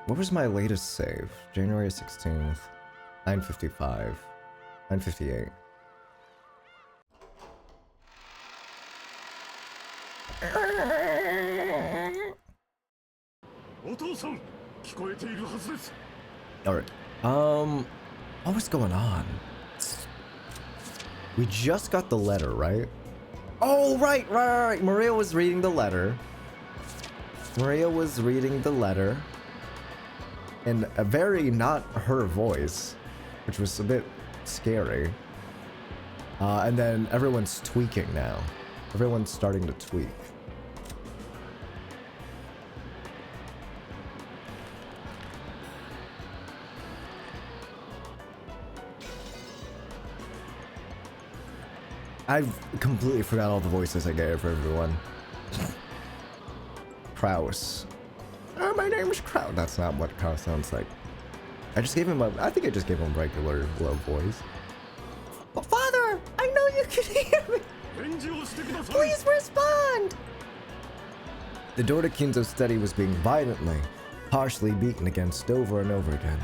What was my latest save? January 16th, 9:55, 9:58. Alright, what was going on? We just got the letter, right? Oh, right. Maria was reading the letter. In a very not her voice, which was a bit scary. And then everyone's tweaking now. Everyone's starting to tweak. I've completely forgot all the voices I gave for everyone. Kraus. Oh, my name is Kraus. That's not what Kraus sounds like. I think I just gave him regular low voice. Oh, Father, I know you can hear me. Please respond. The door to Kinzo's study was being violently, harshly beaten against over and over again,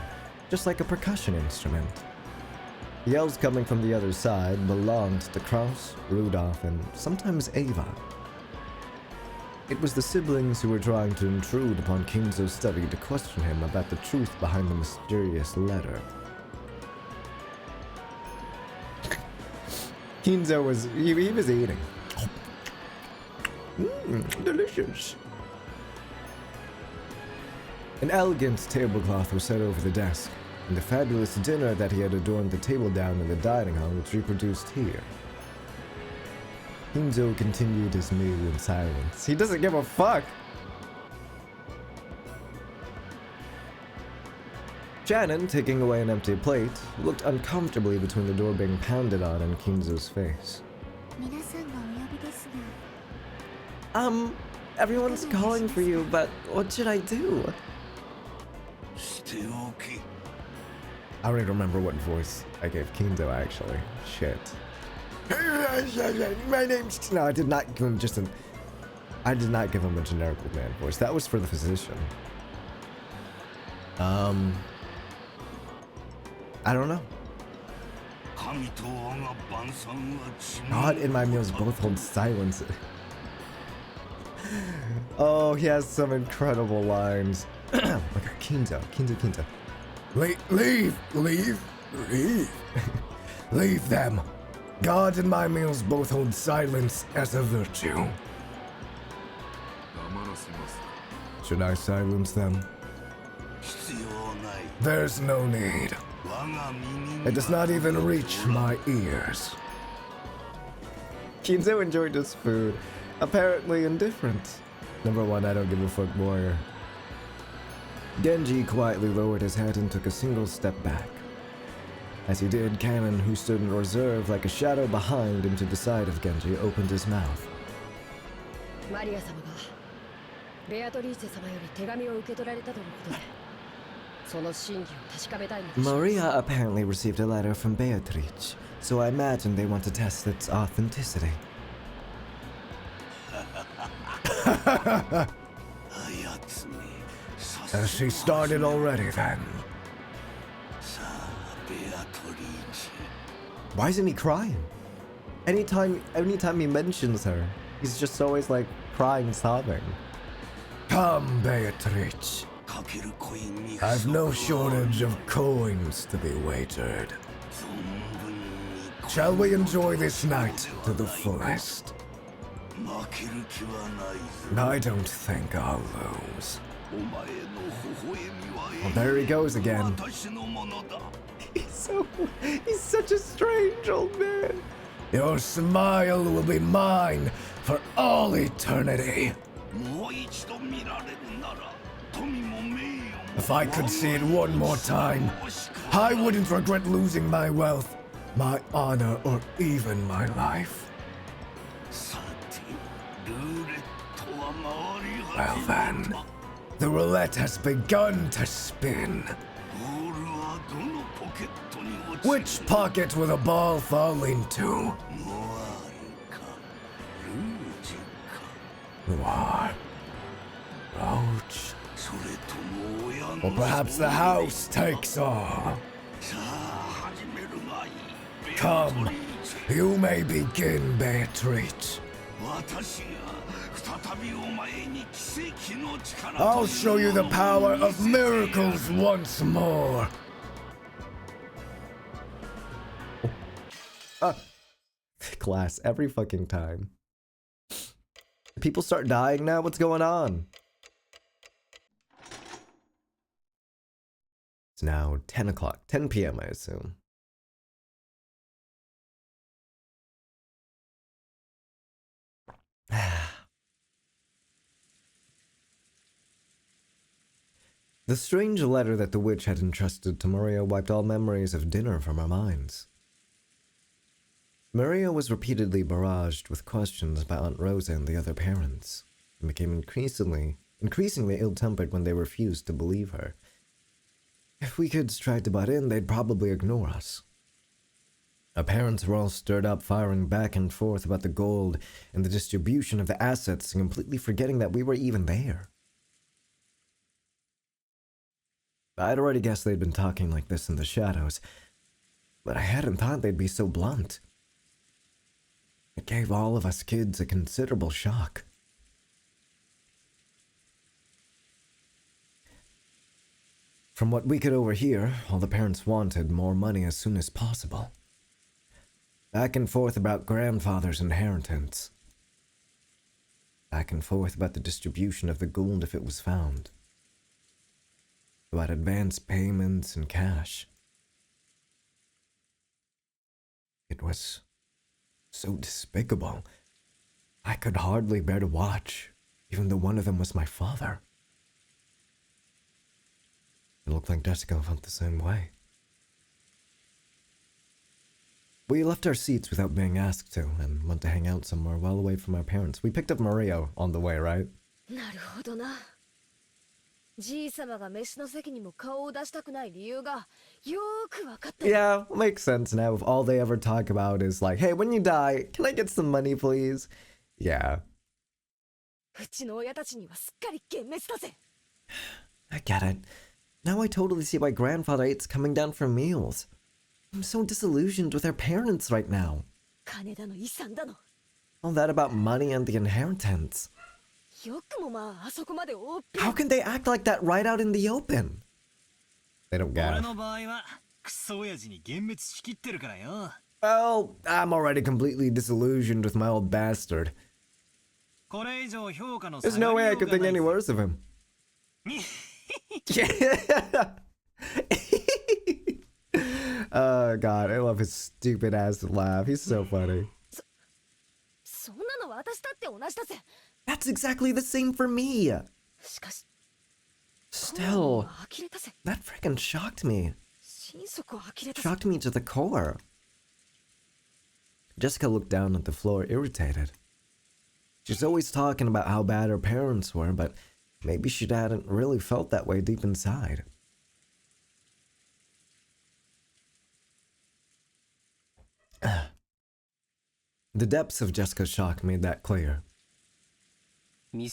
just like a percussion instrument. The yells coming from the other side belonged to Kraus, Rudolph, and sometimes Ava. It was the siblings who were trying to intrude upon Kinzo's study to question him about the truth behind the mysterious letter. Kinzo was eating. Delicious. An elegant tablecloth was set over the desk, and the fabulous dinner that he had adorned the table down in the dining hall was reproduced here. Kinzo continued his meal in silence. He doesn't give a fuck! Shannon, taking away an empty plate, looked uncomfortably between the door being pounded on and Kinzo's face. Everyone's calling for you, but what should I do? I don't even remember what voice I gave Kinzo, actually. Shit. My name's... No, I did not give him just an... I did not give him a generic old man voice. That was for the physician. I don't know. God in my meals both hold silence. Oh, he has some incredible lines. Look at Kinzo. Leave. Leave them. God and my meals both hold silence as a virtue. Should I silence them? There's no need. It does not even reach my ears. Kinzo enjoyed his food, apparently indifferent. Number one, I don't give a fuck more. Genji quietly lowered his head and took a single step back. As he did, Cannon, who stood in reserve like a shadow behind and to the side of Genji, opened his mouth. Maria apparently received a letter from Beatrice, so I imagine they want to test its authenticity. She started already then. Why isn't he crying? Anytime he mentions her, he's just always like crying, sobbing. Come, Beatrice. I've no shortage of coins to be wagered. Shall we enjoy this night to the fullest? I don't think I'll lose. Well, there he goes again. He's such a strange old man. Your smile will be mine for all eternity. If I could see it one more time, I wouldn't regret losing my wealth, my honor, or even my life. Well then, the roulette has begun to spin. Which pocket will the ball fall into? Noir, Roach, Or perhaps the house takes all. Come, you may begin, Beatrice. I'll show you the power of miracles once more. Glass every fucking time. People start dying now? What's going on? It's now 10 o'clock. 10 p.m. I assume. The strange letter that the witch had entrusted to Maria wiped all memories of dinner from our minds. Maria was repeatedly barraged with questions about Aunt Rosa and the other parents, and became increasingly ill-tempered when they refused to believe her. If we kids tried to butt in, they'd probably ignore us. Our parents were all stirred up, firing back and forth about the gold and the distribution of the assets, and completely forgetting that we were even there. I'd already guessed they'd been talking like this in the shadows, but I hadn't thought they'd be so blunt. It gave all of us kids a considerable shock. From what we could overhear, all the parents wanted more money as soon as possible. Back and forth about grandfather's inheritance. Back and forth about the distribution of the gold if it was found. About advance payments and cash. It was so despicable. I could hardly bear to watch, even though one of them was my father. It looked like Jessica felt the same way. We left our seats without being asked to, and went to hang out somewhere well away from our parents. We picked up Maria on the way, right? Yeah, makes sense now if all they ever talk about is like, hey, when you die, can I get some money, please? Yeah. I get it. Now I totally see why grandfather hates coming down for meals. I'm so disillusioned with our parents right now. All that about money and the inheritance. How can they act like that right out in the open? They don't get it. Well, I'm already completely disillusioned with my old bastard. There's no way I could think any worse of him. Oh god, I love his stupid ass laugh. He's so funny. That's exactly the same for me. Still, that freaking shocked me. Shocked me to the core. Jessica looked down at the floor, irritated. She's always talking about how bad her parents were, but maybe she hadn't really felt that way deep inside. The depths of Jessica's shock made that clear. You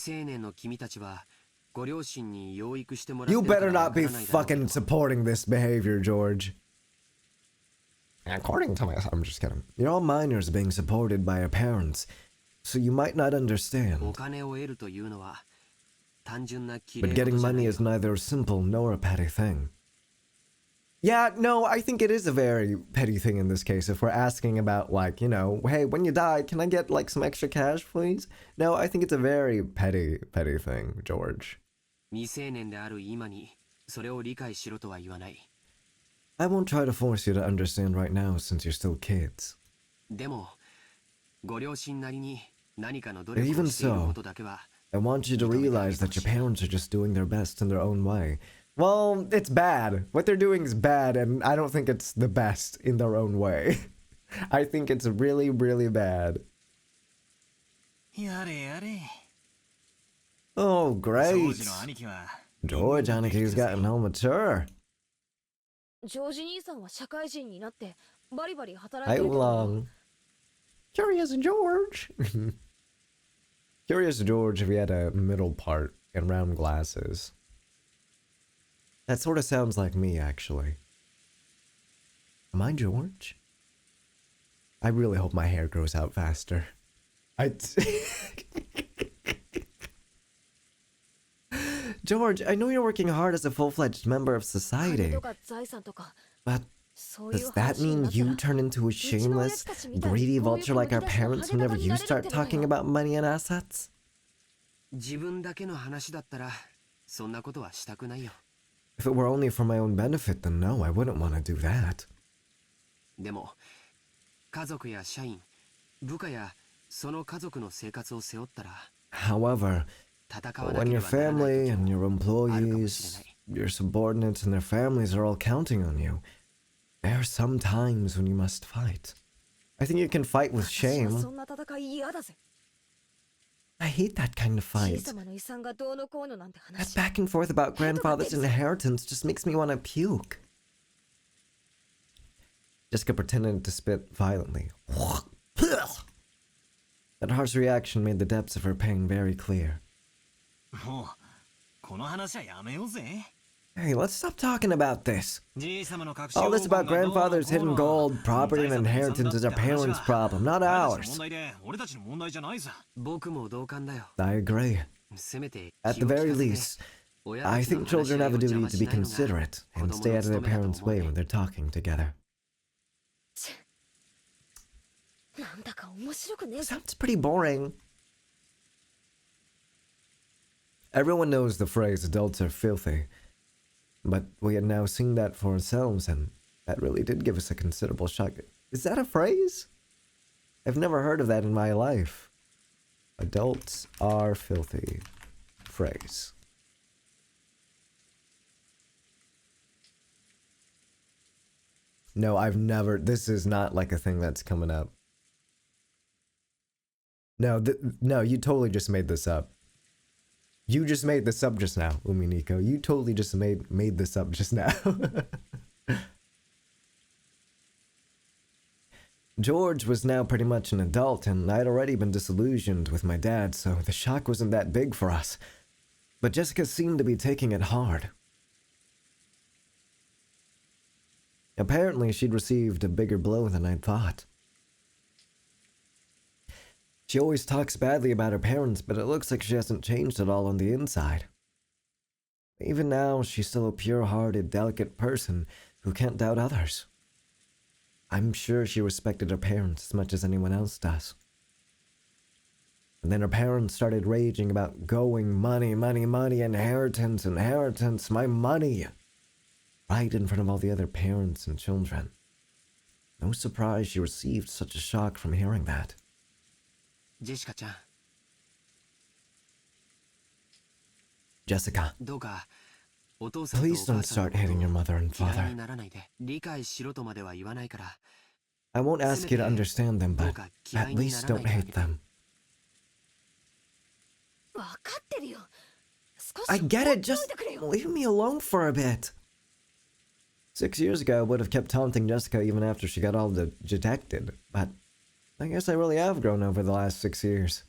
better not be fucking supporting this behavior, George. According to myself, I'm just kidding. You're all minors being supported by your parents, so you might not understand. But getting money is neither a simple nor a petty thing. Yeah, no, I think it is a very petty thing in this case. If we're asking about, like, you know, hey, when you die, can I get, like, some extra cash, please? No, I think it's a very petty thing, George. I won't try to force you to understand right now since you're still kids. Even so, I want you to realize that your parents are just doing their best in their own way. Well, it's bad. What they're doing is bad, and I don't think it's the best in their own way. I think it's really, really bad. Oh, great. George Aniki's gotten all mature. How long? Curious George. Curious George if he had a middle part and round glasses. That sort of sounds like me, actually. Am I George? I really hope my hair grows out faster. George, I know you're working hard as a full-fledged member of society, but does that mean you turn into a shameless, greedy vulture like our parents whenever you start talking about money and assets? If it were only for my own benefit, then no, I wouldn't want to do that. However, when your family and your employees, your subordinates and their families are all counting on you, there are some times when you must fight. I think you can fight with shame. I hate that kind of fight. That back and forth about grandfather's inheritance just makes me want to puke. Jessica pretended to spit violently. That harsh reaction made the depths of her pain very clear. Hey, let's stop talking about this. All this about grandfather's hidden gold, property, and inheritance is our parents' problem, not ours. I agree. At the very least, I think children have a duty to be considerate and stay out of their parents' way when they're talking together. Sounds pretty boring. Everyone knows the phrase adults are filthy, but we had now seen that for ourselves, and that really did give us a considerable shock. Is that a phrase? I've never heard of that in my life. Adults are filthy. Phrase. No, I've never. This is not like a thing that's coming up. No, no, you totally just made this up. You just made this up just now, Umineko. You totally just made this up just now. George was now pretty much an adult, and I'd already been disillusioned with my dad, so the shock wasn't that big for us. But Jessica seemed to be taking it hard. Apparently, she'd received a bigger blow than I'd thought. She always talks badly about her parents, but it looks like she hasn't changed at all on the inside. Even now, she's still a pure-hearted, delicate person who can't doubt others. I'm sure she respected her parents as much as anyone else does. And then her parents started raging about going money, inheritance, my money. Right in front of all the other parents and children. No surprise she received such a shock from hearing that. Jessica, please don't start hitting your mother and father. I won't ask you to understand them, but at least don't hate them. I get it, just leave me alone for a bit. 6 years ago, I would have kept taunting Jessica even after she got all dejected, but I guess I really have grown over the last 6 years.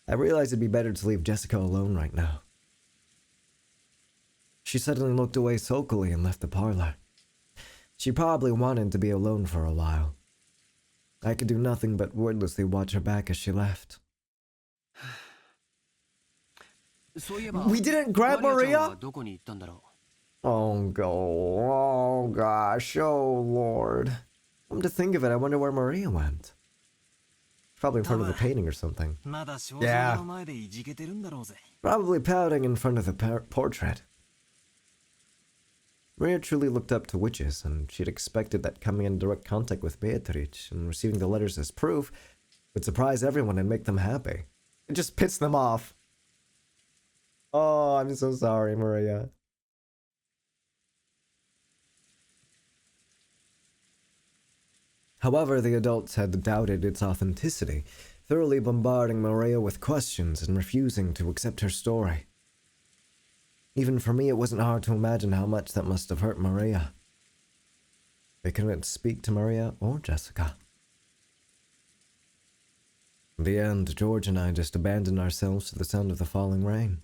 I realized it'd be better to leave Jessica alone right now. She suddenly looked away sulkily and left the parlor. She probably wanted to be alone for a while. I could do nothing but wordlessly watch her back as she left. We didn't grab Maria? Oh gosh, oh Lord. Come to think of it, I wonder where Maria went. Probably in front of the painting or something. Yeah. Probably pouting in front of the portrait. Maria truly looked up to witches, and she'd expected that coming in direct contact with Beatrice and receiving the letters as proof would surprise everyone and make them happy. It just pissed them off. Oh, I'm so sorry, Maria. However, the adults had doubted its authenticity, thoroughly bombarding Maria with questions and refusing to accept her story. Even for me, it wasn't hard to imagine how much that must have hurt Maria. They couldn't speak to Maria or Jessica. In the end, George and I just abandoned ourselves to the sound of the falling rain.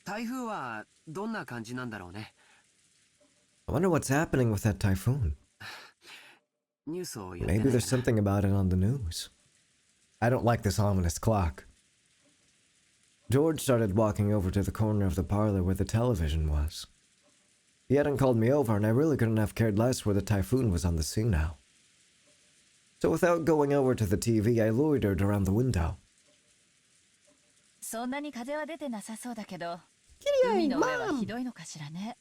台風はどんな感じなんだろうね。 I wonder what's happening with that typhoon. ニュースをやって Maybe ない there's かな。 something about it on the news. I don't like this ominous clock. George started walking over to the corner of the parlor where the television was. He hadn't called me over, and I really couldn't have cared less where the typhoon was on the sea now. So without going over to the TV, I loitered around the window. そんなに風は出てなさそうだけど、 Kitty, 海の上は Mom! ひどいのかしらね。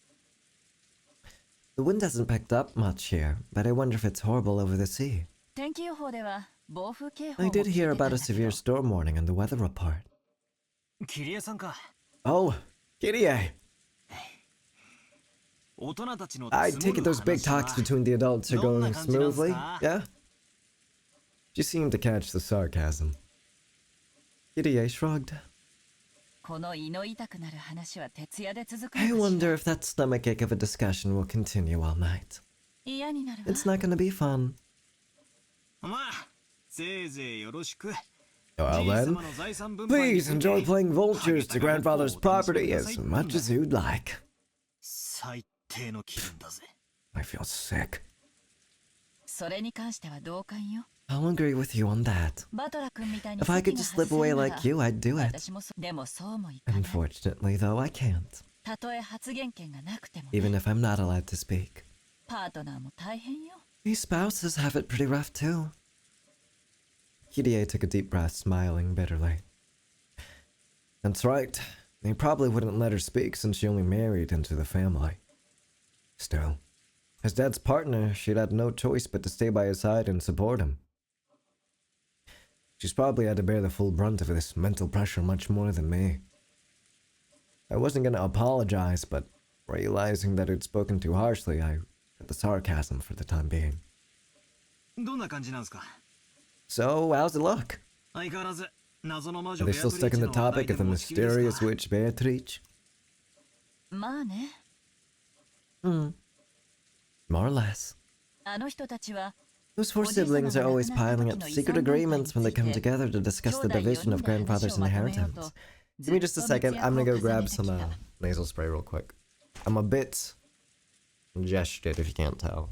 The wind hasn't picked up much here, but I wonder if it's horrible over the sea. 天気予報では暴風警報 I も聞い did て hear たん about だ a け severe ど、 storm warning in the weather report. キリエさんか。 Oh, Kitty, I 大人たちの take it those big talks between the adults are going smoothly, yeah? You seem to catch the sarcasm. Kitty shrugged. この胃の痛くなる話は徹夜で続く I のかし wonder ら。 if that stomachache of a discussion will continue all night. 嫌になるわ。 It's not gonna be fun. まあ、せいぜいよろしく。 Well then, please enjoy playing vultures to grandfather's property as much as you'd like. 最低の気分だぜ。 I feel sick. それに関しては同感よ。 I'll agree with you on that. バトラ君みたいに If I 席 could が just 外 slip せる away なら like you, I'd do it. 私もでもそうもいかない。 Unfortunately, though, I can't. たとえ発言権がなくても、ね、 Even if I'm not allowed to speak. パートナーも大変よ。 These spouses have it pretty rough, too. Kirie took a deep breath, smiling bitterly. That's right. They probably wouldn't let her speak since she only married into the family. Still, as Dad's partner, she'd had no choice but to stay by his side and support him. She's probably had to bear the full brunt of this mental pressure much more than me. I wasn't gonna apologize, but realizing that I'd spoken too harshly, I cut the sarcasm for the time being. どんな感じなんすか。 So, how's it look? 相変わらず謎の魔 Are 女 they ベア still トリー stuck in チ the の話題 topic で of the 持ちきりですか。 mysterious witch Beatrice? まあね、 More or less. あの人たちは Those four siblings are always piling up secret agreements when they come together to discuss the division of grandfather's inheritance. Give me just a second. I'm gonna go grab some nasal spray real quick. I'm a bit congested if you can't tell.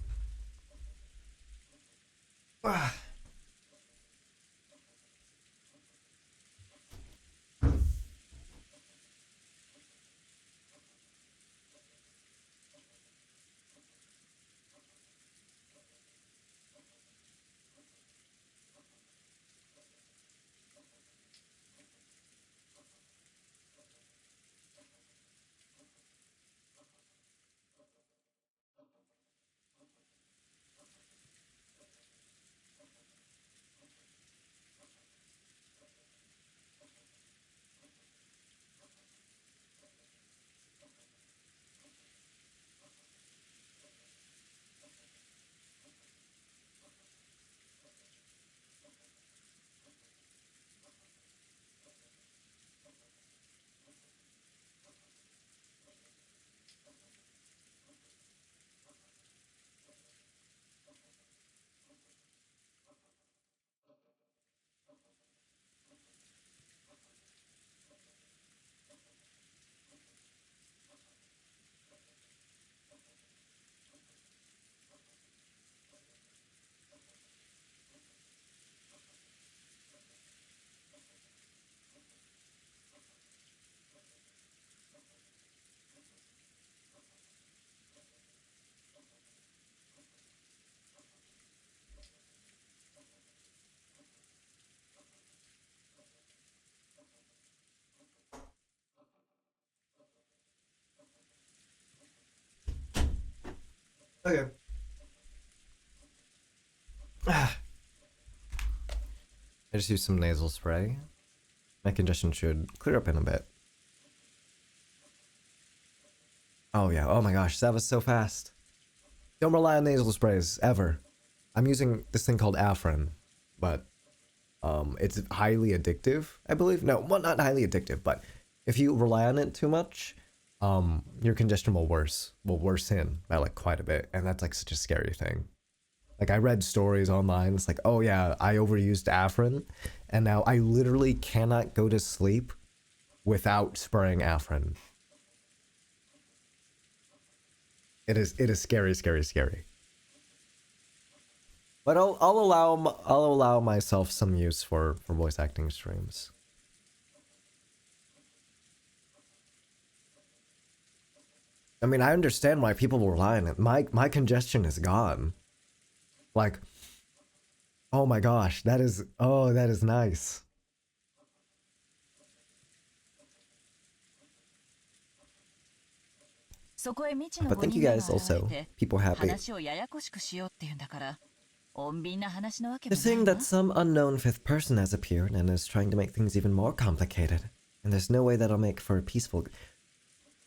Okay. I just used some nasal spray. My congestion should clear up in a bit. Oh yeah, oh my gosh, that was so fast. Don't rely on nasal sprays, ever. I'm using this thing called Afrin, but it's highly addictive, I believe. No, well, not highly addictive, but if you rely on it too much, your congestion will worsen by like quite a bit, and that's like such a scary thing. Like I read stories online, it's like, oh yeah, I overused Afrin, and now I literally cannot go to sleep without spraying Afrin. It is scary, scary, scary. But I'll allow myself some use for voice acting streams. I mean, I understand why people rely on it. My congestion is gone. Like, oh my gosh, that is nice. But thank you guys also. People happy. They're saying that some unknown fifth person has appeared and is trying to make things even more complicated. And there's no way that'll make for a peaceful...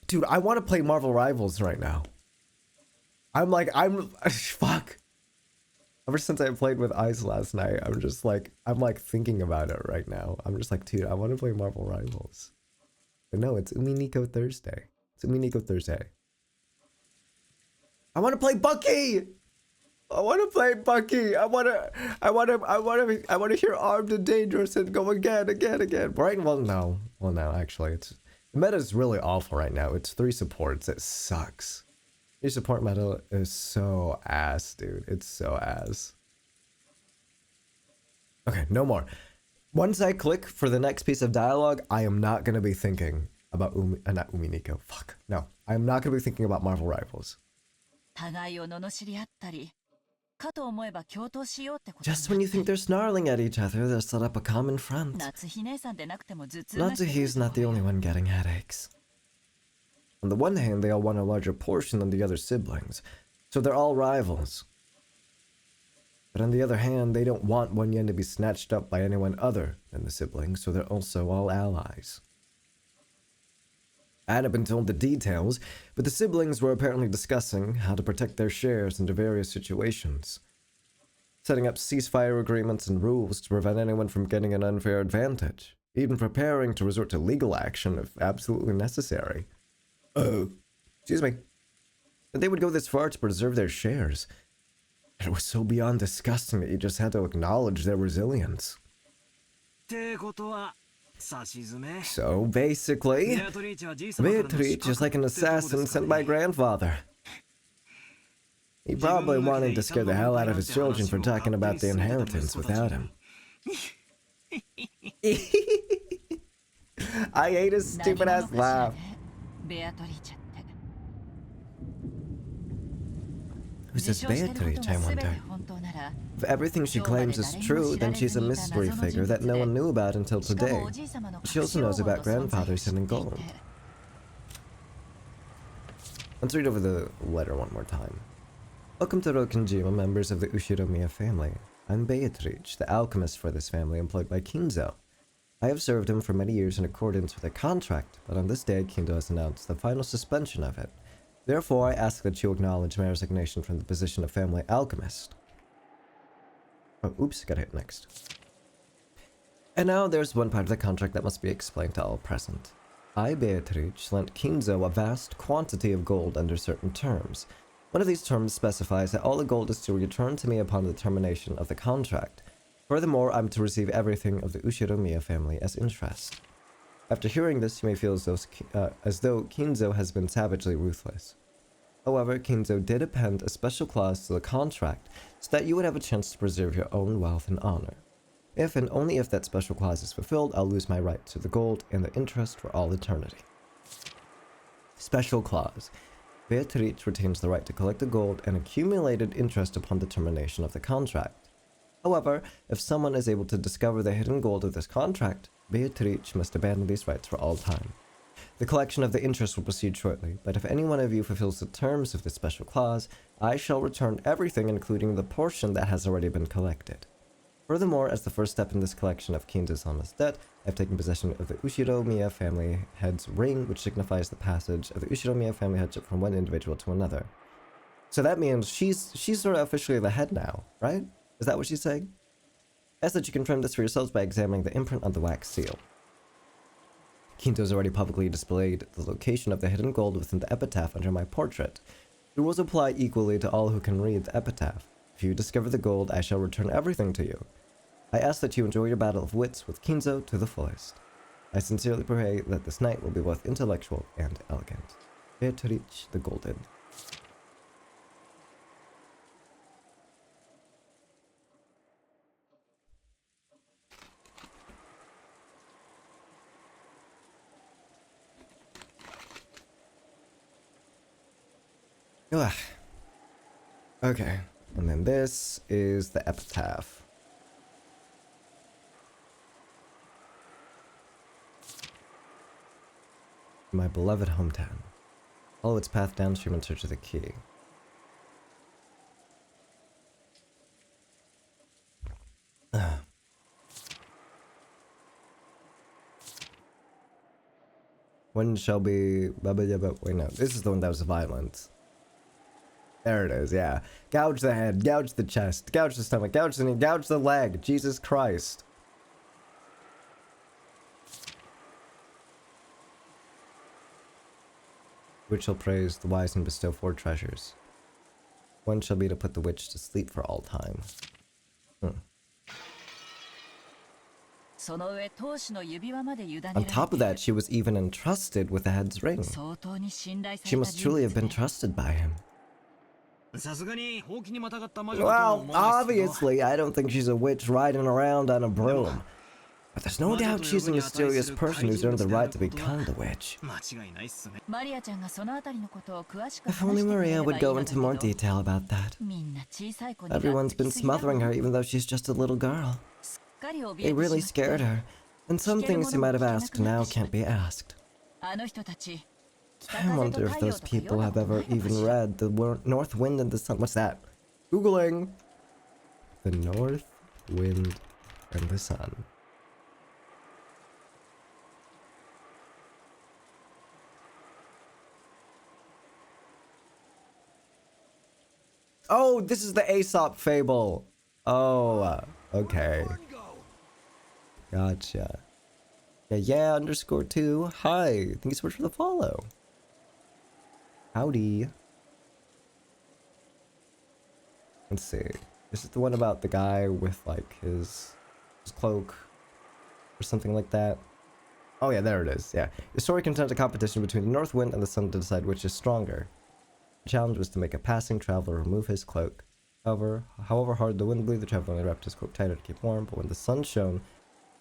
Dude, I want to play Marvel Rivals right now. Fuck. Ever since I played with Ice last night, I'm thinking about it right now. I'm just like, dude, I want to play Marvel Rivals. But no, it's Umineko Thursday. It's Umineko Thursday. I want to play Bucky! I want to play Bucky! I want to hear Armed and Dangerous and go again. Right? Well, no, actually, the meta is really awful right now. It's 3 supports. It sucks. 3 support meta is so ass, dude. It's so ass. Okay, no more. Once I click for the next piece of dialogue, I am not going to be thinking about not Umineko. Fuck. No, I'm not going to be thinking about Marvel Rivals. Just when you think they're snarling at each other, they'll set up a common front. Natsuhi's not the only one getting headaches. On the one hand, they all want a larger portion than the other siblings, so they're all rivals. But on the other hand, they don't want one yen to be snatched up by anyone other than the siblings, so they're also all allies. I hadn't been told the details, but the siblings were apparently discussing how to protect their shares under various situations, setting up ceasefire agreements and rules to prevent anyone from getting an unfair advantage, even preparing to resort to legal action if absolutely necessary. Excuse me. And they would go this far to preserve their shares. And it was so beyond disgusting that you just had to acknowledge their resilience. So basically, Beatrice is like an assassin sent by grandfather. He probably wanted to scare the hell out of his children for talking about the inheritance without him. I hate his stupid ass laugh. Who's this Beatrice, I wonder? If everything she claims is true, then she's a mystery figure that no one knew about until today. She also knows about grandfather's hidden gold. Let's read over the letter one more time. Welcome to Rokenjima, members of the Ushiromiya family. I'm Beatrice, the alchemist for this family employed by Kinzo. I have served him for many years in accordance with a contract, but on this day Kinzo has announced the final suspension of it. Therefore, I ask that you acknowledge my resignation from the position of family alchemist. Oh, oops, gotta hit next. And now there's one part of the contract that must be explained to all present. I, Beatrice, lent Kinzo a vast quantity of gold under certain terms. One of these terms specifies that all the gold is to return to me upon the termination of the contract. Furthermore, I'm to receive everything of the Ushiromiya family as interest. After hearing this, you may feel as though Kinzo has been savagely ruthless. However, Kinzo did append a special clause to the contract so that you would have a chance to preserve your own wealth and honor. If and only if that special clause is fulfilled, I'll lose my right to the gold and the interest for all eternity. Special clause. Beatrice retains the right to collect the gold and accumulated interest upon the termination of the contract. However, if someone is able to discover the hidden gold of this contract, Beatrice must abandon these rights for all time. The collection of the interest will proceed shortly, but if any one of you fulfills the terms of this special clause, I shall return everything including the portion that has already been collected. Furthermore, as the first step in this collection of Kinzo's honest debt, I have taken possession of the Ushiromiya family head's ring, which signifies the passage of the Ushiromiya family headship from one individual to another. So that means she's sort of officially the head now, right? Is that what she's saying? Ask that you confirm this for yourselves by examining the imprint on the wax seal. Kinzo's already publicly displayed the location of the hidden gold within the epitaph under my portrait. The rules apply equally to all who can read the epitaph. If you discover the gold, I shall return everything to you. I ask that you enjoy your battle of wits with Kinzo to the fullest. I sincerely pray that this night will be both intellectual and elegant. Beatrice the Golden. Ugh. Okay. And then this is the epitaph. My beloved hometown. Follow its path downstream in search of the key. When shall be... Wait, no. This is the one that was violent. There it is, yeah. Gouge the head, gouge the chest, gouge the stomach, gouge the knee, gouge the leg. Jesus Christ. Witch shall praise the wise and bestow 4 treasures. One shall be to put the witch to sleep for all time. On top of that, she was even entrusted with the head's ring. She must truly have been trusted by him. Well, obviously, I don't think she's a witch riding around on a broom. But there's no doubt she's a mysterious person who's earned the right to be called a witch. If only Maria would go into more detail about that. Everyone's been smothering her even though she's just a little girl. They really scared her. And some things you might have asked now can't be asked. I wonder if those people have ever even read The North Wind and the Sun. What's that? Googling. The North Wind and the Sun. Oh, this is the Aesop fable. Oh, okay. Gotcha. Yeah, _2. Hi. Thank you so much for the follow. Howdy. Let's see. This is the one about the guy with, like, his cloak or something like that. Oh, yeah, there it is. Yeah. The story contains a competition between the North Wind and the Sun to decide which is stronger. The challenge was to make a passing traveler remove his cloak. However hard the wind blew, the traveler only wrapped his cloak tighter to keep warm, but when the sun shone,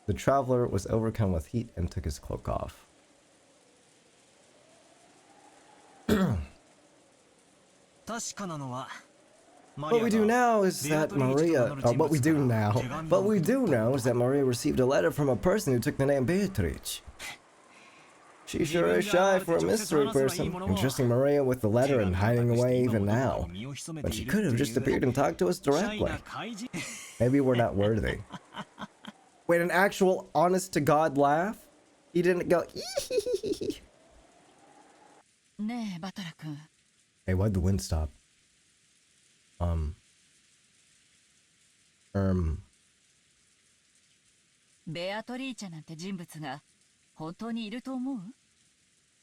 the traveler was overcome with heat and took his cloak off. What we do now is that Maria... what we do know is that Maria received a letter from a person who took the name Beatrice. She sure is shy for a mystery person, entrusting Maria with the letter and hiding away even now. But she could have just appeared and talked to us directly. Maybe we're not worthy. Wait, an actual honest-to-God laugh? He didn't go, ee. Hey, why'd the wind stop?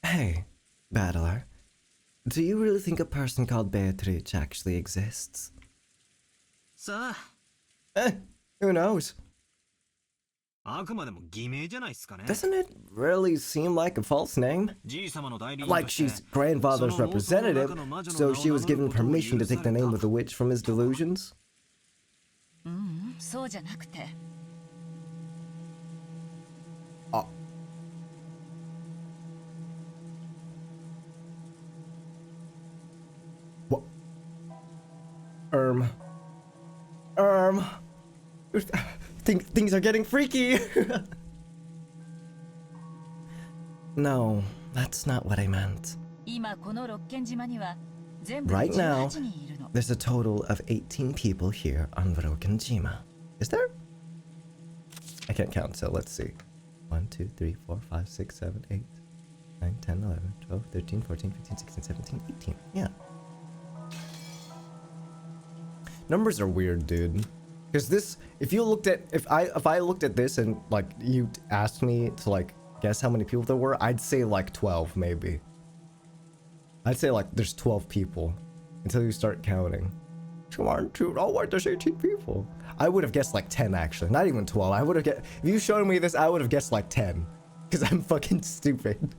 Hey, Battler. Do you really think a person called Beatrice actually exists? Who knows? Doesn't it really seem like a false name? Like she's grandfather's representative, so she was given permission to take the name of the witch from his delusions? Oh. What? Things are getting freaky. No, that's not what I meant. Right now, there's a total of 18 people here on Rokkenjima. Is there? I can't count, so let's see. 1, 2, 3, 4, 5, 6, 7, 8, 9, 10, 11, 12, 13, 14, 15, 16, 17, 18. Yeah. Numbers are weird, dude. Because this, if I looked at this and like you asked me to like guess how many people there were, I'd say like 12 maybe. I'd say like there's 12 people until you start counting. Come on, dude. Oh, why there's 18 people? I would have guessed like 10 actually, not even 12. I would have guessed, if you showed me this, I would have guessed like 10 because I'm fucking stupid.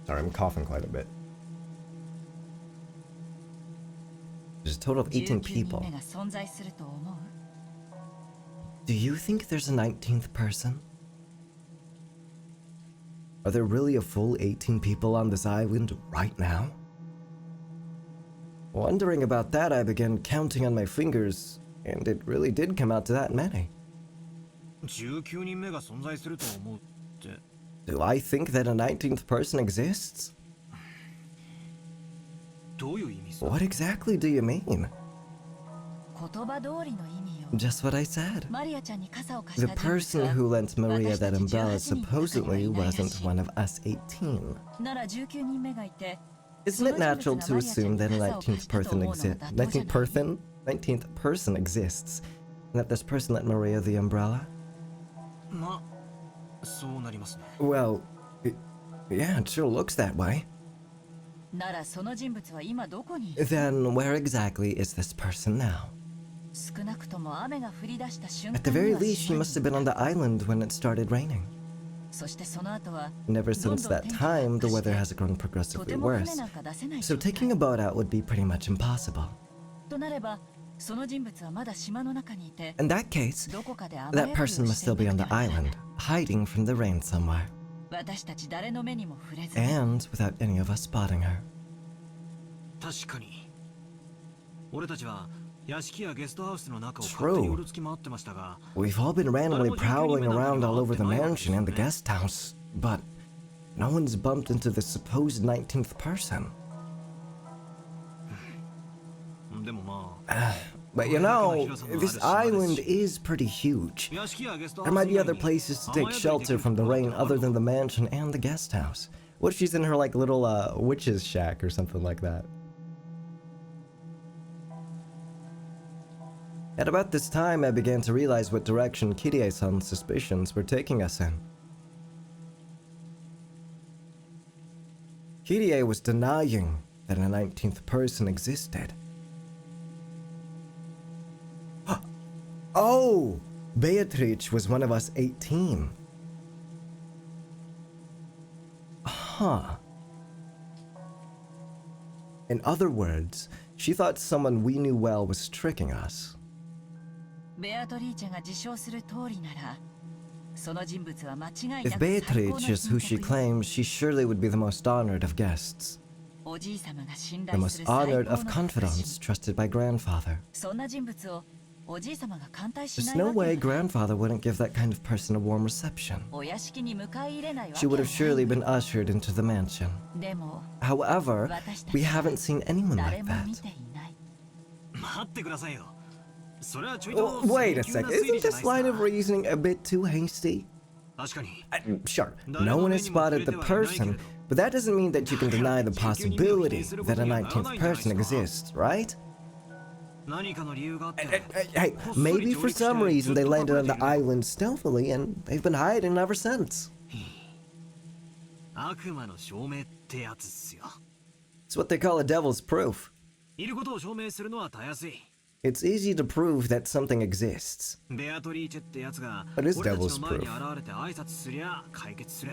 Sorry, I'm coughing quite a bit. There's a total of 18 people. Do you think there's a 19th person? Are there really a full 18 people on this island right now? Wondering about that, I began counting on my fingers, and it really did come out to that many. 19人目が存在すると思うって。 Do I think that a 19th person exists? どういう意味さ? What exactly do you mean? 言葉通りの意味よ。 Just what I said. マリアちゃんに傘を貸し The た人物 person は who lent Maria that umbrella 私たち18人の中にはいないらしい。 supposedly wasn't one of us 18. なら19人目がいて、 Isn't it natural to assume that a 19th person exists? 19th person exists, and that this person lent Maria the umbrella? ま、そうなりますね。 Well, yeah, it sure looks that way. ならその人物は今どこにいる? Then where exactly is this person now? 少なくとも雨が降り出した瞬 At 間 the に very は least, she 島に must have been on the island when it started raining. そしてその後は And ever どん since どん that 天気が time, the 悪化 weather して has grown と progressively ても船 worse. なんか出せない So 状態 taking a boat out would be pretty much impossible. となればその人物はまだ島の中にいて In that case, どこかで雨 that 宿りを person must してい still be な on く the てはならない island, hiding from the rain somewhere, 私たち誰の目にも触れず and without any of us spotting her. 確かに。俺たちは屋敷やゲストハウスの中を True. 勝手にうろつき回ってましたが、 We've all been randomly prowling around all over the mansion and the guest house, but no one's bumped into the supposed 19th person. でもまあ、 But you know, this island is pretty huge. 屋敷やゲスト There ハウ might ス be 以 other 外に places to take 雨宿りできる shelter from the ところ rain があ other るの than the mansion and the guest house. What if she's in her like little witch's shack or something like that? At about this time, I began to realize what direction Kirie-san's suspicions were taking us in. Kirie was denying that a 19th person existed. Oh! Beatrice was one of us 18. Huh. In other words, she thought someone we knew well was tricking us. ベアトリーチェが自称する通りならその人物は間違いな If く最高 Beatrice の is who she 賓客よ claims, she surely would be the most honored of guests. おじい様が信 The 頼 most する最高 honored の of 格 confidants, trusted by grandfather. そんな人物をおじい様が歓待し There's ない no わけ way がない grandfather wouldn't give that kind of person a warm reception. お屋敷に迎え入れないわ She け would が have ない surely been ushered into the mansion. でも However, 私た we ちは haven't seen anyone 誰 like も見 that. ていない 待ってくださいよ。それはちょいと Oh, wait a 性急な sec. 推理 Isn't じゃない this line です of か。 reasoning a bit too hasty? 確かに。 Sure, no one has spotted the person, but that doesn't mean that you can deny the possibility that a 19th person exists, right? 何かの理由があって Hey, maybe for some reason they landed on the island stealthily and they've been hiding ever since. 悪魔の証明ってやつっすよ。 It's what they call a devil's proof. いることを証明するのはたやすい。 It's easy to prove that something exists. ベアトリーチェってやつが What is 俺た devil's ちの前に proof? 現れて挨拶すりゃ解決する。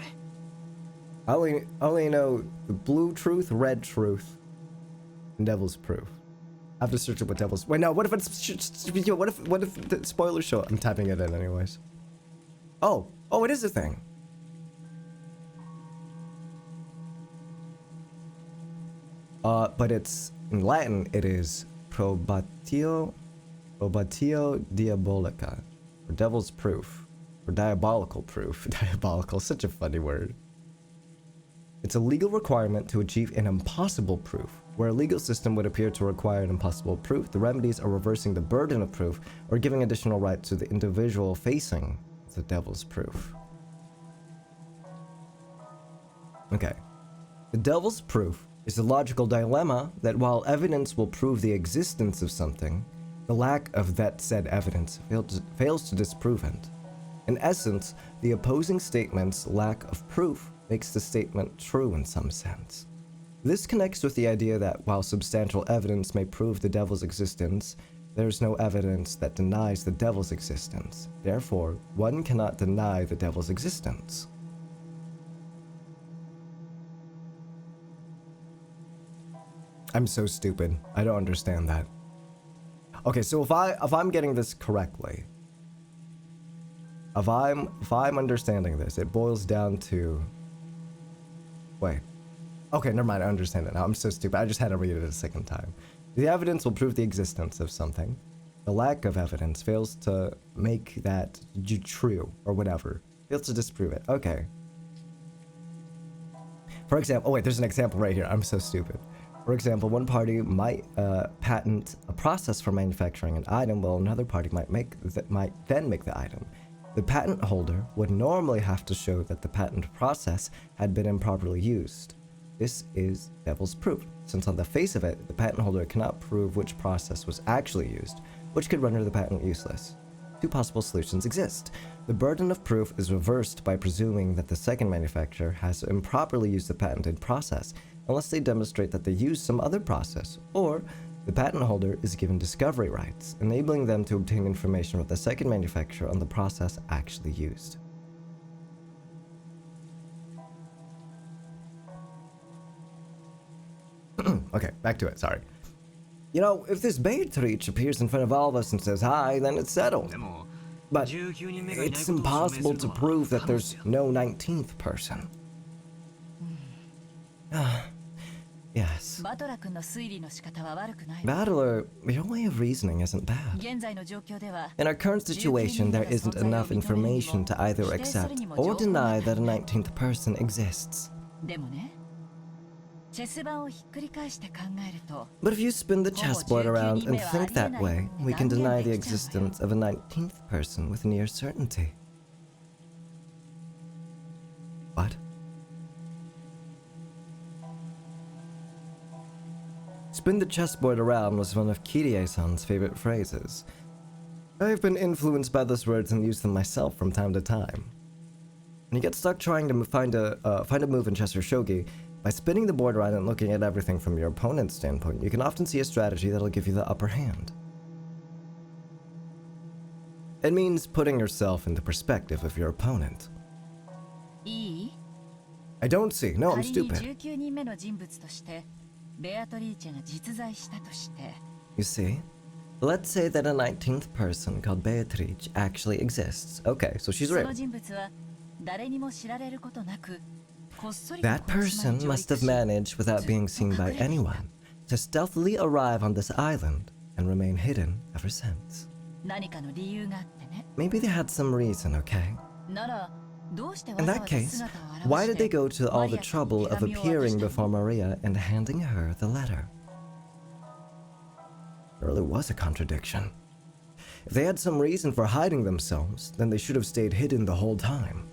I only know the blue truth, red truth, and devil's proof. I have to search up what devil's. Wait, no. What if it's? What if the spoilers show? I'm typing it in anyways. Oh, it is a thing. But it's in Latin. It is probatio diabolica, or devil's proof, or diabolical proof. Diabolical, such a funny word. It's a legal requirement to achieve an impossible proof. Where a legal system would appear to require an impossible proof, the remedies are reversing the burden of proof or giving additional rights to the individual facing the devil's proof. Okay. The devil's proof is the logical dilemma that while evidence will prove the existence of something, the lack of that said evidence fails to disprove it. In essence, the opposing statement's lack of proof makes the statement true in some sense. This connects with the idea that while substantial evidence may prove the devil's existence, there is no evidence that denies the devil's existence. Therefore, one cannot deny the devil's existence. I'm so stupid. I don't understand that. Okay, so if I'm getting this correctly, If I'm understanding this, it boils down to. Wait. Okay, never mind. I understand it now. I'm so stupid. I just had to read it a second time. The evidence will prove the existence of something. The lack of evidence fails to make that true or whatever. Fails to disprove it. Okay. For example, oh wait, there's an example right here. I'm so stupid. For example, one party might patent a process for manufacturing an item, while another party might then make the item. The patent holder would normally have to show that the patent process had been improperly used. This is devil's proof, since on the face of it, the patent holder cannot prove which process was actually used, which could render the patent useless. Two possible solutions exist. The burden of proof is reversed by presuming that the second manufacturer has improperly used the patented process, unless they demonstrate that they used some other process, or the patent holder is given discovery rights, enabling them to obtain information from the second manufacturer on the process actually used. Okay, back to it, sorry. You know, if this Beatrice appears in front of all of us and says hi, then it's settled. But it's impossible to prove that there's no 19th person. Yes. Battler, your way of reasoning isn't bad. In our current situation, there isn't enough information to either accept or deny that a 19th person exists. But if you spin the chessboard around and think that way, we can deny the existence of a 19th person with near certainty. What? Spin the chessboard around was one of Kirie-san's favorite phrases. I've been influenced by those words and use them myself from time to time. When you get stuck trying to find a move in chess or shogi, by spinning the board around and looking at everything from your opponent's standpoint, you can often see a strategy that'll give you the upper hand. It means putting yourself in the perspective of your opponent. I don't see. No, I'm stupid. You see? Let's say that a 19th person called Beatrice actually exists. Okay, so she's real. That person must have managed, without being seen by anyone, to stealthily arrive on this island and remain hidden ever since. Maybe they had some reason, okay? In that case, why did they go to all the trouble of appearing before Maria and handing her the letter? There really was a contradiction. If they had some reason for hiding themselves, then they should have stayed hidden the whole time.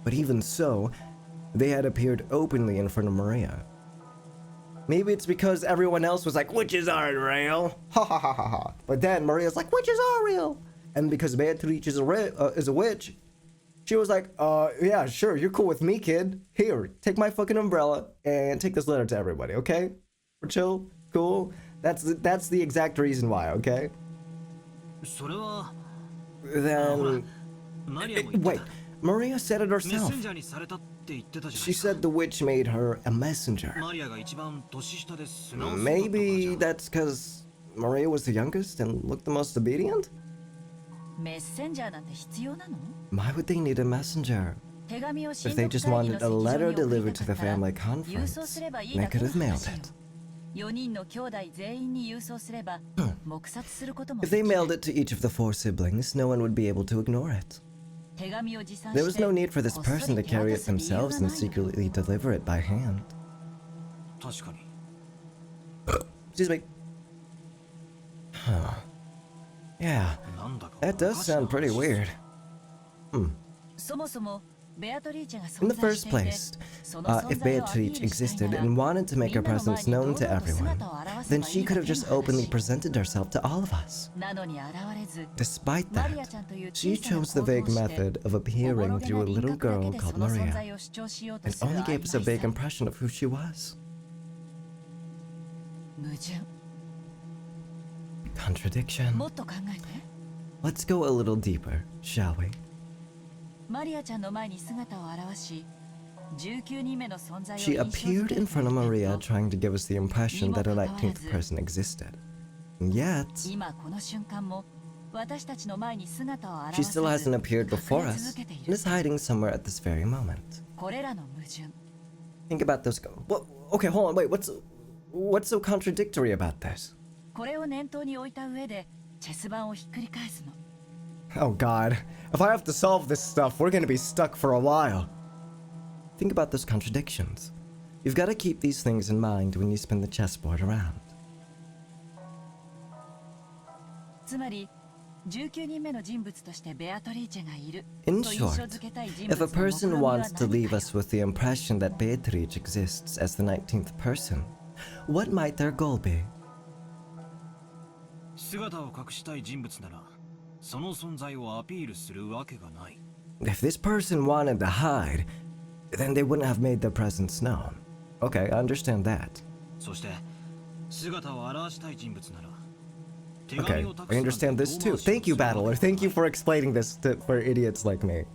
But even so, they had appeared openly in front of Maria. Maybe it's because everyone else was like, witches aren't real. Ha ha ha ha ha. But then Maria's like, witches are real. And because Beatrice is a witch, she was like, yeah, sure, you're cool with me, kid. Here, take my fucking umbrella and take this letter to everybody, okay? We're chill, cool. That's the exact reason why, okay? Then... wait. Maria said it herself. She said the witch made her a messenger. Maybe that's because Maria was the youngest and looked the most obedient? Why would they need a messenger? If they just wanted a letter delivered to the family conference, they could have mailed it. If they mailed it to each of the 4 siblings, no one would be able to ignore it. There was no need for this person to carry it themselves and secretly deliver it by hand. Excuse me. Huh. Yeah, that does sound pretty weird. In the first place, if Beatrice existed and wanted to make her presence known to everyone, then she could have just openly presented herself to all of us. Despite that, she chose the vague method of appearing through a little girl called Maria, and only gave us a vague impression of who she was. Contradiction. Let's go a little deeper, shall we? She appeared in front of Maria trying to give us the impression that a 19th person existed. And yet, 私たちの前に姿を現 She さ still ず hasn't appeared 隠 before れ us 続けてい and る is hiding somewhere at this very moment. これらの矛盾 Think about those. Well, okay, hold on. Wait, what's so contradictory about this? これを念頭に置いた上でチェス盤をひっくり返すの Oh God, if I have to solve this stuff, we're gonna be stuck for a while. Think about those contradictions. You've got to keep these things in mind when you spin the chessboard around. つまり19人目の人物としてベアトリーチェがいる In と印象 short, づけたい人 if 物 a の目 person 論みは wants to 何 leave かよ us with the impression that Beatrice exists as the 19th person, what might their goal be? 姿を隠したい人物ならその存在をアピールするわけがない。 If this person wanted to hide, then they wouldn't have made their presence known. Okay, I understand that. そして姿を現したい人物なら Okay, I understand this too. Thank you, Battler. Thank you for explaining this for idiots like me.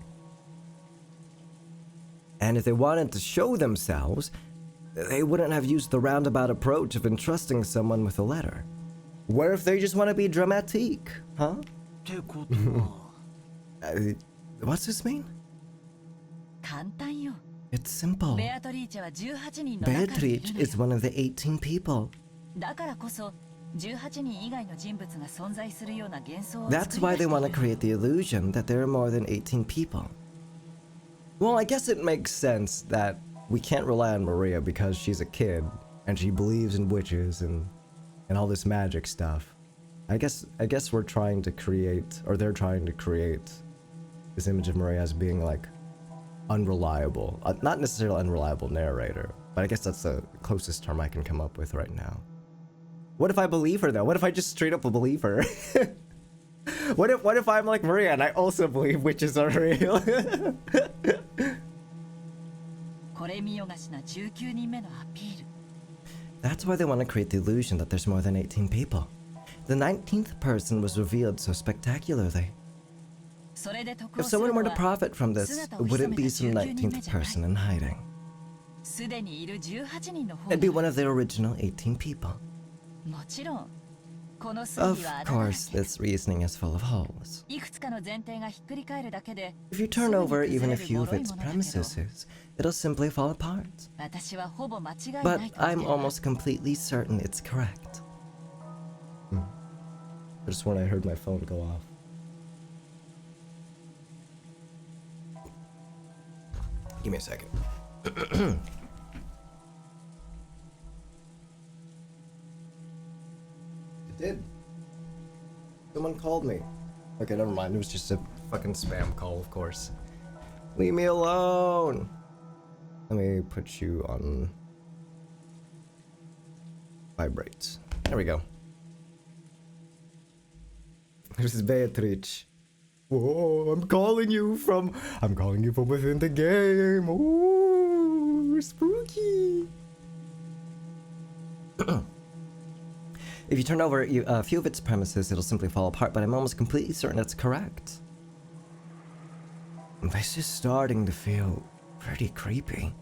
And if they wanted to show themselves, they wouldn't have used the roundabout approach of entrusting someone with a letter. What if they just want to be dramatique, huh? ってことは What's this mean? 簡単よ It's simple. ベアトリーチェは18人の中にいる Beatrice のよ is one of the 18 people. だからこそ18人以外の人物が存在するような幻想を That's 作 why り they 出して want to いる create the illusion that there are more than 18 people. Well, I guess it makes sense that we can't rely on Maria because she's a kid and she believes in witches and all this magic stuff. I guess we're trying to create, or they're trying to create, this image of Maria as being like unreliable. Not necessarily unreliable narrator, but I guess that's the closest term I can come up with right now. What if I believe her though? What if I just straight up believe her? What if I'm like Maria and I also believe witches are real? これ見よがしな19人目のアピール That's why they want to create the illusion that there's more than 18 people. The 19th person was revealed so spectacularly. それで得 If をする someone の were to は profit from this, 姿 it を潜 wouldn't め be た some 19人目 19th じゃない person in hiding. すでにいる18人の方 It'd be が one of the original 18 people. もちろんこの推 Of 理はあだだら course, け this reasoning is full of holes. いくつかの前提がひっくり返るだけで If you すぐ turn に over 崩 even れ a る few 脆 of い its ものだけど premises, it'll simply fall apart. 私はほぼ間違いな But いと見て I'm る almost completely certain it's correct. Just when I heard my phone go off. Give me a second. It did. Someone called me. Okay, never mind. It was just a fucking spam call, of course. Leave me alone. Let me put you on vibrate. There we go. This is Beatrice. Whoa, I'm calling you from within the game. Ooh, spooky. If you turn over a few of its premises, it'll simply fall apart, but I'm almost completely certain it's correct. This is starting to feel pretty creepy.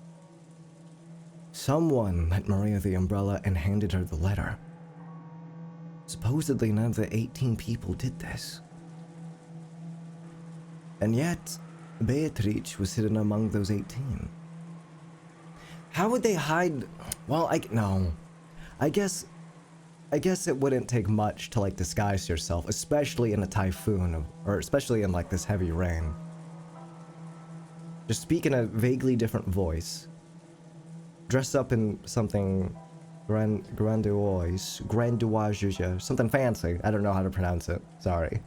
Someone met Maria the umbrella and handed her the letter. Supposedly none of the 18 people did this. And yet, Beatrice was hidden among those 18. How would they hide? Well, I guess it wouldn't take much to like disguise yourself, especially in a typhoon or especially in like this heavy rain. Just speak in a vaguely different voice. Dress up in something grandiose, something fancy. I don't know how to pronounce it. Sorry.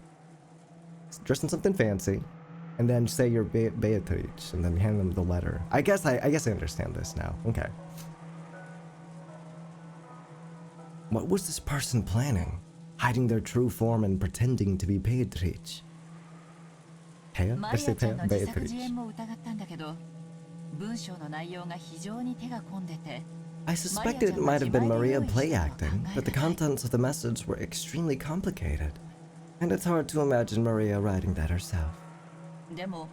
Dress in something fancy, and then say you're Beatrice, and then hand them the letter. I guess I understand this now. Okay. What was this person planning? Hiding their true form and pretending to be Beatrice? マリアちゃんの自作自演も疑ったんだけど、文章の内容が非常に手が込んでて、 I suspected it might have been Maria play acting, but the contents of the message were extremely complicated, and it's hard to imagine Maria writing that herself. でも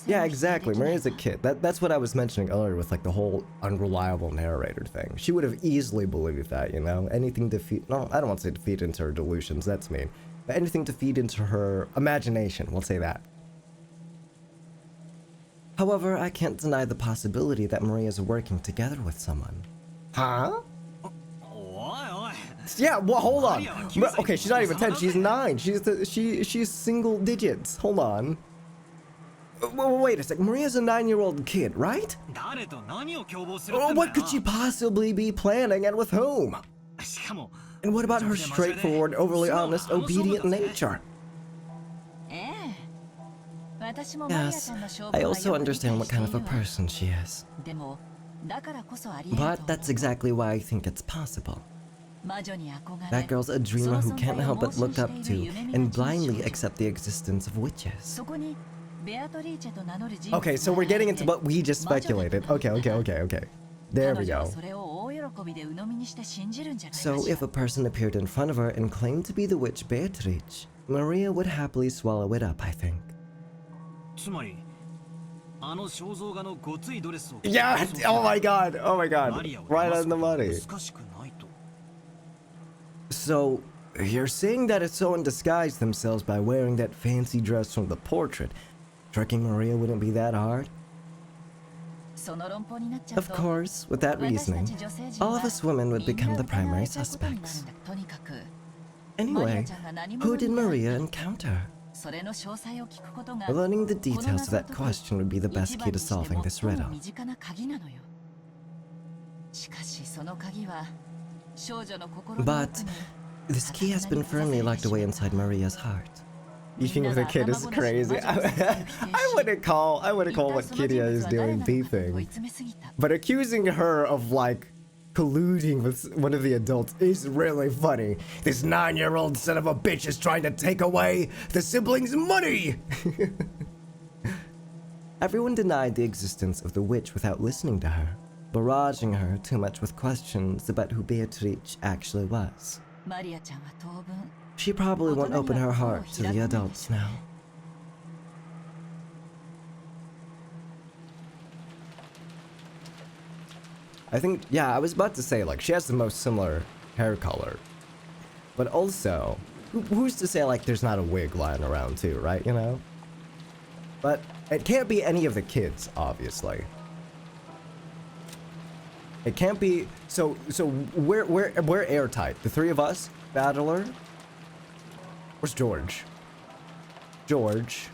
Yeah, exactly. Maria's a kid. That's what I was mentioning earlier with like the whole unreliable narrator thing. She would have easily believed that, you know? Anything to feed... No, I don't want to say to feed into her delusions. That's mean. But anything to feed into her imagination. We'll say that. However, I can't deny the possibility that Maria's working together with someone. Huh? Yeah, well, hold on. Okay, she's not even 10, she's 9. She's single digits. Hold on. Wait a sec. Maria's a 9-year-old kid, right? What could she possibly be planning and with whom? And what about her straightforward, overly honest, obedient nature? Yes, I also understand what kind of a person she is. But that's exactly why I think it's possible. That girl's a dreamer who can't help but look up to and blindly accept the existence of witches. Okay, so we're getting into what we just speculated. Okay. There we go. So if a person appeared in front of her and claimed to be the witch Beatrice, Maria would happily swallow it up, I think. Yeah, oh my god, right on the money. So, you're saying that Issouan disguised themselves by wearing that fancy dress from the portrait. Tricking Maria wouldn't be that hard? Of course, with that reasoning, all of us women would become the primary suspects. Anyway, who did Maria encounter? Learning the details of that question would be the best key to solving this riddle. But this key has been firmly locked away inside Maria's heart. Beefing with a kid is crazy. I wouldn't call what Kiria is doing beefing. But accusing her of like colluding with one of the adults is really funny. This 9-year-old son of a bitch is trying to take away the siblings' money! Everyone denied the existence of the witch without listening to her, barraging her too much with questions about who Beatrice actually was. She probably won't open her heart to the adults now. I think, yeah, I was about to say, like, she has the most similar hair color. But also, who's to say, like, there's not a wig lying around too, right, you know? But it can't be any of the kids, obviously. It can't be, so we're airtight. The three of us, Battler. Where's George? George.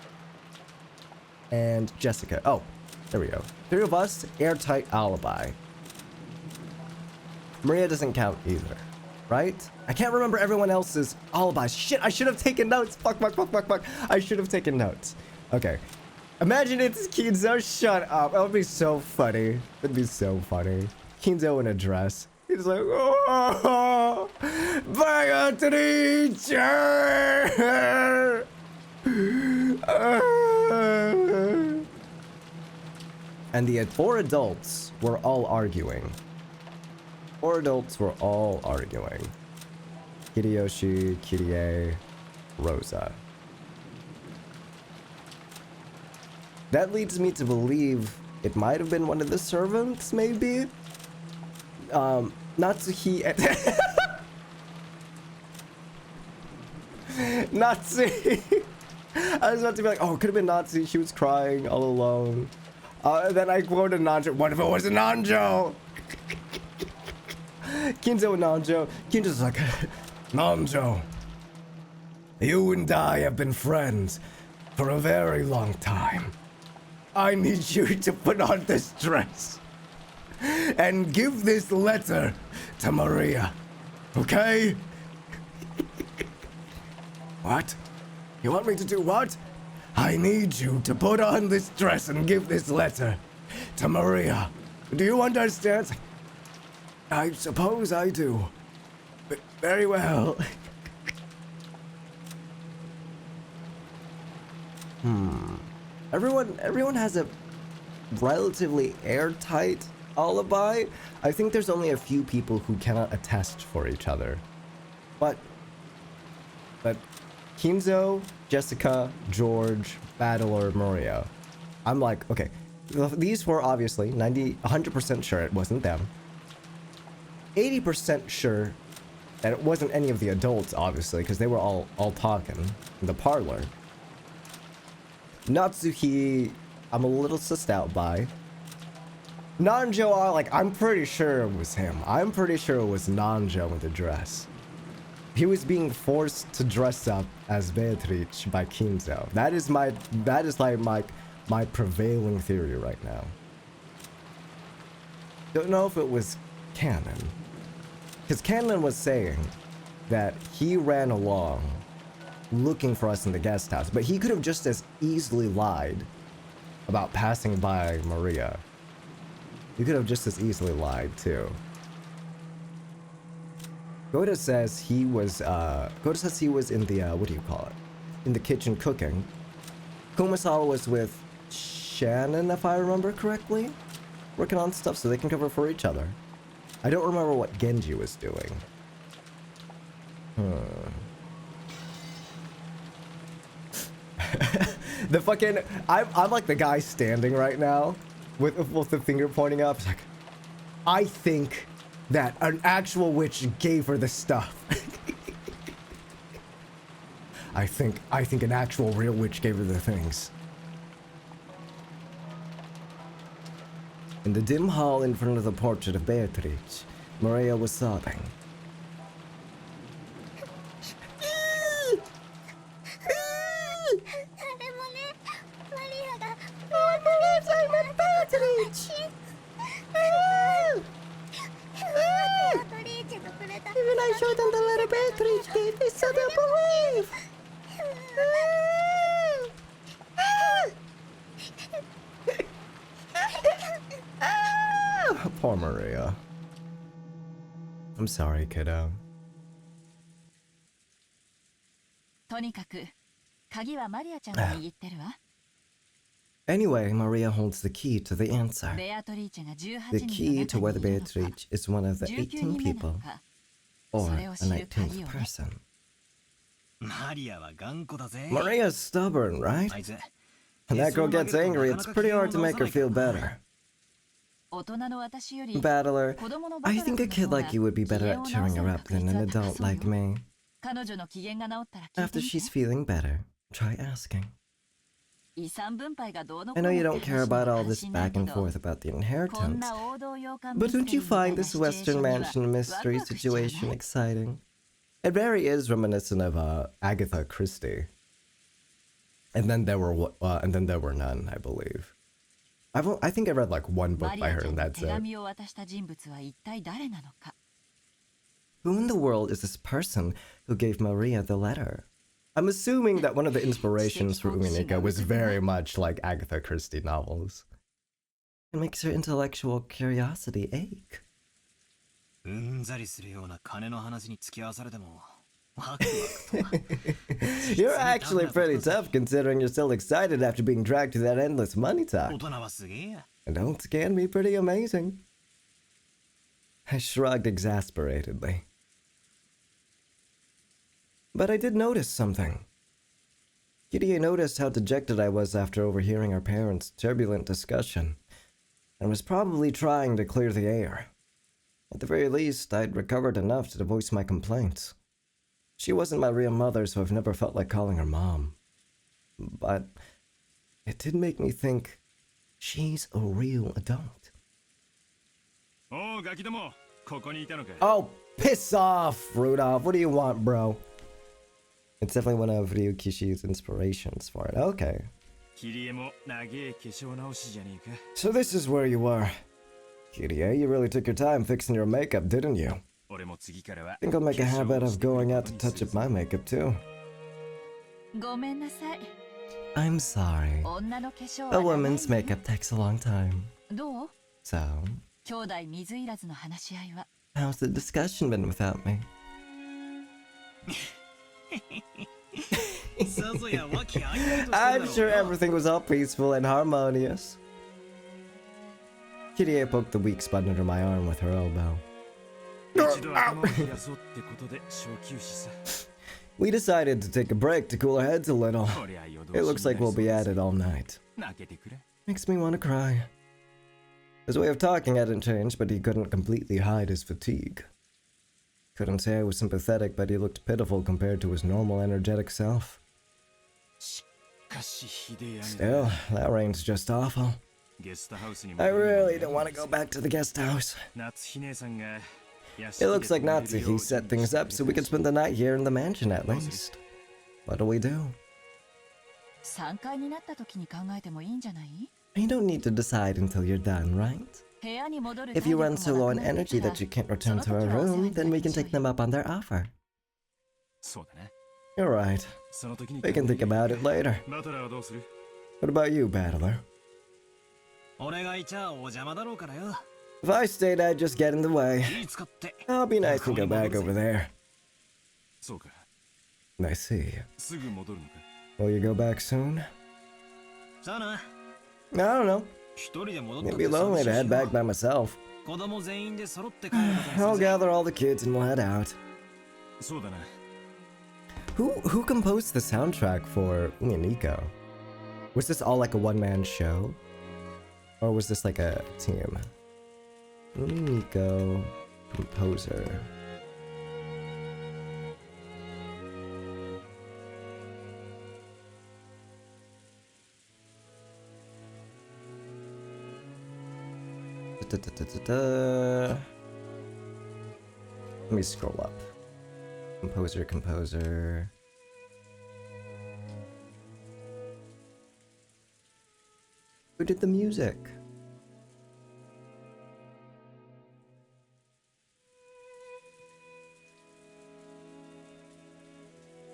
And Jessica. Oh, there we go. Three of us, airtight alibi. Maria doesn't count either, right? I can't remember everyone else's alibis. Shit, I should have taken notes. Fuck. I should have taken notes. Okay. Imagine it's Kinzo. Shut up. That would be so funny. It'd be so funny. Kinzo in a dress. He's like, oh, Beatrice! And the 4 adults were all arguing. 4 adults were all arguing. Kiyoshi, Kirie, Rosa. That leads me to believe it might have been one of the servants, maybe? Natsuhi... Natsu... I was about to be like, oh, it could have been Natsu. She was crying all alone. Then I quoted Nanjo. What if it was a Nanjo? Kinzo and Nanjo. Kinzo's like, Nanjo, you and I have been friends for a very long time. I need you to put on this dress and give this letter to Maria, okay? What? You want me to do what? I need you to put on this dress and give this letter to Maria. Do you understand? I suppose I do. Very well. Everyone has a relatively airtight alibi. I think there's only a few people who cannot attest for each other. But Kinzo, Jessica, George, Battler, Maria. I'm like, okay, these were obviously 100% sure it wasn't them. 80% sure that it wasn't any of the adults, obviously, because they were all talking in the parlor. Natsuki, I'm a little sussed out by. Nanjo, like, I'm pretty sure it was him. I'm pretty sure it was Nanjo in the dress. He was being forced to dress up as Beatrice by Kinzo. That is like my prevailing theory right now. Don't know if it was canon. Because Canon was saying that he ran along looking for us in the guest house, but he could have just as easily lied about passing by Maria. He could have just as easily lied too. Goda says he was in the what do you call it? In the kitchen cooking. Kumasawa was with Shannon, if I remember correctly, working on stuff so they can cover for each other. I don't remember what Genji was doing. The fucking I'm like the guy standing right now with the finger pointing up. It's like, I think that an actual witch gave her the stuff. I think an actual real witch gave her the things. In the dim hall in front of the portrait of Beatrice, Maria was sobbing. Even I showed them the letter Beatrice gave me, so they'll believe. Poor Maria. I'm sorry, kiddo. とにかく鍵はマリアちゃんが握ってるわ。 Anyway, Maria holds the key to the answer. ベアトリーチェが18 The 人 key の to 中 whether にいるのか Beatrice is one of the 19 18人目な people のか or そ a れを知る鍵 19th をね。 person. マリアは頑固だぜ。 Maria's stubborn, right? あいつ When that girl gets angry, it's pretty hard to make her feel better. 大人の私より Battler, 子供のバ I トラ think a の kid 方が like you would be 機 better 嫌 at を直 cheering せ her る up 確 than 率 an は adult 高そう like よ。 me. 彼女の機嫌が治ったら聞い After てみ she's て。 feeling better, try asking. 遺産分配がどうのこ I うの know っ you て don't care 話には about all 関 this 心ない back け and ど forth about the こん inheritance, な王道洋館 but ミステ don't リ you ーみたい find な this シチュエーショ Western ンには mansion ワク mystery ワクしちゃうね。 situation exciting? It very is reminiscent of Agatha Christie. And then there were none, I believe. I think I read like one book マリ by ア her ちゃん and に that's 手 it. 紙を渡した人物は一体誰なのか。 Who in the world is this person who gave Maria the letter? I'm assuming that one of the inspirations for Umineko was very much like Agatha Christie novels. It makes her intellectual curiosity ache. うんざりするような金の話に付き合わされてもワクワクとは You're actually pretty tough considering you're still excited after being dragged to that endless money 大 talk. 人はすげえや And don't scan me pretty amazing. I shrugged exasperatedly. But I did notice something. Kirie noticed how dejected I was after overhearing our parents' turbulent discussion, and was probably trying to clear the air. At the very least, I'd recovered enough to voice my complaints. She wasn't my real mother, so I've never felt like calling her mom. But it did make me think she's a real adult. おうガキどもここにいたのか Oh, piss off, Rudolph. What do you want, bro? It's definitely one of Ryukishi's inspirations for it. Okay. キリエも長え化粧直しじゃねえか So this is where you were. Kirie, you really took your time fixing your makeup, didn't you? 俺も次からは I think I'll make a habit of going out to touch up my makeup too. ごめんなさい。 I'm sorry. 女の化粧 A は長い woman's ね makeup takes a long time. どう So, 兄弟水入らずの話し合いは。 how's the discussion been without me? さぞや和気あいあいとしてるだ I'm ろう sure な everything was all peaceful and harmonious. Kirie poked the weak spot under my arm with her elbow. 一度頭を冷やそうってことで小休止さ We decided to take a break to cool our heads a little. It looks like we'll be at it all night. Makes me want to cry. His way of talking hadn't changed, but he couldn't completely hide his fatigue. Couldn't say I was sympathetic, but he looked pitiful compared to his normal energetic self. Still, that rain's just awful. I really don't want to go back to the guest house. It looks like Natsuhi set things up so we can spend the night here in the mansion at least. What'll we do? You don't need to decide until you're done, right? If you run so low on energy that you can't return to our room, then we can take them up on their offer. You're right. We can think about it later. What about you, Battler? If I stayed, I'd just get in the way. I'll be nice and go back over there. I see. Will you go back soon? I don't know. It'd be lonely to head back by myself. I'll gather all the kids and we'll head out. Who composed the soundtrack for Umineko? Was this all like a one-man show? Or was this like a team? Umineko composer. Let me scroll up. Composer. Who did the music?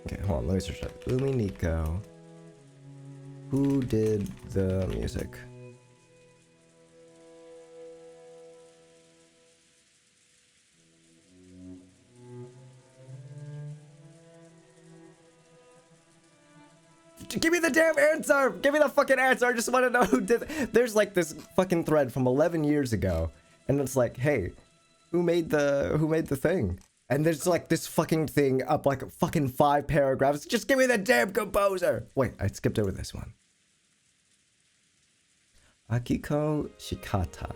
Okay, hold on, let me search up. Umineko. Who did the music? Give me the damn answer! Give me the fucking answer! I just want to know who did it. There's like this fucking thread from 11 years ago, and it's like, hey, who made the thing? And there's like this fucking thing up like fucking 5 paragraphs. Just give me the damn composer! Wait, I skipped over this one. Akiko Shikata.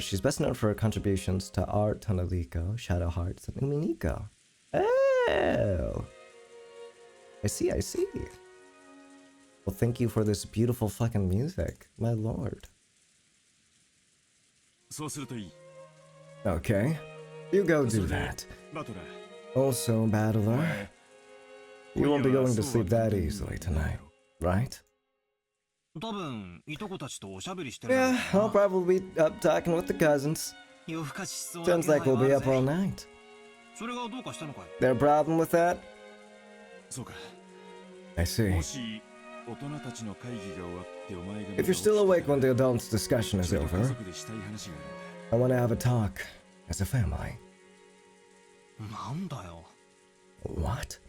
She's best known for her contributions to Art, Tonaliko, Shadow Hearts, and Umineko. Oh! I see. Well, thank you for this beautiful fucking music, my lord. Okay, you go do that. Also, Battler, you won't be going to sleep that easily tonight, right? Yeah, I'll probably be up talking with the cousins. Sounds like we'll be up all night. There a problem with that? I see. If you're still awake when the adults' discussion is over, I want to have a talk as a family. What?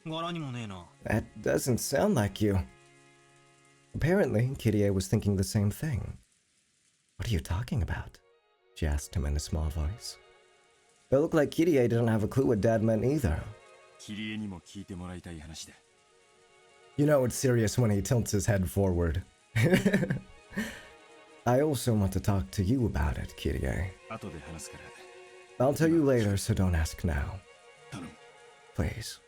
That doesn't sound like you. Apparently, Kirie was thinking the same thing. What are you talking about? She asked him in a small voice. It looked like Kirie didn't have a clue what Dad meant either. You know it's serious when he tilts his head forward. I also want to talk to you about it, Kirie. I'll tell you later, so don't ask now. Please.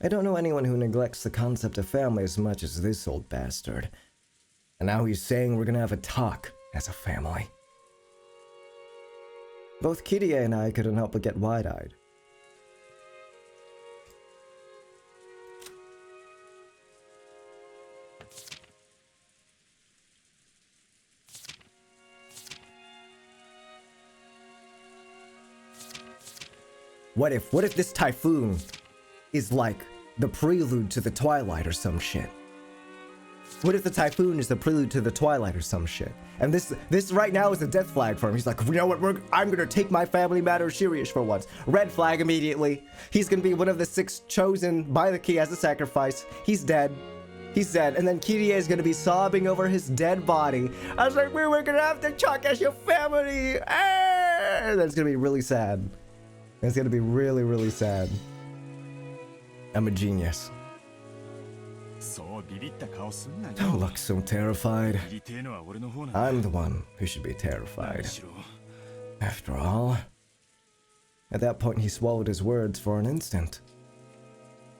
I don't know anyone who neglects the concept of family as much as this old bastard. And now he's saying we're gonna have a talk as a family. Both Kirie and I couldn't help but get wide-eyed. What if this typhoon is like the prelude to the Twilight or some shit? What if the typhoon is the prelude to the Twilight or some shit? And this right now is a death flag for him. He's like, you know what, I'm gonna take my family matters serious for once. Red flag immediately. He's gonna be one of the 6 chosen by the key as a sacrifice. He's dead. He's dead. And then Kirie is gonna be sobbing over his dead body. I was like, we're gonna have to talk as your family. Ah! That's gonna be really sad. That's gonna be really, really sad. I'm a genius. Don't look so terrified. I'm the one who should be terrified. After all, at that point he swallowed his words for an instant.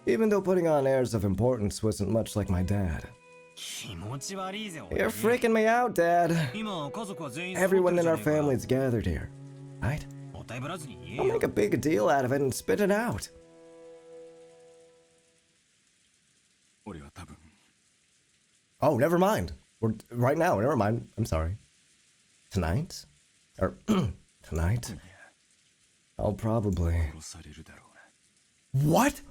Even though putting on airs of importance wasn't much like my dad. You're freaking me out, Dad. Everyone in our family's gathered here, right? I'll make a big deal out of it and spit it out. Oh, never mind. Right now, never mind. I'm sorry. Tonight? Or, tonight? I'll probably... What?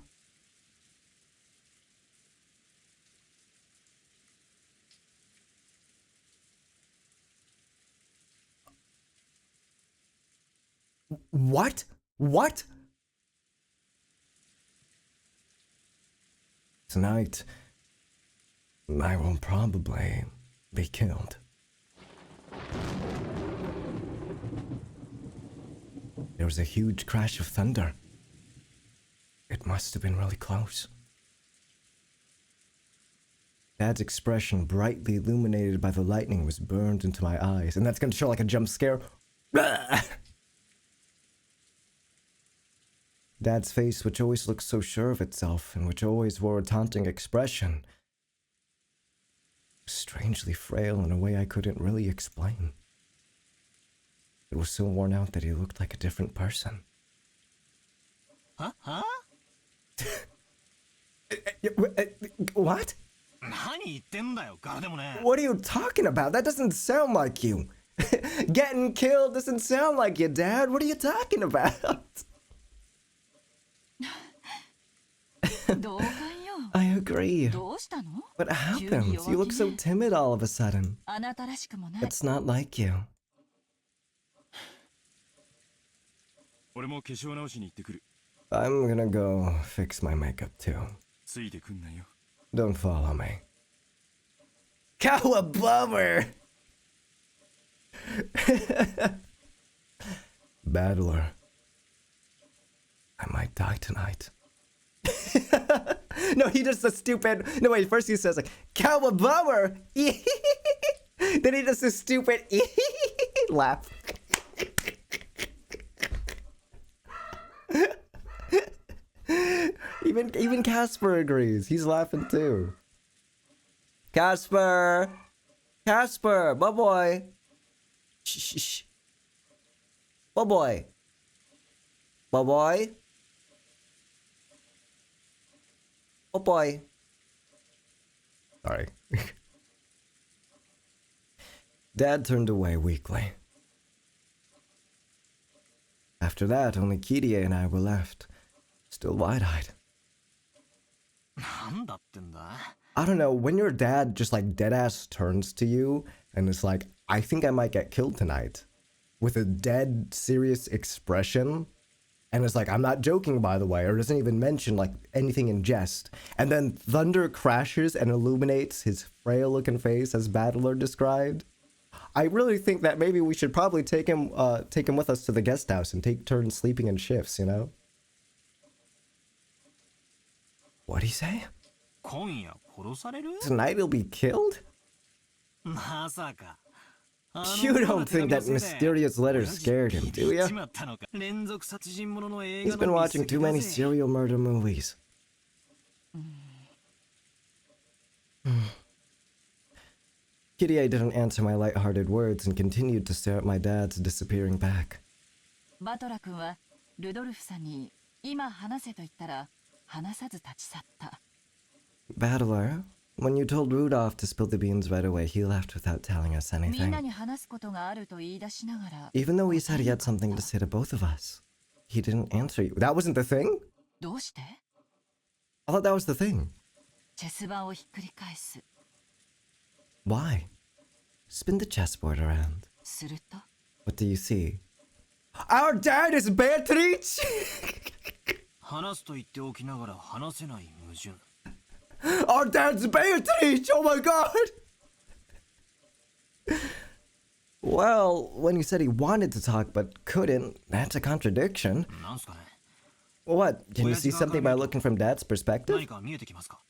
What? What? Tonight, I will probably be killed. There was a huge crash of thunder. It must have been really close. Dad's expression, brightly illuminated by the lightning, was burned into my eyes, and that's gonna show like a jump scare. Dad's face, which always looked so sure of itself, and which always wore a taunting expression, was strangely frail in a way I couldn't really explain. It was so worn out that he looked like a different person. Huh? What? What are you talking about? That doesn't sound like you. Getting killed doesn't sound like you, Dad. What are you talking about? I agree. What happened? You look so timid all of a sudden. It's not like you. I'm gonna go fix my makeup too. Don't follow me. Cowabubber! Battler. I might die tonight. No, he does the stupid... No, wait, first he says like, Cowabubber! Then he does the stupid laugh. Even Casper agrees. He's laughing too. Casper! Casper! Boy! Shh. Boy! Boy! Oh boy. Sorry. Dad turned away weakly. After that, only Kirie and I were left, still wide-eyed. I don't know, when your dad just like deadass turns to you and is like, I think I might get killed tonight, with a dead serious expression, and it's like, I'm not joking by the way, or doesn't even mention like anything in jest, and then thunder crashes and illuminates his frail looking face as Battler described. I really think that maybe we should probably take him with us to the guest house and take turns sleeping in shifts, you know? What'd he say? Tonight he'll be killed? You don't think that mysterious letter scared him, do ya? He's been watching too many serial murder movies. Kirie didn't answer my light-hearted words and continued to stare at my dad's disappearing back. Battler, when you told Rudolph to spill the beans right away, he left without telling us anything. Even though he said he had something to say to both of us, he didn't answer you. That wasn't the thing? I thought that was the thing. Why? Spin the chessboard around. What do you see? Our dad is Beatrice! Our dad's Beatrice! Oh my god! Well, when he said he wanted to talk but couldn't, that's a contradiction. なんすかね What? Can you see something by looking from Dad's 何 perspective? か見えてきますか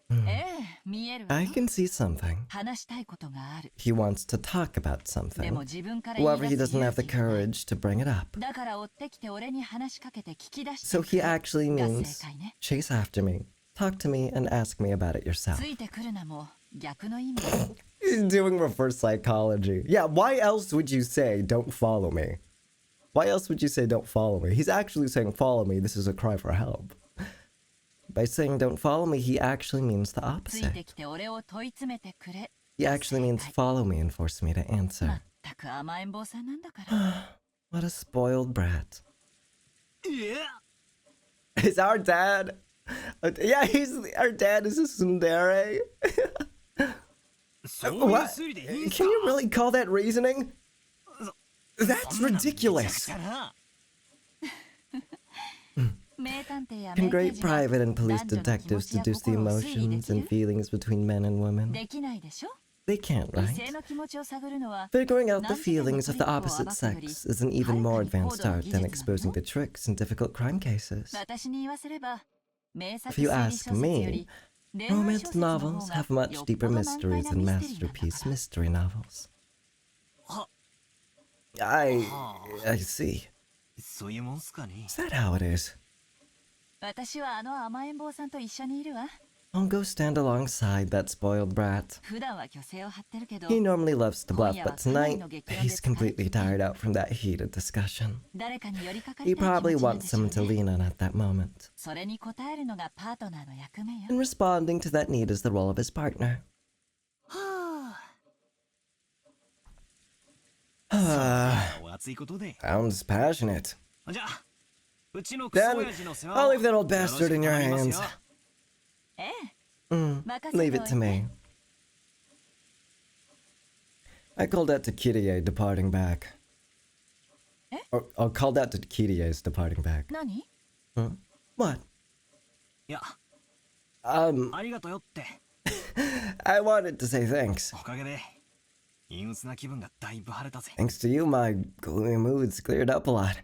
ええ、見えるわ I よ。 can see something. 話したいことがある。 He wants to talk about でも something. 自分から言い However, he 出す doesn't 勇 have the 気がない courage to bring it up. だから追ってきて俺に話しかけて聞き出して So く he れ actually が means 正解ね。 chase after me, talk to me, and ask me about it yourself. ついてくるなも逆の意味。 He's doing reverse psychology. Yeah, why else would you say don't follow me? Why else would you say don't follow me? He's actually saying follow me. This is a cry for help. By saying don't follow me, he actually means the ついて opposite. きて俺を問い詰めてくれ。 He actually means follow me and force me to ま answer. ったく甘えん坊さんなんだから。 What a spoiled brat. いや Is our dad? Yeah, our dad is a tsundere. そういう What? 推理でいいんす Can か you really call that reasoning? That's そんなのめちゃく ridiculous. ちゃな 名探偵や Can 名 great 刑事が private and police 男女の気持 detectives ちや deduce the 心を推理で emotions き and る feelings between men and women? できないでしょ They can't, 異 right? 性の気持ちを探るのは Figuring out the 何時間も feelings of ト the リックを opposite 暴くより sex is an even は more るかに advanced 高度な art 技 than 術な exposing の the tricks in difficult crime cases. 私に言わせれば名作 If you 推理 ask 小説よ me, り恋愛小 romance 説の方 novels が have much よっ deeper ぽど難 mysteries 解な than ミステリーなんだ masterpiece から mystery novels. は I see. そういうもんすかね Is that how it is? 私はあの甘えん坊さんと一緒にいるわ I'll go stand alongside that spoiled brat. 普段は虚勢を張ってるけど He normally loves to bluff, but 今夜はかなり tonight の激論で he's 疲れて completely いて tired out from that heated discussion. 誰かに寄りかかり He たい気 probably 持ちなん wants でしょう someone to ね lean on at that moment. それに応えるのがパートナーの役目よ And responding to that need is the role of his partner. はあ Ah, お熱いことで sounds passionate. じゃあうちのクソ Then 親父の世話 I'll を leave that old bastard in your よろしく頼みます hands. よええ Leave it to me. I called out to Kirie departing back. Eh? Or I'll call that to Kirie's departing back. 何 What? いや Ah, ありがとうよって I wanted to say thanks. おかげで陰鬱な気分がだいぶ晴れたぜ Thanks to you, my gloomy moods cleared up a lot.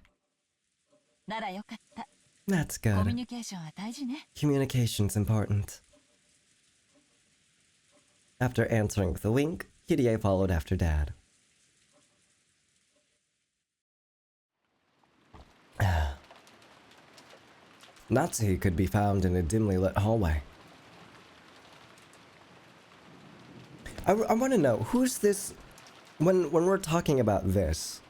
ならよかった That's コミュ good. ニケーションは大事ね Communication's important. After answering with a wink, Kirie followed after Dad. Natsuhi could be found in a dimly lit hallway. I want to know, who's this... When we're talking about this,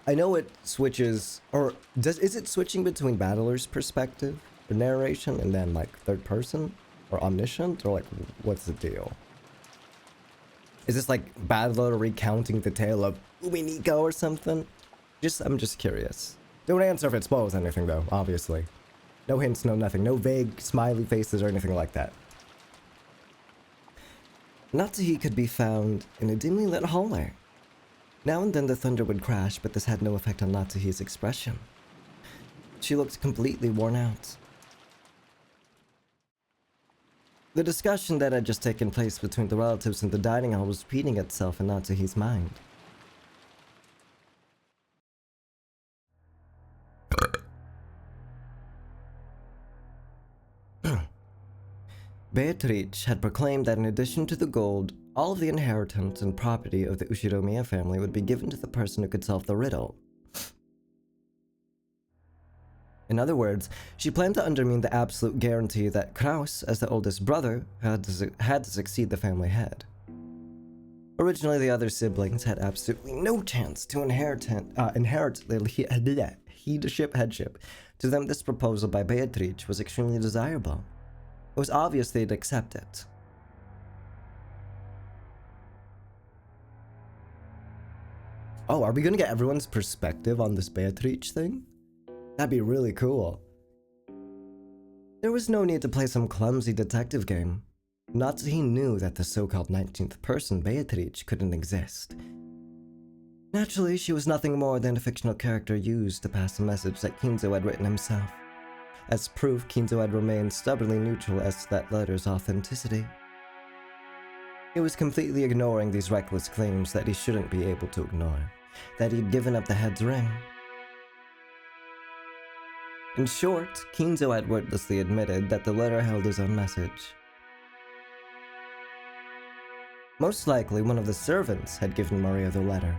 I know it switches... Or is it switching between Battler's perspective, or narration, and then, like, third person? Or omniscient? Or, like, what's the deal? Is this, like, Battler recounting the tale of Umineko or something? I'm just curious. Don't answer if it spoils anything, though, obviously. No hints, no nothing. No vague smiley faces or anything like that. Natsuhi could be found in a dimly lit hallway. Now and then the thunder would crash, but this had no effect on Natsuhi's expression. She looked completely worn out. The discussion that had just taken place between the relatives in the dining hall was repeating itself in Natsuhi's mind. Beatrice had proclaimed that in addition to the gold, all of the inheritance and property of the Ushiromiya family would be given to the person who could solve the riddle. In other words, she planned to undermine the absolute guarantee that Kraus, as the oldest brother, had to succeed the family head. Originally, the other siblings had absolutely no chance to inherit the headship. To them, this proposal by Beatrice was extremely desirable. It was obvious they'd accept it. Oh, are we gonna get everyone's perspective on this Beatrice thing? That'd be really cool. There was no need to play some clumsy detective game. Natsuhi knew that the so-called 19th person, Beatrice, couldn't exist. Naturally, she was nothing more than a fictional character used to pass a message that Kinzo had written himself. As proof, Kinzo had remained stubbornly neutral as to that letter's authenticity. He was completely ignoring these reckless claims that he shouldn't be able to ignore, that he'd given up the head's ring. In short, Kinzo had wordlessly admitted that the letter held his own message. Most likely, one of the servants had given Maria the letter.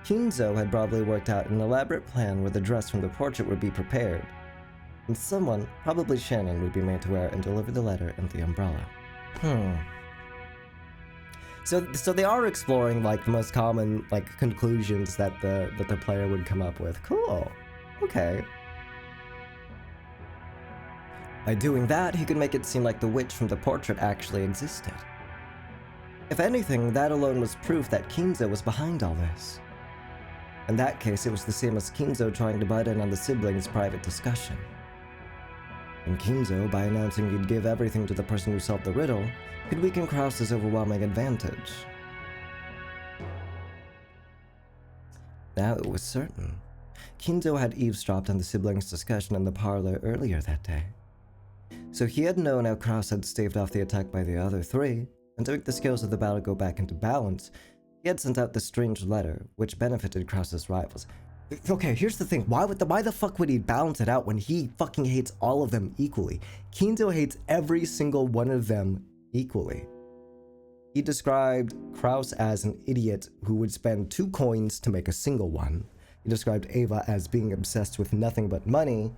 Kinzo had probably worked out an elaborate plan where the dress from the portrait would be prepared, and someone, probably Shannon, would be made to wear and deliver the letter and the umbrella. So they are exploring like the most common like conclusions that the player would come up with. Cool. Okay. By doing that, he could make it seem like the witch from the portrait actually existed. If anything, that alone was proof that Kinzo was behind all this. In that case, it was the same as Kinzo trying to butt in on the siblings' private discussion. And Kinzo, by announcing he'd give everything to the person who solved the riddle, could weaken Krause's overwhelming advantage. Now it was certain. Kinzo had eavesdropped on the siblings' discussion in the parlor earlier that day. So he had known how Krause had staved off the attack by the other three, and to make the scales of the battle go back into balance, he had sent out this strange letter, which benefited Krause's rivals. Okay, here's the thing. Why the fuck would he balance it out when he fucking hates all of them equally? Kinzo hates every single one of them equally. He described Krause as an idiot who would spend 2 coins to make a single one. He described Ava as being obsessed with nothing but money,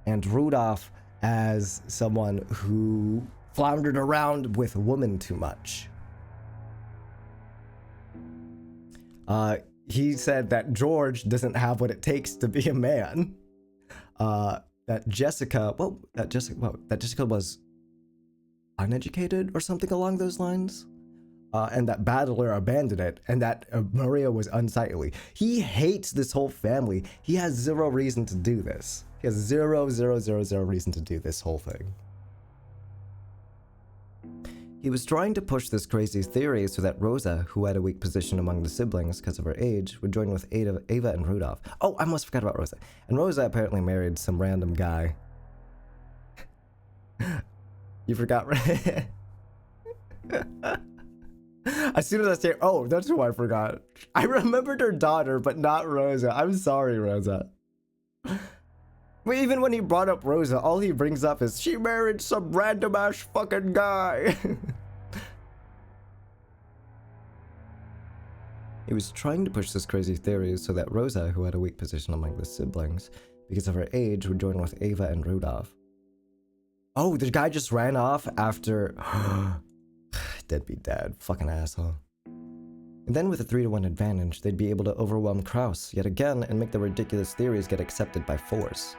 and Rudolph as someone who floundered around with women too much. He said that George doesn't have what it takes to be a man. That Jessica was uneducated or something along those lines. And that Battler abandoned it, and that Maria was unsightly. He hates this whole family. He has zero reason to do this. He has zero reason to do this whole thing. He was trying to push this crazy theory so that Rosa, who had a weak position among the siblings because of her age, would join with Ava and Rudolph. Oh, I almost forgot about Rosa. And Rosa apparently married some random guy. You forgot, right? As soon as I say, oh, that's who I forgot. I remembered her daughter, but not Rosa. I'm sorry, Rosa. Even when he brought up Rosa, all he brings up is, she married some random ass fucking guy. He was trying to push this crazy theory so that Rosa, who had a weak position among the siblings, because of her age, would join with Ava and Rudolph. Oh, the guy just ran off after... Deadbeat dad, fucking asshole. And then with a 3-to-1 advantage, they'd be able to overwhelm Krause yet again and make the ridiculous theories get accepted by force.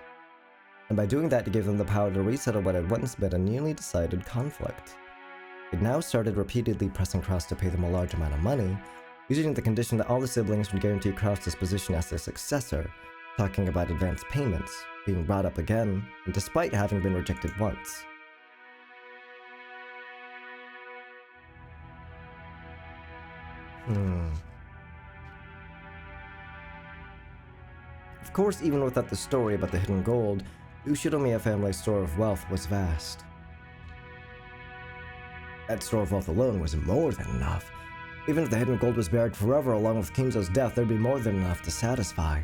And by doing that, he gave them the power to resettle what had once been a nearly decided conflict. It now started repeatedly pressing Krause to pay them a large amount of money, using the condition that all the siblings would guarantee Krause's position as their successor, talking about advance payments, being brought up again, and despite having been rejected once. Of course, even without the story about the hidden gold, the Ushiromiya family's store of wealth was vast. That store of wealth alone was more than enough. Even if the hidden gold was buried forever along with Kinzo's death, there'd be more than enough to satisfy.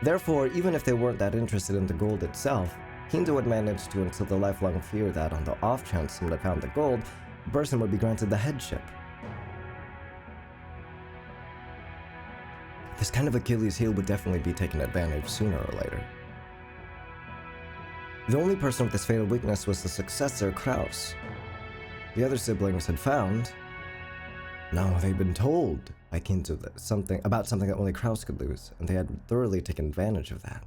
Therefore, even if they weren't that interested in the gold itself, Kinzo had managed to instill the lifelong fear that on the off chance someone had found the gold, the person would be granted the headship. This kind of Achilles heel would definitely be taken advantage sooner or later. The only person with this fatal weakness was the successor, Krause. The other siblings had found... No, they'd been told by Kinzo about something that only Krause could lose, and they had thoroughly taken advantage of that.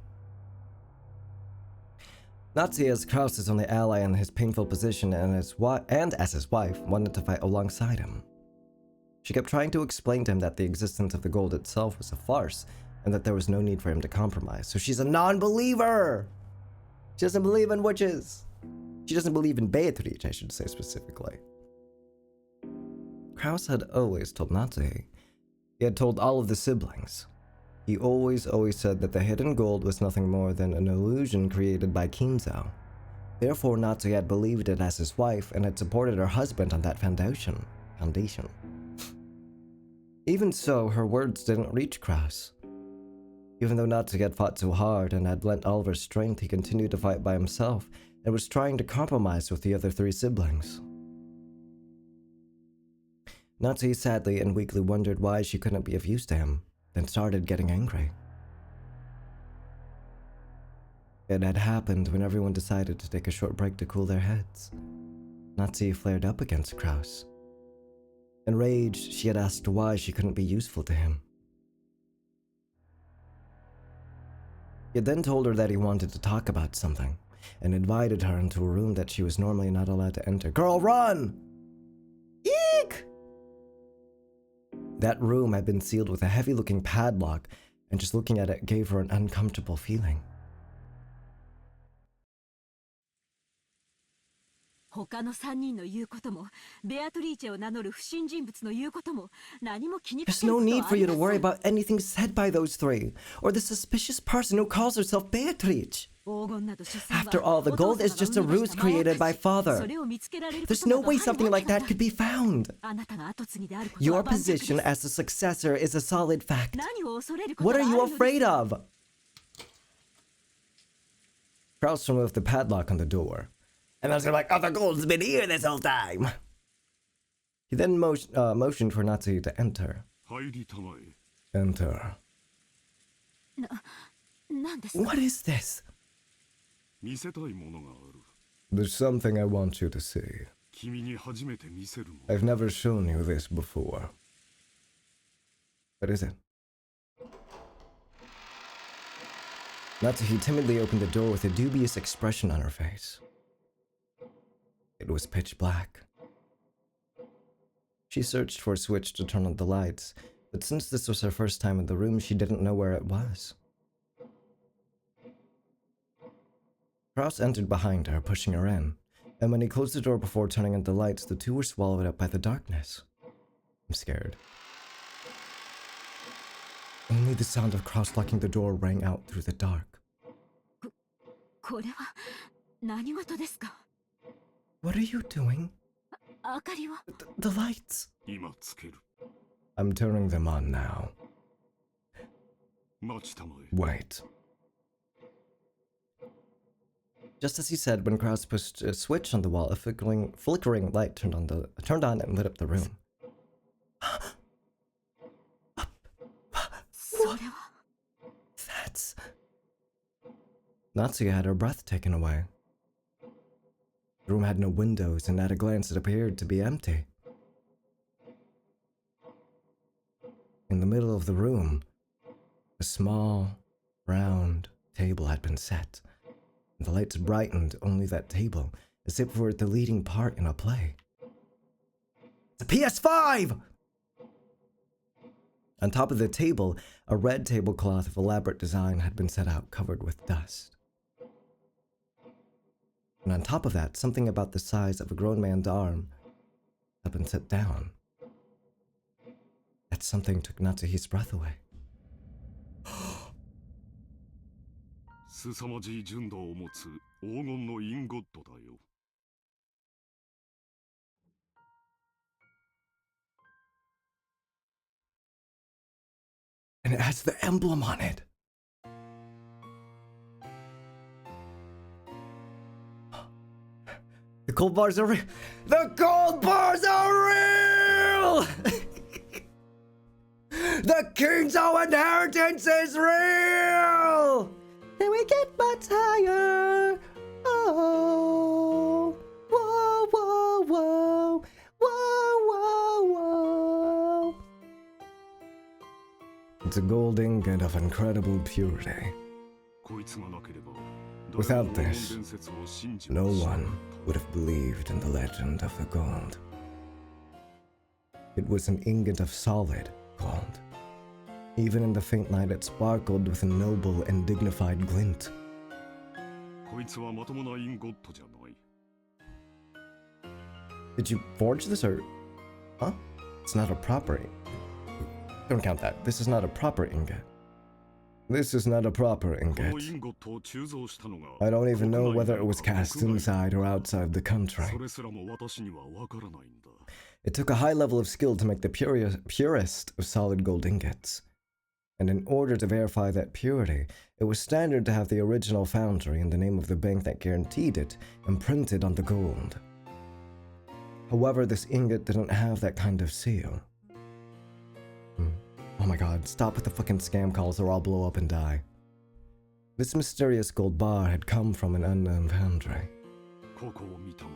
Nazi, as Krause's only ally in his painful position and as his wife, wanted to fight alongside him. She kept trying to explain to him that the existence of the gold itself was a farce, and that there was no need for him to compromise. So she's a non-believer! She doesn't believe in witches! She doesn't believe in Beatrice, I should say specifically. Krause had always told Natsuhe. He had told all of the siblings. He always said that the hidden gold was nothing more than an illusion created by Kinzo. Therefore, Natsuki had believed it as his wife and had supported her husband on that foundation. Even so, her words didn't reach Kraus. Even though Natsuki had fought so hard and had lent all of her strength, he continued to fight by himself and was trying to compromise with the other 3 siblings. Natsuki sadly and weakly wondered why she couldn't be of use to him, then started getting angry. It had happened when everyone decided to take a short break to cool their heads. Natsuki flared up against Kraus. Enraged, she had asked why she couldn't be useful to him. He had then told her that he wanted to talk about something, and invited her into a room that she was normally not allowed to enter. Girl, run! Eek! That room had been sealed with a heavy-looking padlock, and just looking at it gave her an uncomfortable feeling. 他の3人の言うことも、ベアトリーチェを名乗る不審人物の言うことも、何も気にかけ There's る no こと need はあ for り you ま to せ worry ん。 about anything said by those 3, or the suspicious person who calls herself Beatrice. 黄金など出産は After all, the お父 gold 様 is が just a 生み出 ruse した魔法 created by たち。 father. それを見つけられるこ There's とな no ど way ある something わ like けが that ない could be found. あなたの後継ぎであること Your は盤石で position す。 as the successor is a solid fact. 何を恐れること What が are あ you るのです afraid of? Kraus removed the padlock on the door. And I was like, oh, the gold's been here this whole time. He then motioned for Natsuki to enter. 入りたまえ。 Enter. 何ですか What is this? 見せたいものがある。 There's something I want you to see. 君に初めて見せるもの。 I've never shown you this before. What is it? Natsuki timidly opened the door with a dubious expression on her face. It was pitch black. She searched for a switch to turn on the lights, but since this was her first time in the room, she didn't know where it was. Kraus entered behind her, pushing her in, and when he closed the door before turning on the lights, the 2 were swallowed up by the darkness. I'm scared. Only the sound of Kraus locking the door rang out through the dark. これは何事ですか What are you doing? 明かりは The lights! 今つける。 I'm turning them on now. 待ちたまえ。 Wait. Just as he said, when Kraus pushed a switch on the wall, a flickering light turned on and lit up the room. それは That's... Natsuki had her breath taken away. The room had no windows, and at a glance it appeared to be empty. In the middle of the room, a small, round table had been set, and the lights brightened only that table, as if it were the leading part in a play. It's a PS5! On top of the table, a red tablecloth of elaborate design had been set out, covered with dust. And on top of that, something about the size of a grown man's arm had been set down. That something took Natsuki's breath away. 凄まじい純度を持つ黄金のインゴットだよ。 And it has the emblem on it. The gold bars are real. The gold bars are real! The King's inheritance is real! Then we get much higher. Oh, whoa, whoa, whoa, whoa, whoa, whoa. It's a gold ingot of incredible purity. こいつがなければ、 Without this, 伝説を信じ no もしなか one った would have believed in the legend of the gold. It was an ingot of solid gold. Even in the faint light, it sparkled with a noble and dignified glint. こいつはまともなインゴットじゃない。 Did you forge this or... Huh? It's not a proper... Don't count that. This is not a proper ingot. This is not a proper この ingot. インゴットを鋳造したのが I don't even know 国内 whether な it の was か cast 国外 inside or outside the country. それすらも私にはわからないんだ。 It took a high level of skill to make the purest of solid gold ingots. And in order to verify that purity, it was standard to have the original foundry and the name of the bank that guaranteed it imprinted on the gold. However, this ingot didn't have that kind of seal. Oh my god, stop with the fucking scam calls or I'll blow up and die. This mysterious gold bar had come from an unknown foundry. ここを見たま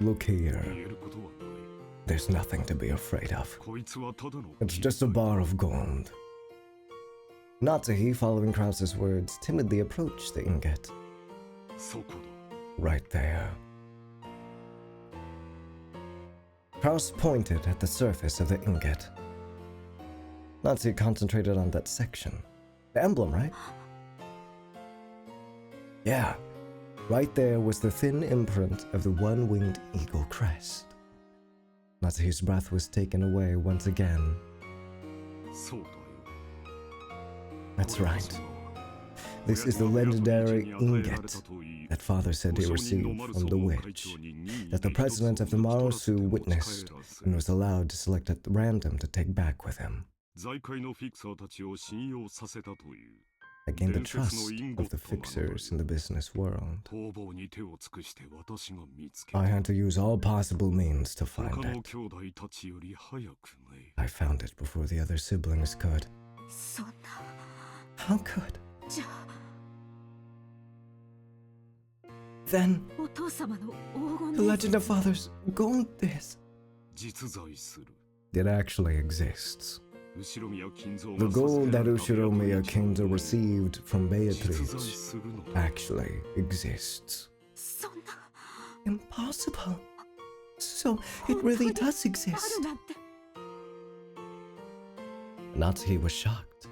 え。Look 見 here, えることはない。 there's nothing to be afraid of. こいつはただの It's just a bar of gold. Natsuhi, following Krause's words, timidly approached the ingot. そこだ。 Right there. Krause pointed at the surface of the ingot. Natsuhi concentrated on that section. The emblem, right? Yeah. Right there was the thin imprint of the one-winged eagle crest. Natsuhi's breath was taken away once again. そうだよ。 That's right. This is the legendary ingot that father said he received from the witch, that the president of the Marusu witnessed and was allowed to select at random to take back with him. 財界のフィクサーたちを信用させたという。 I gained the trust of the fixers in the business world. 逃亡に手を尽くして私が見つけ I た。 had to use all possible means to 他 find の it. 兄弟たちより早くね。 I found it before the other siblings could. そんな。 How could? じゃあ Then お父様の黄金 the の legend of father's gold is. 実在する。 It actually exists. 後ろ宮金蔵 The が授 gold けら that れた Ushiromiya ベアトリーチ Kinzo received from 実在 Beatrice するのだ。 actually exists. そんな Impossible. So it really does あ exist. るなんて Natsuhi was shocked.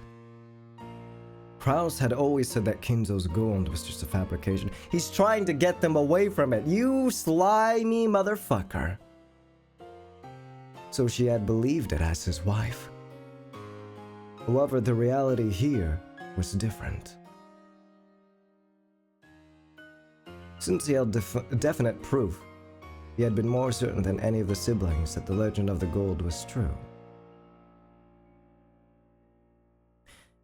Krause had always said that Kinzo's gold was just a fabrication. He's trying to get them away from it. You slimy motherfucker. So she had believed it as his wife. However, the reality here was different. Since he had definite proof, he had been more certain than any of the siblings that the legend of the gold was true.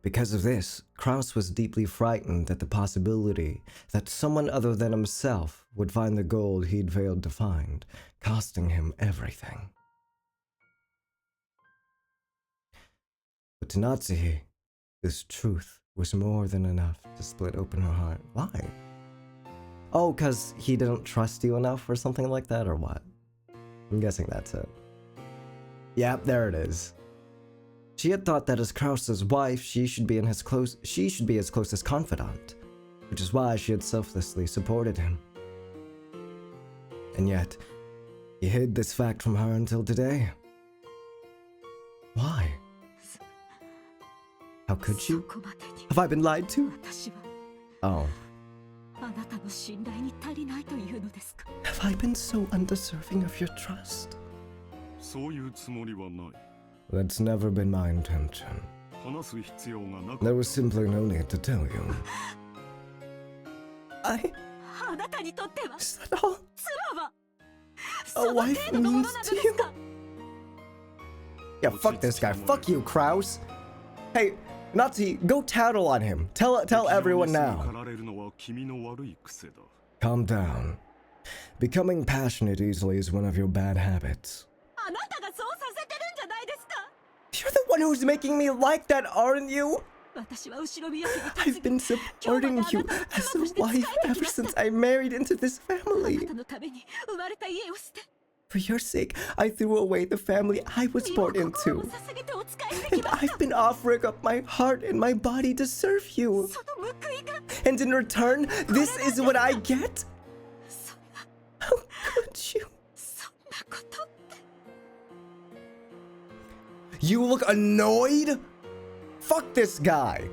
Because of this, Krause was deeply frightened at the possibility that someone other than himself would find the gold he'd failed to find, costing him everything. But to Natsuhi, this truth was more than enough to split open her heart. Why? Oh, because he didn't trust you enough or something like that, or what? I'm guessing that's it. Yep, there it is. She had thought that as Krause's wife, she should be his closest confidant, which is why she had selflessly supported him. And yet, he hid this fact from her until today. Why? How could そ you? こまでに Have I been lied to? 私は Oh, あなたの信頼に足りないというのですか have I been so undeserving of your trust? そういうつもりはない。 That's never been my intention. 話す必要がなか There っ was simply no need to tell you. あなたにとっては Is that all 妻は a その wife 程度のも means のなの to です you? か Yeah, fuck this guy. Fuck you, Krause. Hey, Nazi, go tattle on him. Tell た。 everyone 敵に now. 駆られるのは君の悪い癖だ。 Calm down. Becoming passionate easily is one of your bad habits. あなたがそうさせてるんじゃないですか You're the one who's making me like that, aren't you? 私は後ろ見焼きに I've been supporting you as a wife ever since I married into this あな family. たのために生まれた家を捨て For your sake, I threw away the family I was 身も born 心も into. 捧げてお仕えしてき And ました I've been offering up my heart and my body to serve you. その報いが And in return, this is what I get? そんな How could you? そんなことって You look annoyed? Fuck this guy.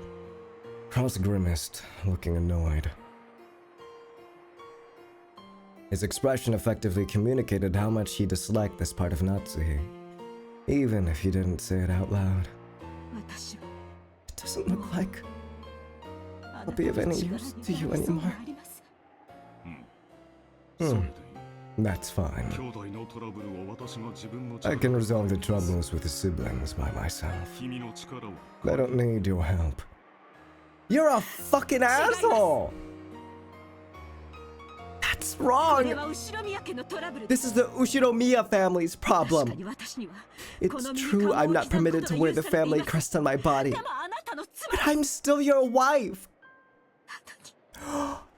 Krause grimaced, looking annoyed. His expression effectively communicated how much he disliked this part of Natsuhi, even if he didn't say it out loud. 私は It doesn't look like I'll be of any use to you anymore. それでいい That's fine. 兄弟のトラブルを私が自分の I 力 can resolve the troubles with the siblings by myself. 君の力を I don't need your help. You're a fucking asshole! That's これ wrong! は後ろ宮家のトラブル This is the Ushinomiya family's 確か problem. に私には It's この身に true 冠 I'm を not 刻む permitted こと to が wear 許 the されてい family ます crest on my body. でもあなたの But 妻 I'm still your wife!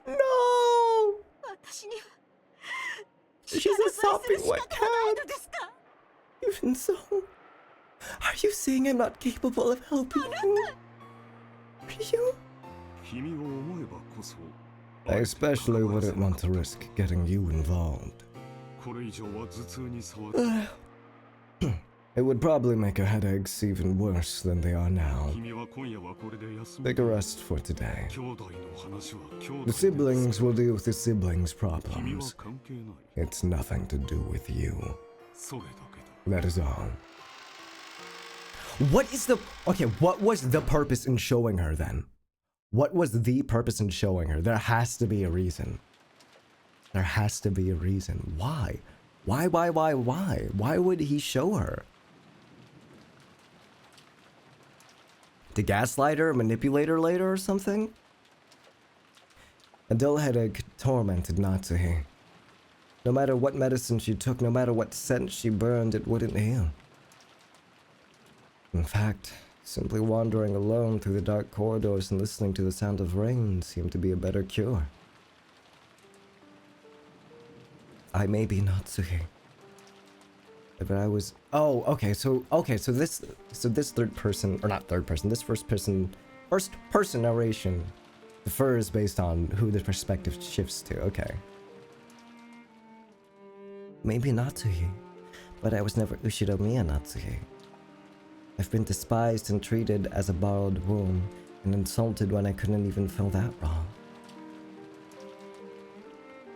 No! 私には She's a 力添え sopping する資 wet 格もない cat! のですか Even so, are you saying I'm not capable of helping you? Are you? 君を思えばこそ I especially wouldn't want to risk getting you involved. これ以上は頭痛に触る It would probably make your headaches even worse than they are now. 君は今夜はこれで休む Take a rest for today. 兄弟の話は兄 The 弟 siblings will deal with the siblings' 君は problems. 関係ない It's nothing to do with you. それだけだ That is all. What is the... Okay, what was the purpose in showing her then? What was the purpose in showing her? There has to be a reason. There has to be a reason. Why? Why? Why would he show her? To gaslight her, manipulate her later or something? A dull headache tormented Natsuhi. No matter what medicine she took, no matter what scent she burned, it wouldn't heal. In fact, simply wandering alone through the dark corridors and listening to the sound of rain seemed to be a better cure. I may be Natsuhi, but I was... Oh, okay, so this third person, or not third person, this first person narration differs based on who the perspective shifts to, okay. Maybe Natsuhi, but I was never Ushinomiya Natsuhi. I've been despised and treated as a borrowed womb, and insulted when I couldn't even feel that wrong.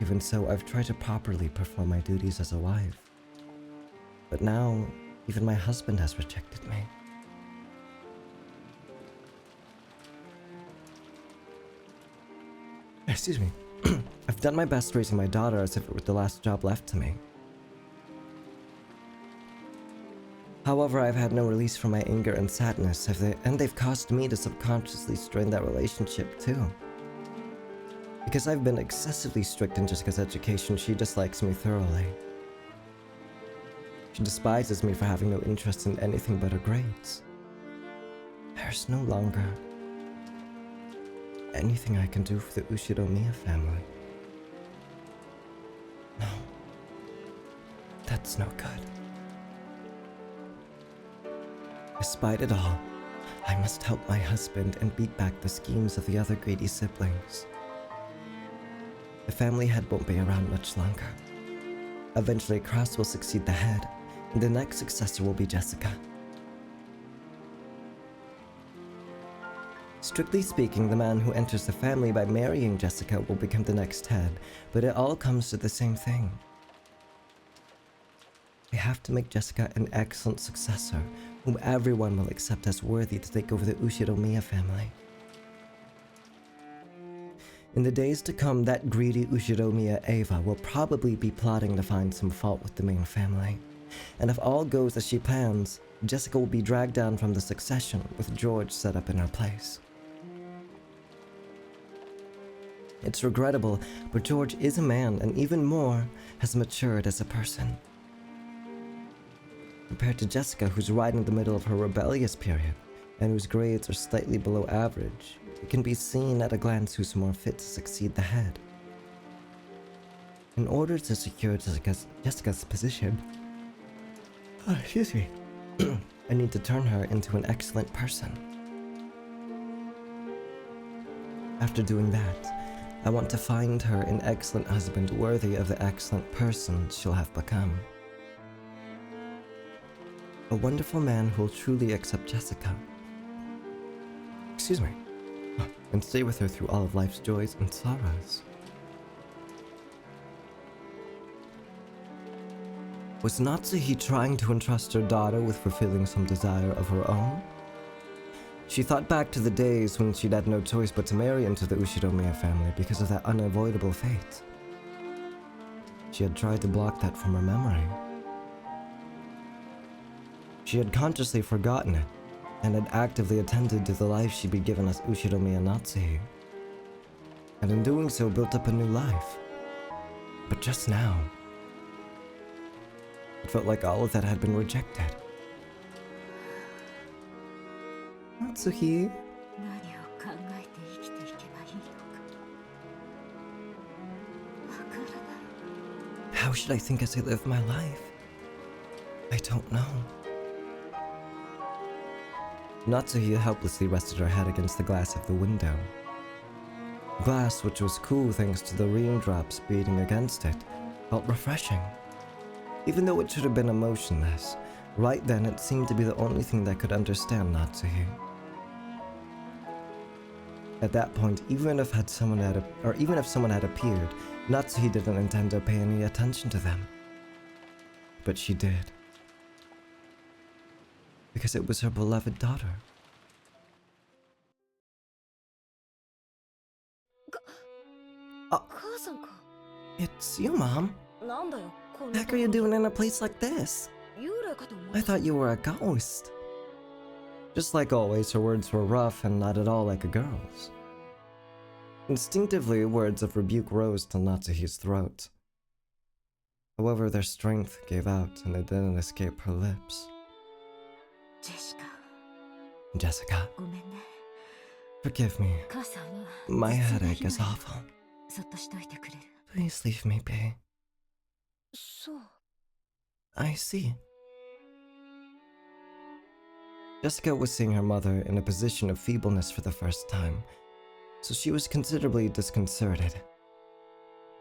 Even so, I've tried to properly perform my duties as a wife. But now, even my husband has rejected me. Excuse me. I've done my best raising my daughter as if it were the last job left to me. However, I've had no release from my anger and sadness, and they've caused me to subconsciously strain that relationship too. Because I've been excessively strict in Jessica's education, she dislikes me thoroughly. She despises me for having no interest in anything but her grades. There's no longer anything I can do for the Ushinomiya family. No. That's no good. Despite it all, I must help my husband and beat back the schemes of the other greedy siblings. The family head won't be around much longer. Eventually, Cross will succeed the head, and the next successor will be Jessica. Strictly speaking, the man who enters the family by marrying Jessica will become the next head, but it all comes to the same thing. We have to make Jessica an excellent successor, whom everyone will accept as worthy to take over the Ushinomiya family. In the days to come, that greedy Ushinomiya Eva will probably be plotting to find some fault with the main family. And if all goes as she plans, Jessica will be dragged down from the succession with George set up in her place. It's regrettable, but George is a man and even more, has matured as a person. Compared to Jessica, who's right in the middle of her rebellious period, and whose grades are slightly below average, it can be seen at a glance who's more fit to succeed the head. In order to secure Jessica's position, excuse me, I need to turn her into an excellent person. After doing that, I want to find her an excellent husband worthy of the excellent person she'll have become. A wonderful man who will truly accept Jessica. Excuse me. And stay with her through all of life's joys and sorrows. Was Natsuhi trying to entrust her daughter with fulfilling some desire of her own? She thought back to the days when she'd had no choice but to marry into the Ushiromiya family because of that unavoidable fate. She had tried to block that from her memory. She had consciously forgotten it and had actively attended to the life she'd be given as Ushiromiya Natsuhi, and in doing so built up a new life. But just now, it felt like all of that had been rejected. Natsuhi, 何を考えて生きていけばいいのかわからない how should I think as I live my life? I don't know. Natsuhi helplessly rested her head against the glass of the window. Glass, which was cool thanks to the raindrops beating against it, felt refreshing. Even though it should have been emotionless, right then it seemed to be the only thing that could understand Natsuhi. At that point, even if someone had appeared, Natsuhi didn't intend to pay any attention to them. But she did. Because it was her beloved daughter. 母さんか It's you, Mom. なんだよこん What な the と heck are you ころ doing in a place like this? 幽霊かと思 I った thought you were a ghost. Just like always, her words were rough and not at all like a girl's. Instinctively, words of rebuke rose to Natsuhi's throat. However, their strength gave out and it didn't escape her lips. ジェシカ Jessica, ごめんね forgive me. 母さんは My 頭痛 headache い is のよ awful. そっとしといてくれる Please leave me be. そう I see. Jessica was seeing her mother in a position of feebleness for the first time, so she was considerably disconcerted.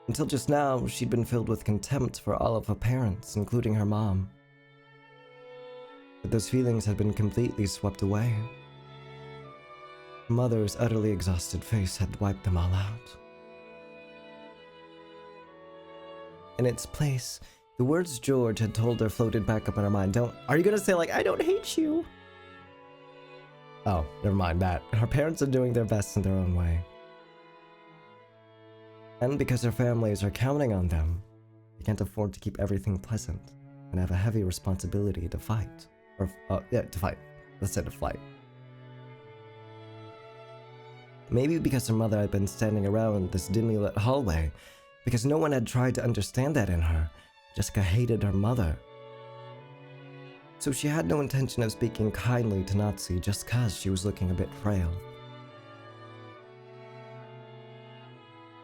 Until just now, she'd been filled with contempt for all of her parents, including her mom. But those feelings had been completely swept away. Her mother's utterly exhausted face had wiped them all out. In its place, the words George had told her floated back up in her mind. Are you gonna say like, I don't hate you? Oh, never mind that. Her parents are doing their best in their own way. And because her families are counting on them, they can't afford to keep everything pleasant and have a heavy responsibility to fight. To fight. Instead of flight. Maybe because her mother had been standing around this dimly lit hallway, because no one had tried to understand that in her, Jessica hated her mother. So she had no intention of speaking kindly to Natsuhi just cause she was looking a bit frail.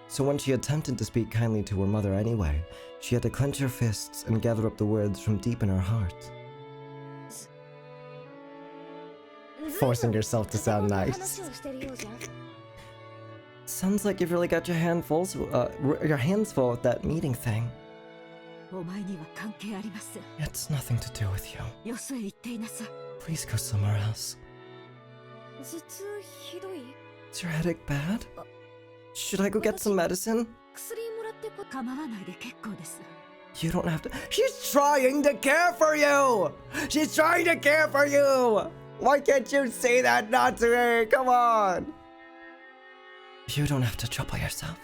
So when she attempted to speak kindly to her mother anyway, she had to clench her fists and gather up the words from deep in her heart. Forcing yourself to sound nice. Sounds like you've really got your hands full with that meeting thing. お前には関係ありません It's nothing to do with you. よそへ行っていなさい Please go somewhere else. 頭痛ひどい Is your headache bad? Should I go get some medicine? 薬もらって構わないで結構です You don't have to. She's trying to care for you! She's trying to care for you! Why can't you say that not to her? Come on! You don't have to trouble yourself.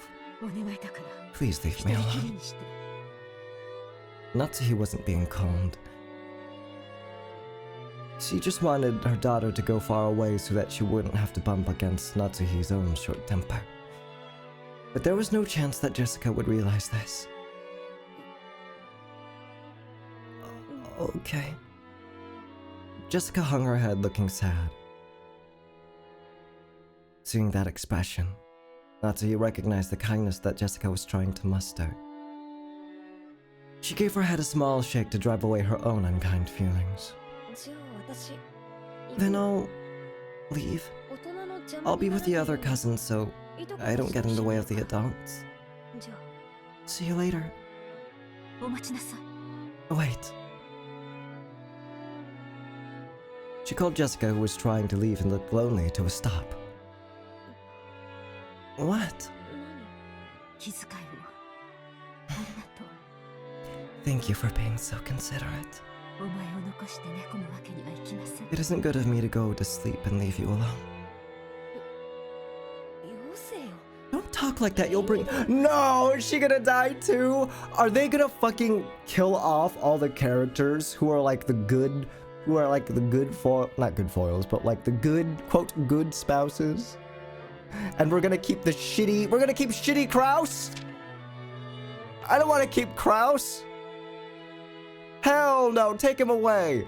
お願いだから Please leave 一 me 人きり alone. にして Natsuhi wasn't being cold. She just wanted her daughter to go far away so that she wouldn't have to bump against Natsuhi's own short temper. But there was no chance that Jessica would realize this. Okay. Jessica hung her head looking sad. Seeing that expression, Natsuhi recognized the kindness that Jessica was trying to muster. She gave her head a small shake to drive away her own unkind feelings. じゃあ私 Then I'll leave. 大人の邪 I'll 魔 be にな with ら the ない other ように cousins so いとこ I don't get in the way of the しましょう adults. じゃ See you later. あお待ちなさい Wait. She called Jessica, who was trying to leave and looked lonely, to a stop. What? 何気遣いをありがとう Thank you for being so considerate. お前を残して寝込むわけにはいきません。 It isn't good of me to go to sleep and leave you alone. よせよ。 Don't talk like that, you'll bring— No! Is she gonna die too? Are they gonna fucking kill off all the characters who are like the good— who are like the good foil— not good foils, but like the good, quote, good spouses? And we're gonna keep the shitty— we're gonna keep shitty Kraus? I don't wanna keep Kraus. Hell no, take him away.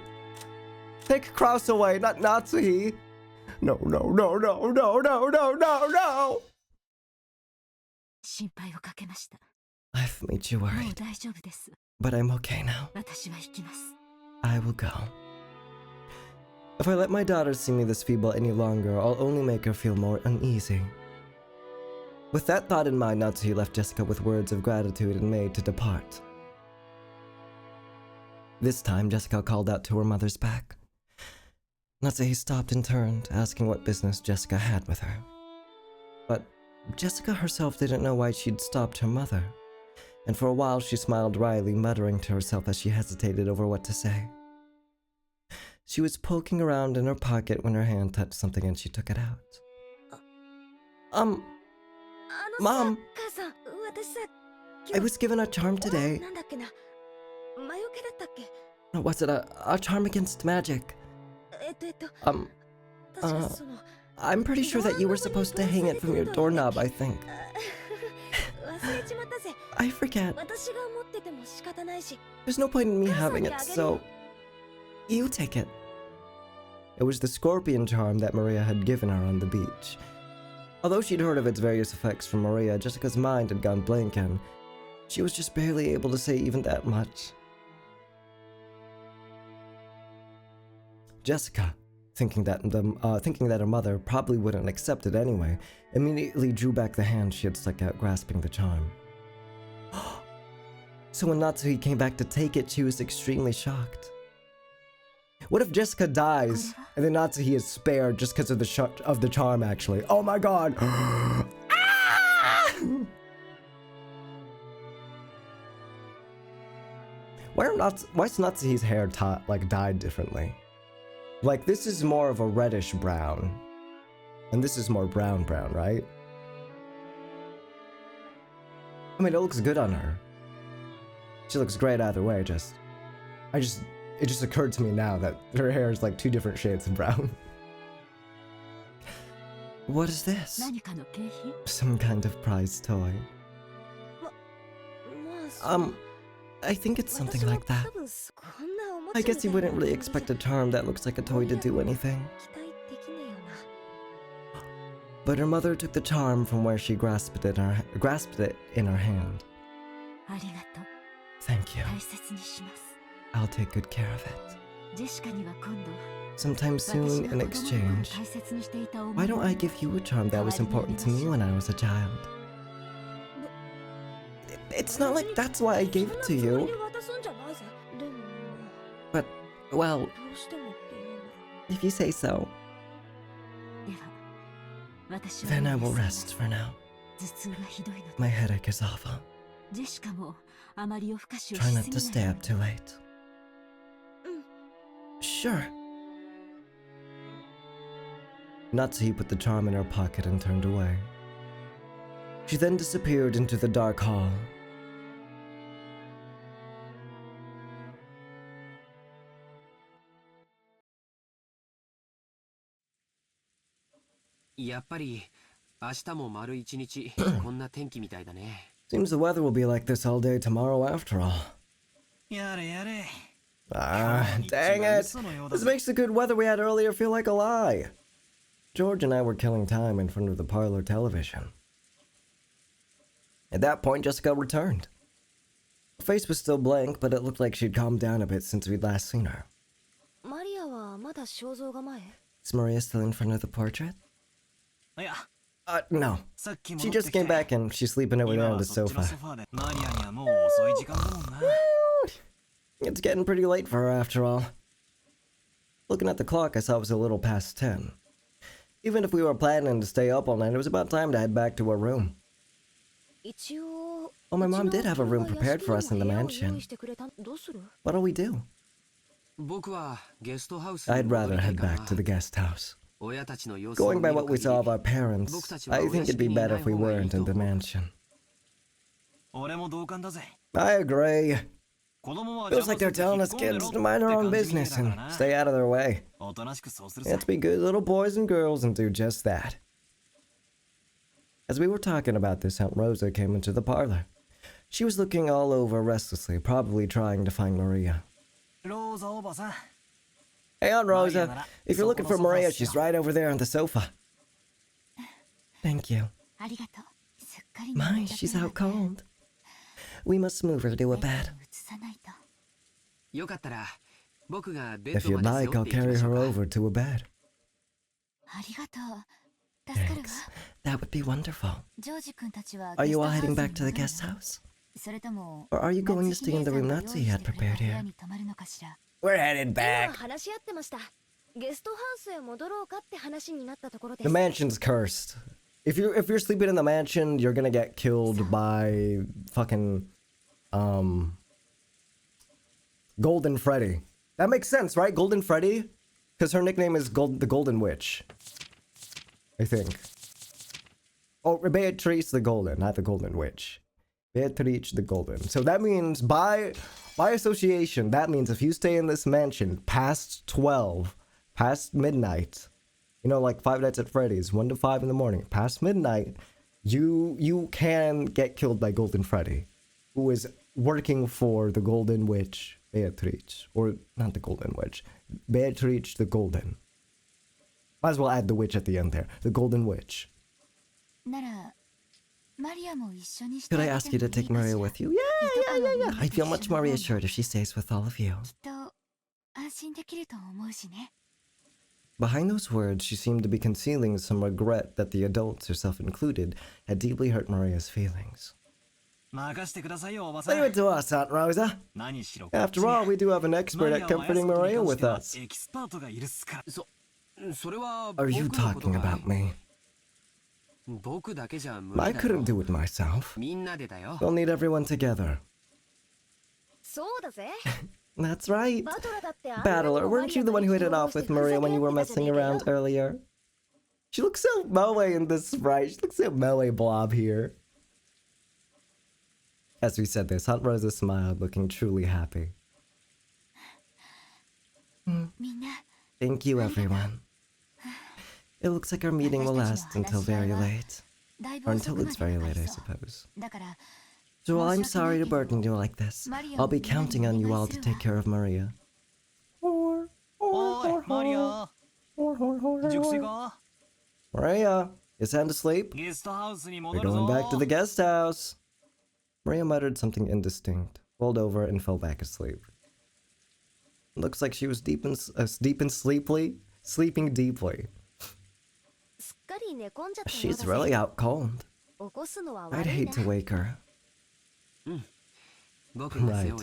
Take Kraus away, not Natsuhi. No, no, no, no, no, no, no, no, no. 心配をかけました。 I've made you もう worried, 大丈夫です。 but I'm okay now. 私は行きます。 I will go. If I let my daughter see me this feeble any longer, I'll only make her feel more uneasy. With that thought in mind, Natsuhi left Jessica with words of gratitude and made to depart. This time, Jessica called out to her mother's back. Natsuhi stopped and turned, asking what business Jessica had with her. But Jessica herself didn't know why she'd stopped her mother, and for a while she smiled wryly, muttering to herself as she hesitated over what to say. She was poking around in her pocket when her hand touched something and she took it out. Mom, 母さん、私さ、 I was given a charm today. なんだっけな。魔除けだったっけ。 Was it a charm against magic? 確かその I'm pretty sure that you were supposed to hang it from your doorknob, I think. 忘れちまったぜ。 I forget. 私が持ってても仕方ないし。 There's no point in me having it, so you take it. It was the scorpion charm that Maria had given her on the beach. Although she'd heard of its various effects from Maria, Jessica's mind had gone blank and she was just barely able to say even that much. Jessica, thinking that her mother probably wouldn't accept it anyway, immediately drew back the hand she had stuck out, grasping the charm. So when Natsuhi came back to take it, she was extremely shocked. What if Jessica dies and then Natsuhi is spared just because of the charm? Actually, oh my god! Why is Natsuhi's hair dyed differently? Like, this is more of a reddish brown, and this is more brown, right? I mean, it looks good on her. She looks great either way, it just occurred to me now that her hair is like two different shades of brown. What is this? 何かの景品？ Some kind of prize toy. まあ、I think it's something like that. 多分こんなおもちゃ I guess you みたい wouldn't な really expect a charm that looks like a toy to do anything. 期待できねえよな。 But her mother took the charm from where she grasped it in her hand. ありがとう。 Thank you. 大切にします。 I'll take good care of it. ジェシカには今度 Sometime 私 soon, が in 子供の頃 exchange, 大切にしていた思 why い don't I give you a charm that was important to me when I was a child? It's not like that's why I gave it to そんなつもり you, で渡すんじゃないぜ。でも but, well, どうしてもっていうな if you say so, ら。では、私は then I も will う rest for now. 頭痛がひどいので My headache is awful. ジェシカもあまり夜更かしを Try し not す to ぎ stay ない up too late. Sure. Natsuhi put the charm in her pocket and turned away. She then disappeared into the dark hall. やっぱり明日も丸一日こんな天気みたいだね。 Seems the weather will be like this all day tomorrow after all. やれやれ。 Dang it! This makes the good weather we had earlier feel like a lie. George and I were killing time in front of the parlor television. At that point, Jessica returned. Her face was still blank, but it looked like she'd calmed down a bit since we'd last seen her. マリアはまだ肖像画前 Is Maria still in front of the portrait? いや、 No. さっき She 戻ってき just て came back and she's sleeping over 今 there on は the そっちの sofa. ソファーでマリアにはもう遅い時間だもんな。 It's getting pretty late for her after all. Looking at the clock, I saw it was a little past 10. Even if we were planning to stay up all night, it was about time to head back to her room. 一応 Well, my mom did have a room prepared for us in the mansion. どうする What'll we do? I'd rather head back to the guest house. Going by what we saw of our parents, I think it'd be better if we weren't in the mansion. 俺も同感だぜ。 I agree. 子供は Feels like they're telling us kids to mind our own business and stay out of their way. おとなしくそうするさ。 Let's be good little boys and girls and do just that. As we were talking about this, Aunt Rosa came into the parlor. She was looking all over restlessly, probably trying to find Maria. ローザおばさん。 Hey, Aunt Rosa, if you're looking for Maria, she's right over there on the sofa. Thank you. ありがとう。すっかり My, she's out cold. We must move her to a bed. 移さないと。 If you'd like, I'll carry her over to a bed. ありがとう。助かるわ。 Thanks. That would be wonderful. ジョージ君たちは Are you all ゲ heading ストハ back ウ to ス the に戻る guest house? それとも Or are you going to 夏 stay in the 姫 room さんが Natsu 用意 had してくれ prepared た部屋 here? に泊まるのかしら。 We're headed 今 back. 話し合ってました。ゲストハウスへ戻ろうかって話になったところで The す。 mansion's cursed. If you're sleeping in the mansion, you're gonna get killed by fucking Golden Freddy. That makes sense, right? Golden Freddy? Because her nickname is the Golden Witch. I think. Oh, Beatrice the Golden, not the Golden Witch. Beatrice the Golden. So that means by association, that means if you stay in this mansion past 12, past midnight, you know, like Five Nights at Freddy's, 1 to 5 in the morning, past midnight, you can get killed by Golden Freddy, who is working for the Golden Witch, Beatrice. Or, not the Golden Witch, Beatrice the Golden. Might as well add the witch at the end there. The Golden Witch. なら、マリアも一緒にして Could あ I げ ask て you も to いい take かし Maria ら。 with you? Yeah. I feel much more reassured if she stays with all of you. きっと安心できると思うしね。 Behind those words, she seemed to be concealing some regret that the adults, herself included, had deeply hurt Maria's feelings. 任してくださいよおばさ Leave ん。 it to us, Aunt Rosa. 何しろ。 After all, we do have an expert at comforting Maria with us. エキスパートがいるっすから。 Are you talking about me? I couldn't do it myself. We'll need everyone together. そうだぜ。 That's right. バトラだってあんな Battler, にも weren't you the one who hit it off with Maria when you were messing around earlier? She looks so moe in this sprite. She looks so moe blob here. As we said this, Aunt Rosa smiled, looking truly happy. みんな、 Thank you, everyone. It looks like our meeting will last until very late. だいぶ Or 遅 until くま it's で very かか late, り I そう。 suppose. だから、 So I'm sorry to burden you like this. I'll be counting on you all to take care of Maria. おい、マリア。熟睡か Maria, is Anne asleep? ゲストハウスに We're 戻る going ぞ。 back to the guest house. Maria muttered something indistinct, rolled over, and fell back asleep. Looks like she was sleeping deeply. すっかり寝込んじゃったよう She's だぜ really out cold. 起こすのは I'd 悪い hate な to wake her. Right.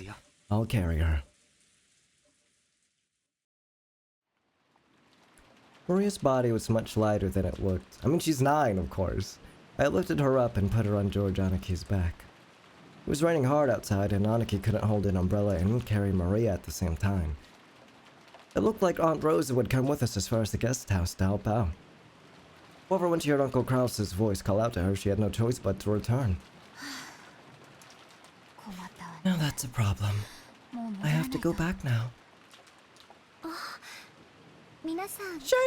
I'll carry her. Maria's body was much lighter than it looked. I mean, she's 9, of course. I lifted her up and put her on George Anaki's back. It was raining hard outside, and Anaki couldn't hold an umbrella and carry Maria at the same time. It looked like Aunt Rosa would come with us as far as the guest house to help out. However, when she heard Uncle Krause's voice call out to her, she had no choice but to return. 困ったわね。 Now that's a problem. もう戻 I らな have い to go back now. 皆さん、ゲス Shannon! ト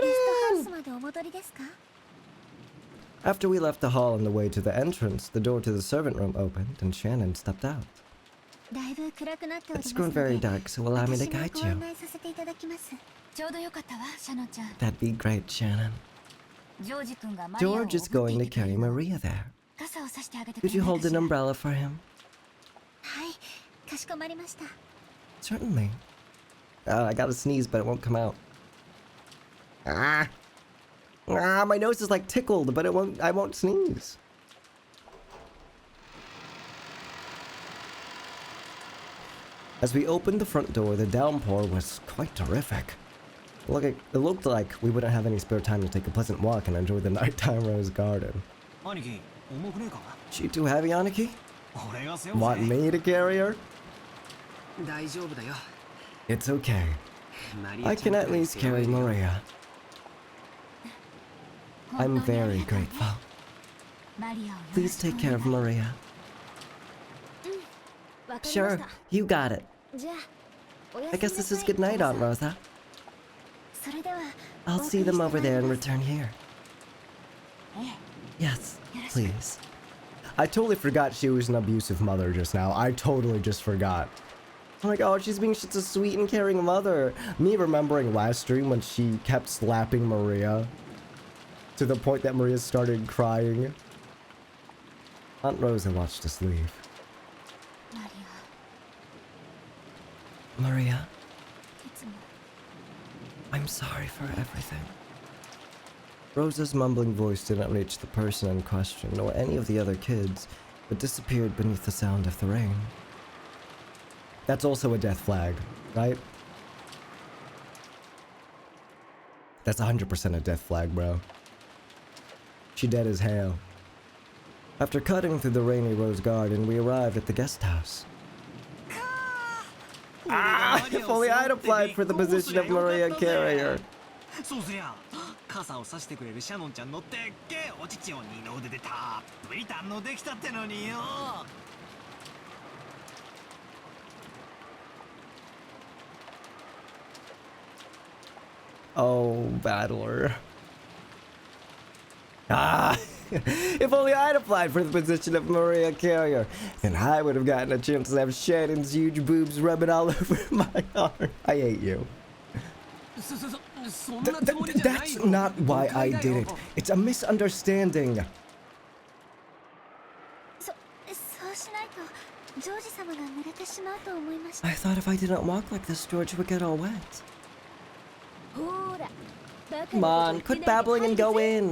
ハウスまでお戻りですか？ After we left the hall on the way to the entrance, the door to the servant room opened, and Shannon stepped out. だいぶ暗くなっておりま It's す grown ので very dark, so allow me to 私が guide ご案 you. 内させていただきます。ちょうどよかったわ、シャノちゃん。 That'd be great, Shannon. ジョージ君がマリアを George is going to carry 送っていてくれるの。 Maria there. 傘をさしてあげてく Could れ you ない hold かし an ら。 umbrella for him? はい、かしこまりました。 Certainly. I gotta sneeze, but it won't come out. My nose is like tickled, but I won't sneeze. As we opened the front door, the downpour was quite terrific. It looked like we wouldn't have any spare time to take a pleasant walk and enjoy the nighttime rose garden. 兄貴、重くねえか She too heavy, Aniki? 俺が背負う Want ぜ。 me to carry her? It's okay. I can at least carry Maria. I'm very grateful. Please take care of Maria. わかりまし Sure, た you got it. じゃあおや I すみ guess な this さ is い good night, トモ Aunt さん Rosa. それでは I'll お送 see り them して over まいり there and ます return here. ええ Yes, please. I totally forgot she was an abusive mother just now. I totally just forgot. I'm like, oh, she's being such a sweet and caring mother. Me remembering last stream when she kept slapping Maria to the point that Maria started crying. Aunt Rosa watched us leave. マリ Maria, アいつも I'm sorry for everything. Rosa's mumbling voice didn't reach the person in question, nor any of the other kids, but disappeared beneath the sound of the rain. That's also a death flag, right? That's 100% a death flag, bro. She dead as hell. After cutting through the rainy rose garden, we arrived at the guest house. Ah! If only I'd applied for the position of Maria Carrier. そうすりゃ傘を差してくれるシャノンちゃんのでっけえお乳を二の腕でたっぷり堪能できたってのによ。 Oh, battler. Ah! If only I'd applied for the position of Maria Carrier, then I would have gotten a chance to have Shannon's huge boobs rubbing all over my arm. I hate you. That's not why I did it. It's a misunderstanding. そうしないとジョージ様が濡れてしまうと思いました I thought if I didn't walk like this, George would get all wet. ほらバカ Come な on, こと言 quit ってないで babbling and 入 go るぜ in.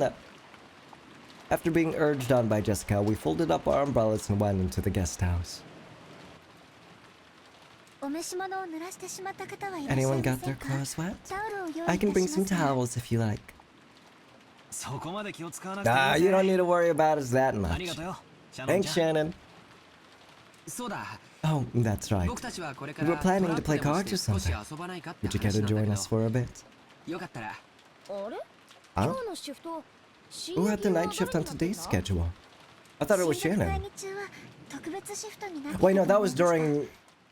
After being urged on by Jessica, we folded up our umbrellas and went into the guest house. お召し物を濡らしてしまった方はいらっしゃい Anyone ま got せ their んか clothes wet? タオルを用意 I いた can し bring ま some すが towels if you like. そこまで気を使わなくていい Ah, ぜ you don't need to worry about us that ありが much. とうよシャノン Thanks, ちゃん Shannon. そうだ Oh, that's right. 僕たちはこれか We ら were planning トラ to ンプ play でも cards して or 少し something. 遊ばないかって Would you 話 care な to んだ join け us ど for a bit? よかったらあれ Huh? 今日のシフト Who had the night shift on today's schedule? I thought it was 新学 Shannon. 会議中は特別シフトになっていた Wait, no, と that 思い was ました during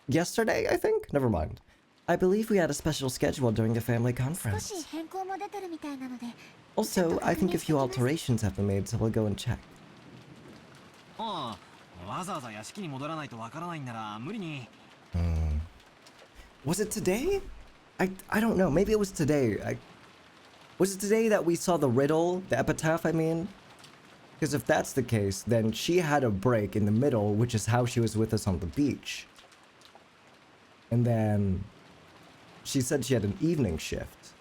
yesterday, I think? Never mind. I believe we had a special schedule during the family 少 conference. し変更も出てるみたいなので Also, I think a few alterations have been made, so we'll go and check. ああわざわざ屋敷に戻らないとわからないんなら無理に Was it today? I don't know. Maybe it was today. Was it today that we saw the riddle, the epitaph, I mean? Because if that's the case, then she had a break in the middle, which is how she was with us on the beach. And then she said she had an evening shift.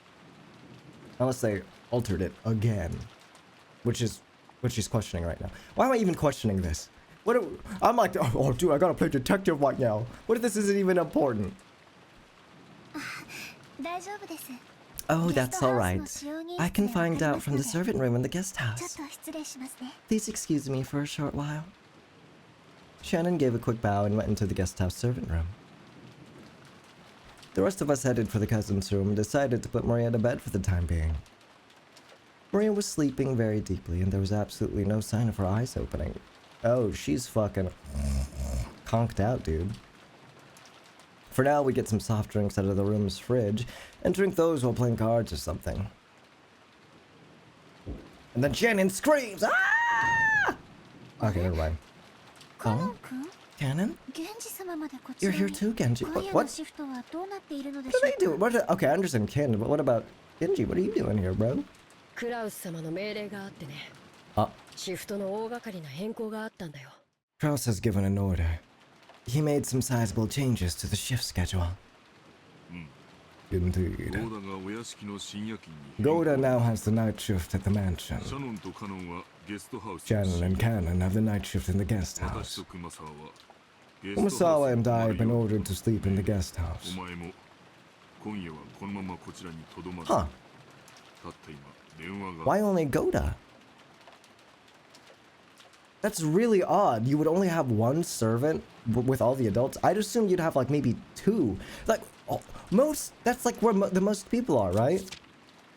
Unless they altered it again, which is what she's questioning right now. Why am I even questioning this? I'm like, oh, dude, I gotta play detective right now. What if this isn't even important? 大丈夫です Oh, that's alright. I can find out from the ちょ servant room in the guest っ house. と失礼しますね Please excuse me for a short while. Shannon gave a quick bow and went into the guest house servant room. The rest of us headed for the cousin's room and decided to put Maria to bed for the time being. Maria was sleeping very deeply and there was absolutely no sign of her eyes opening. Oh, she's fucking conked out, dude. For now, we get some soft drinks out of the room's fridge and drink those while playing cards or something. And then Shannon screams, ah! Okay, never mind. カノン君 Cannon? 源氏様までこち You're ら here に too, Genji. 今 What? 夜の What シフトはどうなっているのでし do ょ they う do? か Okay, I understand Cannon, but what about Genji? What are you doing here, bro? クラウス様の命令があってね。あシフトの大掛かりな変更があったんだよ。 Kraus has given an order. He made some sizable changes to the shift schedule. Indeed. ゴーダがお屋敷の深夜勤に Goda now has the night shift at the mansion. シャノンとカノンはゲストハウス Shannon and Cannon have the night shift in the guest 私 house. と熊沢はゲストハウ Umasawa ス and に I 泊 have ま been るよ ordered to sleep in the guest house. お前も今夜はこのままこちらにとどまる Huh. たった今電話が Why only Goda? That's really odd. You would only have one servant with all the adults. I'd assume you'd have like maybe two. Like, Oh, that's like where the most people are, right?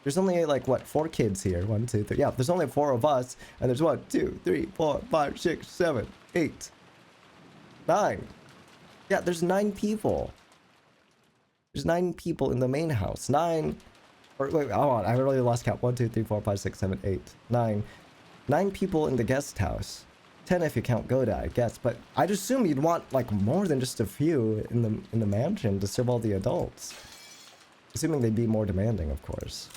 There's only like, what, 4 kids here. 1, 2, 3. Yeah, there's only 4 of us. And there's 1, 2, 3, 4, 5, 6, 7, 8, 9. Yeah, there's 9 people. There's 9 people in the main house. 9. Or wait, hold on. I really lost count. 1, 2, 3, 4, 5, 6, 7, 8, 9. 9 people in the guest house. 10 if you count Goda, I guess. But I'd assume you'd want like more than just a few in the mansion to serve all the adults. Assuming they'd be more demanding, of course.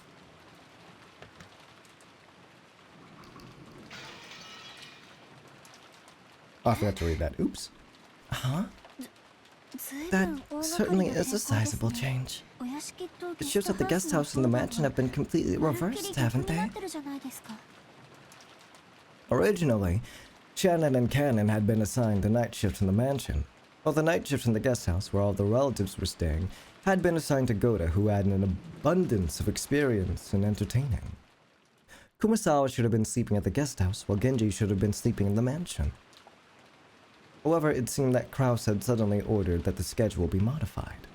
Oh, I forgot to read that. Oops. Huh? That certainly is a sizable change. It shows that the guest house and the mansion have been completely reversed, haven't they? Originally, Shannon and Cannon had been assigned the night shift in the mansion, while the night shift in the guest house, where all the relatives were staying, had been assigned to Goda, who had an abundance of experience in entertaining. Kumasawa should have been sleeping at the guest house, while Genji should have been sleeping in the mansion. However, it seemed that Kraus had suddenly ordered that the schedule be modified.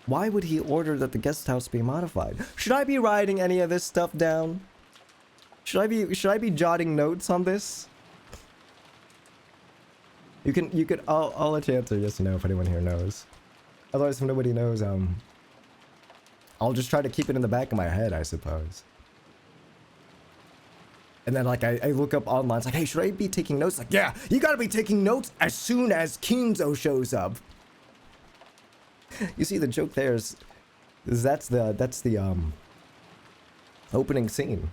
Why would he order that the guest house be modified? Should I be writing any of this stuff down? Should I be jotting notes on this? You could I'll let you answer yes or no if anyone here knows. Otherwise, if nobody knows, I'll just try to keep it in the back of my head, I suppose. And then like I look up online, it's like, hey, should I be taking notes? Like, yeah, you gotta be taking notes as soon as Kinzo shows up. You see, the joke there is that's the opening scene.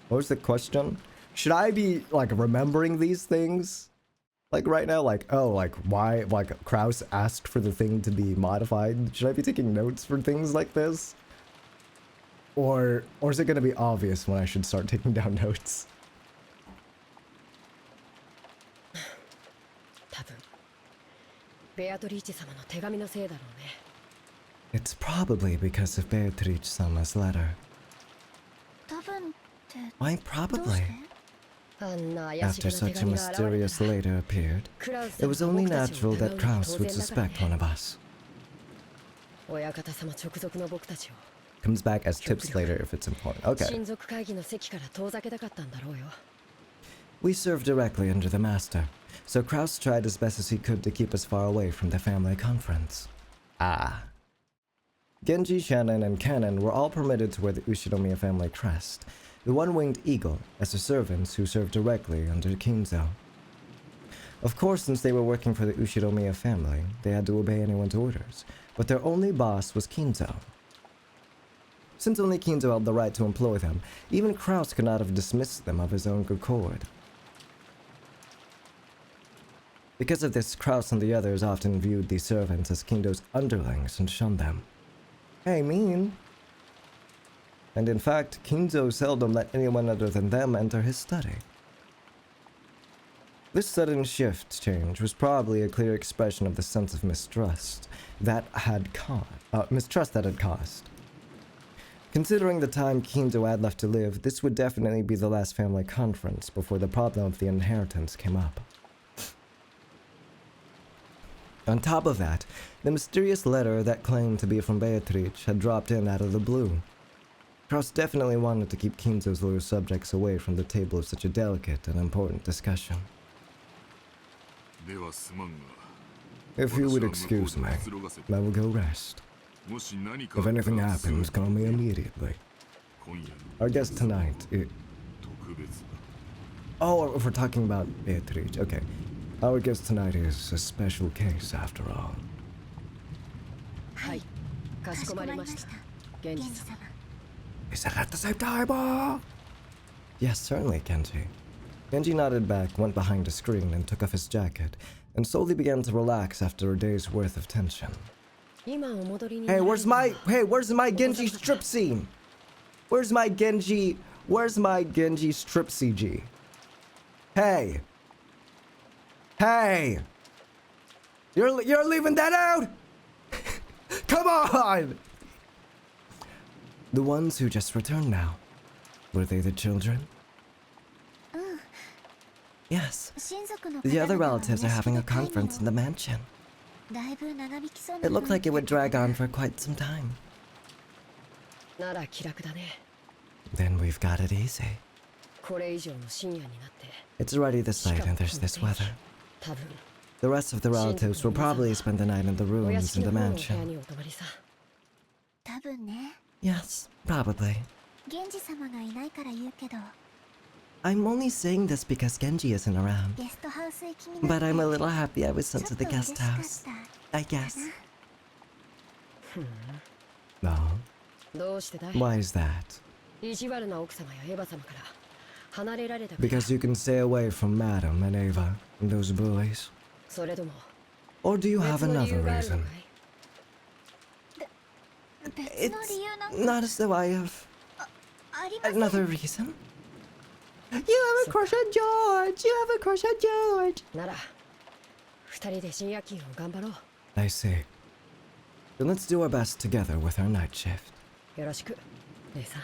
What was the question? Should I be like remembering these things? Like right now, like, oh, like why, like Kraus asked for the thing to be modified. Should I be taking notes for things like this? Or is it gonna be obvious when I should start taking down notes? It's probably because of Beatrice-sama's letter. Why probably? After such a mysterious letter appeared, it was only natural that Kraus would suspect one of us. Comes back as tips later if it's important. Okay. We served directly under the master, so Kraus tried as best as he could to keep us far away from the family conference. Ah. Genji, Shannon, and Cannon were all permitted to wear the Ushinomiya family crest, the one-winged eagle, as the servants who served directly under Kinzo. Of course, since they were working for the Ushinomiya family, they had to obey anyone's orders, but their only boss was Kinzo. Since only Kinzo held the right to employ them, even Kraus could not have dismissed them of his own accord. Because of this, Kraus and the others often viewed these servants as Kinzo's underlings and shunned them. Hey, mean! And in fact, Kinzo seldom let anyone other than them enter his study. This sudden shift change was probably a clear expression of the sense of mistrust that had caused. Considering the time Kinzo had left to live, this would definitely be the last family conference before the problem of the inheritance came up. On top of that, the mysterious letter that claimed to be from Beatrice had dropped in out of the blue. Kraus definitely wanted to keep Kinzo's loyal subjects away from the table of such a delicate and important discussion. If you would excuse me, I will go rest. If anything happens, call me immediately. Our guest tonight is... Oh, if we're talking about Beatrice, okay. Our guest tonight is a special case, after all. Is that at the same time? Yes, certainly, Genji. Genji nodded back, went behind a screen, and took off his jacket, and slowly began to relax after a day's worth of tension. Hey, where's my Genji strip scene? Where's my Genji strip CG? Hey! Hey! You're leaving that out? Come on! The ones who just returned now. Were they the children? Yes. The other relatives are having a conference in the mansion. It looked like it would drag on for quite some time. なら気楽だね。 Then we've got it easy. これ以上の深夜になって It's already this late and there's this weather. 多分 The rest of the relatives will probably spend the night in the お rooms 屋 in 敷 the の方の部屋 mansion. にお泊まりさ。多分ね。 Yes, probably. 源氏様がいないから言うけど、 I'm only saying this because Genji isn't around. ゲストハウス行きにな But って I'm a little happy I was ちょ sent っ to と the 嬉し guest かっ house. た I guess. ふん No. どうしてだい Why is that? 意地悪な奥様やエヴァ様から離れられたから。 Because you can stay away from Madam and Ava and those bullies? それとも Or do you have 別の理 another 由があるの reason? かい？別の理由なんか Not as though I have ありません。 another reason. You have a crush on George! You have a crush on George! なら二人で深夜勤を頑張ろう。 I see. Then let's do our best together with our night shift. よろしく姉さん。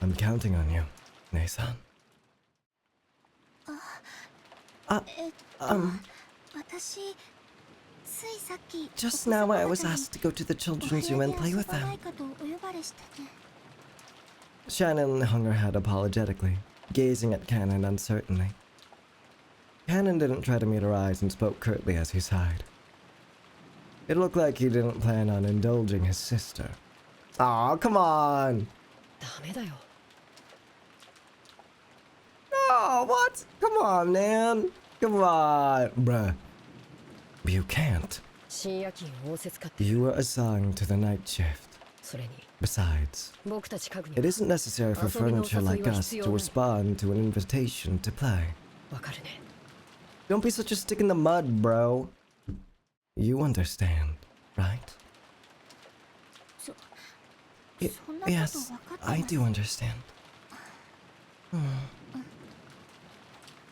I'm counting on you, Nei-san. 私、ついさっき Just now I was asked to go to the children's room and play with お部屋で遊ばな them. いかとお呼ばれしてね。 Shannon hung her head apologetically, gazing at Cannon uncertainly. Cannon didn't try to meet her eyes and spoke curtly as he sighed. It looked like he didn't plan on indulging his sister. Aw, come on! ダメだよ。 Oh, what? Come on, man. Come on, bruh. You can't. 深夜勤を仰せつかって You were assigned to the night shift. それに Besides, 僕たち家具に it isn't necessary for furniture like us to respond to an invitation to play. わかるね。 Don't be such a stick in the mud, bro. You understand, right? そんなこと Yes, 分かって I ます do understand.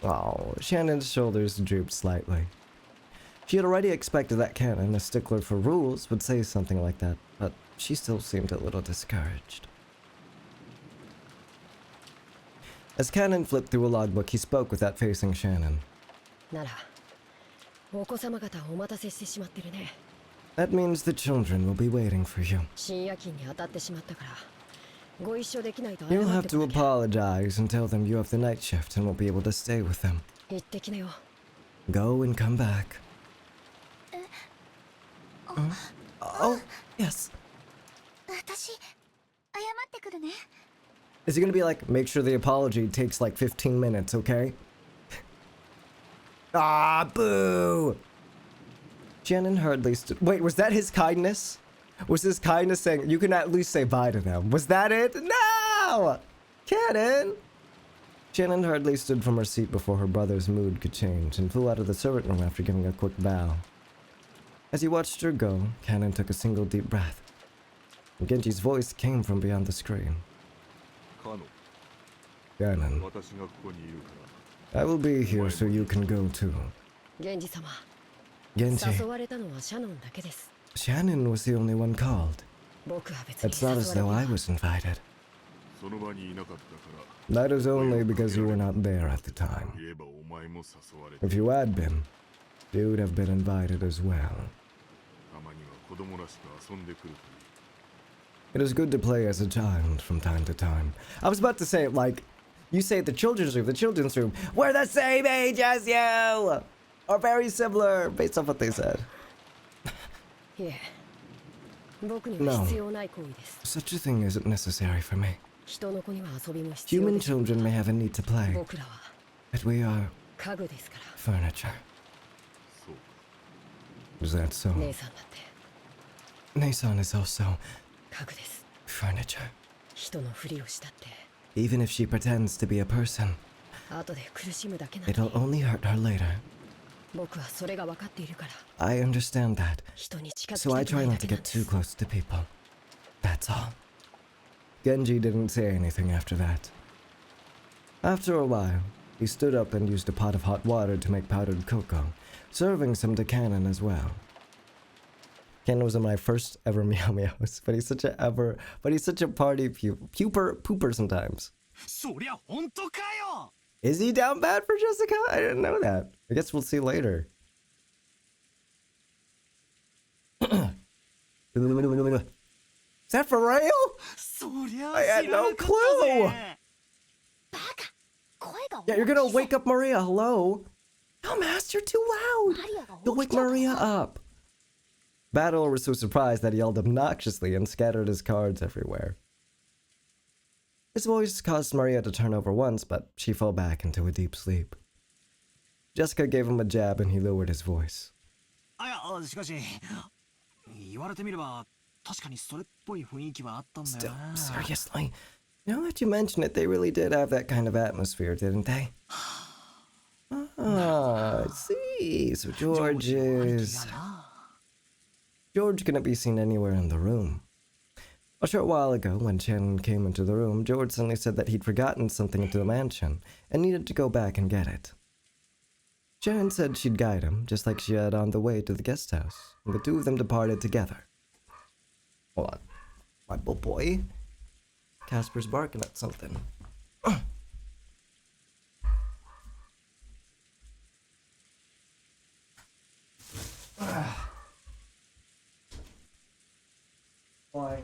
Oh, Shannon's shoulders drooped slightly. She had already expected that Cannon, a stickler for rules, would say something like that, but she still seemed a little discouraged. As Cannon flipped through a logbook, he spoke without facing Shannon. ならお子様方お待たせしてしまってるね。 That means the children will be waiting for you. 深夜勤に当たってしまったからご一緒できないと謝 You'll っ have て to こなきゃ。 apologize and tell them you have the night shift and won't be able to stay with them. 行ってきなよ。 Go and come back. Oh, yes. 私、謝ってくるね。 Is he gonna be like, make sure the apology takes like 15 minutes, okay? Ah, boo! Shannon hardly stood. Wait, was that his kindness? Was his kindness saying, you can at least say bye to them? Was that it? No! Cannon! Shannon hardly stood from her seat before her brother's mood could change and flew out of the servant room after giving a quick bow. As he watched her go, Cannon took a single deep breath. Genji's voice came from beyond the screen. Cannon, I will be here so you can go too. 源氏様 Genji, 誘われたのはシャノンだけです。 Shannon was the only one called. 僕は別に It's not 誘 as わ though れ I て was invited. That is only because you were not there at the time. If you had been, you would have been invited as well. It is good to play as a child from time to time. I was about to say, like, you say the children's room. We're the same age as you! Or very similar, based on what they said. いえ僕には No. 必要ない行為です。 Such a thing isn't necessary for me. 人の子には遊びも必要 Human です。 children may have a need to play, 僕らは but we are 家具ですから。 furniture. Is that so? 姉さんだって Nei-san is also 家具です。 furniture. 人のふりをしたって Even if she pretends to be a person, 後で苦しむだけなんで it'll only hurt her later. 僕はそれが分かっているから I understand that, 人に近づ so き I たくな try いだ not to けなん get で too す。 close to people. That's all. Genji didn't say anything after that. After a while, he stood up and used a pot of hot water to make powdered cocoa, serving some to Cannon as well. Cannon was in my first ever Meow Meows, but he's such a party pooper sometimes. そりゃ本当かよ。 Is he down bad for Jessica? I didn't know that. I guess we'll see later. Is that for real? そりゃ I あ had 知ら no なかった clue. ぜ。バカ、声が Yeah, 大 you're き gonna いぜ。 wake up Maria. Hello. Dumbass, you're too loud. マリアが You'll 起 wake きちゃうから Maria さ。 up. Battle was so surprised that he yelled obnoxiously and scattered his cards everywhere. His voice caused Maria to turn over once, but she fell back into a deep sleep. Jessica gave him a jab and he lowered his voice. あ、いや、しかし、言われてみれば、確かにそれっぽい雰囲気はあったんだよ Still, な。 seriously, now that you mention it, they really did have that kind of atmosphere, didn't they? Ah, I see. So George is... George couldn't be seen anywhere in the room. A short while ago, when Shannon came into the room, George suddenly said that he'd forgotten something into the mansion and needed to go back and get it. Shannon said she'd guide him, just like she had on the way to the guest house, and the two of them departed together. Hold on. My boy? Casper's barking at something. Why?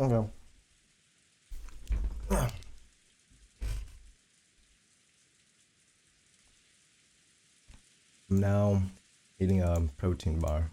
Okay. I'm now eating a protein bar.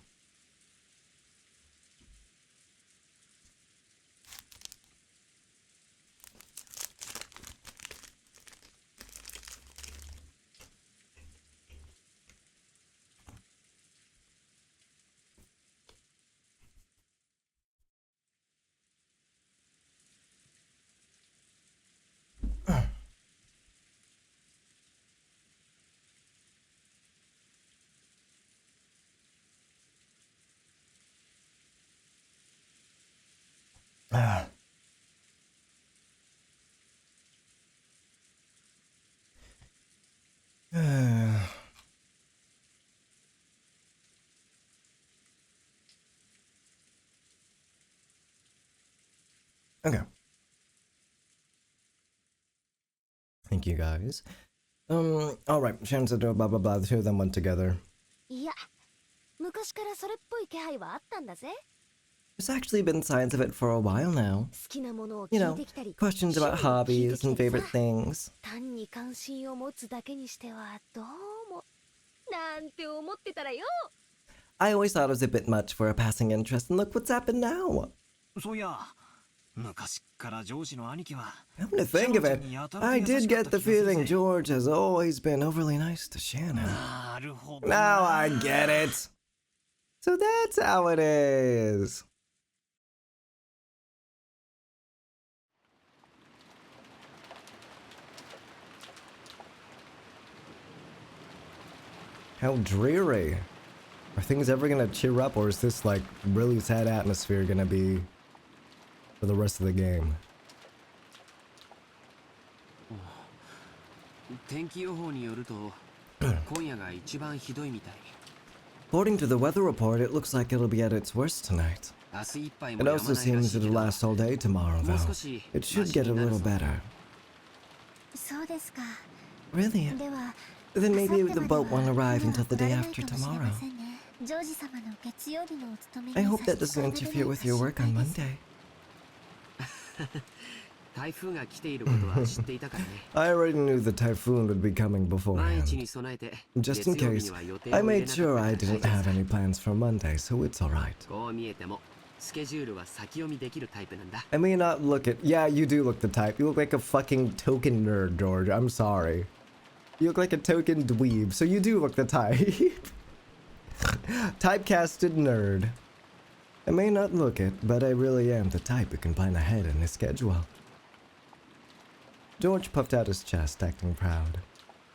Okay. Thank you guys. Alright, Shannon said blah blah blah, the two of them went together. いや、昔からそれっぽい気配はあったんだぜ。 There's actually been signs of it for a while now. 好きなものを You 聞 know, いてきたり、 questions about 趣味を聞い hobbies てき and たり favorite さ。 things. 単に関心を持つだけにしてはどうもなんて思ってたらよ。 I always thought it was a bit much for a passing interest, and look what's happened now. そういや、昔から上司の兄貴は Come to think of it, I did get the feeling George has always been overly nice to Shannon. なるほど。 Now I get it. So that's how it is. How dreary. Are things ever gonna cheer up, or is this like really sad atmosphere gonna be for the rest of the game? 天気予報によると今夜が一番ひどいみたい。 According to the weather report, it looks like it'll be at its worst tonight. 明日いっぱい It もやま also ないら seems しい it'll けど、 last all day tomorrow, もう though. 少し It should マシ get a になる little ぞ。 better. そうですか。 Really? では、 Then 明 maybe 後日 the まで boat は won't arrive 船 until は the 来ら day れない after かもしれ tomorrow. ませんね。ジョージ様の月曜日のお勤め I に hope that 差し doesn't 支え interfere る with your work on Monday. 台風が来ていることは知っていたからね。 I already knew the typhoon would be coming 万一 beforehand. に備えて Just in 月曜日 case, には予定を I 入れ made なかった sure か I ら didn't 大丈夫 have さ。 any plans for Monday, so it's alright. こう見えてもスケジュールは先読みできるタイプなんだ。 I may not look it. Yeah, you do look the type. You look like a fucking token nerd, George. I'm sorry. You look like a token dweeb, so you do look the type. Typecasted nerd. I may not look it, but I really am the type who can plan ahead in his schedule. George puffed out his chest, acting proud.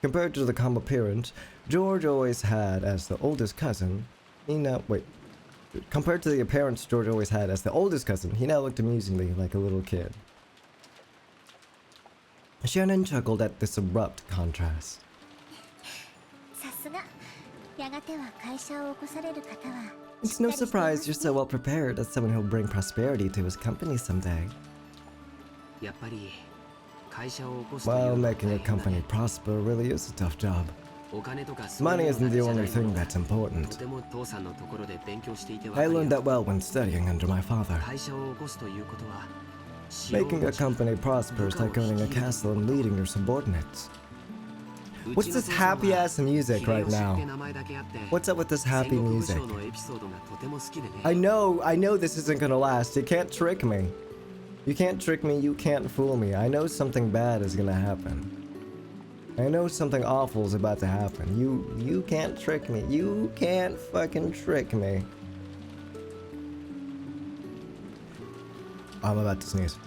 Compared to the calm appearance George always had as the oldest cousin, he now Compared to the appearance George always had as the oldest cousin, he now looked amusingly like a little kid. Shannon chuckled at this abrupt contrast. さすが。やがては会社を起こされる方は。 It's no surprise you're so well prepared as someone who'll bring prosperity to his company someday. やっぱり会社を起こすという While のは making a 大変だ company ね。 prosper really is a tough job. お金とかそういう Money の isn't だ the けじゃな only い thing もの that's と important. ても父さんのところで勉強していてわか I るよ。 learned that well when studying under my father. 会社を起こすということは Making a company prosper is like owning a castle and leading your subordinates. What's this happy ass music right now? What's up with this happy music? I know this isn't gonna last. You can't trick me. You can't trick me, you can't fool me. I know something bad is gonna happen. I know something awful is about to happen. You can't trick me. You can't fucking trick me. I'm about to sneeze.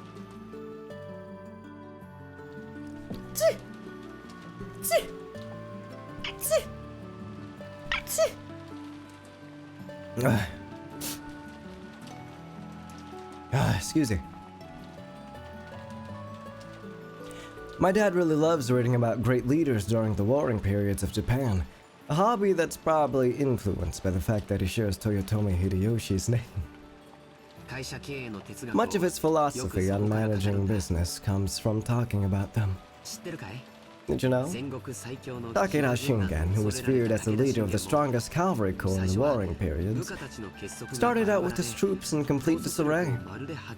Excuse me. My dad really loves reading about great leaders during the warring periods of Japan, a hobby that's probably influenced by the fact that he shares Toyotomi Hideyoshi's name. Much of his philosophy on managing business comes from talking about them. Did you know? Takeda Shingen, who was feared as the leader of the strongest cavalry corps in the warring periods, started out with his troops in complete disarray.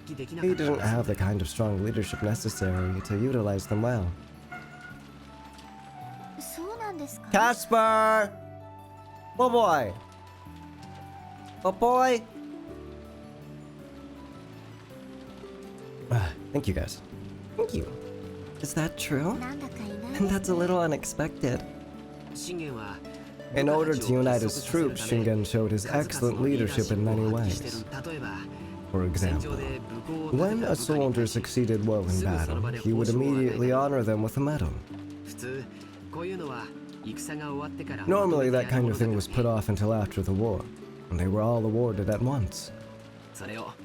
He didn't have the kind of strong leadership necessary to utilize them well. そうなんですか。 Casper! Oh boy! Oh boy! Thank you guys. Thank you. Is that true? なんだかいない And that's a little unexpected. In order to unite his troops, Shingen showed his excellent leadership in many ways. For example, when a soldier succeeded well in battle, he would immediately honor them with a medal. Normally, that kind of thing was put off until after the war, and they were all awarded at once.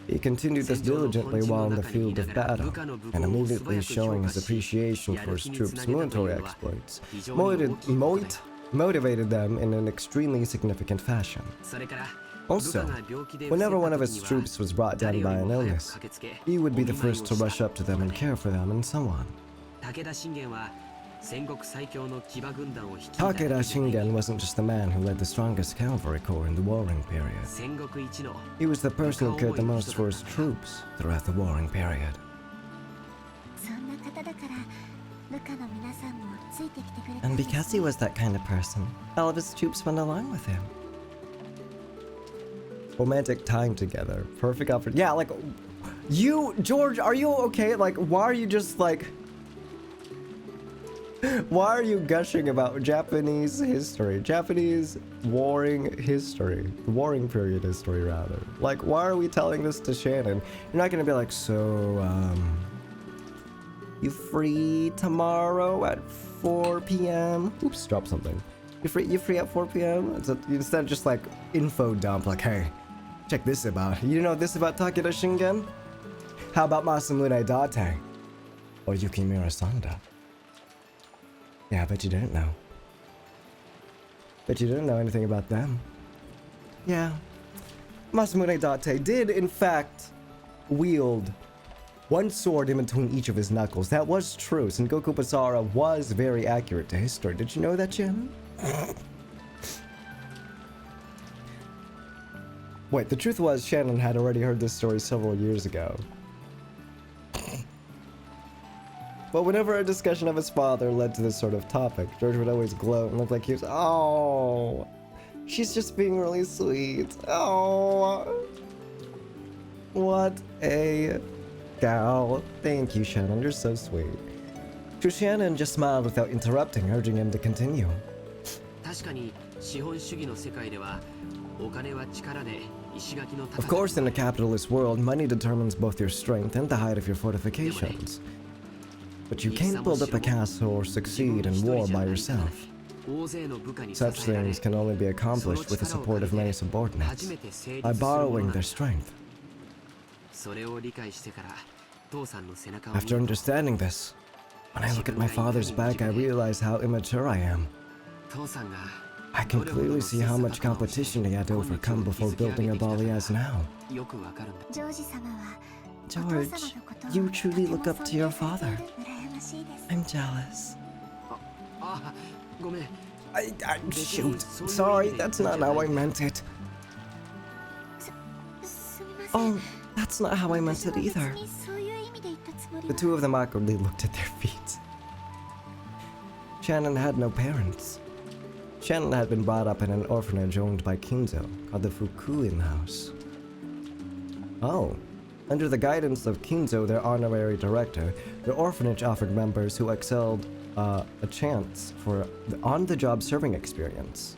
He continued this diligently while in the field of battle, and immediately showing his appreciation for his troops' military exploits, motivated them in an extremely significant fashion. Also, whenever one of his troops was brought down by an illness, he would be the first to rush up to them and care for them, and so on. Takeda Shingen wasn't just the man who led the strongest cavalry corps in the warring period. He was the person who cared the most for his troops throughout the warring period. And because he was that kind of person, all of his troops went along with him. Romantic time together. Perfect outfit. Yeah, like, you, George, are you okay? Like, why are you just like... Why are you gushing about Japanese history? Japanese warring history. Warring period history, rather. Like, why are we telling this to Shannon? You're not gonna be like, so, you free tomorrow at 4 p.m.? Oops, drop something. You free at 4 p.m.? Instead of just like, info dump, like, hey, check this about. You know this about Takeda Shingen? How about Masamune Date? Or Yukimura Sanda? Yeah, I bet you didn't know. Bet you didn't know anything about them. Yeah. Masamune Date did, in fact, wield one sword in between each of his knuckles. That was true. Sengoku Basara was very accurate to history. Did you know that, Jim? Wait, the truth was Shannon had already heard this story several years ago. But whenever a discussion of his father led to this sort of topic, George would always gloat and look like he was, oh, she's just being really sweet. Oh, what a gal. Thank you, Shannon. You're so sweet. So Shannon just smiled without interrupting, urging him to continue. Of course, in a capitalist world, money determines both your strength and the height of your fortifications. But you can't build up a castle or succeed in war by yourself. Such things can only be accomplished with the support of many subordinates, by borrowing their strength. After understanding this, when I look at my father's back, I realize how immature I am. I can clearly see how much competition he had to overcome before building up all he has now. George, you truly look up to your father. I'm jealous. Shoot. Sorry, that's not how I meant it. Oh, that's not how I meant it either. The two of them awkwardly looked at their feet. Shannon had no parents. Shannon had been brought up in an orphanage owned by Kinzo, called the Fukuin House. Oh. Under the guidance of Kinzo, their honorary director, the orphanage offered members who excelled a chance for on-the-job serving experience.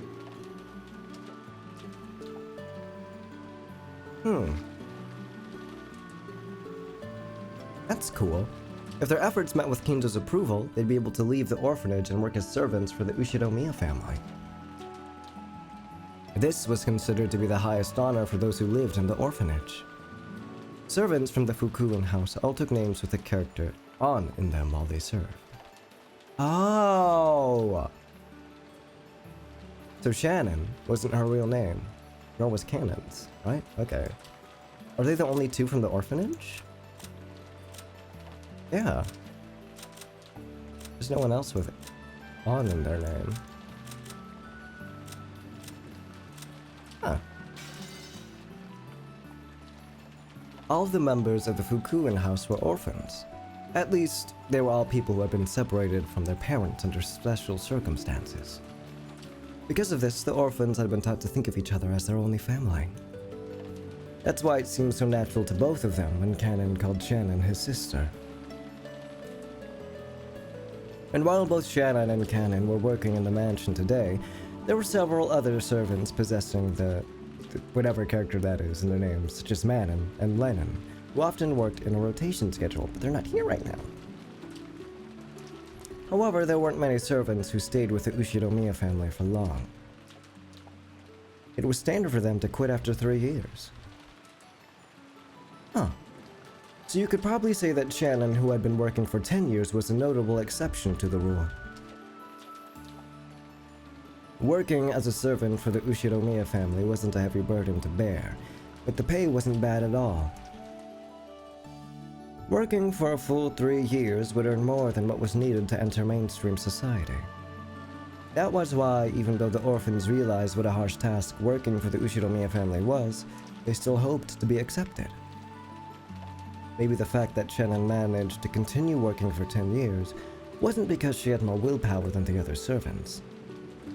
That's cool. If their efforts met with Kinzo's approval, they'd be able to leave the orphanage and work as servants for the Ushinomiya family. This was considered to be the highest honor for those who lived in the orphanage. Servants from the Fukuin house all took names with a character on in them while they served. Oh! So Shannon wasn't her real name, nor was Cannon's, right? Okay. Are they the only two from the orphanage? Yeah. There's no one else with on in their name. Huh. All of the members of the Fukuin house were orphans. At least, they were all people who had been separated from their parents under special circumstances. Because of this, the orphans had been taught to think of each other as their only family. That's why it seemed so natural to both of them when Cannon called Shannon his sister. And while both Shannon and Cannon were working in the mansion today, there were several other servants possessing the whatever character that is in their names, such as Manon and Lennon, who often worked in a rotation schedule, but they're not here right now. However, there weren't many servants who stayed with the Ushinomiya family for long. It was standard for them to quit after 3 years. Huh. So you could probably say that Shannon, who had been working for 10 years, was a notable exception to the rule. Working as a servant for the Ushiromiya family wasn't a heavy burden to bear, but the pay wasn't bad at all. Working for a full 3 years would earn more than what was needed to enter mainstream society. That was why, even though the orphans realized what a harsh task working for the Ushiromiya family was, they still hoped to be accepted. Maybe the fact that Shannon managed to continue working for 10 years wasn't because she had more willpower than the other servants.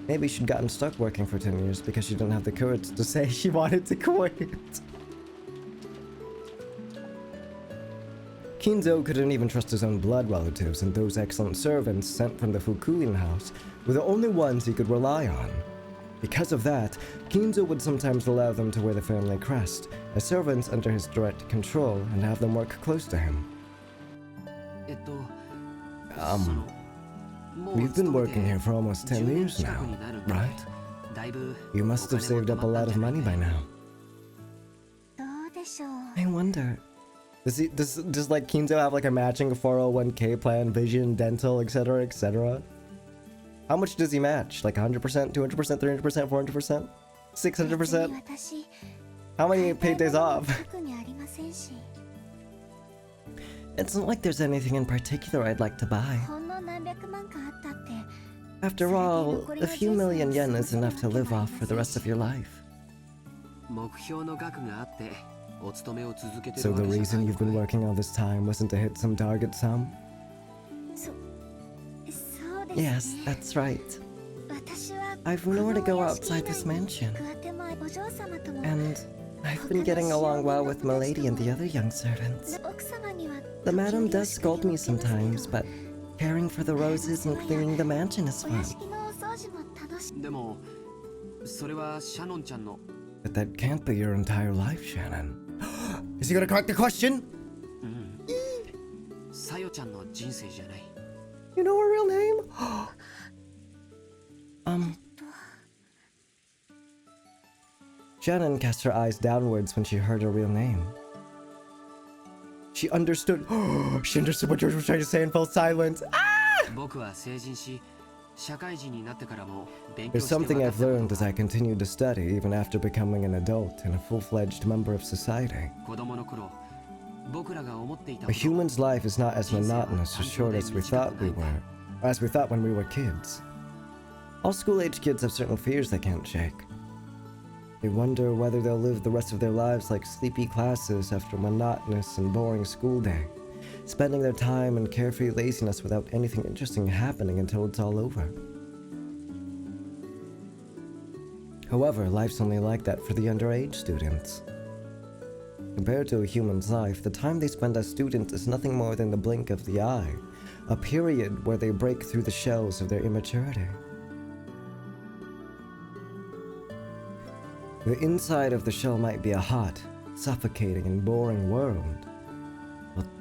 Maybe she'd gotten stuck working for 10 years because she didn't have the courage to say she wanted to quit. Kinzo couldn't even trust his own blood relatives, and those excellent servants sent from the Fukuin house were the only ones he could rely on. Because of that, Kinzo would sometimes allow them to wear the family crest, as servants under his direct control, and have them work close to him. We've been working here for almost 10 years now, right? You must have saved up a lot of money by now. I wonder, does like Kinzo have like a matching 401k plan, vision, dental, etc., etc.? How much does he match? Like 100%, 200%, 300%, 400%, 600%? How many paid days off? It's not like there's anything in particular I'd like to buy. After all, a few million yen is enough to live off for the rest of your life. So the reason you've been working all this time wasn't to hit some target sum? Yes, that's right. I've nowhere to go outside this mansion. And I've been getting along well with Milady and the other young servants. The madam does scold me sometimes, but caring for the roses and cleaning the mansion is fun. But that can't be your entire life, Shannon. Is he gonna correct the question? You know her real name? Shannon cast her eyes downwards when she heard her real name. She understood. She understood what George was trying to say and fell silent. There's something I've learned as I continued to study, even after becoming an adult and a full-fledged member of society. A human's life is not as monotonous or short as we thought when we were kids. All school-age kids have certain fears they can't shake. They wonder whether they'll live the rest of their lives like sleepy classes after a monotonous and boring school day, spending their time in carefree laziness without anything interesting happening until it's all over. However, life's only like that for the underage students. Compared to a human's life, the time they spend as students is nothing more than the blink of the eye, a period where they break through the shells of their immaturity. The inside of the shell might be a hot, suffocating, and boring world.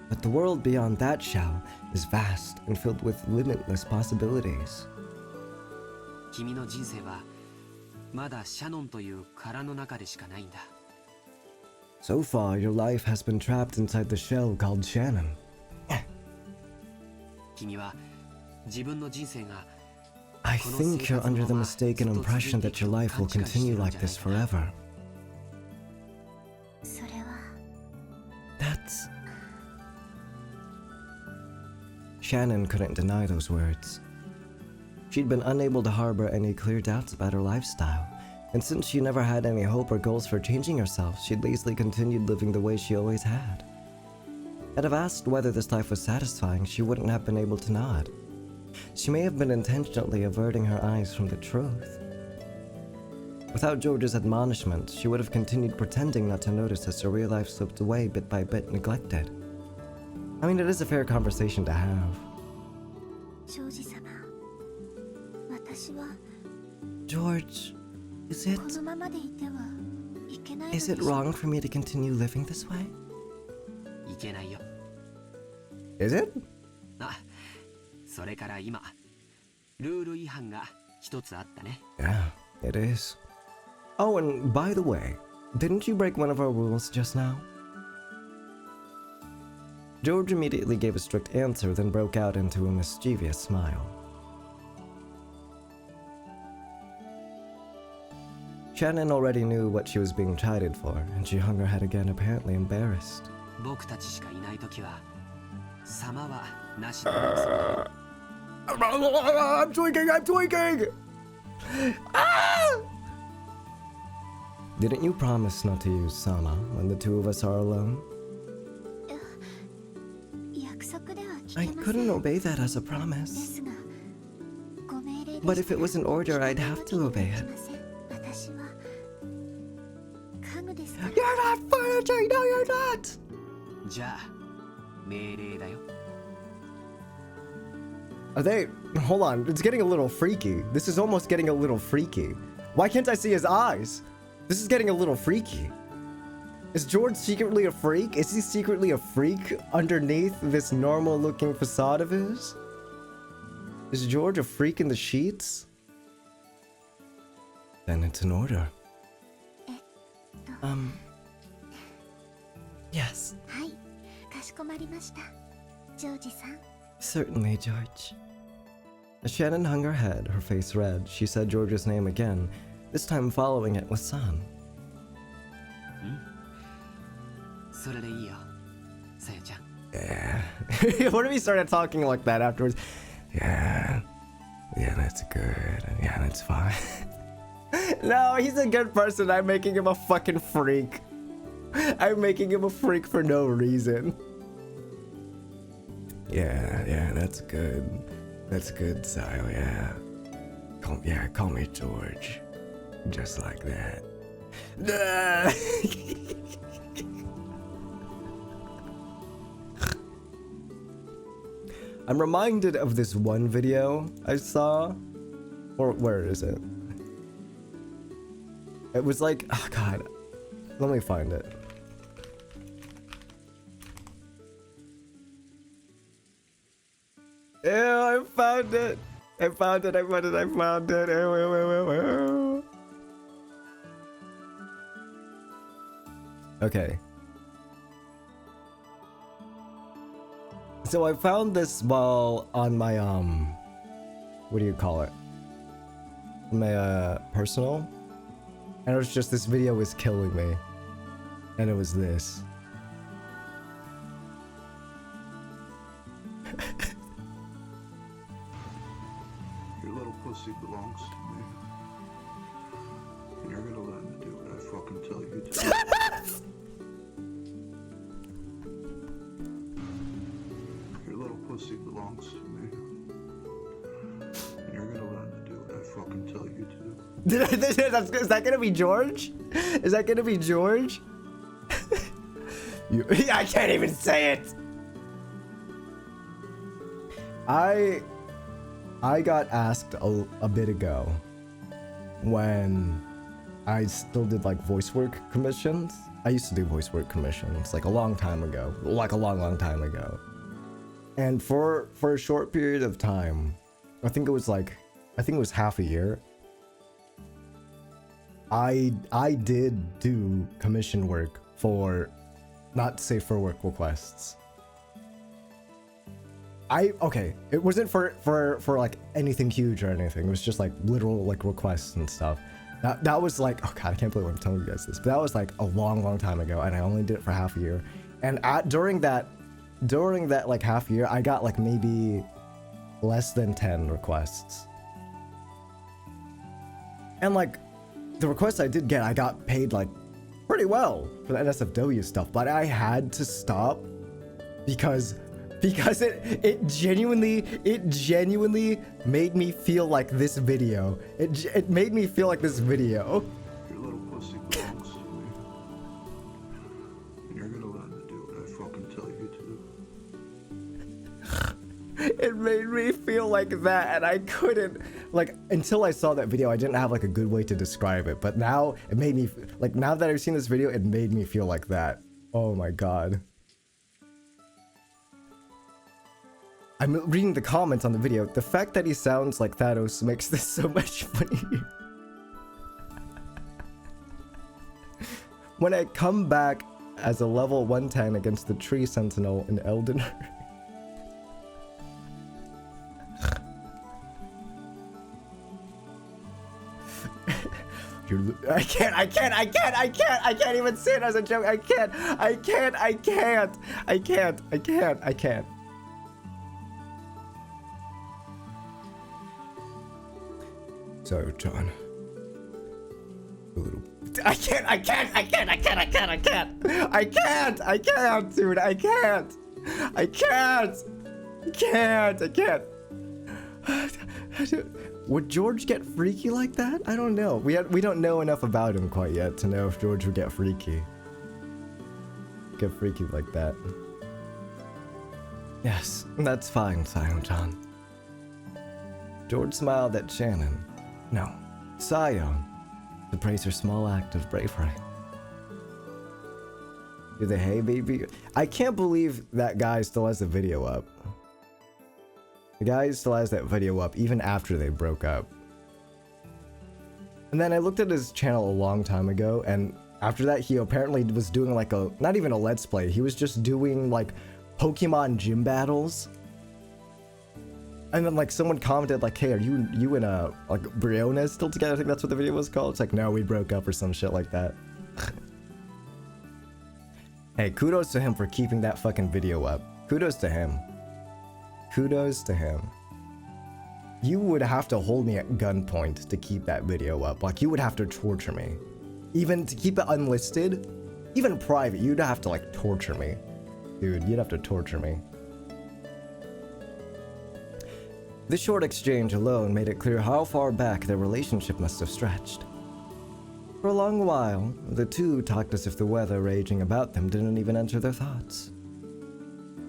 But the world beyond that shell is vast and filled with limitless possibilities. So far, your life has been trapped inside the shell called Shannon. I think you're under the mistaken impression that your life will continue like this forever. That's... Shannon couldn't deny those words. She'd been unable to harbor any clear doubts about her lifestyle, and since she never had any hope or goals for changing herself, she'd lazily continued living the way she always had. I'd have asked whether this life was satisfying, she wouldn't have been able to nod. She may have been intentionally averting her eyes from the truth. Without George's admonishment, she would have continued pretending not to notice as her real life slipped away bit by bit, neglected. I mean, it is a fair conversation to have. George, is it wrong for me to continue living this way? Is it? Yeah, it is. Oh, and by the way, didn't you break one of our rules just now? George immediately gave a strict answer, then broke out into a mischievous smile. Shannon already knew what she was being chided for, and she hung her head again, apparently embarrassed. 僕たちしかいないときは様はなしでます。 I'm tweaking! I'm tweaking! Ah! Didn't you promise not to use Sama when the two of us are alone? 約束では聞けません。 I couldn't obey that as a で promise. すが、ご命令で But if it was an order, I'd have to obey it. 私は家具ですから。 You're not furniture! No, you're not! じゃあ命令だよ。 Are they? Hold on, it's getting a little freaky. This is almost getting a little freaky. Why can't I see his eyes? This is getting a little freaky. Is George secretly a freak? Is he secretly a freak underneath this normal looking facade of his? Is George a freak in the sheets? Then it's an order. Yes. はい、かしこまりました。ジョージさん。 Certainly, George. As Shannon hung her head, her face red, she said George's name again, this time following it with San. それでいいよ、さやちゃん。 Yeah. What if he started talking like that afterwards? Yeah. Yeah, that's good. Yeah, that's fine. No, he's a good person. I'm making him a fucking freak. I'm making him a freak for no reason. Yeah, that's good. That's good, Sayo, yeah. Call me George. Just like that. I'm reminded of this one video I saw. Or where is it? It was like, oh god. Let me find it. Yeah, I found it. I found it. Okay. So I found this while on my what do you call it? My personal, and it was just this video was killing me, and it was this. Your little pussy belongs to me, and you're gonna learn to do what I fucking tell you to. Pussy belongs to me. And you're gonna learn to do what I fucking tell you to. Is that gonna be George? Is that gonna be George? I can't even say it. I got asked a bit ago when I still did like voice work commissions. I used to do voice work commissions like a long time ago, like a long time ago. And for a short period of time, I think it was half a year. I did do commission work for, not safe for work requests. Okay, it wasn't for like anything huge or anything. It was just like literal like requests and stuff. That was like, oh god, I can't believe I'm telling you guys this, but that was like a long time ago, and I only did it for half a year. And during that like half year, I got like maybe less than 10 requests. And like the requests I did get, I got paid like pretty well for the NSFW stuff, but I had to stop because it genuinely made me feel like this video. It made me feel like this video. Your little pussy belongs to me. And you're gonna learn to do what I fucking tell you to. It made me feel like that, and I couldn't, like, until I saw that video, I didn't have like a good way to describe it, but now it made me, like, now that I've seen this video, it made me feel like that. Oh my god. I'm reading the comments on the video. The fact that he sounds like Thanos makes this so much funnier. When I come back as a level 110 against the Tree Sentinel in Elden Ring. I can't even say it as a joke. I can't. So, John. I can't, dude. I can't. Would George get freaky like that? I don't know. We don't know enough about him quite yet to know if George would get freaky. Get freaky like that. Yes, that's fine, Sion John. George smiled at Shannon. No, Sion, to praise her small act of bravery. Do the hey baby? I can't believe that guy still has the video up. The guy still has that video up even after they broke up. And then I looked at his channel a long time ago, and after that he apparently was doing like a, not even a let's play, he was just doing like Pokemon gym battles. And then like someone commented like, hey, are you and like Brionna still together? I think that's what the video was called. It's like, no, we broke up or some shit like that. Hey, kudos to him for keeping that fucking video up. Kudos to him. Kudos to him. You would have to hold me at gunpoint to keep that video up. Like, you would have to torture me. Even to keep it unlisted, even private, you'd have to like torture me. Dude, you'd have to torture me. This short exchange alone made it clear how far back their relationship must have stretched. For a long while, the two talked as if the weather raging about them didn't even enter their thoughts.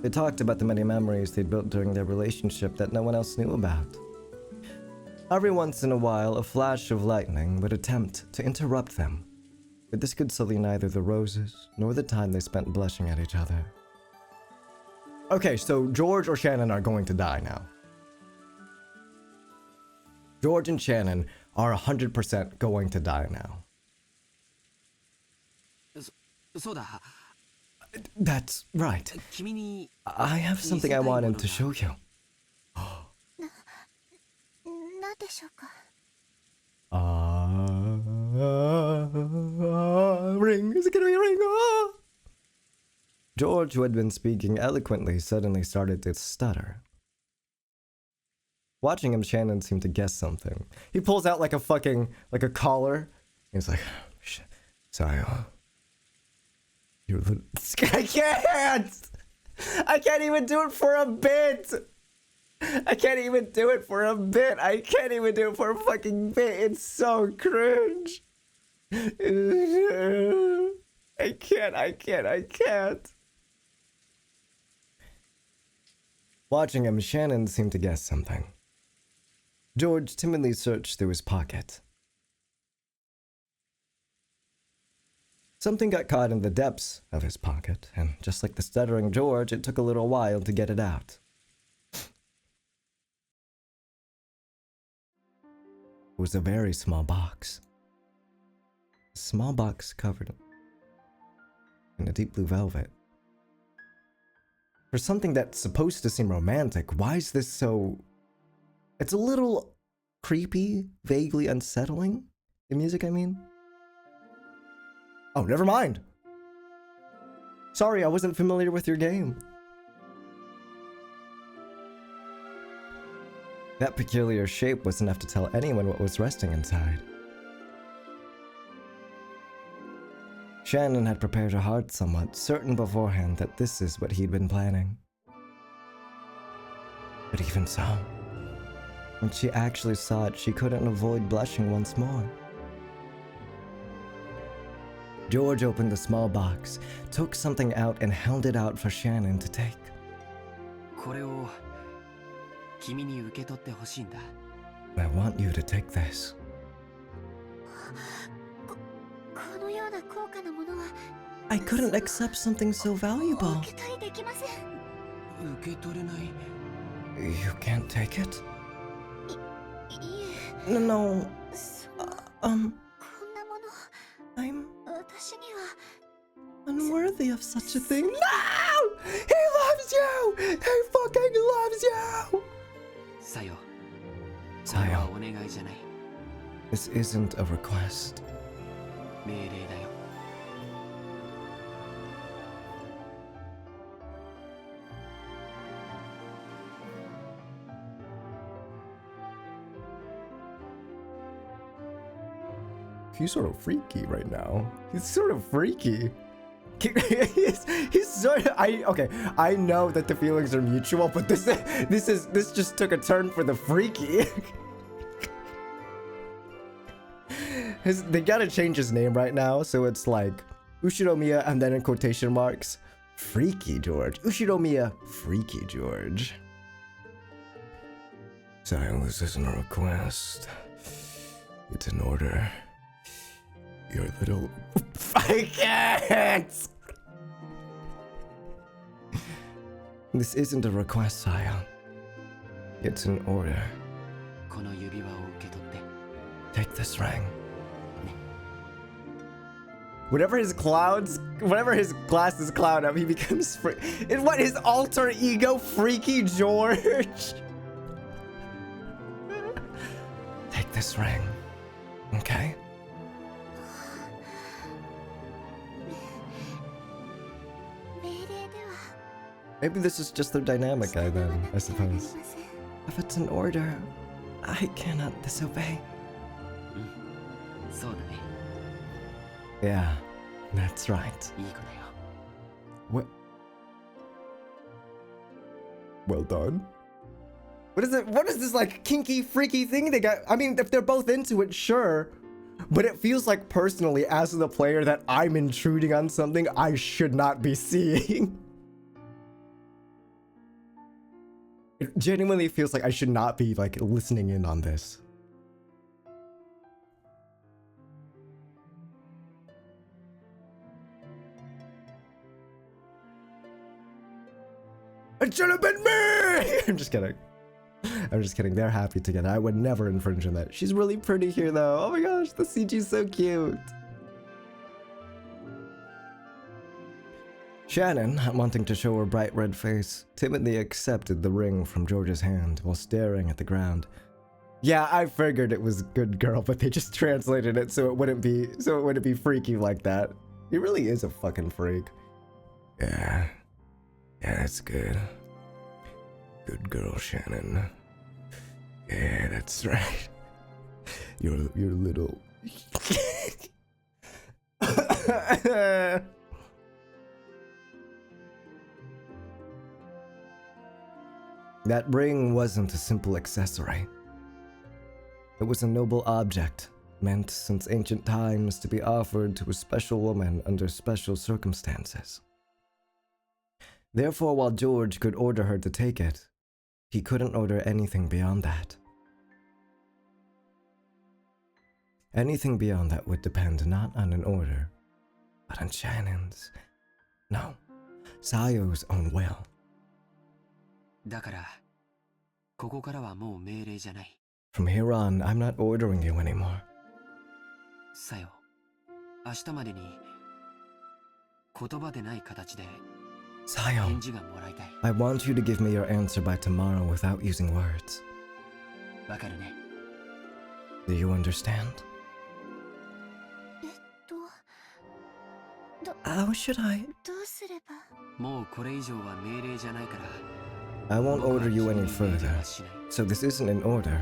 They talked about the many memories they'd built during their relationship that no one else knew about. Every once in a while, a flash of lightning would attempt to interrupt them, but this could sully neither the roses nor the time they spent blushing at each other. Okay, so George or Shannon are going to die now. George and Shannon are 100% going to die now. That's right. I have something I wanted to show you. Ring. Is it gonna be a ring? Ah! George, who had been speaking eloquently, suddenly started to stutter. Watching him, Shannon seemed to guess something. He pulls out like a fucking, like a collar. He's like, sorry, you're a little... I can't even do it for a bit! I can't even do it for a bit! I can't even do it for a fucking bit! It's so cringe! I can't. Watching him, Shannon seemed to guess something. George timidly searched through his pocket. Something got caught in the depths of his pocket, and just like the stuttering George, it took a little while to get it out. It was a very small box. A small box covered in a deep blue velvet. For something that's supposed to seem romantic, why is this so... It's a little creepy, vaguely unsettling. The music, I mean. Oh, never mind. Sorry, I wasn't familiar with your game. That peculiar shape was enough to tell anyone what was resting inside. Shannon had prepared her heart somewhat, certain beforehand that this is what he'd been planning. But even so, when she actually saw it, she couldn't avoid blushing once more. George opened the small box, took something out, and held it out for Shannon to take. I want you to take this. I couldn't accept something so valuable. You can't take it? No. Unworthy of such a thing. No! He loves you! He fucking loves you! Sayo. Sayo. お願いじゃない。 This isn't a request. 命令だよ。 He's sort of freaky right now. He's sort of freaky. he's sort of, I know that the feelings are mutual, but this just took a turn for the freaky. They gotta change his name right now, so it's like Ushiromiya and then in quotation marks, Freaky George. Ushiromiya, Freaky George. Sorry, this isn't a request. It's an order. Your little... I can't! This isn't a request, Saya. It's an order. この指輪を受け取って。 Take this ring. Whenever his glasses cloud up, he becomes what, his alter ego, Freaky George? Take this ring. Okay? Maybe this is just their dynamic guy then, I suppose. If it's an order, I cannot disobey. そうだね。 Yeah, that's right. いい子だよ。 What? Well done. What is it? What is this like kinky, freaky thing they got? I mean, if they're both into it, sure. But it feels like personally, as the player, that I'm intruding on something I should not be seeing. It genuinely feels like I should not be like listening in on this. It should have been me! I'm just kidding. I'm just kidding. They're happy together. I would never infringe on that. She's really pretty here, though. Oh my gosh, the CG's so cute. Shannon, wanting to show her bright red face, timidly accepted the ring from George's hand while staring at the ground. Yeah, I figured it was good girl, but they just translated it so it wouldn't be freaky like that. He really is a fucking freak. Yeah, that's good. Good girl, Shannon. Yeah, that's right. You're little. That ring wasn't a simple accessory. It was a noble object, meant since ancient times to be offered to a special woman under special circumstances. Therefore, while George could order her to take it, he couldn't order anything beyond that. Anything beyond that would depend not on an order, but on Shannon's, no, Sayo's own will. だから、ここからはもう命令じゃない。 From here on, I'm not ordering you anymore. さよ、明日までに言葉でない形で Sayo, 返事がもらいたい。 I want you to give me your answer by tomorrow without using words. わかるね。 Do you understand? How should I? どうすれば？もうこれ以上は命令じゃないから。 I won't order you any further, so this isn't an order.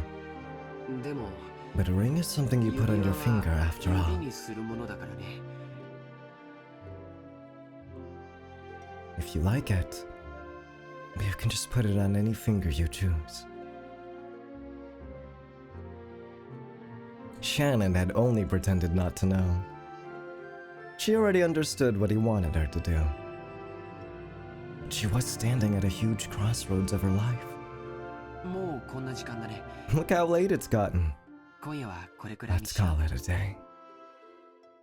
でも、 But a ring is something you put on your finger after all. 指にするものだからね。 If you like it, you can just put it on any finger you choose. Shannon had only pretended not to know. She already understood what he wanted her to do. She was standing at a huge crossroads of her life. もうこんな時間だね。 Look how late it's gotten. 今夜はこれくらいに Let's しよ call う。 it a day.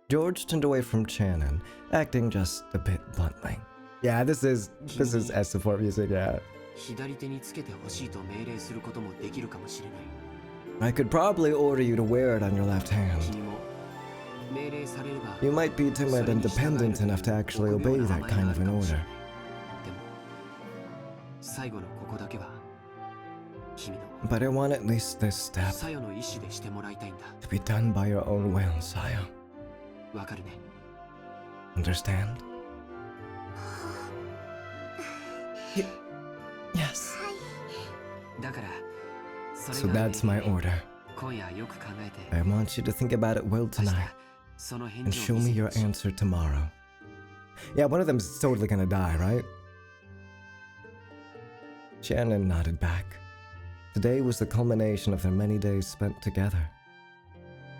George turned away from Shannon, acting just a bit bluntly. Yeah, this is S support music, yeah. 左手につけてほしいと命令することもできるかもしれない。 I could probably order you to wear it on your left hand. 君も You might be timid and dependent enough to actually obey that kind of an order. But I want at least this step to be done by your own will, Saya. Understand? Yes. So that's my order. I want you to think about it well tonight and show me your answer tomorrow. Yeah, one of them's totally gonna die, right? Shannon nodded back. Today was the culmination of their many days spent together.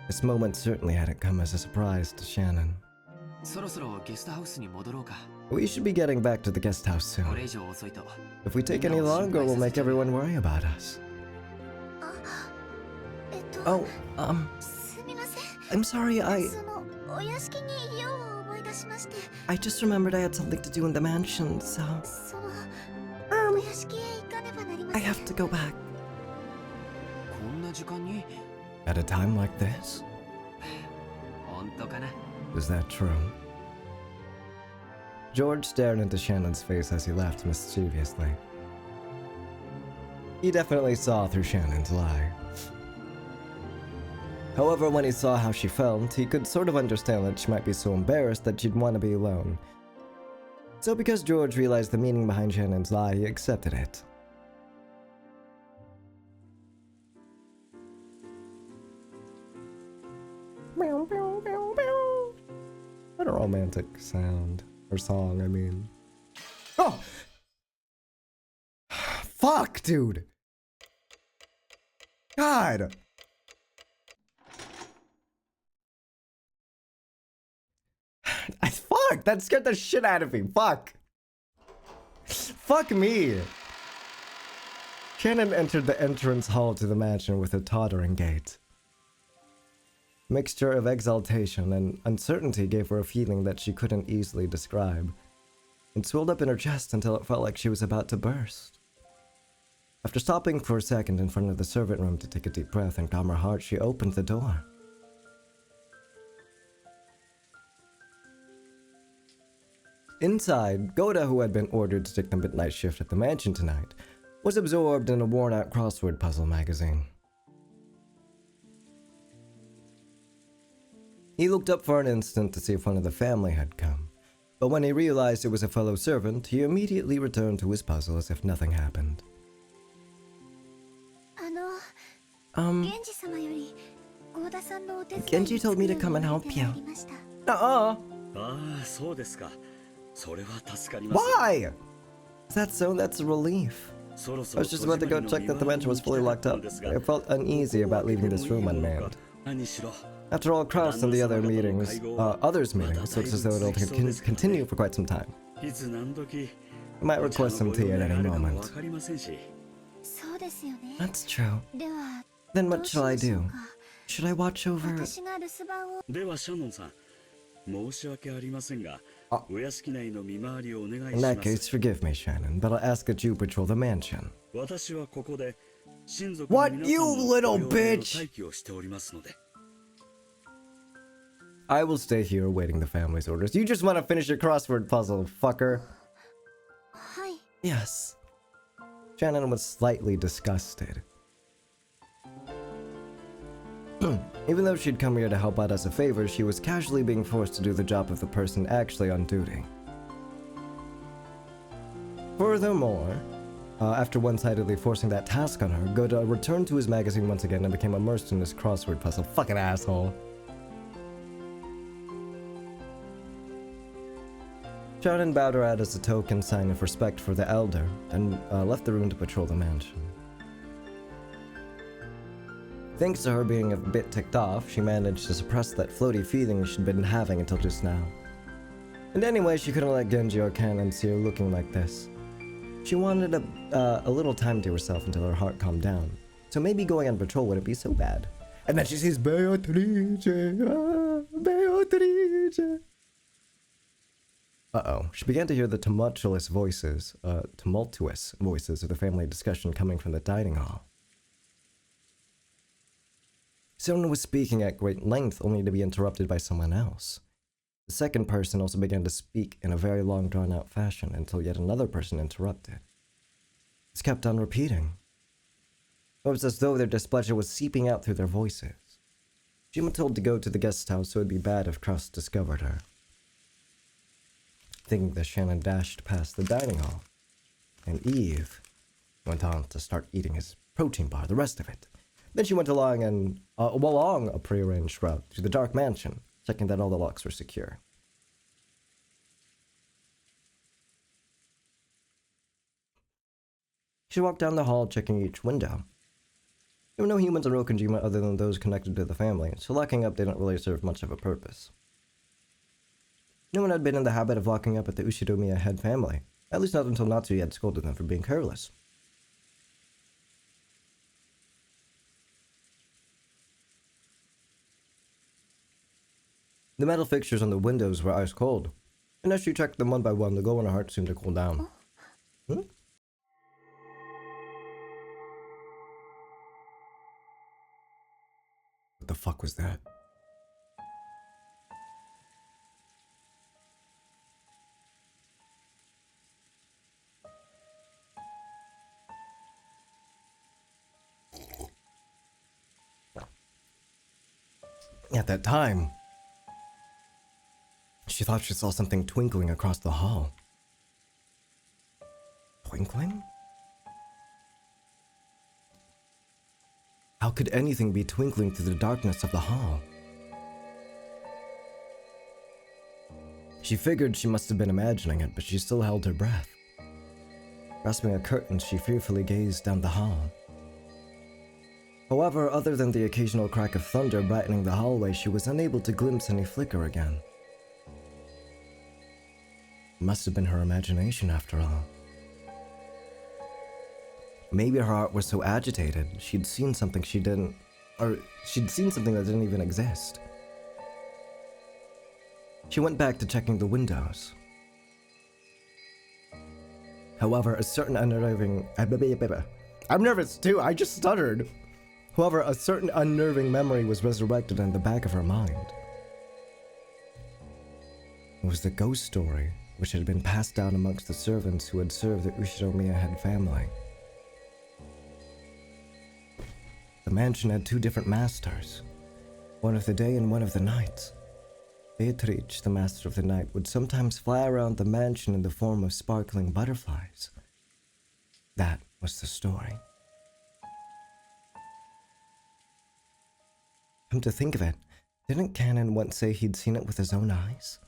This moment certainly hadn't come as a surprise to Shannon. We should be getting back to the guest house soon. If we take any longer, we'll make everyone worry about us. Oh, I'm sorry, I just remembered I had something to do in the mansion, so... I have to go back. At a time like this? Is that true? George stared into Shannon's face as he laughed mischievously. He definitely saw through Shannon's lie. However, when he saw how she felt, he could sort of understand that she might be so embarrassed that she'd want to be alone. So because George realized the meaning behind Shannon's lie, he accepted it. What a romantic sound. Or song, I mean. Oh! Fuck, dude! God! Fuck! That scared the shit out of me. Fuck! Fuck me! Shannon entered the entrance hall to the mansion with a tottering gait. Mixture of exaltation and uncertainty gave her a feeling that she couldn't easily describe. It swelled up in her chest until it felt like she was about to burst. After stopping for a second in front of the servant room to take a deep breath and calm her heart, she opened the door. Inside, Goda, who had been ordered to take the midnight shift at the mansion tonight, was absorbed in a worn-out crossword puzzle magazine. He looked up for an instant to see if one of the family had come, but when he realized it was a fellow servant, he immediately returned to his puzzle as if nothing happened. Genji told me to come and help you. Why? Is that so? That's a relief. I was just about to go check that the mansion was fully locked up. I felt uneasy about leaving this room unmanned. After all, Kraus and the others' meetings looks as though it'll continue for quite some time. I might request some tea at any moment. That's true. Then what shall I do? Should I watch over... In that case, forgive me, Shannon, but I'll ask that you patrol the mansion. What, you little bitch! I will stay here awaiting the family's orders. You just want to finish your crossword puzzle, fucker. Yes. Shannon was slightly disgusted. Even though she'd come here to help out as a favor, she was casually being forced to do the job of the person actually on duty. Furthermore, after one-sidedly forcing that task on her, Goda returned to his magazine once again and became immersed in his crossword puzzle. Fucking asshole. Shannon bowed her out as a token sign of respect for the elder, and left the room to patrol the mansion. Thanks to her being a bit ticked off, she managed to suppress that floaty feeling she'd been having until just now. And anyway, she couldn't let Genji or Kanon see her looking like this. She wanted a little time to herself until her heart calmed down, so maybe going on patrol wouldn't be so bad. And then she sees Beatrice, Beatrice. Uh-oh. She began to hear the tumultuous voices of the family discussion coming from the dining hall. Someone was speaking at great length only to be interrupted by someone else. The second person also began to speak in a very long drawn-out fashion until yet another person interrupted. This kept on repeating. It was as though their displeasure was seeping out through their voices. She was told to go to the guest house, so it would be bad if Crust discovered her. Thinking that, Shannon dashed past the dining hall, and Eve went on to start eating his protein bar, the rest of it. Then she went along a prearranged route to the dark mansion, checking that all the locks were secure. She walked down the hall, checking each window. There were no humans in Rokujima other than those connected to the family, so locking up didn't really serve much of a purpose. No one had been in the habit of locking up at the Ushiromiya head family, at least not until Natsuki had scolded them for being careless. The metal fixtures on the windows were ice cold, and as she checked them one by one, the glow in her heart seemed to cool down. What the fuck was that? At that time, she thought she saw something twinkling across the hall. Twinkling? How could anything be twinkling through the darkness of the hall? She figured she must have been imagining it, but she still held her breath. Grasping a curtain, she fearfully gazed down the hall. However, other than the occasional crack of thunder brightening the hallway, she was unable to glimpse any flicker again. It must have been her imagination after all. Maybe her heart was so agitated, she'd seen something that didn't even exist. She went back to checking the windows. However, a certain unnerving... I'm nervous too, I just stuttered. However, a certain unnerving memory was resurrected in the back of her mind. It was the ghost story, which had been passed down amongst the servants who had served the Ushiromiya head family. The mansion had two different masters, one of the day and one of the night. Beatrice, the master of the night, would sometimes fly around the mansion in the form of sparkling butterflies. That was the story. Come to think of it, didn't Canon once say he'd seen it with his own eyes?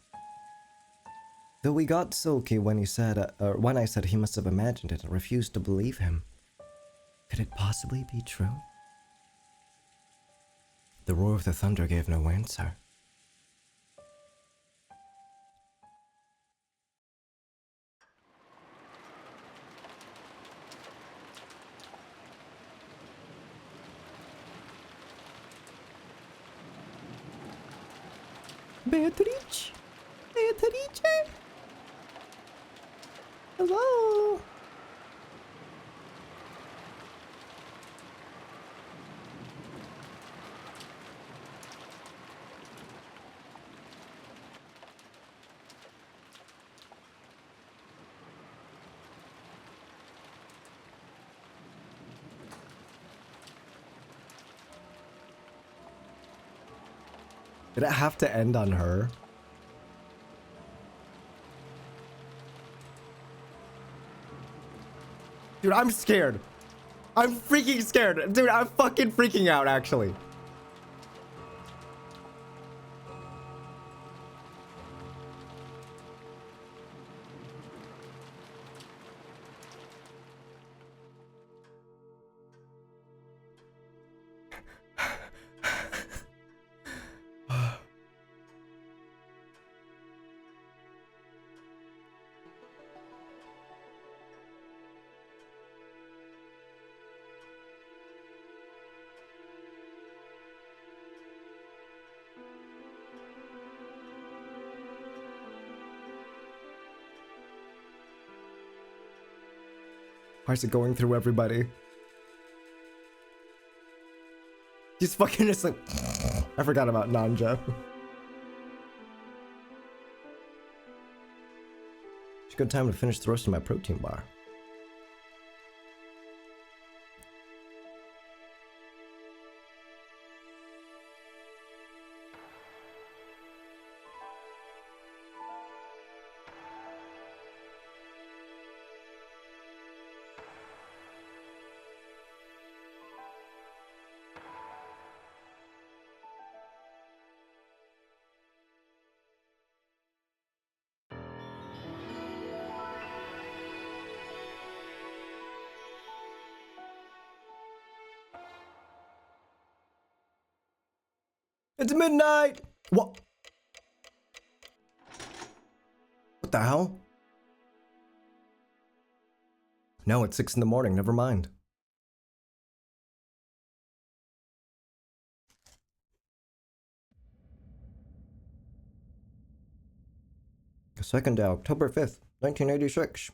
Though he got sulky when I said he must have imagined it and refused to believe him. Could it possibly be true? The roar of the thunder gave no answer. Beatrice? Beatrice? Hello? Did it have to end on her? Dude, I'm scared. I'm freaking scared. Dude, I'm fucking freaking out, actually. Why is it going through everybody? She's fucking just like, I forgot about Nanja. It's a good time to finish the rest of my protein bar. It's midnight! What? What the hell? No, it's 6 in the morning, never mind. The second day, October 5th, 1986.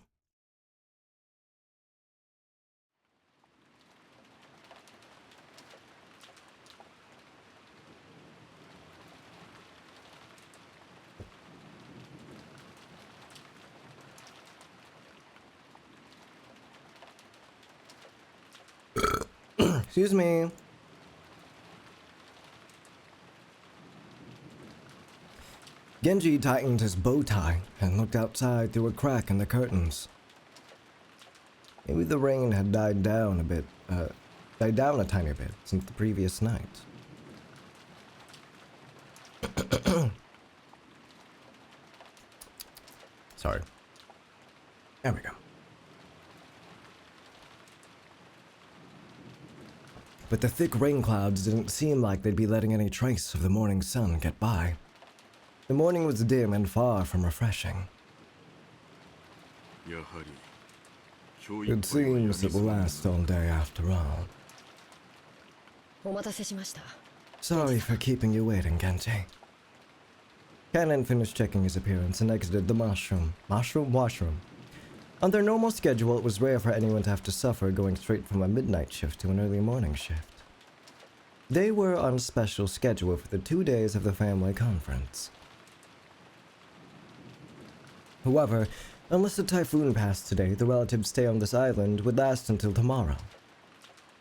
Excuse me. Genji tightened his bow tie and looked outside through a crack in the curtains. Maybe the rain had died down a tiny bit since the previous night. Sorry. There we go. But the thick rain clouds didn't seem like they'd be letting any trace of the morning sun get by. The morning was dim and far from refreshing. It seems it will last all day after all. お待たせしました。 Sorry for keeping you waiting, Genji. Cannon finished checking his appearance and exited the washroom. On their normal schedule, it was rare for anyone to have to suffer going straight from a midnight shift to an early morning shift. They were on a special schedule for the 2 days of the family conference. However, unless a typhoon passed today, the relatives' stay on this island would last until tomorrow.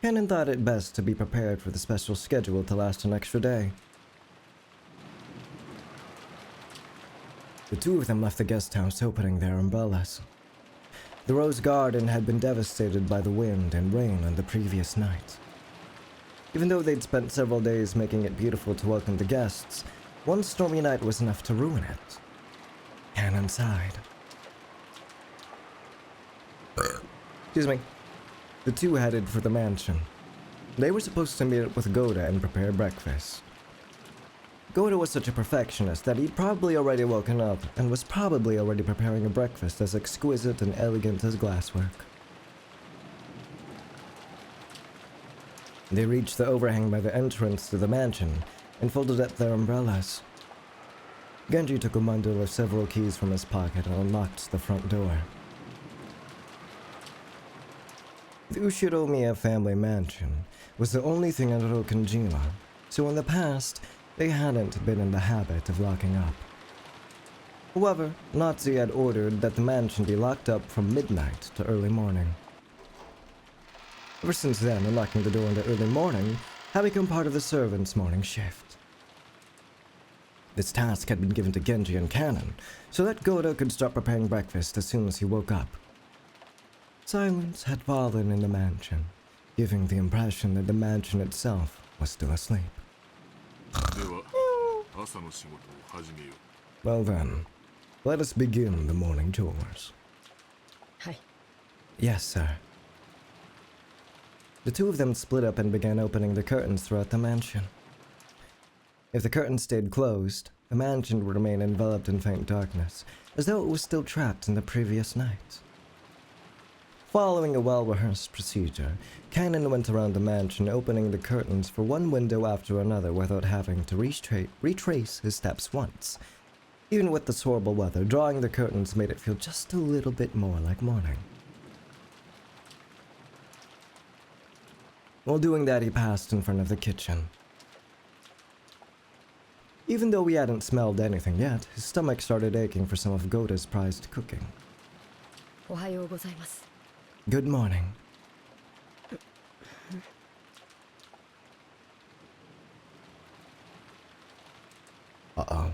Cannon thought it best to be prepared for the special schedule to last an extra day. The two of them left the guest house opening their umbrellas. The rose garden had been devastated by the wind and rain on the previous night. Even though they'd spent several days making it beautiful to welcome the guests, one stormy night was enough to ruin it. Cannon sighed. Excuse me. The two headed for the mansion. They were supposed to meet up with Goda and prepare breakfast. Goda was such a perfectionist that he'd probably already woken up and was probably already preparing a breakfast as exquisite and elegant as glasswork. They reached the overhang by the entrance to the mansion and folded up their umbrellas. Genji took a bundle of several keys from his pocket and unlocked the front door. The Ushiromiya family mansion was the only thing in Rokanjima, so in the past, they hadn't been in the habit of locking up. However, Natsu had ordered that the mansion be locked up from midnight to early morning. Ever since then, unlocking the door in the early morning had become part of the servants' morning shift. This task had been given to Genji and Cannon, so that Goda could start preparing breakfast as soon as he woke up. Silence had fallen in the mansion, giving the impression that the mansion itself was still asleep. Well then, let us begin the morning chores. Hi. Yes, sir. The two of them split up and began opening the curtains throughout the mansion. If the curtains stayed closed, the mansion would remain enveloped in faint darkness, as though it was still trapped in the previous night. Following a well-rehearsed procedure, Cannon went around the mansion opening the curtains for one window after another without having to retrace his steps once. Even with this horrible weather, drawing the curtains made it feel just a little bit more like morning. While doing that, he passed in front of the kitchen. Even though he hadn't smelled anything yet, his stomach started aching for some of Goda's prized cooking. おはようございます。 Good morning. Uh-oh.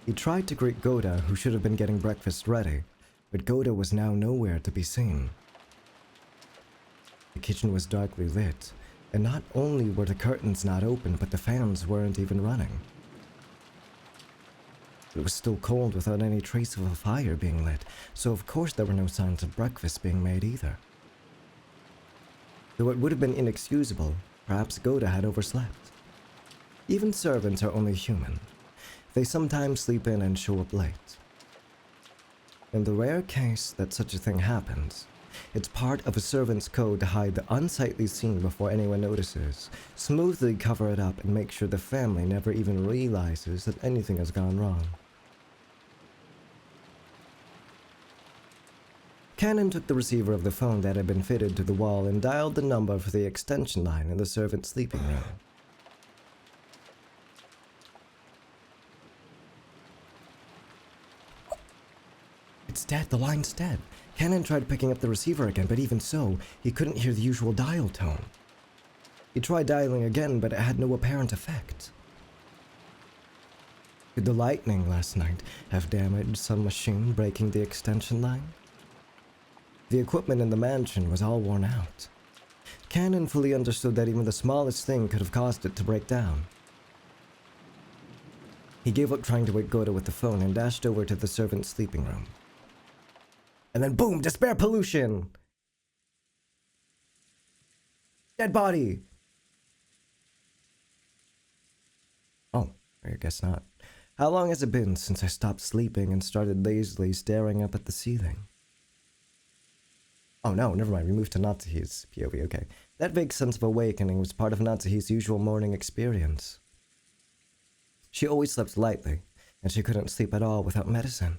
He tried to greet Goda, who should have been getting breakfast ready, but Goda was now nowhere to be seen. The kitchen was darkly lit, and not only were the curtains not open, but the fans weren't even running. It was still cold without any trace of a fire being lit, so of course there were no signs of breakfast being made either. Though it would have been inexcusable, perhaps Goda had overslept. Even servants are only human. They sometimes sleep in and show up late. In the rare case that such a thing happens, it's part of a servant's code to hide the unsightly scene before anyone notices, smoothly cover it up, and make sure the family never even realizes that anything has gone wrong. Cannon took the receiver of the phone that had been fitted to the wall and dialed the number for the extension line in the servant's sleeping room. It's dead, the line's dead. Cannon tried picking up the receiver again, but even so, he couldn't hear the usual dial tone. He tried dialing again, but it had no apparent effect. Could the lightning last night have damaged some machine breaking the extension line? The equipment in the mansion was all worn out. Cannon fully understood that even the smallest thing could have caused it to break down. He gave up trying to wake Goda with the phone and dashed over to the servant's sleeping room. And then boom, despair pollution! Dead body! Oh, I guess not. How long has it been since I stopped sleeping and started lazily staring up at the ceiling? Oh no, never mind, we moved to Natsuhi's POV, okay. That vague sense of awakening was part of Natsuhi's usual morning experience. She always slept lightly, and she couldn't sleep at all without medicine.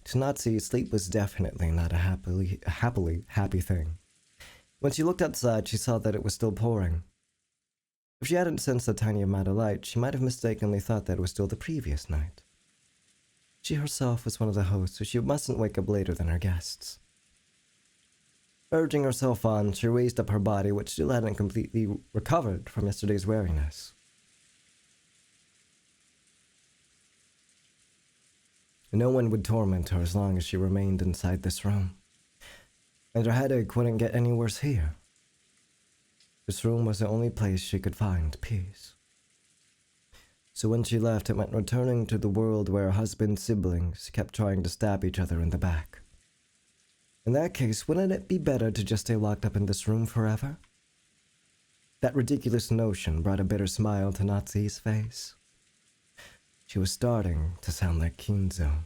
To Natsuhi, sleep was definitely not a happy thing. When she looked outside, she saw that it was still pouring. If she hadn't sensed a tiny amount of light, she might have mistakenly thought that it was still the previous night. She herself was one of the hosts, so she mustn't wake up later than her guests. Urging herself on, she raised up her body, which still hadn't completely recovered from yesterday's weariness. No one would torment her as long as she remained inside this room. And her headache wouldn't get any worse here. This room was the only place she could find peace. So when she left, it meant returning to the world where her husband's siblings kept trying to stab each other in the back. In that case, wouldn't it be better to just stay locked up in this room forever? That ridiculous notion brought a bitter smile to Natsuhi's face. She was starting to sound like Kinzo.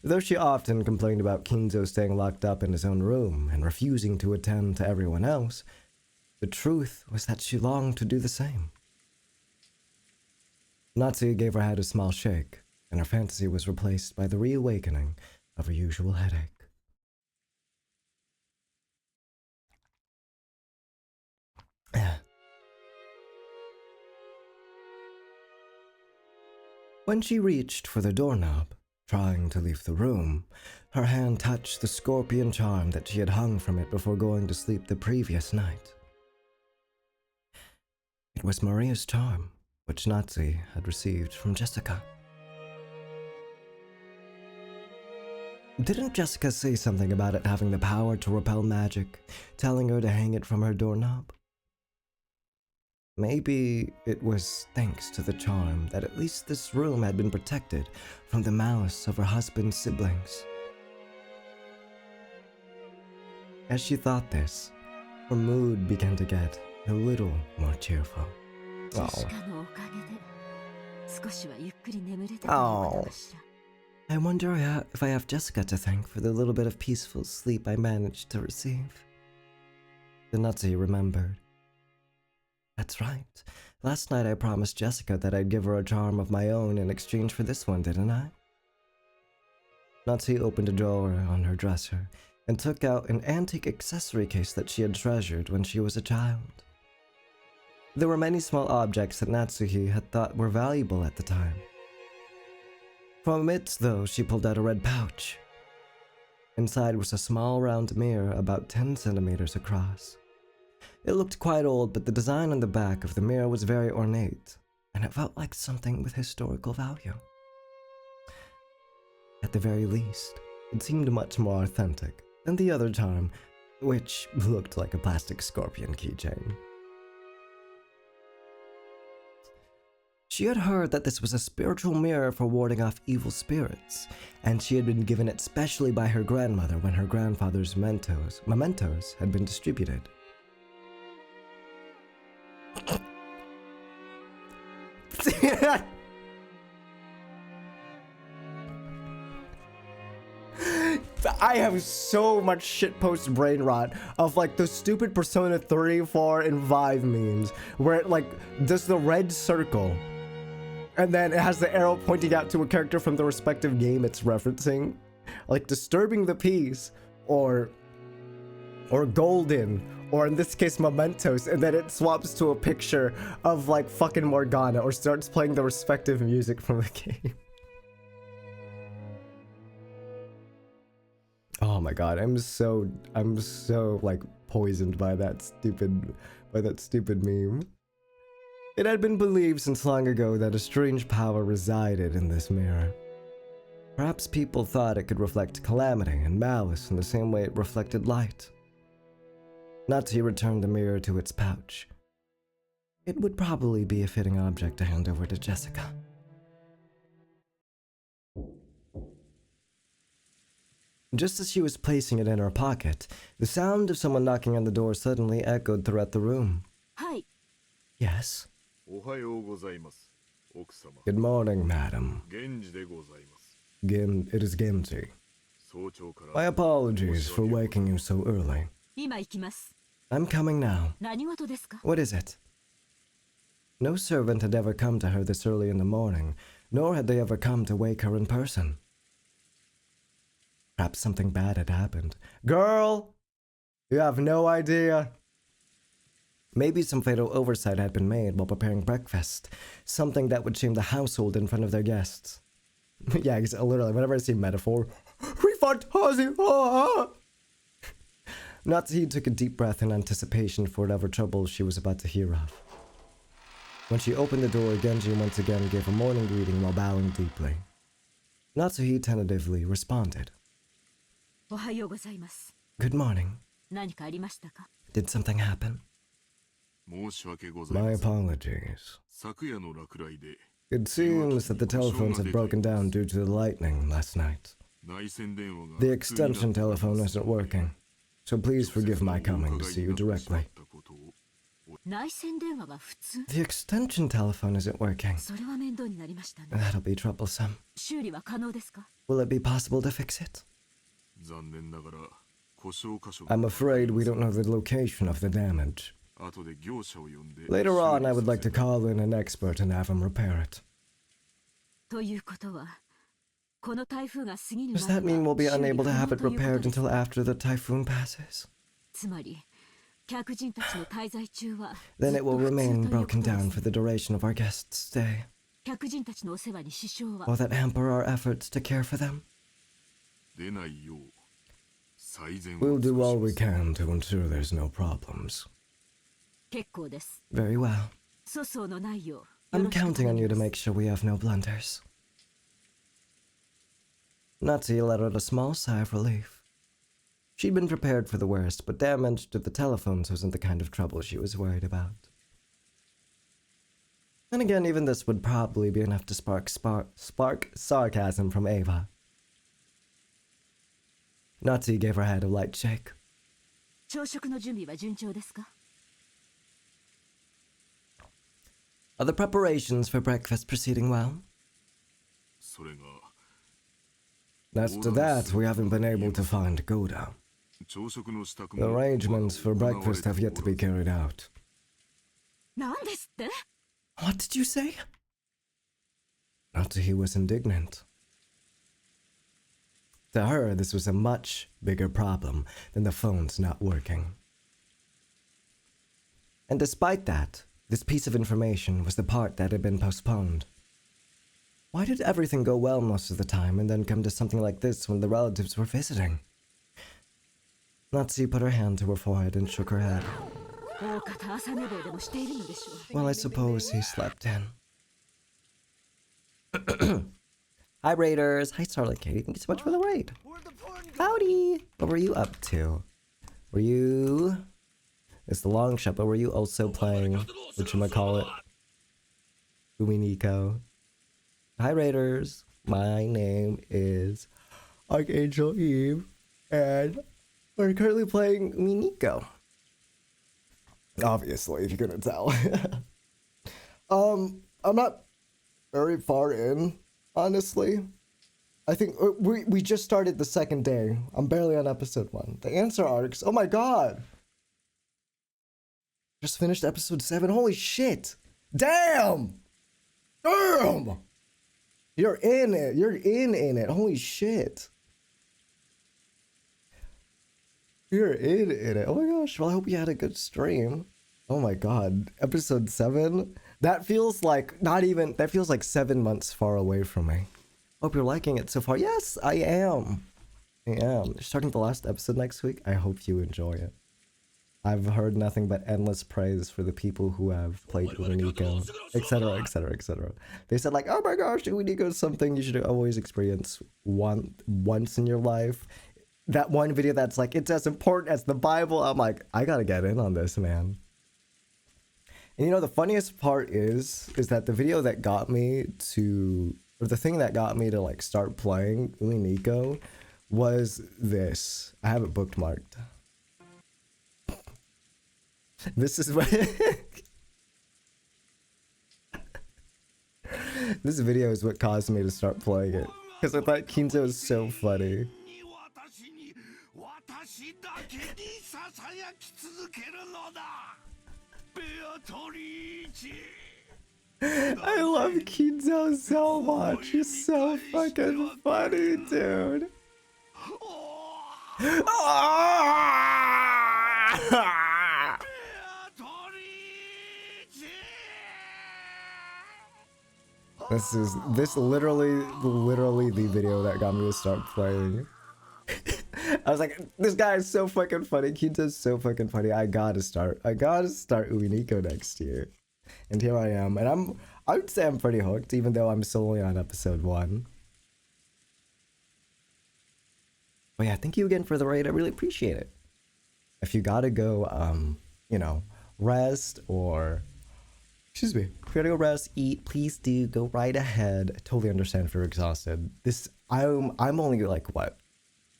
Though she often complained about Kinzo staying locked up in his own room and refusing to attend to everyone else, the truth was that she longed to do the same. Natsuhi gave her head a small shake, and her fantasy was replaced by the reawakening of her usual headache. When she reached for the doorknob, trying to leave the room, her hand touched the scorpion charm that she had hung from it before going to sleep the previous night. It was Maria's charm, which Natsuhi had received from Jessica. Didn't Jessica say something about it having the power to repel magic, telling her to hang it from her doorknob? Maybe it was thanks to the charm that at least this room had been protected from the malice of her husband's siblings. As she thought this, her mood began to get a little more cheerful. Oh. I wonder if I have Jessica to thank for the little bit of peaceful sleep I managed to receive. The Natsuhi remembered. That's right. Last night I promised Jessica that I'd give her a charm of my own in exchange for this one, didn't I? Natsuhi opened a drawer on her dresser and took out an antique accessory case that she had treasured when she was a child. There were many small objects that Natsuhi had thought were valuable at the time. From amidst those, she pulled out a red pouch. Inside was a small round mirror about 10 centimeters across. It looked quite old, but the design on the back of the mirror was very ornate, and it felt like something with historical value. At the very least, it seemed much more authentic than the other charm, which looked like a plastic scorpion keychain. She had heard that this was a spiritual mirror for warding off evil spirits, and she had been given it specially by her grandmother when her grandfather's mementos had been distributed. I have so much shitpost brain rot of like the stupid Persona 3, 4, and 5 memes where it like does the red circle and then it has the arrow pointing out to a character from the respective game it's referencing, like disturbing the peace or golden, or in this case mementos, and then it swaps to a picture of like fucking Morgana or starts playing the respective music from the game. Oh my god, I'm so like poisoned by that stupid meme. It had been believed since long ago that a strange power resided in this mirror. Perhaps people thought it could reflect calamity and malice in the same way it reflected light. Natsuhi returned the mirror to its pouch. It would probably be a fitting object to hand over to Jessica. Just as she was placing it in her pocket, the sound of someone knocking on the door suddenly echoed throughout the room. Hi. Yes? Good morning, madam. It is Genji. My apologies for waking you so early. I'm coming now. What is it? No servant had ever come to her this early in the morning, nor had they ever come to wake her in person. Perhaps something bad had happened. Girl! You have no idea. Maybe some fatal oversight had been made while preparing breakfast, something that would shame the household in front of their guests. Yeah, literally, whenever I see metaphor, refund Hazi! Natsuhi took a deep breath in anticipation for whatever trouble she was about to hear of. When she opened the door, Genji once again gave a morning greeting while bowing deeply. Natsuhi tentatively responded. Good morning. Did something happen? My apologies. It seems that the telephones have broken down due to the lightning last night. The extension telephone isn't working, so please forgive my coming to see you directly. The extension telephone isn't working. That'll be troublesome. Will it be possible to fix it? I'm afraid we don't know the location of the damage. Later on, I would like to call in an expert and have him repair it. Does that mean we'll be unable to have it repaired until after the typhoon passes? Then it will remain broken down for the duration of our guests' stay. Will that hamper our efforts to care for them? We'll do all we can to ensure there's no problems. Very well. I'm counting on you to make sure we have no blunders. Natsuhi let out a small sigh of relief. She'd been prepared for the worst, but damage to the telephones wasn't the kind of trouble she was worried about. And again, even this would probably be enough to spark sarcasm from Ava. Natsuhi gave her head a light shake. Are the preparations for breakfast proceeding well? As to that, we haven't been able to find Goda. The arrangements for breakfast have yet to be carried out. What did you say? Natsuhi was indignant. To her, this was a much bigger problem than the phones not working. And despite that, this piece of information was the part that had been postponed. Why did everything go well most of the time and then come to something like this when the relatives were visiting? Natsu put her hand to her forehead and shook her head. Well, I suppose he slept in. Hi, Raiders. Hi, Starlight Katie. Thank you so much for the raid. Howdy. What were you up to? Were you... It's the long shot, but were you also playing, whatchamacallit, Umineko? Hi, Raiders. My name is Archangel Eve, and we're currently playing Umineko. Obviously, if you're gonna tell. I'm not very far in, honestly. I think we just started the second day. I'm barely on episode 1. The answer arcs. Oh my god. Just finished episode 7. Holy shit. Damn. Damn. You're in it. You're in it. Holy shit. You're in it. Oh my gosh. Well, I hope you had a good stream. Oh my god. Episode 7? That feels like not even, that feels like 7 months far away from me. Hope you're liking it so far. Yes, I am. I am. Starting the last episode next week. I hope you enjoy it. I've heard nothing but endless praise for the people who have played Umineko, etc, etc, etc. They said like, oh my gosh, Umineko is something you should always experience once in your life. That one video that's like, it's as important as the Bible. I'm like, I gotta get in on this, man. And you know, the funniest part is that the video that got me to, or the thing that got me to like start playing Umineko was this. I have it bookmarked. This is what this video is what caused me to start playing it, because I thought Kinzo was so funny. I love Kinzo so much. He's so fucking funny, dude. This literally the video that got me to start playing. I was like, this guy is so fucking funny. Kinto's so fucking funny. I gotta start Umineko next year. And here I am. And I would say I'm pretty hooked, even though I'm still only on episode 1. But yeah, thank you again for the raid. I really appreciate it. If you gotta go, you know, rest or... Excuse me. If you gotta go rest, eat, please do go right ahead. I totally understand if you're exhausted. I'm only like what,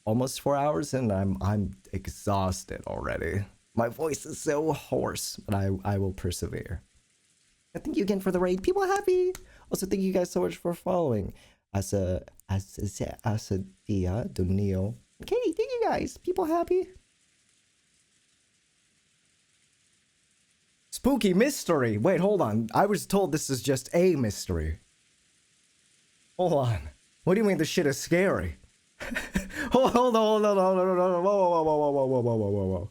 almost 4 hours in, and I'm exhausted already. My voice is so hoarse, but I will persevere. And thank you again for the raid. People happy. Also, thank you guys so much for following. Asa Dia Donio. Okay, thank you guys. People happy. Spooky mystery. Wait, hold on. I was told this is just a mystery. Hold on. What do you mean this shit is scary? hold on. Whoa.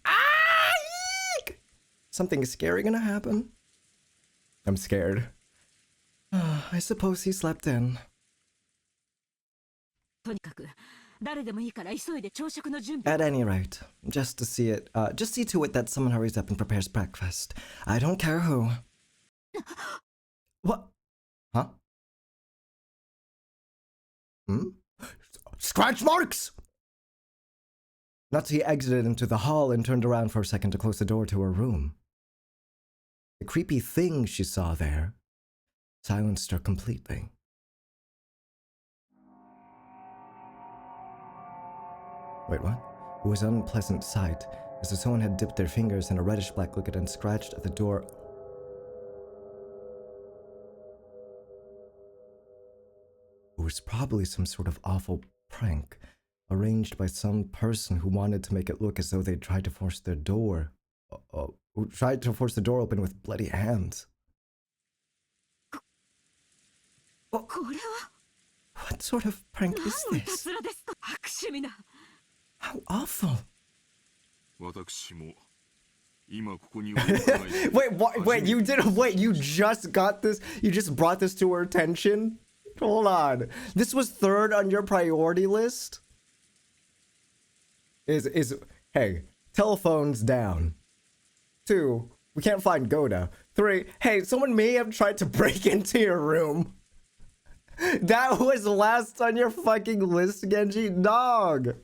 Ah! Eek! Something scary gonna happen? I'm scared. I suppose he slept in. At any rate, just see to it that someone hurries up and prepares breakfast. I don't care who. What? Huh? Scratch marks! Natsuki exited into the hall and turned around for a second to close the door to her room. The creepy thing she saw there silenced her completely. Wait, what? It was an unpleasant sight, as if someone had dipped their fingers in a reddish-black liquid and scratched at the door. It was probably some sort of awful prank, arranged by some person who wanted to make it look as though they tried to force their door. Tried to force the door open with bloody hands. これは What sort of prank is 何のいた this? ずらですか？悪趣味な。 How awful. 私も今ここにおるかないで Wait, what? Wait, you did. Wait, you just got this? You just brought this to her attention? Hold on. This was third on your priority list? Hey, telephone's down. 2, we can't find Goda. 3, hey, someone may have tried to break into your room. That was last on your fucking list, Genji? Dog.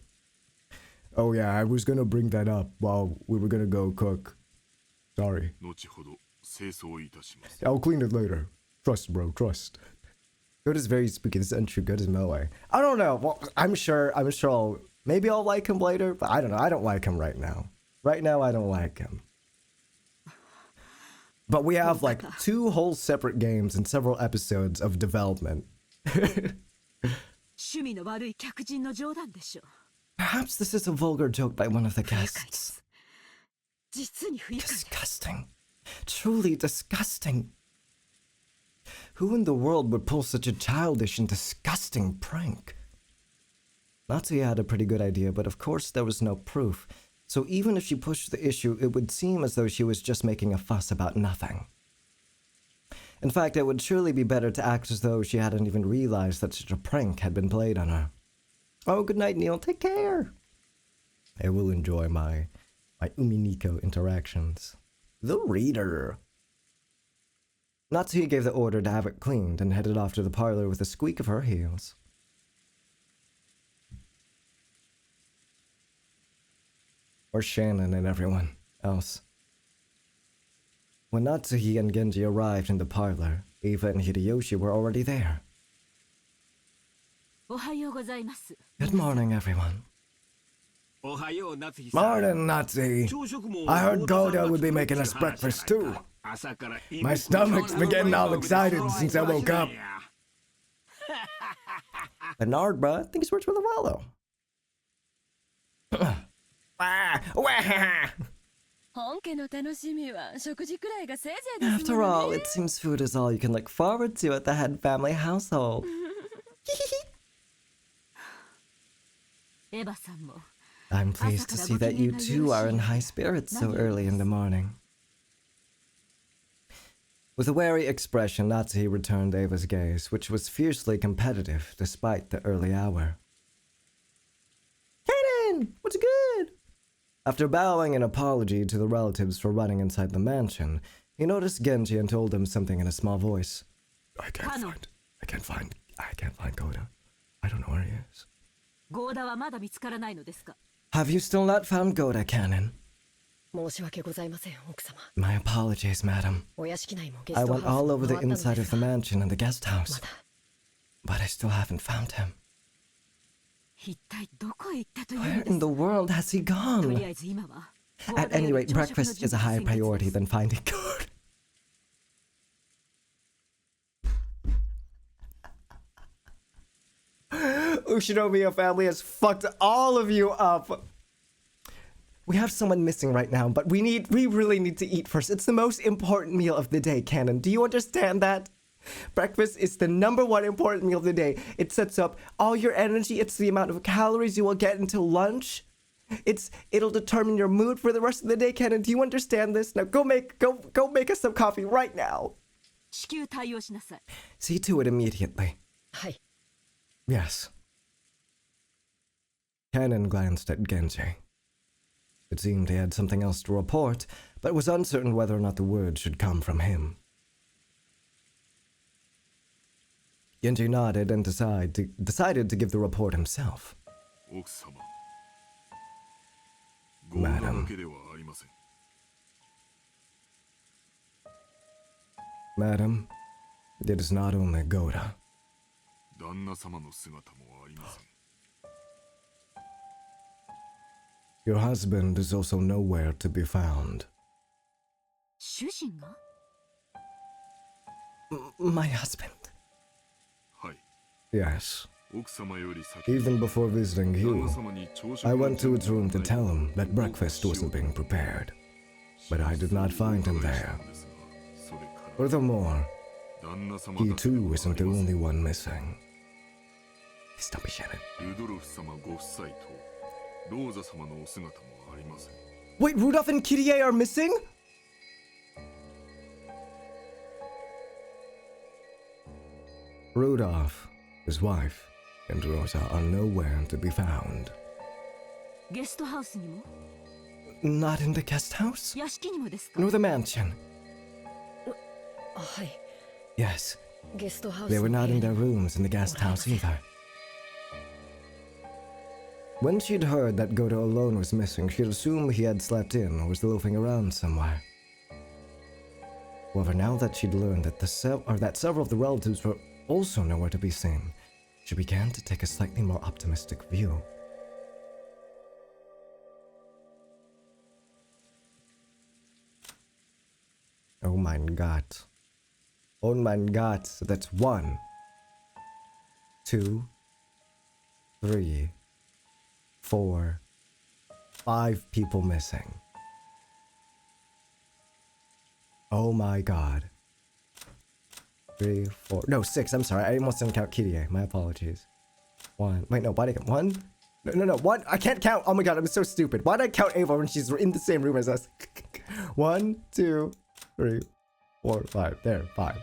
Oh yeah, I was gonna bring that up while we were gonna go cook. Sorry. 後ほど清掃いたします I'll clean it later. Trust, bro, trust. Goda's very spooky. This isn't true. Goda's Moe. I don't know. Well, I'm sure maybe I'll like him later, but I don't know. I don't like him right now. Right now, I don't like him. But we have like 2 whole separate games and several episodes of development. 趣味の悪い客人の冗談でしょう。 Perhaps this is a vulgar joke by one of the 不愉快で guests. す。実に不愉快です。 Disgusting. Truly disgusting. Who in the world would pull such a childish and disgusting prank? Natsuya had a pretty good idea, but of course there was no proof. So even if she pushed the issue, it would seem as though she was just making a fuss about nothing. In fact, it would surely be better to act as though she hadn't even realized that such a prank had been played on her. Oh, good night, Neil. Take care. I will enjoy my Umineko interactions. The reader. Natsuya gave the order to have it cleaned and headed off to the parlor with a squeak of her heels. Where's Shannon and everyone else? When Natsuhi and Genji arrived in the parlor, Eva and Hideyoshi were already there. おはようございます。 Good morning, everyone. おはよう、夏日さん。 Morning, Natsuhi. I heard Goda would be making us breakfast too. My stomach's been getting all excited since I woke up. Bernard, bruh, I think he's works with a wallow. After all, it seems food is all you can look forward to at the head family household. エヴァさんも I'm pleased to see that you too are in high spirits so early in the morning. With a wary expression, Natsuhi returned Eva's gaze, which was fiercely competitive despite the early hour. Kaden! What's good? After bowing an apology to the relatives for running inside the mansion, he noticed Genji and told him something in a small voice. I can't find Goda. I don't know where he is. ゴーダはまだ見つからないのですか？ Have you still not found Goda, Canon? 申し訳ございません、奥様。 My apologies, madam. お屋敷内もゲ I スト went ハウス all も over 回 the ったの inside で of す the が、 mansion and the guest ま house, だ but I still haven't found him. 一体どこへ行ったというの Where で in す the か？ world has he とり gone? あえず今は At any rate, breakfast is a higher priority than finding Goda. Ushinomiya family has fucked all of you up. We have someone missing right now, but we really need to eat first. It's the most important meal of the day, Canon. Do you understand that? Breakfast is the #1 important meal of the day. It sets up all your energy. It's the amount of calories you will get until lunch. It'll determine your mood for the rest of the day, Canon. Do you understand this? Now go make us some coffee right now. 至急対応しなさい。 See to it immediately. はい。 Yes. Canon glanced at Genji. It seemed he had something else to report, but was uncertain whether or not the words should come from him. Genji nodded and decided to give the report himself. 奥様ゴーダだけではありません Madam, it is not only Goda. 旦那様の姿もありません Your husband is also nowhere to be found. 主人が？ My husband? はい Yes. 奥様より先に Even before visiting 旦 you, 那様に朝食 I が went to his room to 準備 tell され him that breakfast wasn't being prepared, but I did not find him there. それから Furthermore, He too isn't the only one missing. Stop it, Shannon. ルドルフ様ご夫妻とローザ様のお姿もありません。 Wait, Rudolph and Kyrie are missing? Rudolph, his wife, and Rosa are nowhere to be found. ゲストハウスにも Not in the guest house? 屋敷にもですか Nor the mansion? はい。 Yes, ゲストハウス they were の not 部 in 屋 their に rooms in the guest house either. When she'd heard that Goto alone was missing, she'd assumed he had slept in or was loafing around somewhere. However, now that she'd learned that that several of the relatives were also nowhere to be seen, she began to take a slightly more optimistic view. Oh my god. Oh my god. So that's 1, 2, 3, 4, 5 people missing. Oh my god. 3, 4, no, 6. I'm sorry. I almost didn't count Kyrie. My apologies. 1. Wait, no, why did I count 1? No, 1. I can't count. Oh my god, I'm so stupid. Why did I count Ava when she's in the same room as us? 1, 2, 3, 4, 5. There, 5.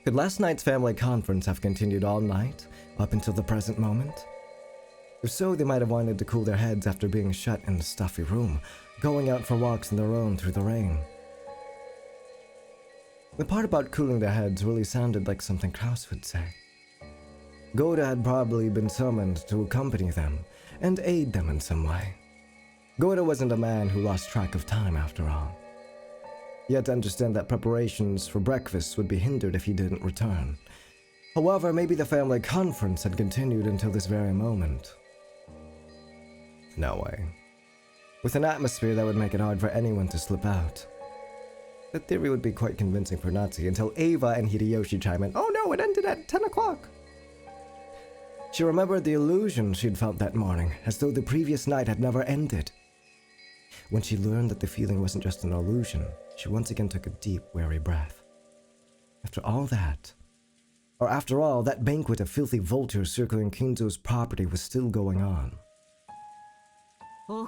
Could last night's family conference have continued all night, up until the present moment? If so, they might have wanted to cool their heads after being shut in a stuffy room, going out for walks on their own through the rain. The part about cooling their heads really sounded like something Kraus would say. Goda had probably been summoned to accompany them and aid them in some way. Goda wasn't a man who lost track of time after all. He had to understand that preparations for breakfast would be hindered if he didn't return. However, maybe the family conference had continued until this very moment. No way. With an atmosphere that would make it hard for anyone to slip out. The theory would be quite convincing for Natsu until Ava and Hideyoshi chime in. Oh no, it ended at 10 o'clock. She remembered the illusion she'd felt that morning, as though the previous night had never ended. When she learned that the feeling wasn't just an illusion, she once again took a deep, weary breath. After all, that banquet of filthy vultures circling Kinzo's property was still going on. Why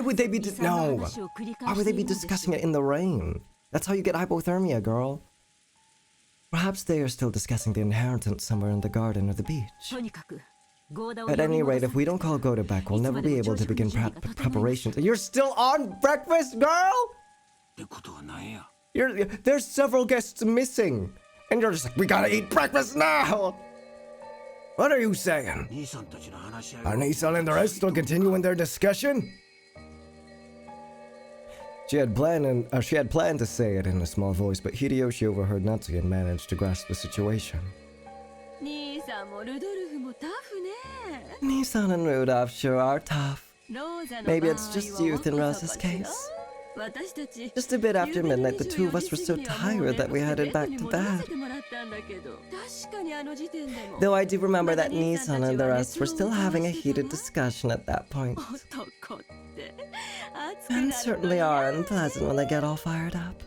would they be Why would they be discussing it in the rain? That's how you get hypothermia, girl. Perhaps they are still discussing the inheritance somewhere in the garden or the beach. At any rate, if we don't call Goda back, we'll never be able to begin preparations. You're still on breakfast, girl? There's several guests missing. And you're just like, we gotta eat breakfast now! What are you saying? Are Nissan and the rest still continuing their discussion? She had planned to say it in a small voice, but Hideyoshi overheard Natsuki and managed to grasp the situation. Nissan and Rudolph sure are tough. Maybe it's just youth in Rosa's case. Just a bit after midnight, the two of us were so tired that we headed back to bed. Though I do remember that Nissan and the rest were still having a heated discussion at that point. Men certainly are unpleasant when they get all fired up.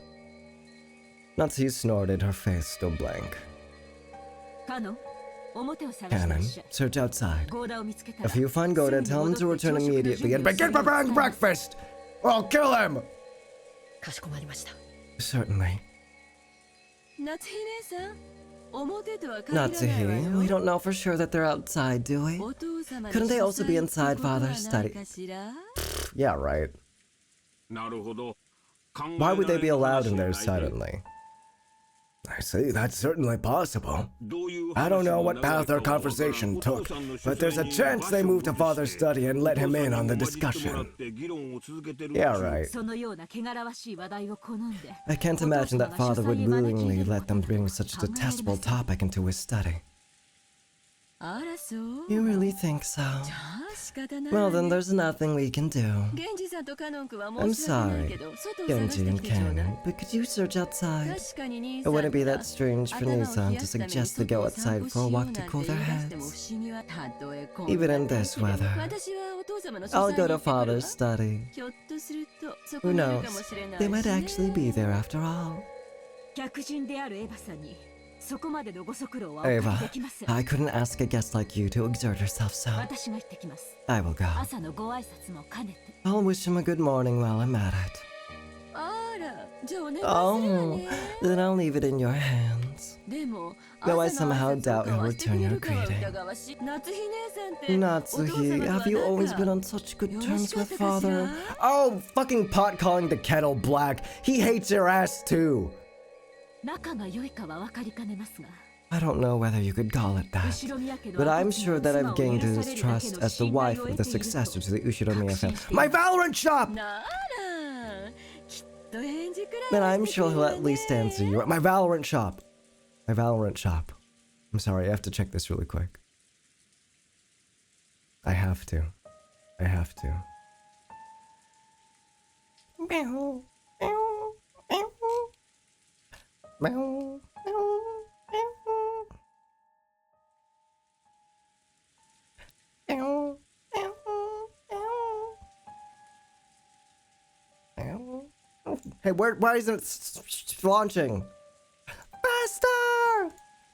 Natsu snorted, her face still blank. Cannon, search outside. If you find Goda, tell him to return immediately and begin preparing breakfast! Or I'll kill him! Certainly. Natsuhi, we don't know for sure that they're outside, do we? Couldn't they also be inside Father's study? Yeah, right. Why would they be allowed in there suddenly? I see, that's certainly possible. I don't know what path their conversation took, but there's a chance they moved to Father's study and let him in on the discussion. Yeah, right. I can't imagine that Father would willingly let them bring such a detestable topic into his study. あらそう。 You really think so? じゃあ仕方ない Well わ then ね。 there's nothing we can do. 源氏さんとカノン君は I'm 申し訳ない sorry, けど、外を探 Genji して and きてちょうだい。 Canon, but could you search outside? 確かに兄 It さん wouldn't be が that strange for 頭を Nisan 冷 to やすために suggest to 外 go を散 outside 歩 for し a よう walk なん to て cool 言 their い出しても heads. 不思議はたとえこん Even な in this 天気 weather. 私はお父様の書 I'll 斎 go に to 行ってくるわ。 father's study. ひょっとするとそこ Who にいる knows? かもしれない They might しね。 actually be there after all. 客人であるエヴァさんにそこまでのご足労はおかけ Ava, できません。 I couldn't ask a guest like you to exert herself so. 私が行ってきます。 I will go. 朝のご挨拶も兼ねて。 I'll wish him a good morning while I'm at it. あら、じゃあお願いする Oh, わね。 then I'll leave it in your hands. でも、 Though I 朝の somehow 挨拶と doubt か he'll はしてく return れ your るかは greeting. 疑わしい。夏日姉さんって、 Natsuhi, お父様 have you と always 仲 been on such good よろ terms しかっ with たかし father? ら？ Oh, fucking pot calling the kettle black. He hates your ass too. 仲が良いかは分かりかねますが。 I don't know whether you could call it that, 後宮家の but I'm 跡継ぎ sure の that 妻 I've を gained 許 his されるだけ trust の as the 信 wife 頼を of 得 the ていると successor to the Ushiromiya 確信 family. してい My ます。 Valorant shop! なら、きっと返事く Then らい I'm はして sure くれる he'll わ at least ね。 answer you. My Valorant shop. My Valorant shop. I'm sorry, I have to check this really quick. I have to. I have to. Meow. Meow. Meow. Meow. Meow. Meow. Hey, why isn't it launching? Faster!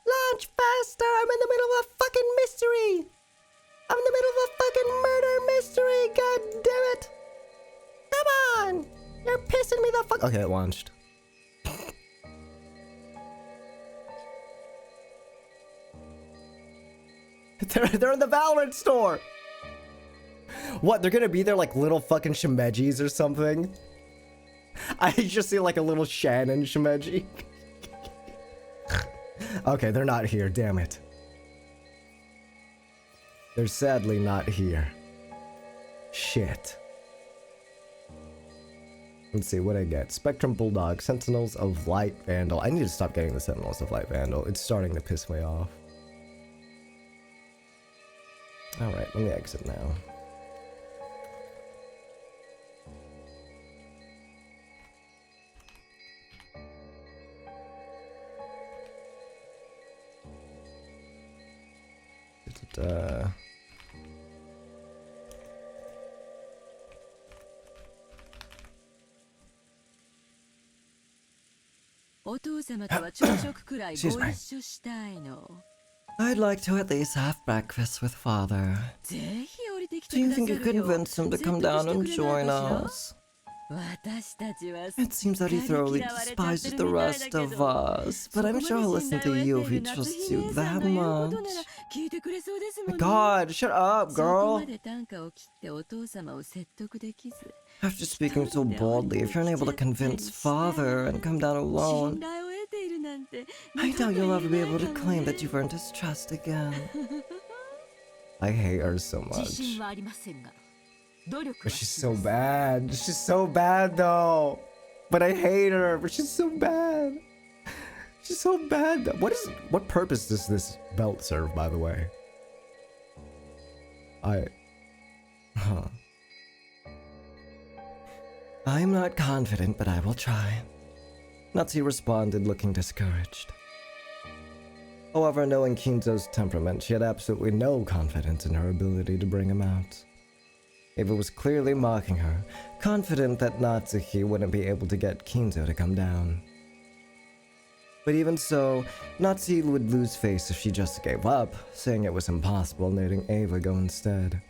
Launch faster! I'm in the middle of a fucking mystery! I'm in the middle of a fucking murder mystery! God damn it! Come on! You're pissing me the fuck. Okay, it launched. They're in the Valorant store! What, they're gonna be there like little fucking shimejis or something? I just see like a little Shannon shimeji. Okay, they're not here, damn it. They're sadly not here. Shit. Let's see what I get. Spectrum Bulldog, Sentinels of Light Vandal. I need to stop getting the Sentinels of Light Vandal. It's starting to piss me off. Alright, let me exit now. Excuse me. I'd like to at least have breakfast with father. Do you think you could convince him to come down and join us? It seems that he thoroughly despises the rest of us, but I'm sure he'll listen to you if he trusts you that much. My God, shut up, girl! After speaking so boldly, if you're unable to convince father and come down alone, I doubt you'll ever be able to claim that you've earned his trust again. I hate her so much. But she's so bad. She's so bad though. But I hate her. But she's so bad. She's so bad. What purpose does this belt serve, by the way? I'm not confident, but I will try. Natsu responded, looking discouraged. However, knowing Kinzo's temperament, she had absolutely no confidence in her ability to bring him out. Eva was clearly mocking her, confident that Natsuki wouldn't be able to get Kinzo to come down. But even so, Natsuki would lose face if she just gave up, saying it was impossible, letting Eva go instead.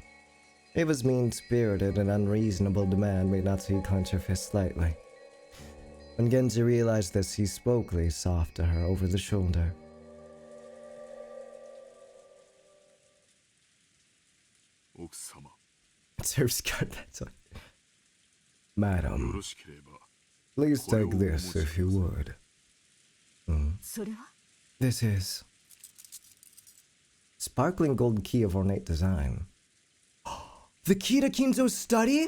Eva's mean-spirited and unreasonable demand made Natsuki clench her fist slightly. When Genji realized this, he spoke soft to her over the shoulder. Serves good, that's all. Madam, please take this if you would. This is sparkling gold key of ornate design. The key to Kinzo's study?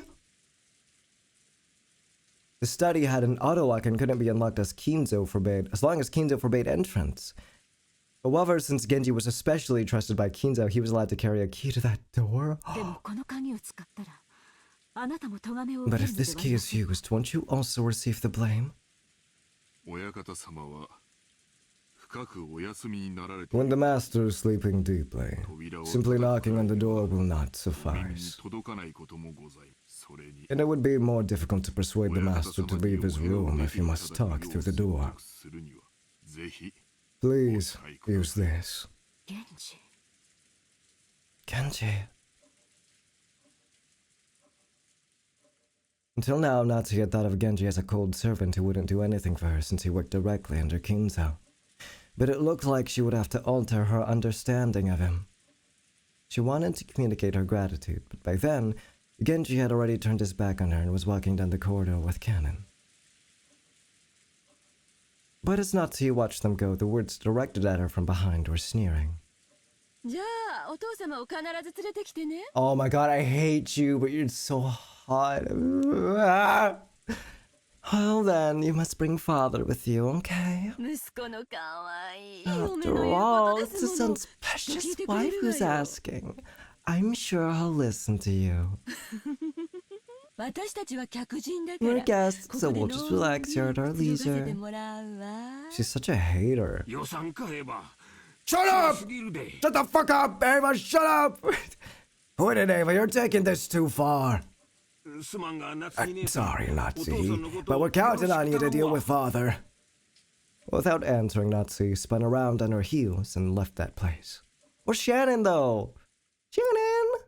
The study had an auto-lock and couldn't be unlocked as long as Kinzo forbade entrance. However, since Genji was especially trusted by Kinzo, he was allowed to carry a key to that door. でもこの鍵を使ったらあなたも咎めを But 受け if るので this は key ありま is せんか used, won't you also receive the blame? 親方様は深くお休みになられて When the master is sleeping deeply, 扉を simply knocking on the door will not 耳に suffice. 届かないこともございます。それに And it would be more difficult to persuade the master to leave his room if he must talk through the door. するにはぜひ Please use this. 源氏 Genji. Until now, Natsu had thought of Genji as a cold servant who wouldn't do anything for her since he worked directly under Kinzo. But it looked like she would have to alter her understanding of him. She wanted to communicate her gratitude, but by then, Genji had already turned his back on her and was walking down the corridor with Cannon. But as Natsu watched them go, the words directed at her from behind were sneering. じゃあお父様を必ず連れてきてね Oh my god, I hate you, but you're so hot. Well then, you must bring father with you, okay? 息子のかわいい嫁の After 言うこ all, と it's で the すもの son's precious 聞いてくれ wife るわ who's よ asking. I'm sure he'll listen to you. 私たちは客人だか We're ら guests, こ so こで we'll の just んび relax り here at our くつろがせて leisure. もらうわ She's such a hater. 予算買えば Shut up! すぎるで Shut the fuck up, Ava! Shut up! Quit it, Ava. You're taking this too far. すまんが夏 I'm 美姉さん sorry, お父さ Natsu, んのこと but を we're counting よろ on し you く to 頼 deal むわ with father. Without answering, Natsu spun around on her heels and left that place. Where's Shannon, though? Shannon!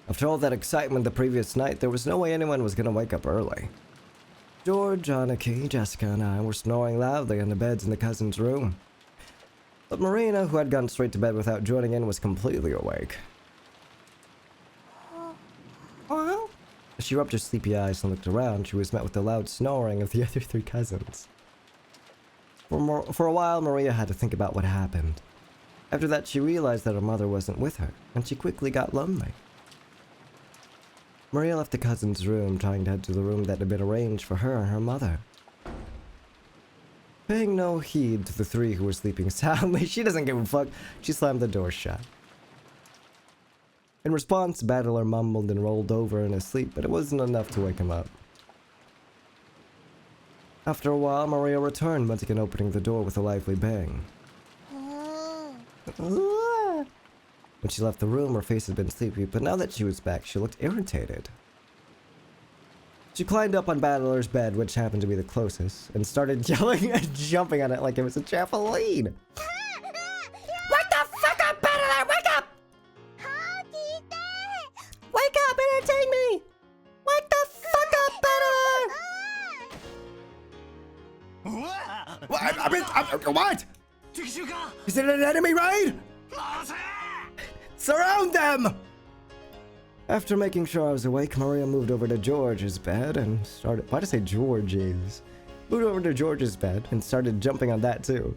After all that excitement the previous night, there was no way anyone was gonna wake up early. George, Aniki, Jessica, and I were snoring loudly on the beds in the cousin's room. But Marina, who had gone straight to bed without joining in, was completely awake. As she rubbed her sleepy eyes and looked around, she was met with the loud snoring of the other three cousins. For a while, Maria had to think about what happened. After that, she realized that her mother wasn't with her, and she quickly got lonely. Maria left the cousin's room, trying to head to the room that had been arranged for her and her mother. Paying no heed to the three who were sleeping soundly, she doesn't give a fuck, she slammed the door shut. In response, Battler mumbled and rolled over in his sleep, but it wasn't enough to wake him up. After a while, Maria returned, once again opening the door with a lively bang. When she left the room, her face had been sleepy, but now that she was back, she looked irritated. She climbed up on Battler's bed, which happened to be the closest, and started yelling and jumping on it like it was a trampoline. Wake the fuck up, Battler! Wake up! Wake up, entertain me! Wake the fuck up, Battler! What? What? 敵襲か Is it an enemy raid? 回せ Surround them! After making sure I was awake, Maria moved over to George's bed and started— why did I say George's? Moved over to George's bed and started jumping on that too.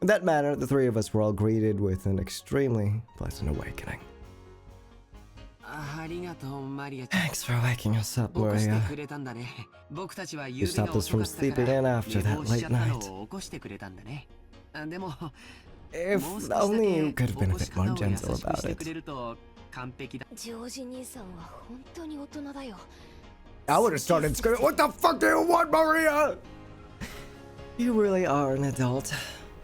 In that manner, the three of us were all greeted with an extremely pleasant awakening. ありがとうマリアちゃん Thanks for waking us up, 起こして Maria. くれたんだね僕たちは You 夕べが stopped us 遅 from かったか sleeping ら in after 寝 that 坊しち late ゃったの night. を起こしてくれたんだねあでも If もう少しだ only け you could have 起 been a こし bit 方 more を優 gentle しくし about てくれ it. ると完璧だジョージ兄さんは本当に大人だよ I would have started screaming, what the fuck do you want, Maria? You really are an adult.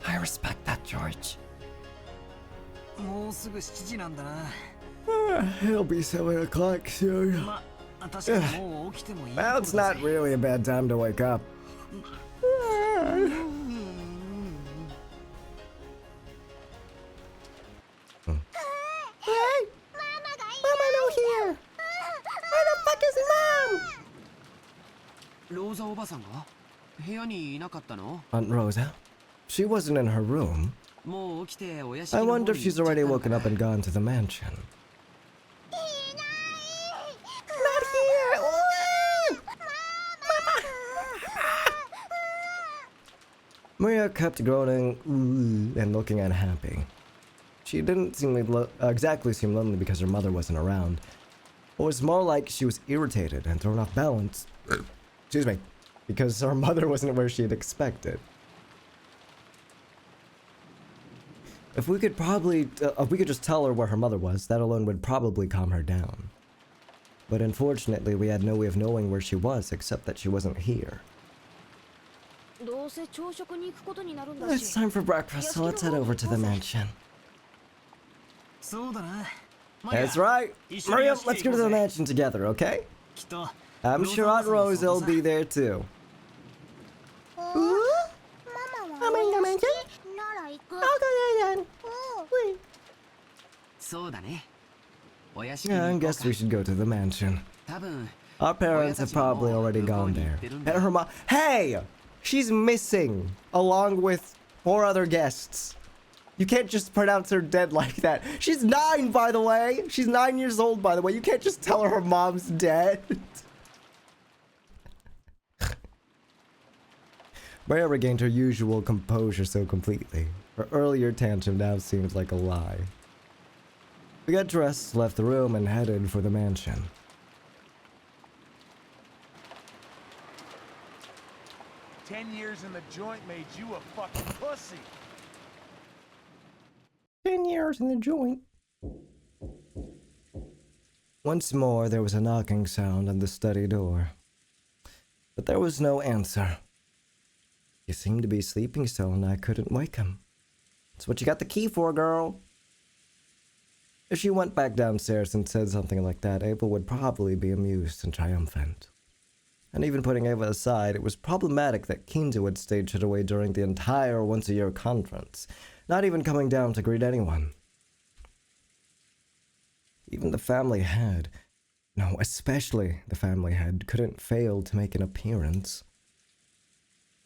I respect that, George. もうすぐ7時なんだな It'll be 7 o'clock soon. まあ確かにもう起きてもいい Well, it's not really a bad time to wake up. Hey! Mama no here! Where the fuck is Mom? ローザおばさんが部屋にいなかったの Aunt Rosa? She wasn't in her room. もう起きてお屋敷 I の方 wonder に if 行っ she's ちゃった already のか woken な up and gone to the mansion. Not here! Maria kept groaning and looking unhappy. She didn't seem exactly seem lonely because her mother wasn't around. It was more like she was irritated and thrown off balance Excuse me. Because her mother wasn't where she had expected. If we could just tell her where her mother was, that alone would probably calm her down. But unfortunately, we had no way of knowing where she was except that she wasn't here. It's time for breakfast, so let's head over to the mansion. That's right. Miriam, let's go to the mansion together, okay? I'm sure Aunt Rosa will be there too. I'm in the mansion? I'll go there then. Yeah, I guess we should go to the mansion. Our parents have probably already gone there. And her mom. Hey! She's missing, along with 4 other guests. You can't just pronounce her dead like that. She's 9, by the way. She's 9 years old, by the way. You can't just tell her mom's dead. Maya regained her usual composure so completely. Her earlier tantrum now seemed like a lie. We got dressed, left the room, and headed for the mansion. "10 years in the joint made you a fucking pussy." 10 years in the joint. Once more, there was a knocking sound on the study door. But there was no answer. He seemed to be sleeping still, and I couldn't wake him. That's what you got the key for, girl. If she went back downstairs and said something like that, Ava would probably be amused and triumphant. And even putting Ava aside, it was problematic that Kinzo had stayed shut away during the entire once-a-year conference, not even coming down to greet anyone. Even the family head, no, especially the family head, couldn't fail to make an appearance.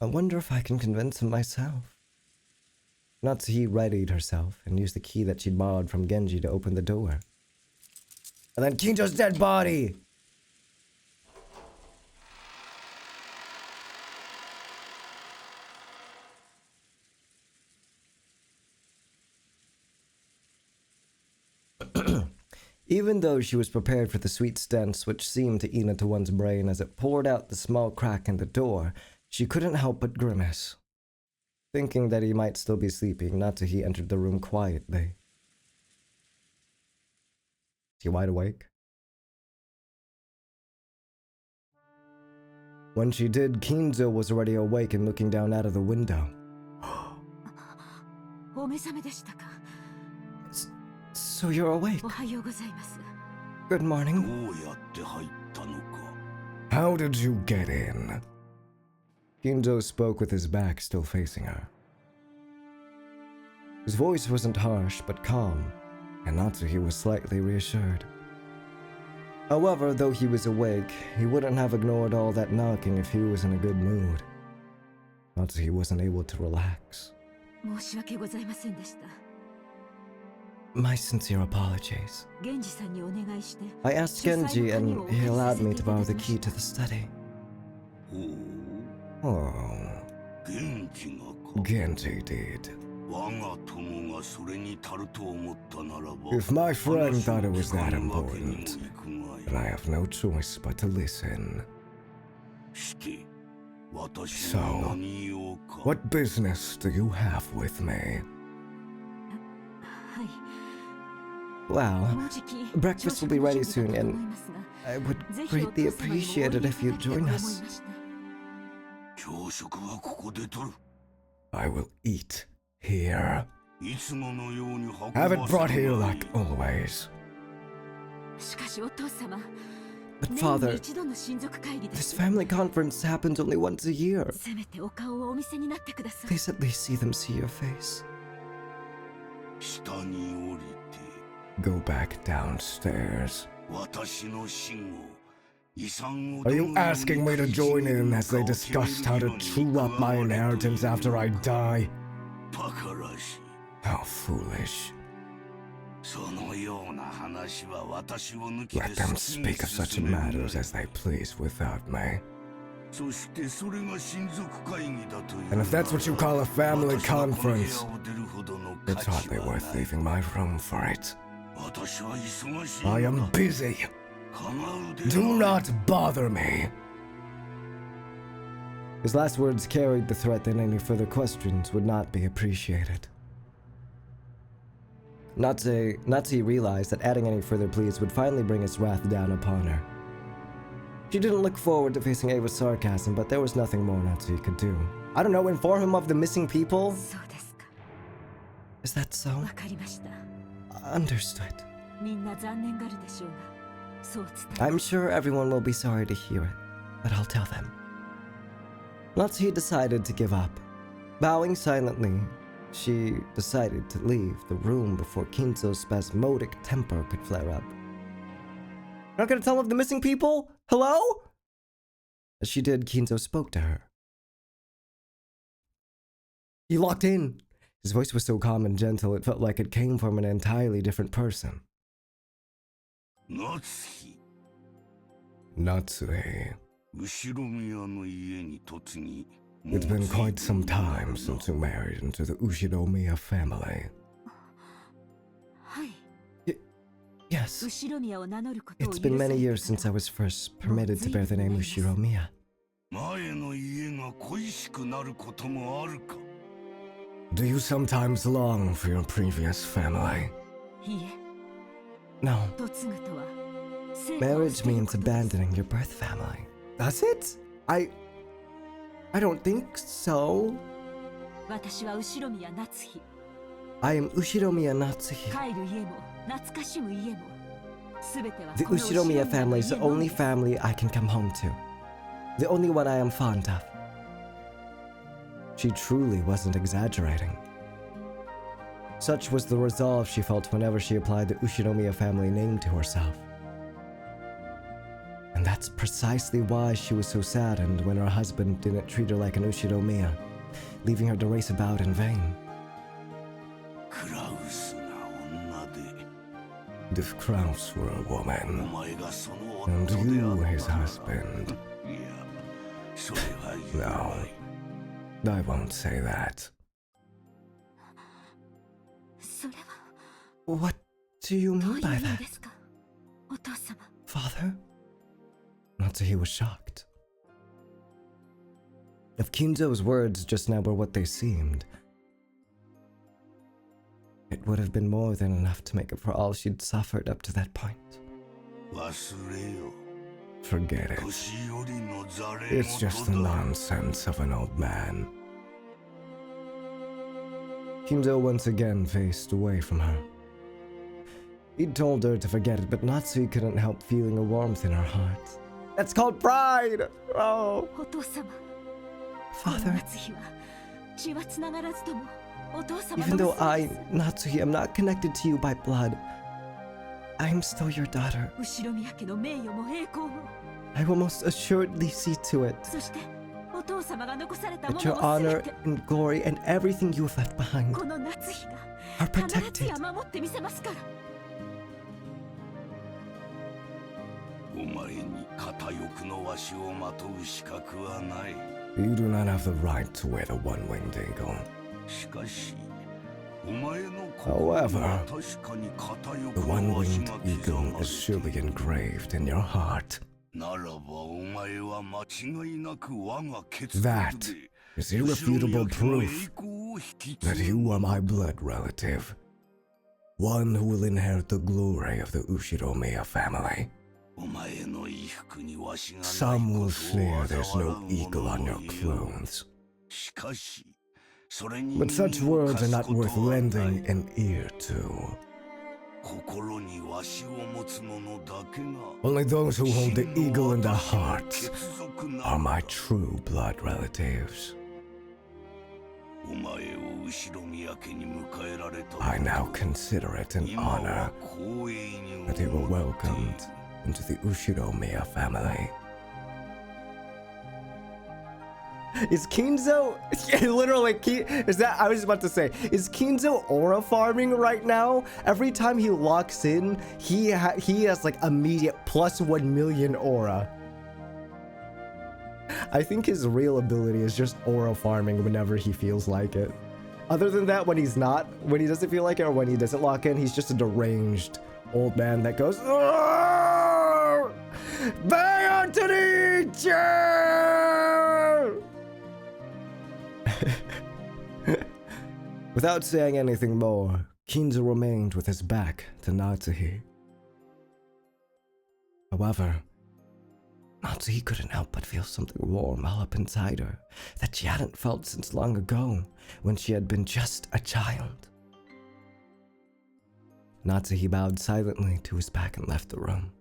I wonder if I can convince him myself. Natsuhi readied herself and used the key that she'd borrowed from Genji to open the door. And then Kinjo's dead body! Even though she was prepared for the sweet stench which seemed to eat into one's brain as it poured out the small crack in the door, she couldn't help but grimace. Thinking that he might still be sleeping, Natsuhi entered the room quietly. Is he wide awake? When she did, Kinzo was already awake and looking down out of the window. So you're awake? Good morning. How did you get in? Kinzo spoke with his back still facing her. His voice wasn't harsh, but calm, and Natsuhi was slightly reassured. However, though he was awake, he wouldn't have ignored all that knocking if he was in a good mood. Natsuhi wasn't able to relax. My sincere apologies. I asked Genji and he allowed me to borrow the key to the study. Oh, Genji did. If my friend thought it was that important, then I have no choice but to listen. So, what business do you have with me? Well, breakfast will be ready soon, and I would greatly appreciate it if you'd join us. I will eat here. Have it brought here like always. But father, this family conference happens only once a year. Please at least see your face. Go back downstairs. Are you asking me to join in as they discussed how to true up my inheritance after I die? How foolish. Let them speak of such matters as they please without me. And if that's what you call a family conference, it's hardly worth leaving my room for it. I am busy. Do not bother me. His last words carried the threat that any further questions would not be appreciated. Natsuhi realized that adding any further pleas would finally bring his wrath down upon her. She didn't look forward to facing Ava's sarcasm, but there was nothing more Natsuhi could do. I don't know, inform him of the missing people? Is that so? Understood. I'm sure everyone will be sorry to hear it, but I'll tell them. Natsuhi decided to give up. Bowing silently, she decided to leave the room before Kinzo's spasmodic temper could flare up. Not gonna tell of the missing people? Hello? As she did, Kinzo spoke to her. He locked in. His voice was so calm and gentle, it felt like it came from an entirely different person. Natsuhi. Natsuhi. It's been quite some time since you married into the Ushinomiya family. Yes. It's been many years since I was first permitted to bear the name Ushinomiya. Do you sometimes long for your previous family? No. Marriage means abandoning your birth family. Does it? I don't think so. I am Ushinomiya Natsuhi. The Ushinomiya family is the only family I can come home to. The only one I am fond of. She truly wasn't exaggerating. Such was the resolve she felt whenever she applied the Ushinomiya family name to herself. And that's precisely why she was so saddened when her husband didn't treat her like an Ushinomiya, leaving her to race about in vain. If Kraus were a woman, and you his husband. No, I won't say that. What do you mean by that? Father? Natsuhi was shocked. If Kinzo's words just now were what they seemed, it would have been more than enough to make up for all she'd suffered up to that point. Forget it. It's just the nonsense of an old man. Kinzo once again faced away from her. He'd told her to forget it, but Natsuhi couldn't help feeling a warmth in her heart. That's called pride! Oh! Father, even though I, Natsuhi, am not connected to you by blood, I am still your daughter. I will most assuredly see to it that your honor and glory and everything you have left behind are protected. You do not have the right to wear the one-winged eagle. However, the one-winged eagle is surely engraved in your heart. That is irrefutable proof that you are my blood relative, one who will inherit the glory of the Ushinomiya family. Some will sneer there's no eagle on your clothes. But such words are not worth lending an ear to. Only those who hold the eagle in their hearts are my true blood relatives. I now consider it an honor that you were welcomed into the Ushinomiya family. Is Kinzo literally is that I was about to say, is Kinzo aura farming right now? Every time he locks in, he has like immediate +1 million aura. I think his real ability is just aura farming whenever he feels like it. Other than that, when he doesn't feel like it or when he doesn't lock in, he's just a deranged old man that goes, bang on to the chair! Without saying anything more, Kinzo remained with his back to Natsuhi. However, Natsuhi couldn't help but feel something warm all up inside her that she hadn't felt since long ago when she had been just a child. Natsuhi bowed silently to his back and left the room.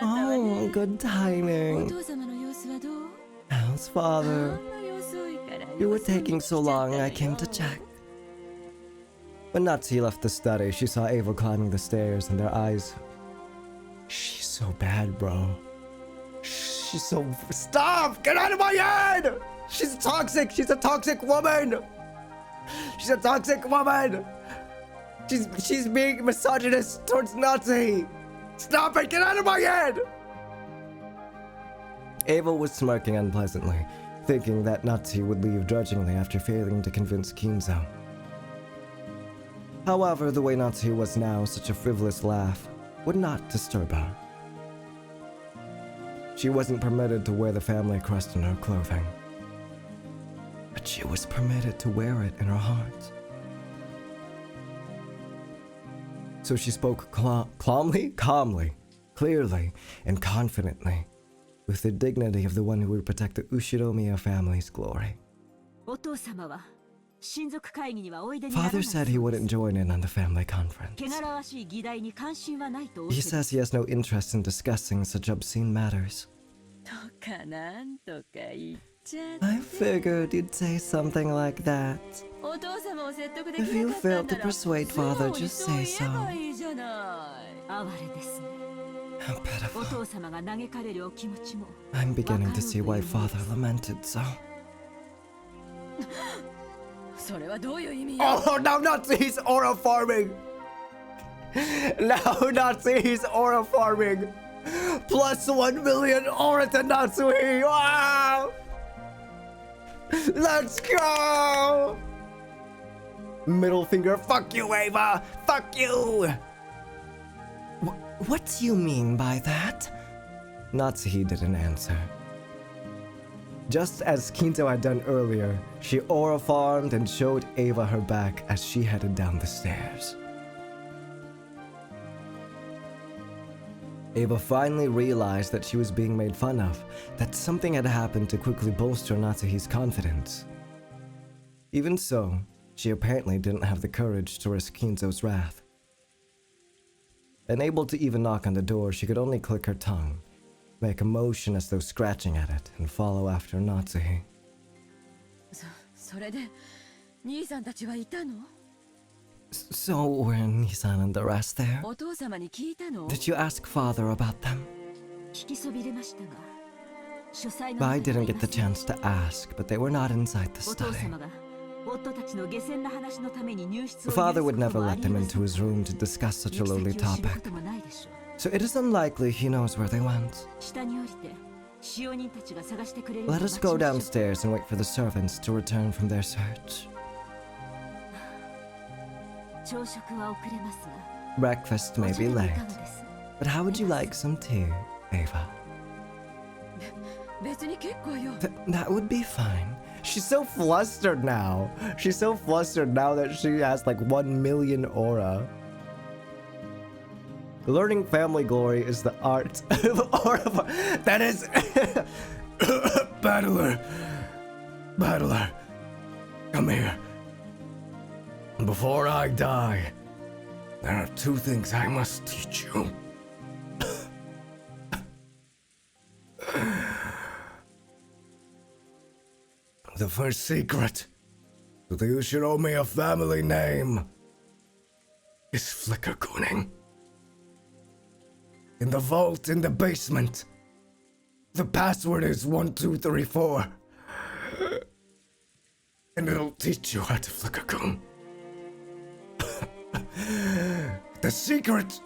Oh, good timing. How's father? You were taking so long, I came to check. When Natsuhi left the study, she saw Ava climbing the stairs and their eyes. She's so bad, bro. She's so... Stop! Get out of my head! She's toxic! She's a toxic woman! She's a toxic woman! She's being misogynist towards Natsuhi! Stop it! Get out of my head! Ava was smirking unpleasantly, thinking that Natsuhi would leave grudgingly after failing to convince Kinzo. However, the way Natsuhi was now, such a frivolous laugh would not disturb her. She wasn't permitted to wear the family crest in her clothing, but she was permitted to wear it in her heart. So she spoke calmly, clearly, and confidently, with the dignity of the one who would protect the Ushiromiya family's glory. Father said he wouldn't join in on the family conference. He says he has no interest in discussing such obscene matters. I figured you'd say something like that. If you failed to persuade father, just say so. How pitiful. I'm beginning to see why father lamented so. Oh, now Natsuhi's aura farming! Now Natsuhi's aura farming! Plus 1 million aura to Natsuhi! Wow! Let's go! Middle finger, fuck you, Ava! Fuck you! What do you mean by that? Natsuhi didn't answer. Just as Kinzo had done earlier, she aura farmed and showed Ava her back as she headed down the stairs. Ava finally realized that she was being made fun of, that something had happened to quickly bolster Natsuhi's confidence. Even so, she apparently didn't have the courage to risk Kinzo's wrath. Unable to even knock on the door, she could only click her tongue, make a motion as though scratching at it, and follow after Natsuhi. So were Nisan and the rest there? Did you ask father about them? I didn't get the chance to ask, but they were not inside the study. Father would never let them into his room to discuss such a lowly topic, so it is unlikely he knows where they went. Let us go downstairs and wait for the servants to return from their search. Breakfast may be late, but how would you like some tea, Ava? That would be fine. She's so flustered now. She's so flustered now that she has like 1 million aura. Learning family glory is the art of aura. That is... Battler, come here. Before I die, there are 2 things I must teach you. The first secret to the Ushiromiya family name is flicker cooning. In the vault in the basement, the password is 1234, and it'll teach you how to flicker coon. The secret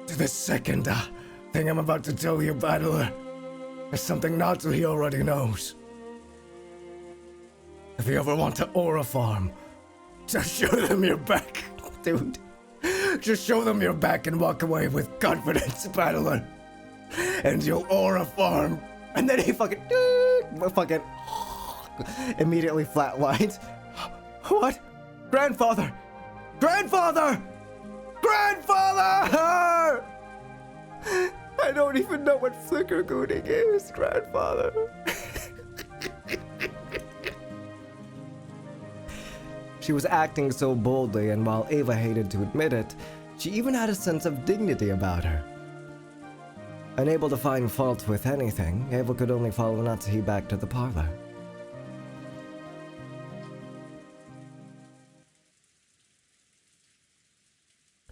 to the second thing I'm about to tell you, Battler, is something Natsuhi already knows. If you ever want to aura farm, just show them your back, dude. Just show them your back and walk away with confidence, Battler. And you'll aura farm And then he fucking immediately flatlines. What? Grandfather! Grandfather! Grandfather! I don't even know what flicker gooning is, grandfather. She was acting so boldly, and while Ava hated to admit it, she even had a sense of dignity about her. Unable to find fault with anything, Ava could only follow Natsuhi back to the parlor.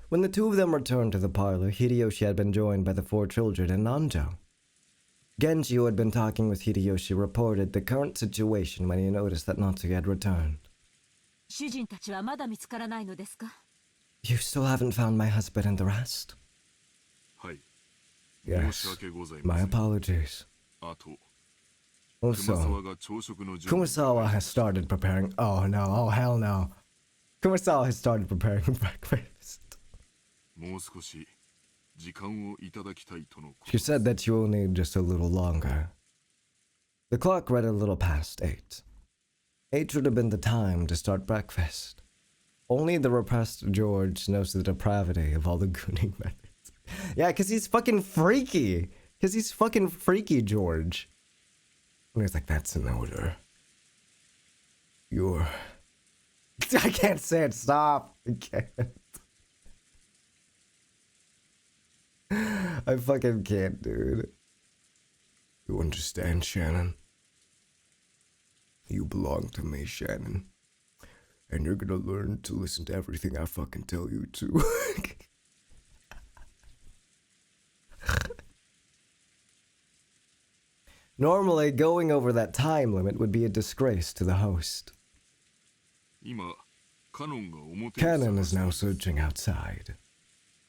When the two of them returned to the parlor, Hideyoshi had been joined by the 4 children and Nanjo. Genji, who had been talking with Hideyoshi, reported the current situation when he noticed that Natsuhi had returned. 主人たちはまだ見つからないのですか? You still haven't found my husband and the rest? はい。 Yes. My apologies. あと、 Also, 熊沢が朝食の準備 Kumasawa has started preparing. Oh no, oh hell no. Kumasawa has started preparing breakfast. もう少し時間をいただきたいとのこと She said that you will need just a little longer. The clock read a little past 8. 8 should have been the time to start breakfast. Only the repressed George knows the depravity of all the gooning methods. Yeah, because he's fucking freaky. Because he's fucking freaky, George. And he's like, that's in order. You're... I can't say it, stop. I can't. I fucking can't, dude. You understand, Shannon? You belong to me, Shannon. And you're gonna learn to listen to everything I fucking tell you to. Normally, going over that time limit would be a disgrace to the host. 今カノンが表を Cannon is 探 now している searching outside.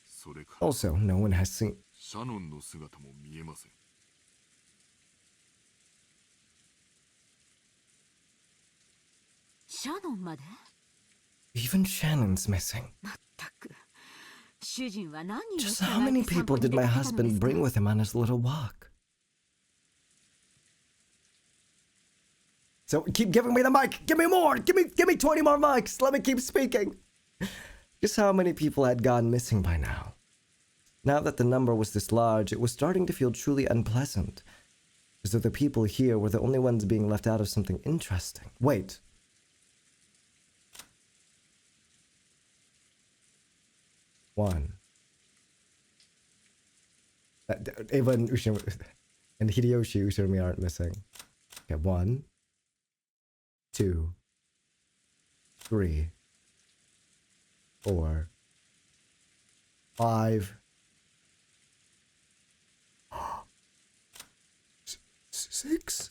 それから Also, no one has seen... シャノンの姿も見えません。シャノンまで? Even Shannon's missing. まったく。主人は何人 Just how many people did my husband bring with him on his little walk? So keep giving me the mic. Give me more. Give me 20 more mics. Let me keep speaking. Just how many people had gone missing by now? Now that the number was this large, it was starting to feel truly unpleasant. As though the people here were the only ones being left out of something interesting. Wait. One. Eva and Ushimi and Hideyoshi Ushimi aren't missing. Okay, 1, 2, 3, 4, 5, 6.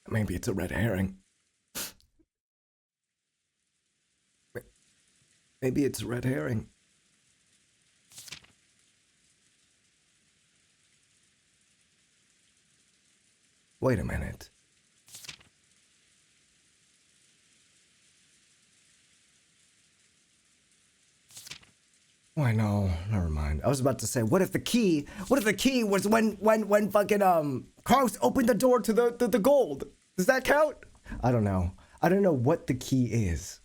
Maybe it's a red herring. Maybe it's a red herring. Wait a minute. Why no, never mind. I was about to say, what if the key was when fucking Kraus opened the door to the gold? Does that count? I don't know. I don't know what the key is.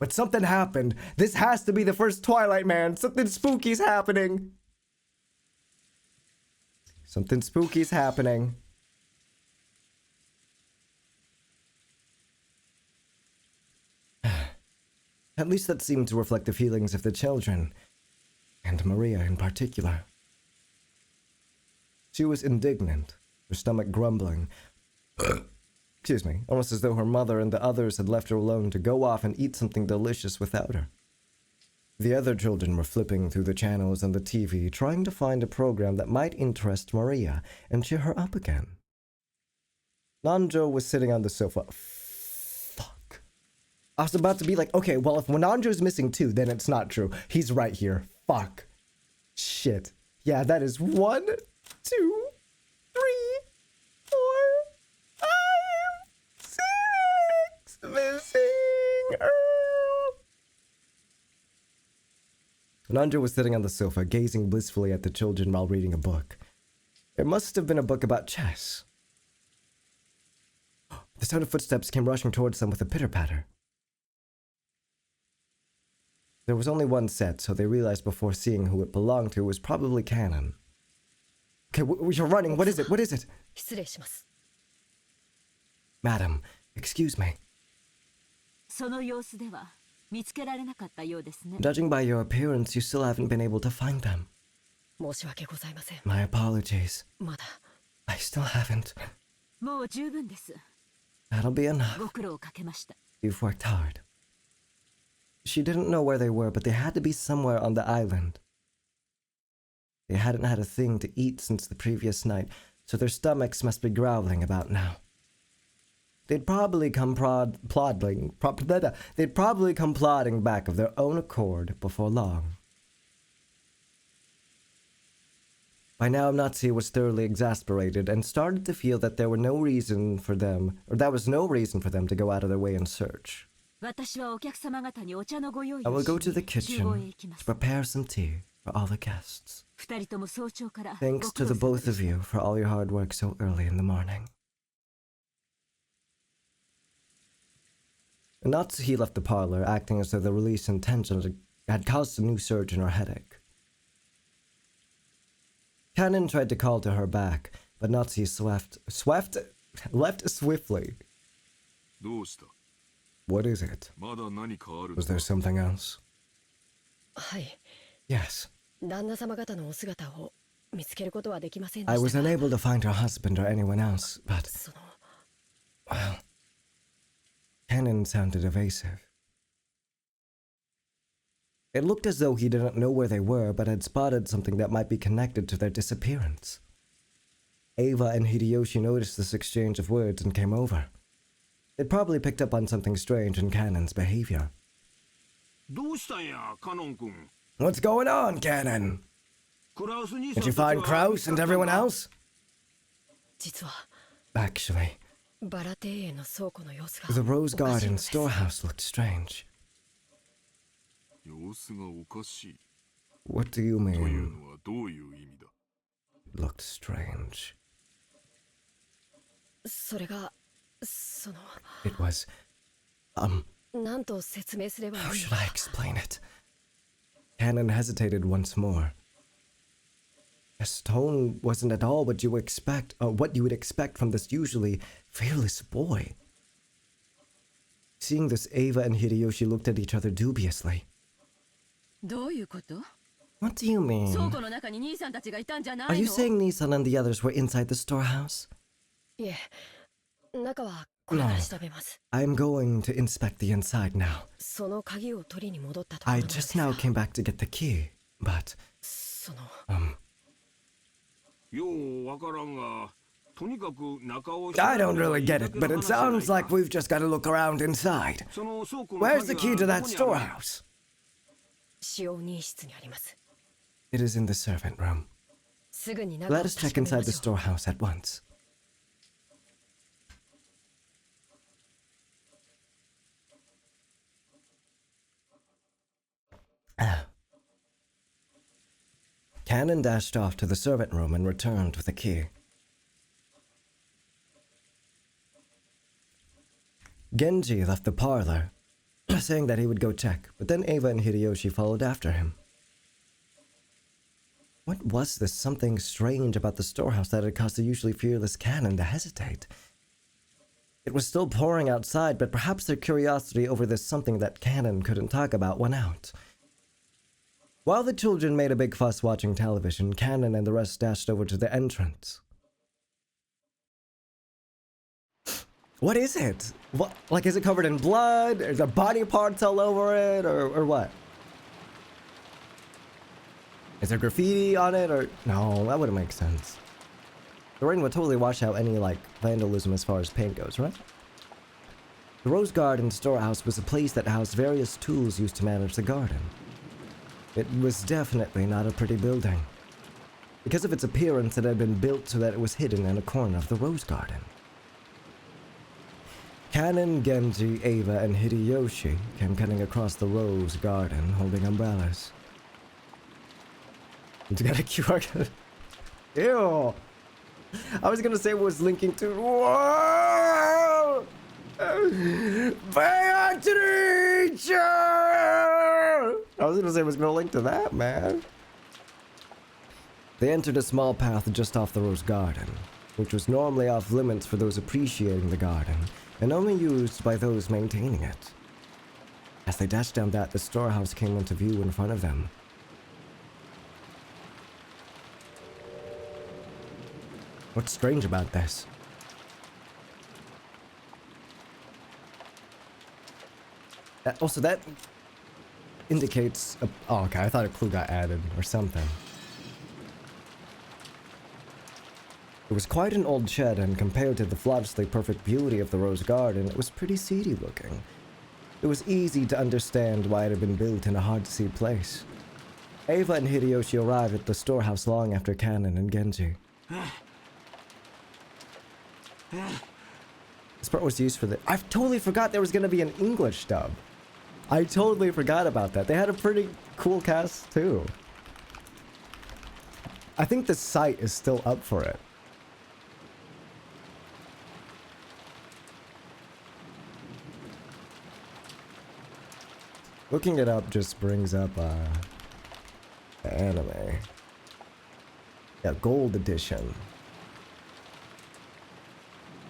But something happened. This has to be the first Twilight Man. Something spooky's happening. Something spooky's happening. At least that seemed to reflect the feelings of the children, and Maria in particular. She was indignant, her stomach grumbling. Excuse me, almost as though her mother and the others had left her alone to go off and eat something delicious without her. The other children were flipping through the channels on the TV, trying to find a program that might interest Maria and cheer her up again. Nanjo was sitting on the sofa. Fuck. I was about to be like, okay, well, if Nanjo's missing too, then it's not true. He's right here. Fuck. Shit. Yeah, that is 1, 2, 3, 4, 5, 6 missing. Nandra was sitting on the sofa, gazing blissfully at the children while reading a book. It must have been a book about chess. The sound of footsteps came rushing towards them with a pitter-patter. There was only one set, so they realized before seeing who it belonged to was probably Cannon. Okay, you're running. What is it? What is it? Madam, excuse me. その様子では見つけられなかったようですね。 Judging by your appearance, you still haven't been able to find them. 申し訳ございません。 My apologies. まだ。 I still haven't. もう十分です。 That'll be enough. ご苦労をかけました。 You've worked hard. She didn't know where they were, but they had to be somewhere on the island. They hadn't had a thing to eat since the previous night, so their stomachs must be growling about now. They'd probably come plodding back of their own accord before long. By now, Natsuki was thoroughly exasperated and started to feel that there was no reason for them to go out of their way in search. 私はお客様方にお茶のご用意 I を will し go to the に厨房へ kitchen 行きま to す。 prepare some tea for all the guests. 二人とも早朝から Thanks ご to 苦 the 労様 both で of した。 you for all your hard work so early in the morning. Natsuki left the parlor, acting as though the release in tension had caused a new surge in her headache. Cannon tried to call to her back, but Natsuki left swiftly. どうした? What is it? まだ何かある Was there something else? はい。 Yes. 旦那様方のお姿を見つけることはできませんで I した was が。 unable to find her husband or anyone else, but その well, Cannon sounded evasive. It looked as though he didn't know where they were, but had spotted something that might be connected to their disappearance. Ava and Hideyoshi noticed this exchange of words and came over. They'd probably picked up on something strange in Cannon's behavior. どうしたんや、カノン君? What's going on, Cannon? Did you find Kraus and everyone else? 実は Actually, バラ庭園の倉庫の様子が the Rose おかしい Garden のです。 storehouse looked strange. 様子がおかしい What do you という mean, のはどういう意味だ? looked strange? それがその It was, 何と説明すればいい how の should か I explain it? Cannon hesitated once more. His tone wasn't at all what you would expect from this usually fearless boy. Seeing this, Ava and Hideyoshi looked at each other dubiously. どういうこと What do you 倉 mean? 庫の中に兄さんたちがいたんじゃな Are い you の saying Nissan and the others were inside the storehouse? いえ中はこれから調べます。 I'm going to inspect the inside now. その鍵を取りに戻ったところ I なんです just が now came back to get the key, but そのようわからんが、とにかく中を I don't really get it, but it sounds like we've just got to look around inside. その倉庫の Where's the 鍵 key が to ど that こにある？ storehouse? 使用人室にあります。 It is in the servant room. すぐに中を Let us 確 check かめ inside ま the しょう。 storehouse at once. Cannon dashed off to the servant room and returned with the key. Genji left the parlor, saying that he would go check, but then Ava and Hideyoshi followed after him. What was this something strange about the storehouse that had caused the usually fearless Cannon to hesitate? It was still pouring outside, but perhaps their curiosity over this something that Cannon couldn't talk about went out. While the children made a big fuss watching television, Cannon and the rest dashed over to the entrance. What is it? What? Like, is it covered in blood? Is there body parts all over it? Or what? Is there graffiti on it? Or no, that wouldn't make sense. The rain would totally wash out any, like, vandalism as far as paint goes, right? The Rose Garden storehouse was a place that housed various tools used to manage the garden. It was definitely not a pretty building. Because of its appearance, it had been built so that it was hidden in a corner of the rose garden. Kanon, Genji, Ava, and Hideyoshi came cutting across the rose garden holding umbrellas. You got a QR code. Ew! I was gonna say it was linking to. Whoa! Beatrice! I was gonna say it was gonna link to that, man. They entered a small path just off the rose garden, which was normally off limits for those appreciating the garden, and only used by those maintaining it. As they dashed down that, the storehouse came into view in front of them. What's strange about this? Also, that indicates oh, okay, I thought a clue got added or something. It was quite an old shed, and compared to the flawlessly perfect beauty of the rose garden, it was pretty seedy looking. It was easy to understand why it had been built in a hard-to-see place. Ava and Hideyoshi arrived at the storehouse long after Kanon and Genji. This part was used for the... I totally forgot there was gonna be an English dub. I totally forgot about that. They had a pretty cool cast, too. I think the site is still up for it. Looking it up just brings up, the anime. Yeah, Gold Edition.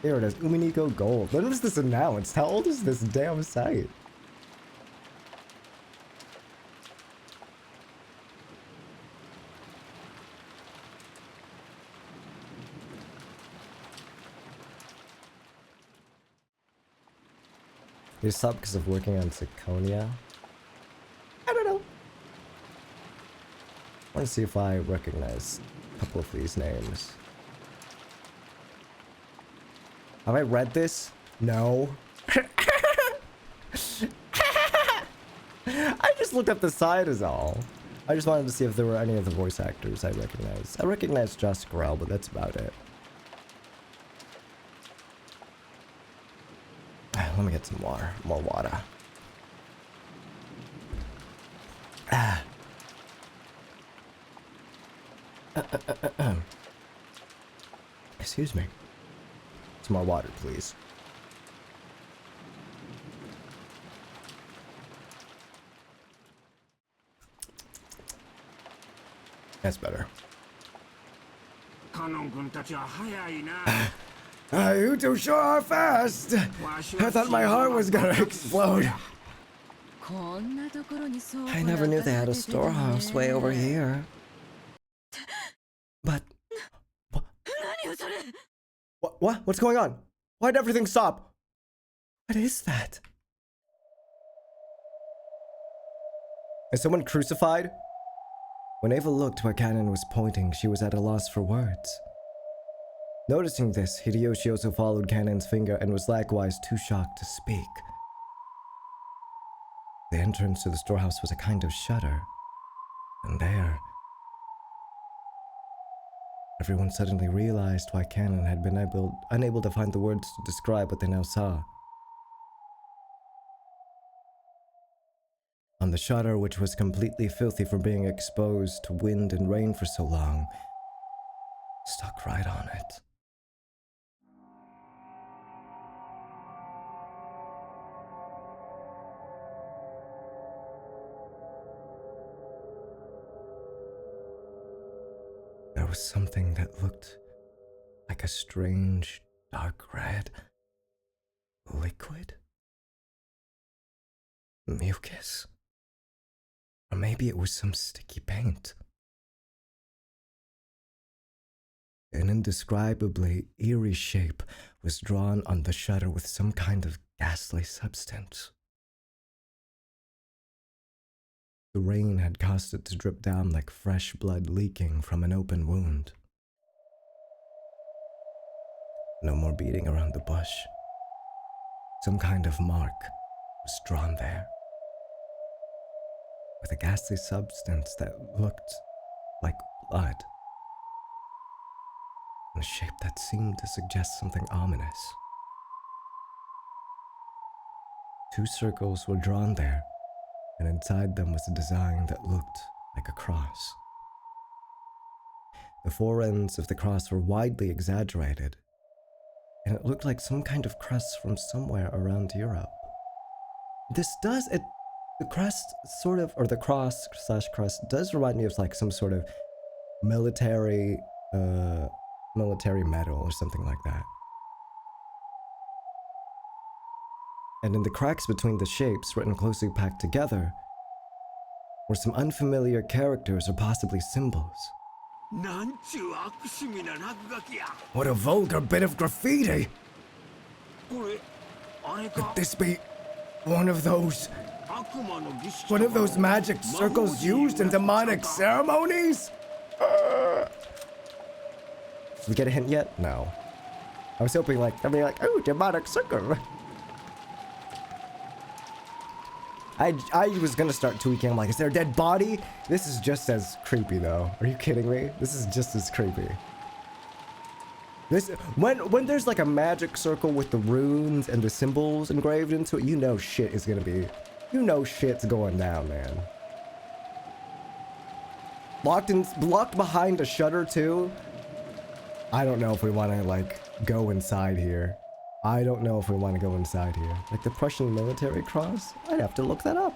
Here it is, Umineko Gold. When was this announced? How old is this damn site? You stopped because of working on Zirconia? I don't know. I want to see if I recognize a couple of these names. Have I read this? No. I just looked up the side is all. I just wanted to see if there were any of the voice actors I recognized. I recognize Josh Grell, but that's about it. Let me get some water. More water. Excuse me. Some more water, please. That's better. You two sure are fast. I thought my heart was gonna explode. I never knew they had a storehouse way over here. But... What? What's going on? Why'd everything stop? What is that? Is someone crucified? When Ava looked where Kanon was pointing, she was at a loss for words. Noticing this, Hideyoshi also followed Kanon's finger and was likewise too shocked to speak. The entrance to the storehouse was a kind of shutter, and there, everyone suddenly realized why Kanon had been unable to find the words to describe what they now saw. On the shutter, which was completely filthy from being exposed to wind and rain for so long, stuck right on it. There was something that looked like a strange, dark red liquid? Mucus? Or maybe it was some sticky paint. An indescribably eerie shape was drawn on the shutter with some kind of ghastly substance. The rain had caused it to drip down like fresh blood leaking from an open wound. No more beating around the bush. Some kind of mark was drawn there. with a ghastly substance that looked like blood, in a shape that seemed to suggest something ominous. 2 circles were drawn there, and inside them was a design that looked like a cross. The 4 ends of the cross were widely exaggerated, and it looked like some kind of crest from somewhere around Europe. The crest sort of, or the cross/crest does remind me of like some sort of military medal or something like that. And in the cracks between the shapes, written closely packed together, were some unfamiliar characters or possibly symbols. What a vulgar bit of graffiti! Could this be one of those magic circles used in demonic ceremonies? Did we get a hint yet? No. I was hoping I'd be like, oh, demonic circle. I was gonna start tweaking. I'm like, is there a dead body? This is just as creepy though. Are you kidding me? This is just as creepy. When there's like a magic circle with the runes and the symbols engraved into it, you know shit is gonna be, you know shit's going down, man. Locked behind a shutter too. I don't know if we want to like go inside here. I don't know if we want to go inside here. Like the Prussian military cross? I'd have to look that up.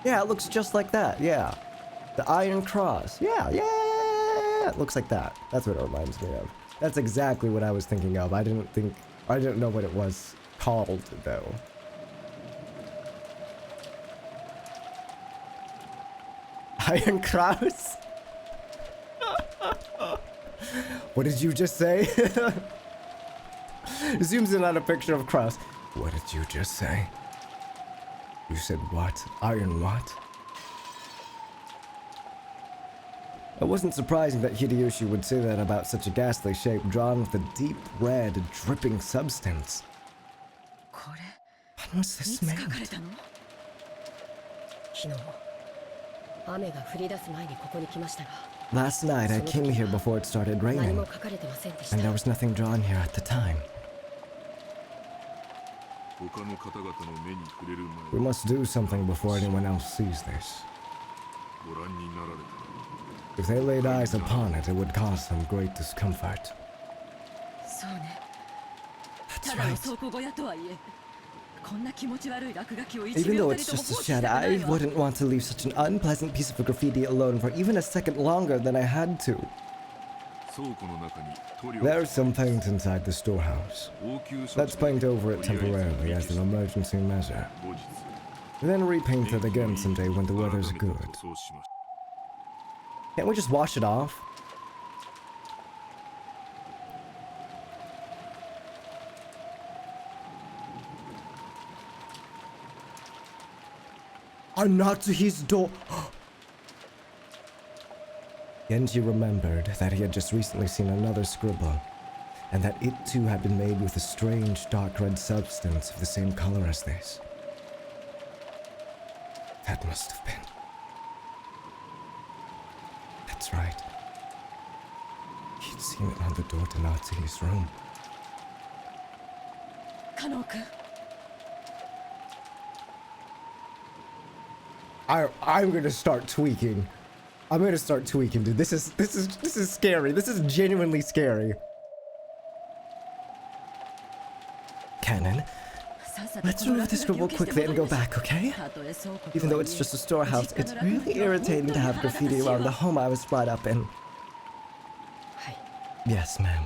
Yeah, it looks just like that. Yeah. The Iron Cross. Yeah. It looks like that. That's what it reminds me of. That's exactly what I was thinking of. I didn't know what it was called though. Iron Cross? What did you just say? Zooms in on a picture of Cross. What did you just say? You said what? Iron what? It wasn't surprising that Hideyoshi would say that about such a ghastly shape drawn with a deep red, dripping substance. What was this made? Last night I came here before it started raining, and there was nothing drawn here at the time. We must do something before anyone else sees this. If they laid eyes upon it, it would cause them great discomfort. That's right. Even though it's just a shadow, I wouldn't want to leave such an unpleasant piece of graffiti alone for even a second longer than I had to. There's some paint inside the storehouse. Let's paint over it temporarily as an emergency measure. Then repaint it again someday when the weather's good. Can't we just wash it off? I'm not to his door. Genji remembered that he had just recently seen another scribble, and that it too had been made with a strange dark red substance of the same color as this. That must have been. That's right. He'd seen it on the door to Natsuhi's room. I'm gonna start tweaking. I'm gonna start tweaking, dude. This is scary. This is genuinely scary. Cannon, let's remove the scribble quickly and go back, okay? Even though it's just a storehouse, it's really irritating to have graffiti around the home I was brought up in. Yes, ma'am.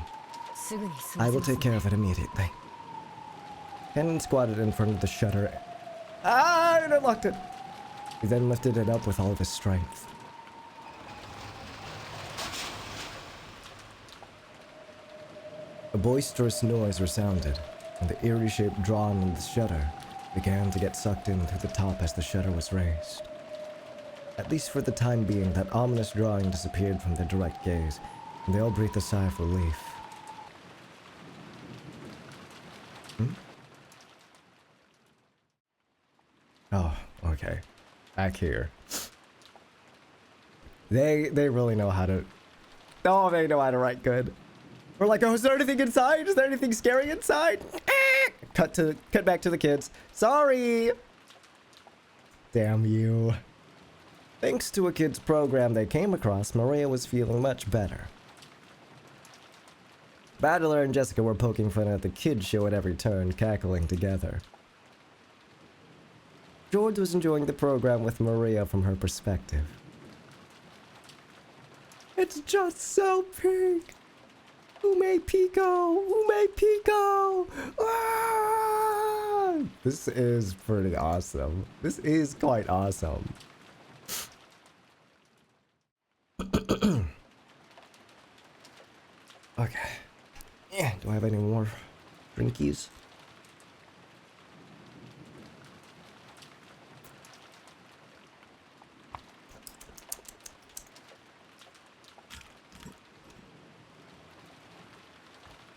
I will take care of it immediately. Cannon squatted in front of the shutter. Ah, and unlocked it. He then lifted it up with all of his strength. A boisterous noise resounded, and the eerie shape drawn in the shutter began to get sucked in through the top as the shutter was raised. At least for the time being, that ominous drawing disappeared from their direct gaze, and they all breathed a sigh of relief. Okay. Back here. They really know how to... Oh, they know how to write good. We're like, oh, is there anything inside? Is there anything scary inside? Cut back to the kids. Sorry! Damn you. Thanks to a kids program they came across, Maria was feeling much better. Battler and Jessica were poking fun at the kids show at every turn, cackling together. George was enjoying the program with Maria from her perspective. It's just so pink! Ume Pico! Ume Pico! Ah! This is pretty awesome. This is quite awesome. Okay. Yeah, do I have any more drinkies?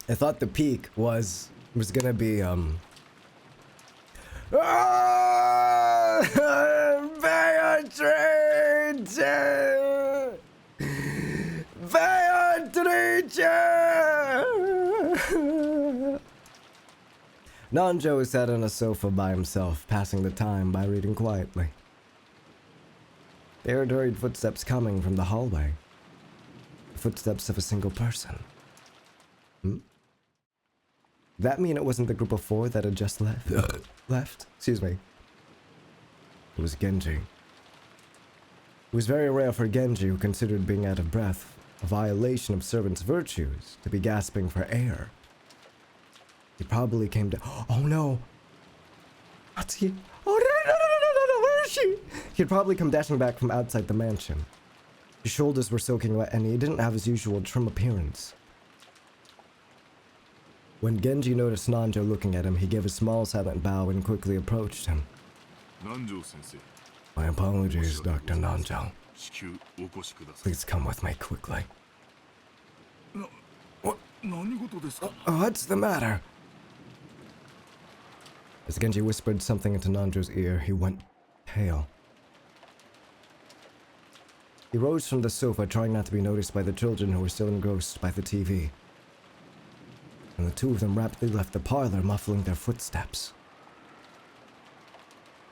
I thought the peak was gonna be Beatrice! Nanjo sat on a sofa by himself, passing the time by reading quietly. They heard hurried footsteps coming from the hallway. The footsteps of a single person. That mean it wasn't the group of 4 that had just left? Excuse me. It was Genji. It was very rare for Genji, who considered being out of breath a violation of servants' virtues, to be gasping for air. He probably came to— oh no! Natsuki! Oh no, where is she? He had probably come dashing back from outside the mansion. His shoulders were soaking wet and he didn't have his usual trim appearance. When Genji noticed Nanjo looking at him, he gave a small silent bow and quickly approached him. Nanjo-sensei. My apologies, Dr. Nanjo. Please come with me quickly. What's the matter? As Genji whispered something into Nanjo's ear, he went pale. He rose from the sofa, trying not to be noticed by the children who were still engrossed by the TV. And the two of them rapidly left the parlor, muffling their footsteps.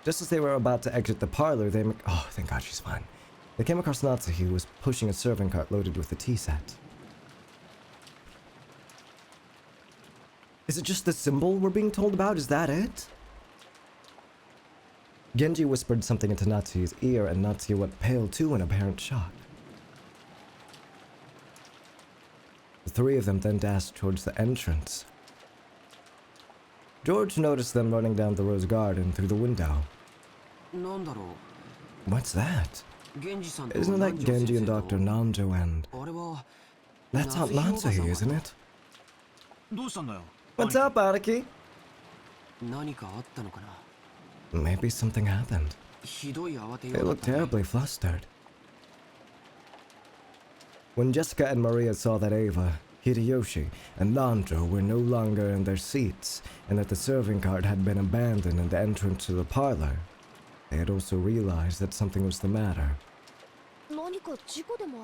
Just as they were about to exit the parlor, oh, thank God she's fine. They came across Natsuki, who was pushing a serving cart loaded with a tea set. Is it just the symbol we're being told about? Is that it? Genji whispered something into Natsuki's ear, and Natsuki went pale too in apparent shock. The three of them then dashed towards the entrance. George noticed them running down the rose garden through the window. What's that? Isn't that Genji and Dr. Nanjo and... That's Aunt Natsuki, isn't it? What's up, Araki? Maybe something happened. They look terribly flustered. When Jessica and Maria saw that Ava, Hideyoshi, and Nanjo were no longer in their seats, and that the serving cart had been abandoned in the entrance to the parlor, they had also realized that something was the matter.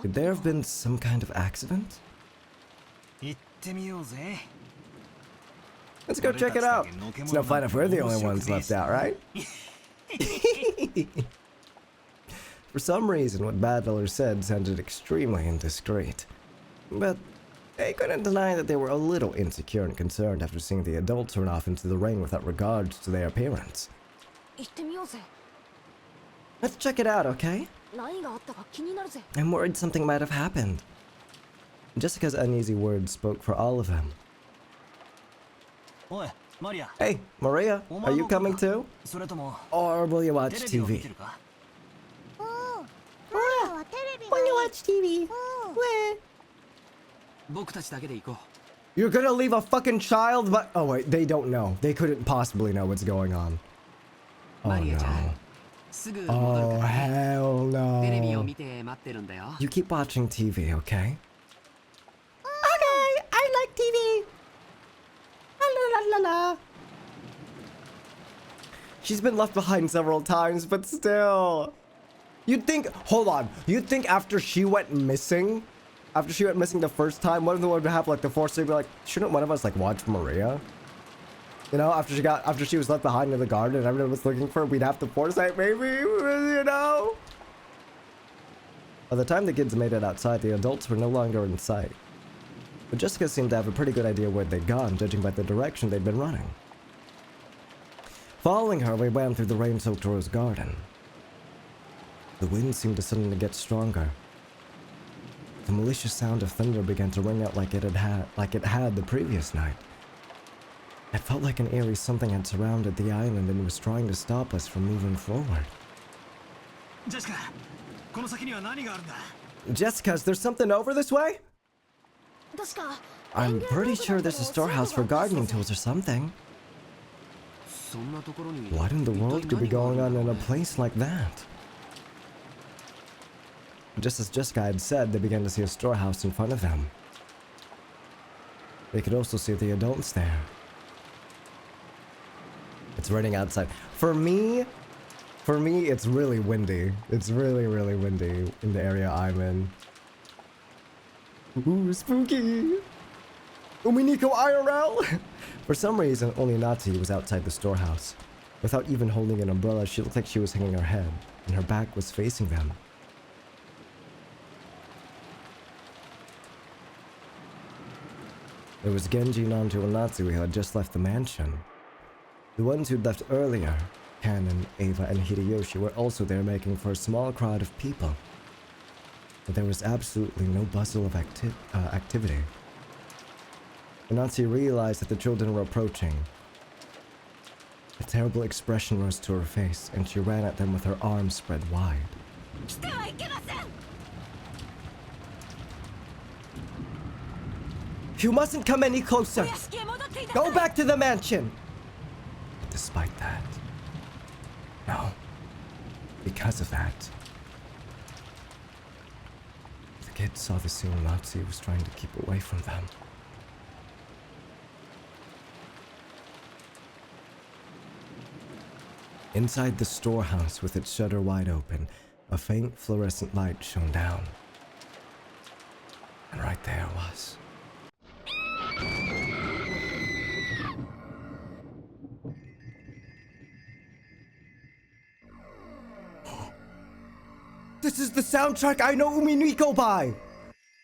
Could there have been some kind of accident? Let's go check it out. It's no fun if we're the only ones left out, right? For some reason, what Badler said sounded extremely indiscreet. But they couldn't deny that they were a little insecure and concerned after seeing the adults run off into the rain without regards to their appearance. Let's check it out, okay? I'm worried something might have happened. Jessica's uneasy words spoke for all of them. Hey, Maria, are you coming too? Or will you watch TV? When you watch TV, where? You're gonna leave a fucking child, but— oh wait, they don't know. They couldn't possibly know what's going on. Oh no. Oh hell no. You keep watching TV, okay? Okay, I like TV. La la la la. She's been left behind several times, but still. You'd think, hold on, you'd think after she went missing the first time, one of them would have like the foresight to be like, shouldn't one of us like watch Maria? You know, after she was left behind in the garden and everyone was looking for her, we'd have the foresight maybe, you know? By the time the kids made it outside, the adults were no longer in sight. But Jessica seemed to have a pretty good idea where they'd gone, judging by the direction they'd been running. Following her, we ran through the rain-soaked rose garden. The wind seemed to suddenly get stronger. The malicious sound of thunder began to ring out like it had the previous night. It felt like an eerie something had surrounded the island and was trying to stop us from moving forward. Jessica, is there something over this way? I'm pretty sure there's a storehouse for gardening tools or something. What in the world could be going on in a place like that? Just as Jessica had said, they began to see a storehouse in front of them. They could also see the adults there. It's raining outside. For me, it's really windy. It's really, really windy in the area I'm in. Ooh, spooky! Umineko IRL! For some reason, only Natsu was outside the storehouse. Without even holding an umbrella, she looked like she was hanging her head, and her back was facing them. There was Genji, Nanto, and Natsu who had just left the mansion. The ones who'd left earlier, Kanon, Ava, and Hideyoshi, were also there making for a small crowd of people. But there was absolutely no bustle of activity. When Natsu realized that the children were approaching, a terrible expression rose to her face, and she ran at them with her arms spread wide. You mustn't come any closer! Go back to the mansion! But despite that, no, because of that, the kids saw the scene Natsu was trying to keep away from them. Inside the storehouse, with its shutter wide open, a faint fluorescent light shone down. And right there was... This is the soundtrack I know Umineko by!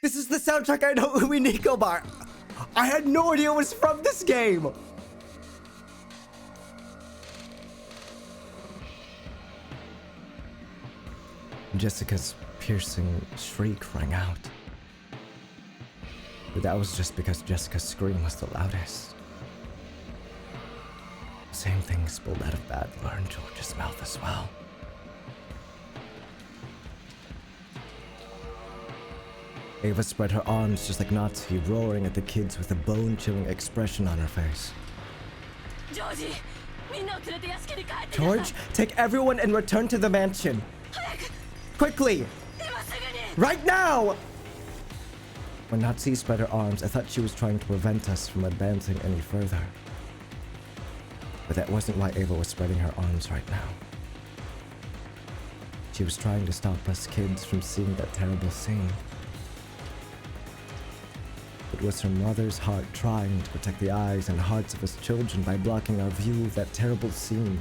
This is the soundtrack I know Umineko by! I had no idea it was from this game! Jessica's piercing shriek rang out. But that was just because Jessica's scream was the loudest. The same thing spilled out of Badler and George's mouth as well. Ava spread her arms just like Natsu, roaring at the kids with a bone-chilling expression on her face. George, take everyone and return to the mansion. Quickly! Right now! When Natsu spread her arms, I thought she was trying to prevent us from advancing any further. But that wasn't why Ava was spreading her arms right now. She was trying to stop us kids from seeing that terrible scene. It was her mother's heart trying to protect the eyes and hearts of us children by blocking our view of that terrible scene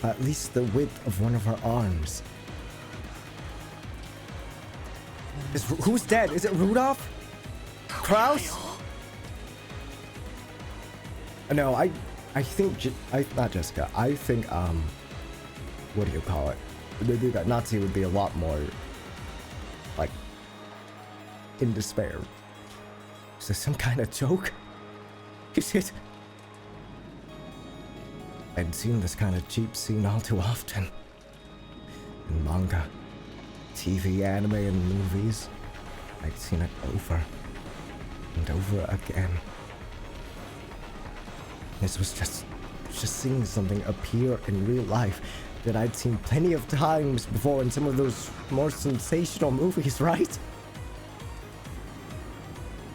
by at least the width of one of her arms. Who's dead? Is it Rudolph? Kraus? No, I think, not Jessica, I think, what do you call it? Natsu would be a lot more, like, in despair. Is this some kind of joke? Is it? I'd seen this kind of cheap scene all too often. In manga, TV, anime, and movies. I'd seen it over and over again. This was just seeing something appear in real life that I'd seen plenty of times before in some of those more sensational movies, right?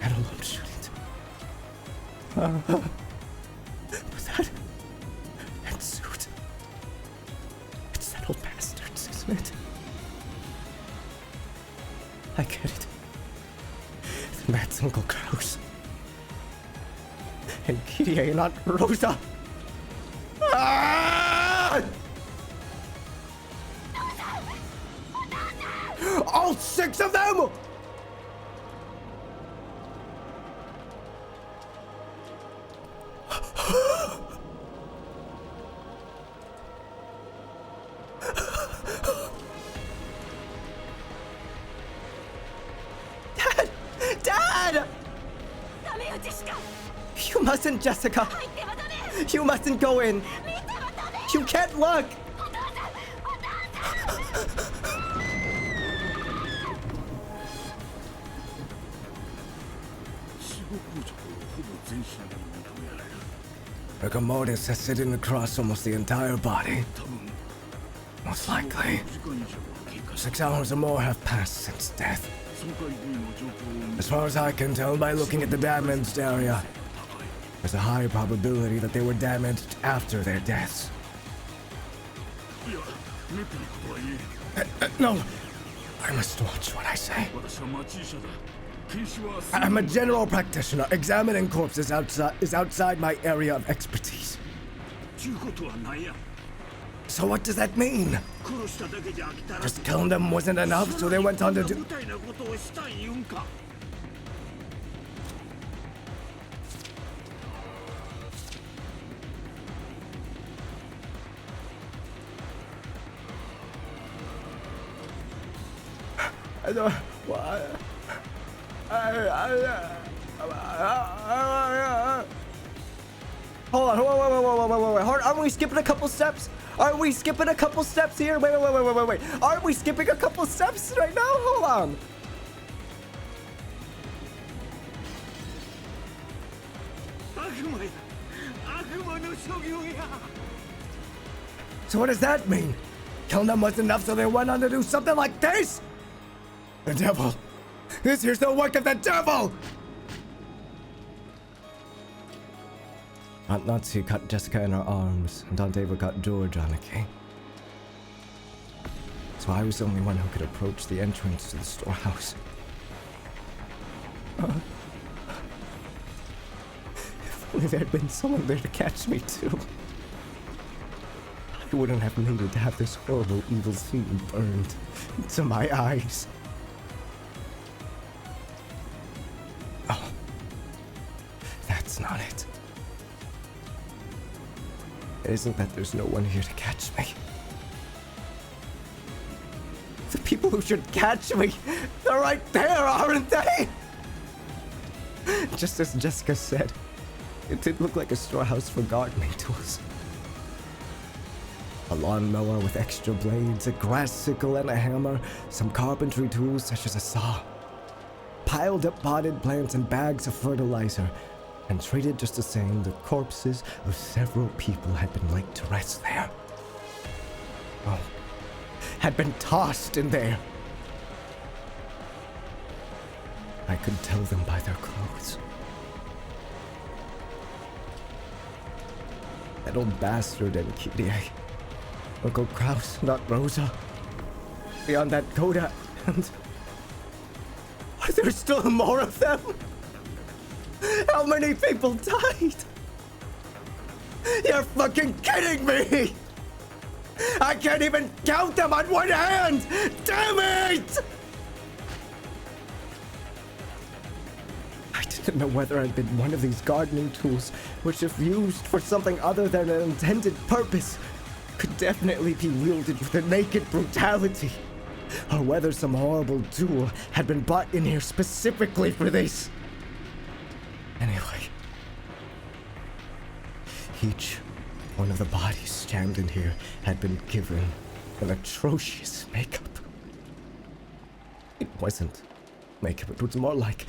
Let alone shoot it. But that suit. And Kirie, not Rosa. Ah! All 6 of them! Dad! You mustn't, Jessica. You mustn't go in. You can't look. Rigor mortis has sitting across almost the entire body. Most likely. 6 hours or more have passed since death. As far as I can tell by looking at the damaged area, there's a high probability that they were damaged after their deaths. No, I must watch what I say. I'm a general practitioner. Examining corpses is outside my area of expertise. So what does that mean? Just killing them wasn't enough, so they went on to do... I don't... What? Hold on, aren't we skipping a couple steps? Aren't we skipping a couple steps here? Wait. Aren't we skipping a couple steps right now? Hold on. So what does that mean? Killing them wasn't enough, so they went on to do something like this? The devil. This here's the work of the devil! Aunt Natsu cut Jessica in her arms, and Aunt Ava got George on a key. So I was the only one who could approach the entrance to the storehouse. If only there had been someone there to catch me too. I wouldn't have needed to have this horrible evil scene burned into my eyes. Oh, that's not it. It isn't that there's no one here to catch me. The people who should catch me, they're right there, aren't they? Just as Jessica said, it did look like a storehouse for gardening tools. A lawnmower with extra blades, a grass sickle and a hammer, some carpentry tools such as a saw. Piled up potted plants and bags of fertilizer. And treated just the same, the corpses of several people had been laid to rest there. Oh, had been tossed in there. I could tell them by their clothes. That old bastard and Kirie. Uncle Kraus, not Rosa. Beyond that Coda, and... Are there still more of them? How many people died? You're fucking kidding me! I can't even count them on one hand! Damn it! I didn't know whether I'd been one of these gardening tools, which if used for something other than an intended purpose, could definitely be wielded with a naked brutality, or whether some horrible tool had been brought in here specifically for this. Anyway, each one of the bodies jammed in here had been given an atrocious makeup. It wasn't makeup, it was more like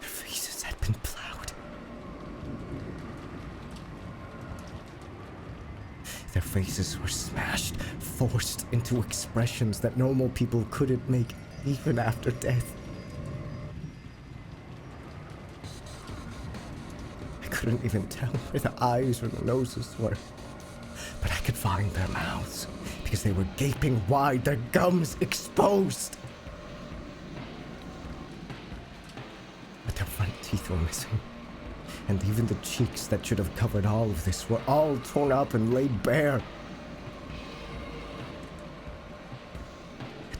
their faces had been plowed. Their faces were smashed, forced into expressions that normal people couldn't make even after death. I couldn't even tell where the eyes or the noses were, but I could find their mouths because they were gaping wide, their gums exposed. But their teeth were missing. And even the cheeks that should have covered all of this were all torn up and laid bare.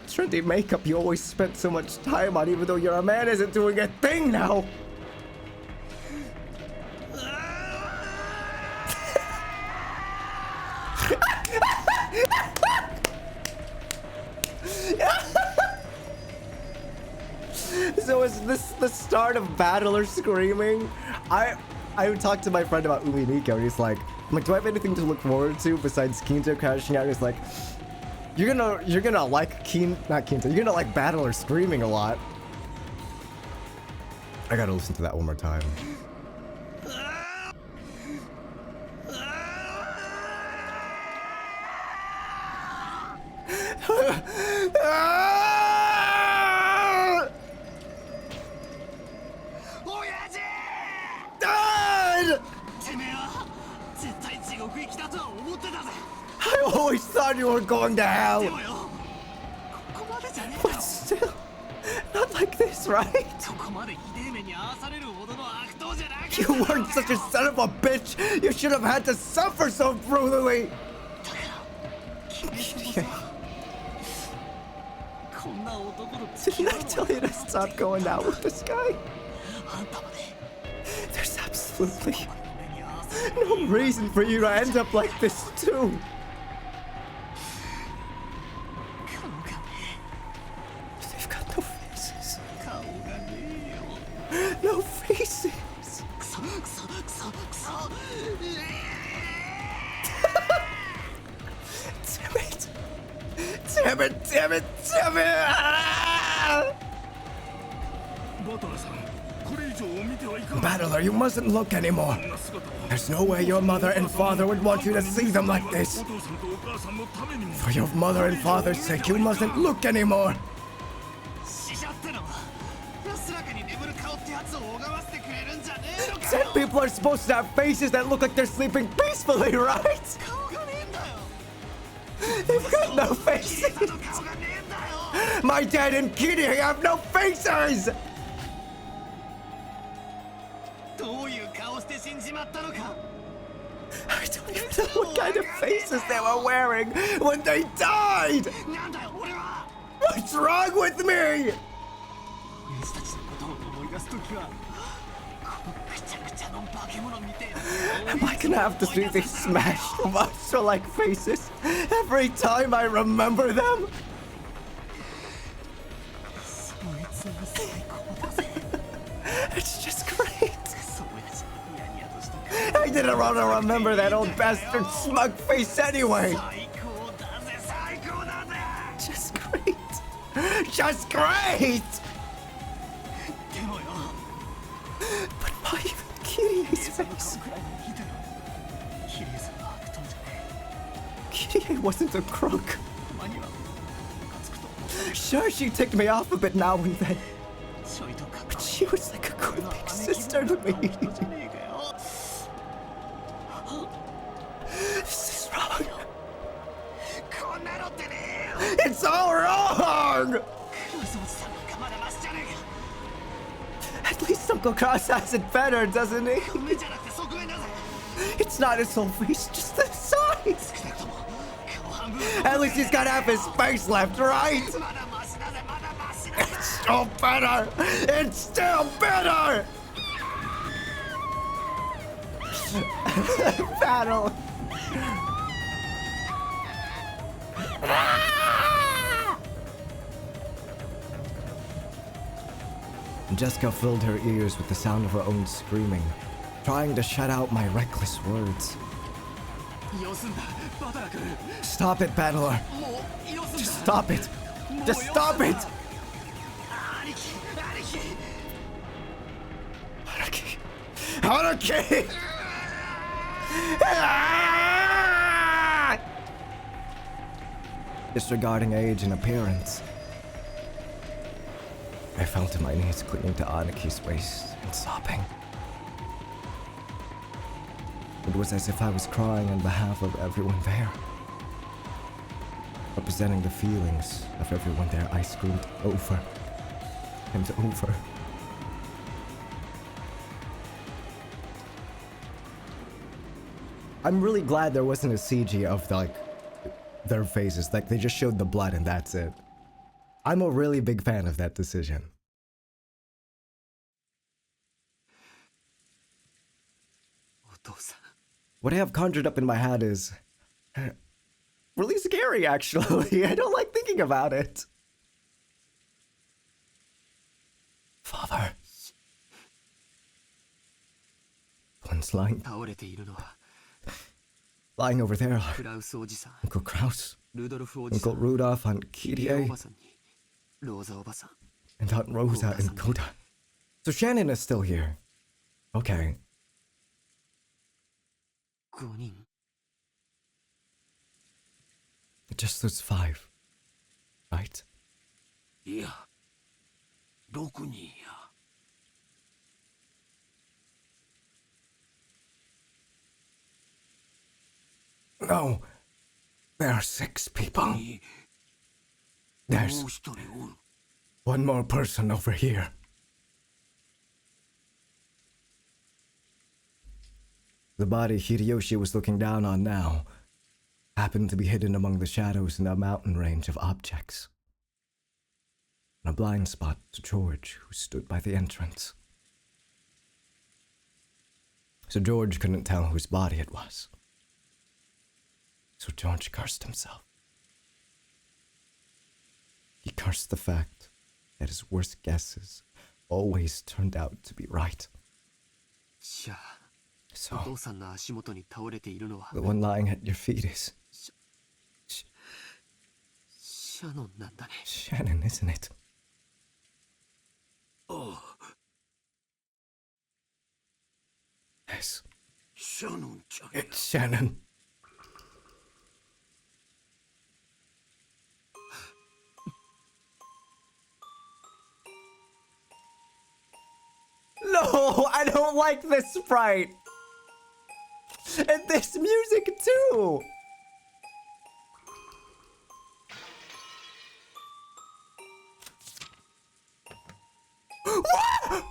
Trendy makeup you always spent so much time on, even though you're a man, isn't doing a thing now. So is this the start of Battler screaming? I talked to my friend about Umineko, and he's like, I'm like, do I have anything to look forward to besides Kinto crashing out? And he's like, you're gonna like you're gonna like Battler screaming a lot. I gotta listen to that one more time. Dad! I always thought you were going to hell. But still, not like this, right? You weren't such a son of a bitch. You should have had to suffer so brutally. Didn't I tell you to stop going out with this guy? There's absolutely no reason for you to end up like this too. They've got no faces. No faces. Damn it! Damn it! Damn it! Ah! Battler, you mustn't look anymore. There's no way your mother and father would want you to see them like this. For your mother and father's sake, you mustn't look anymore. Some people are supposed to have faces that look like they're sleeping peacefully, right? They've got no faces. My dad and Kitty have no faces. I don't even know what kind of faces they were wearing when they died. What's wrong with me? Am I gonna have to see these smashed monster-like faces every time I remember them? It's just great. I didn't want to remember that old bastard smug face anyway. Just great. Just great. But why even Kirie's face? Kirie wasn't a crook. Sure, she ticked me off a bit now and then, but she was like a good big sister to me. This is wrong. It's all wrong! At least Uncle Cross has it better, doesn't he? It's not his whole face, just the sides. At least he's got half his face left, right? It's still better! It's still better! Battle! Jessica filled her ears with the sound of her own screaming, trying to shut out my reckless words. Stop it, Battler! Just stop it! Just stop it! Haruki! Haruki! Disregarding age and appearance, I fell to my knees, clinging to Anaki's waist and sobbing. It was as if I was crying on behalf of everyone there. Representing the feelings of everyone there, I screamed over and over. I'm really glad there wasn't a CG of like their faces. Like they just showed the blood and that's it. I'm a really big fan of that decision. What I have conjured up in my head is really scary, actually. I don't like thinking about it. Father. One's lying. Lying over there are Uncle Kraus, Uncle Rudolph, Aunt Kirie, and Aunt Rosa and Koda. So Shannon is still here. Okay. Just those 5, right? Yeah. 6人や。No, there are 6 people. There's one more person over here. The body Hideyoshi was looking down on now happened to be hidden among the shadows in a mountain range of objects. In a blind spot to George, who stood by the entrance. So George couldn't tell whose body it was. So George cursed himself. He cursed the fact that his worst guesses always turned out to be right. So, the one lying at your feet is Shannon, isn't it? Oh. Yes. Shannon-chan. It's Shannon. No, I don't like this sprite. And this music too. What?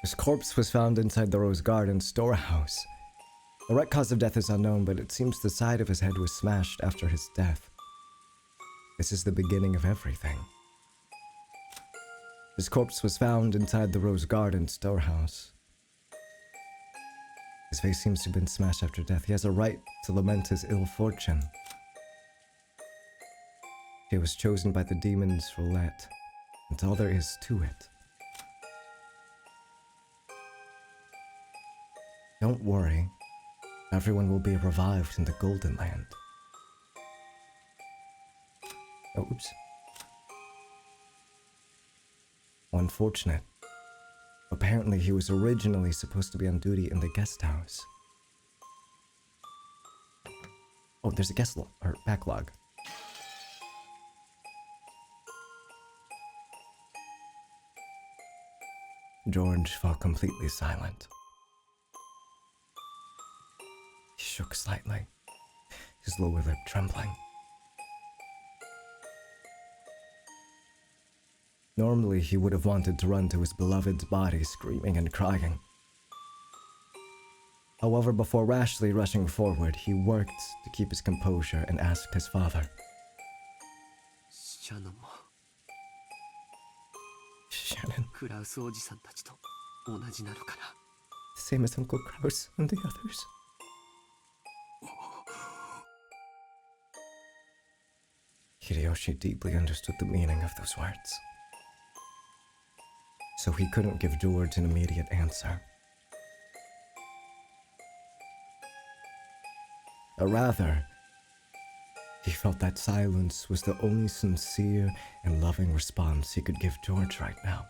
His corpse was found inside the Rose Garden storehouse. The right cause of death is unknown, but it seems the side of his head was smashed after his death. This is the beginning of everything. His corpse was found inside the Rose Garden storehouse. His face seems to have been smashed after death. He has a right to lament his ill fortune. He was chosen by the demon's roulette. That's all there is to it. Don't worry. Everyone will be revived in the Golden Land. Oh, oops. Unfortunate. Apparently he was originally supposed to be on duty in the guest house. Oh, there's a guest or backlog. George fell completely silent. He shook slightly, his lower lip trembling. Normally, he would have wanted to run to his beloved's body, screaming and crying. However, before rashly rushing forward, he worked to keep his composure and asked his father. Shannon. Same as Uncle Kraus and the others. Hideyoshi deeply understood the meaning of those words. So he couldn't give George an immediate answer. Or rather, he felt that silence was the only sincere and loving response he could give George right now.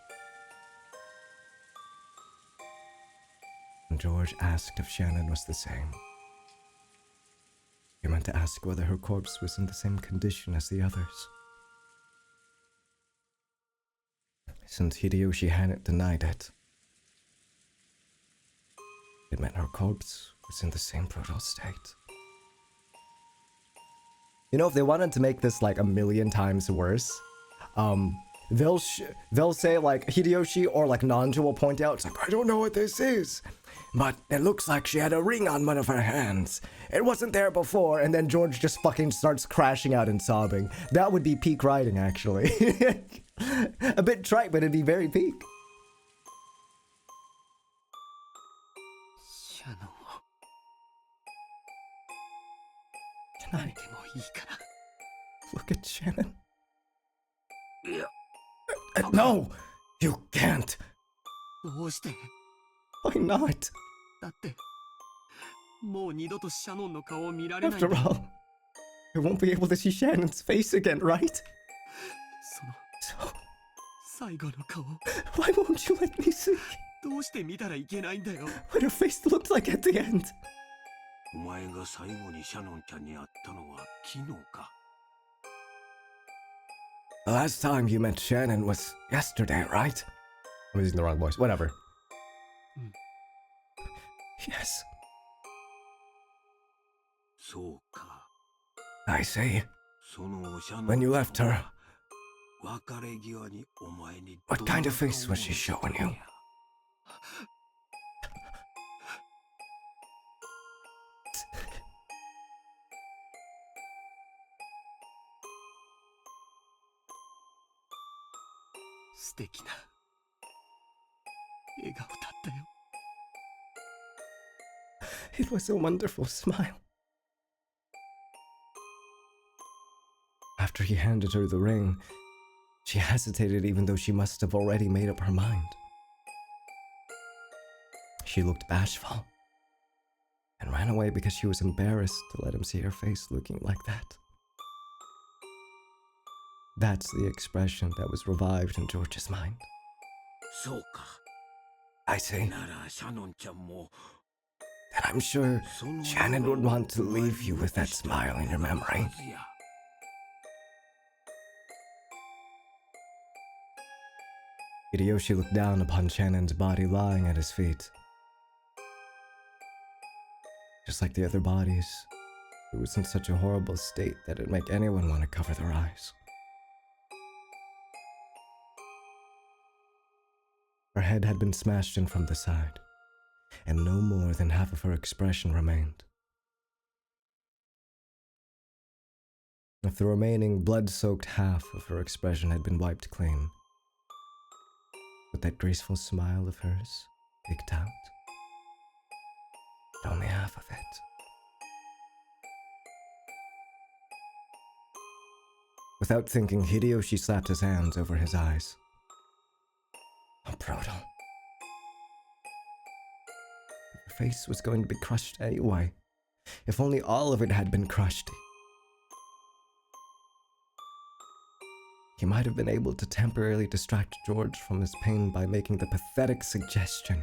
And George asked if Shannon was the same. He meant to ask whether her corpse was in the same condition as the others. Since Hideyoshi hadn't denied it, It meant her corpse was in the same brutal state. You know, if they wanted to make this like a million times worse, they'll say like Hideyoshi or like Nanjo will point out, it's like, I don't know what this is, but it looks like she had a ring on one of her hands. It wasn't there before, and then George just fucking starts crashing out and sobbing. That would be peak writing, actually. A bit trite, but it'd be very peak. シャノンを Can I 見てもいいかな look at Shannon? いや No! You can't! どうして Why not? だってもう二度とシャノンの顔を見られないん After だ all, I won't be able to see Shannon's face again, right? その So, 最後の顔 why won't you let me see どうして見たらいけないんだよ what her face looked like at the end? お前が最後にシャノンちゃんに会ったのは昨日か The last time you met Shannon was yesterday, right? I'm using the wrong voice. Whatever. Yes. そうか I see. そのシャノン When you left her, 別れ際にお前に what kind of face was she showing you? It was a wonderful smile. After he handed her the ring, she hesitated even though she must have already made up her mind. She looked bashful and ran away because she was embarrassed to let him see her face looking like that. That's the expression that was revived in George's mind. そうか I see. ならシャノンちゃんも And I'm sure Shannon would want to leave you with that smile in your memory. Hideyoshi looked down upon Shannon's body lying at his feet. Just like the other bodies, it was in such a horrible state that it'd make anyone want to cover their eyes. Her head had been smashed in from the side, and no more than half of her expression remained. If the remaining blood-soaked half of her expression had been wiped clean, would that graceful smile of hers picked out? But only half of it. Without thinking, Hideyoshi slapped his hands over his eyes. How brutal. Her face was going to be crushed anyway. If only all of it had been crushed. He might have been able to temporarily distract George from his pain by making the pathetic suggestion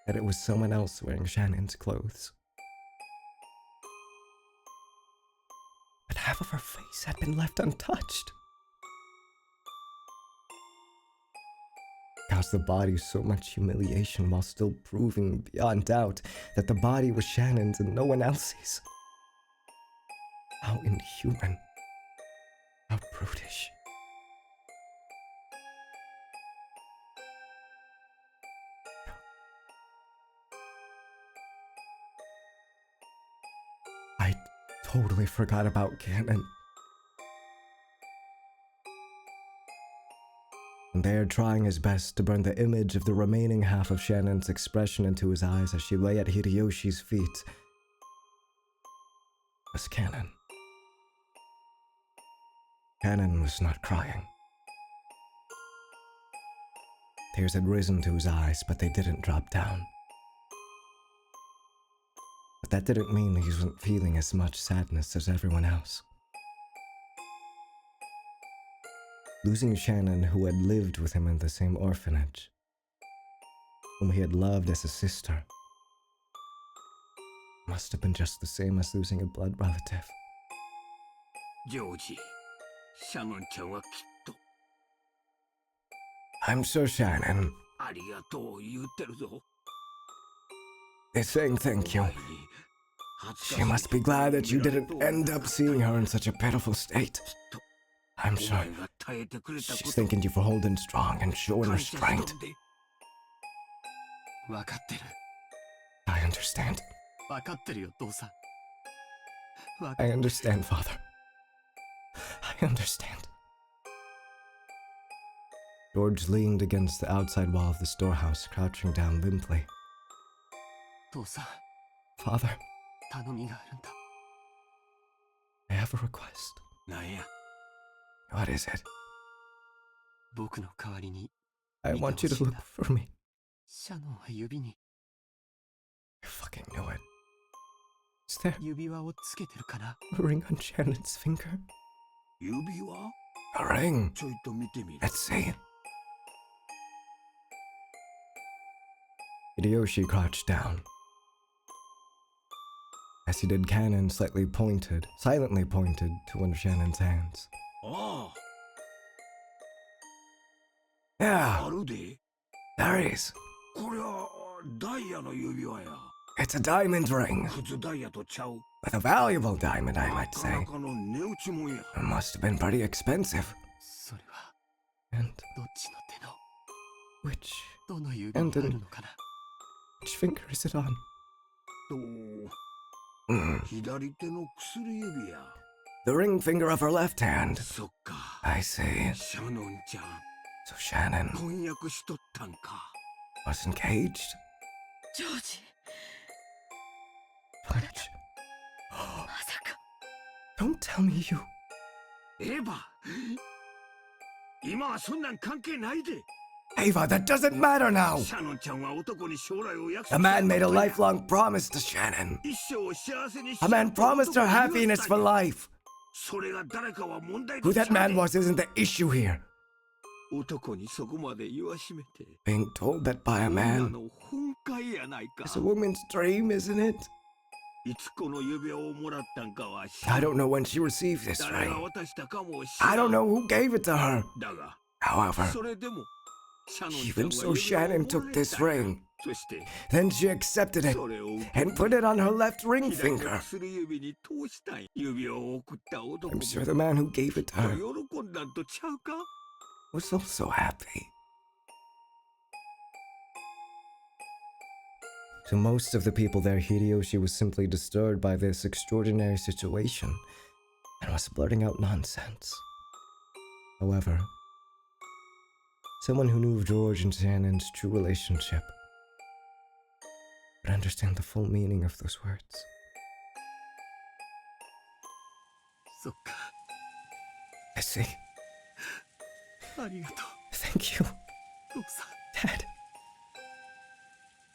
that it was someone else wearing Shannon's clothes. But half of her face had been left untouched. Caused the body so much humiliation while still proving beyond doubt that the body was Shannon's and no one else's. How inhuman. How brutish. I totally forgot about Cannon. And there, trying his best to burn the image of the remaining half of Shannon's expression into his eyes as she lay at Hideyoshi's feet, was Cannon. Cannon was not crying. Tears had risen to his eyes, but they didn't drop down. But that didn't mean he wasn't feeling as much sadness as everyone else. Losing Shannon, who had lived with him in the same orphanage, whom he had loved as a sister, must have been just the same as losing a blood relative. ジョージ、シャノンちゃんはきっと I'm sure Shannon, ありがとう言うてるぞ。is saying thank you. She must be glad that you didn't end up seeing her in such a pitiful state. I'm sure she's thanking you for holding strong and showing restraint. 分かってる。 I understand. 分かってるよ、父さん。I understand, Father. I understand. George leaned against the outside wall of the storehouse, crouching down limply. 父さん、 Father, 頼みがあるんだ。 I have a request. なんや。 What is it? 僕の代わりに I want you to look for me. シャノンは指に I fucking knew it. Is there 指輪をつけてるかな。 a ring on Shannon's finger? 指輪 A ring. ちょいと見てみる。 Let's see. Hideyoshi crouched down. As he did, Cannon silently pointed to one of Shannon's hands. あ Yeah, あ、あるで。 there is. これはダイヤの指輪や。 It's a diamond ring. 普通ダイヤとちゃう。 With a valuable diamond, I な might か say. なかの値打ちもんや。 It must have been pretty expensive. それは And どっちの手の which どの指にあるのかな。 finger is it on? と、 Hmm. 左手の薬指や。 The ring finger of her left hand. そっか。 I see. シャノンちゃん、 So Shannon 婚約しとったんか。 was engaged? ジョージ But まさか don't tell me you. エヴァ、今はそんなん関係ないで。 Ava, that doesn't matter now. シャノンちゃんは男に将来を約 A 束 man made a した男や。 lifelong promise to Shannon. 一生を幸せにし A man promised her happiness for life. それが誰かは問題 Who that man was isn't the issue here. 男にそこまで言わしめて。 Being told that by a 女 man の本懐やないか。 is a woman's dream, isn't it? いつこの指輪をもらったんかは知 I らん。 don't know when she received this 誰が ring. 渡したかも知らん。 I don't know who gave it to her. だが、 However, それでも、シャノンちゃん even は so, 指輪を Shannon も took らえた this ring. そして、 Then she accepted it それを受け and put it on her left ring 左の finger. 薬指に通したい。指輪を送った男 I'm も sure the man who gave it to her 喜んだんとちゃうか。 was also happy. To most of the people there, Hideyoshi was simply disturbed by this extraordinary situation and was blurting out nonsense. However, someone who knew George and Shannon's true relationship would understand the full meaning of those words. そっか。 I see. ありがとう、 Thank you, 父さん。 Dad.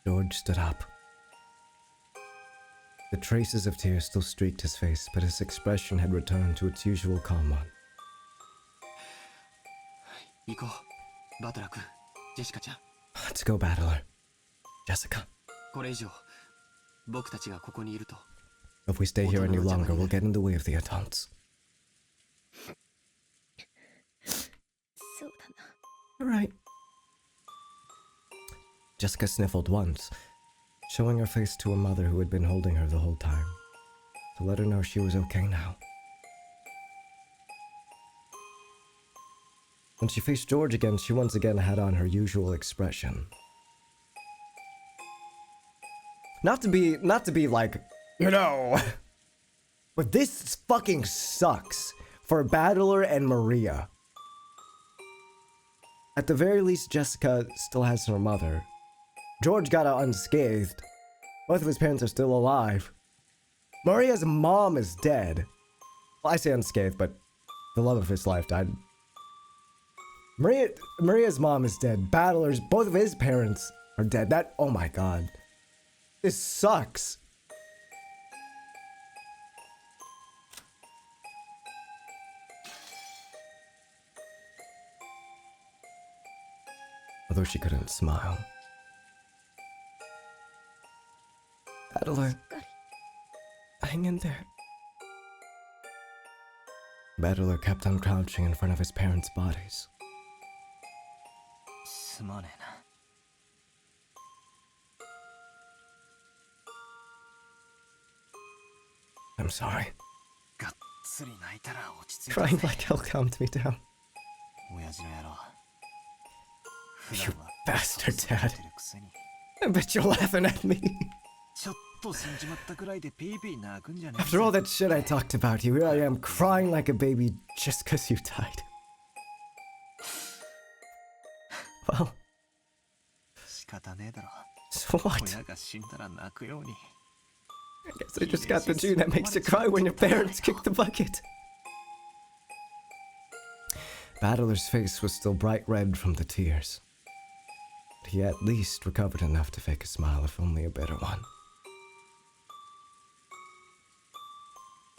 George stood up. The traces of tears still streaked his face, but his expression had returned to its usual calm one. 行こう、バトラー君、ジェシカちゃん。 Let's go, Battler. Jessica, これ以上僕たちがここにいると if we stay here any longer, we'll get in the way of the adults. そうだな。 All right. Jessica sniffled once, showing her face to her mother who had been holding her the whole time, to let her know she was okay now. When she faced George again, she once again had on her usual expression. Not to be like, you know, but this fucking sucks for Battler and Maria. At the very least, Jessica still has her mother. George got out unscathed. Both of his parents are still alive. Maria's mom is dead. Well, I say unscathed, but the love of his life died. Maria's mom is dead. Battler's, both of his parents are dead. That, oh my god. This sucks. Although she couldn't smile. Battler, hang in there. Battler kept on crouching in front of his parents' bodies. すまねえな。I'm sorry. がっつり泣いたら落ち着いた Crying ぜ like hell calmed me down. 親父の野郎 You bastard, 普段は Dad. てるくせに I bet you're laughing at me. ちょっと死んじまったくらいでピーピー泣くんじゃねえ After all that shit I talked about you, here I am crying like a baby just because you died. Well, 仕方ねえだろ so what? 親が死んだら泣くように I guess I just got the gene that makes you cry when your parents kick the bucket. Battler's face was still bright red from the tears. But he at least recovered enough to fake a smile, if only a bitter one.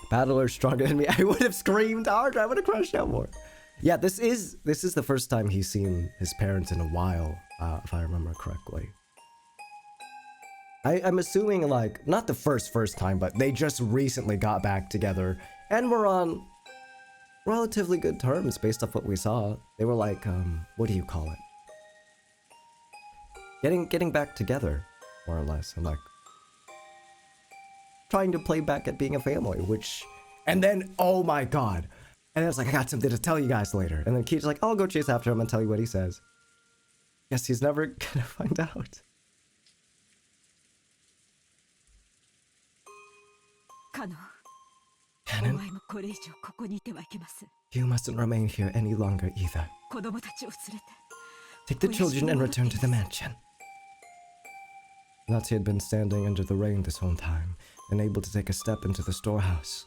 Battler's stronger than me. I would have screamed harder. I would have crushed out more. Yeah, this is the first time he's seen his parents in a while, if I remember correctly. I'm assuming, like, not the first time, but they just recently got back together and were on relatively good terms based off what we saw. They were like, what do you call it? Getting back together, more or less, and like trying to play back at being a family, which, and then, oh my god. And I was like, I got something to tell you guys later. And then Keith's like, I'll go chase after him and tell you what he says. Guess he's never gonna find out. カノン、 Cannon, お前もこれ以上ここにいてはいけません。 you mustn't remain here any longer either. 子供たちを連れて。 Take the children and return to the mansion. Nazi had been standing under the rain this whole time, unable to take a step into the storehouse.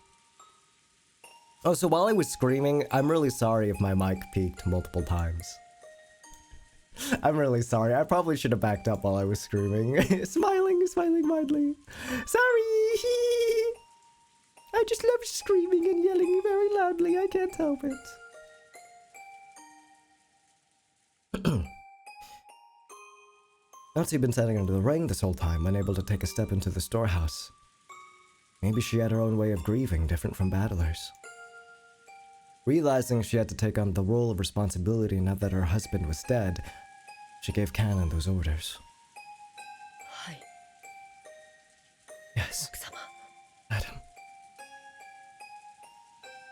Oh, so while I was screaming, I'm really sorry if my mic peaked multiple times. I'm really sorry. I probably should have backed up while I was screaming. smiling widely. Sorry! I just love screaming and yelling very loudly. I can't help it. Nazi had been standing under the rain this whole time, unable to take a step into the storehouse. Maybe she had her own way of grieving, different from battlers. Realizing she had to take on the role of responsibility now that her husband was dead, she gave Cannon those orders. はい、 Yes, 奥様。 Madam.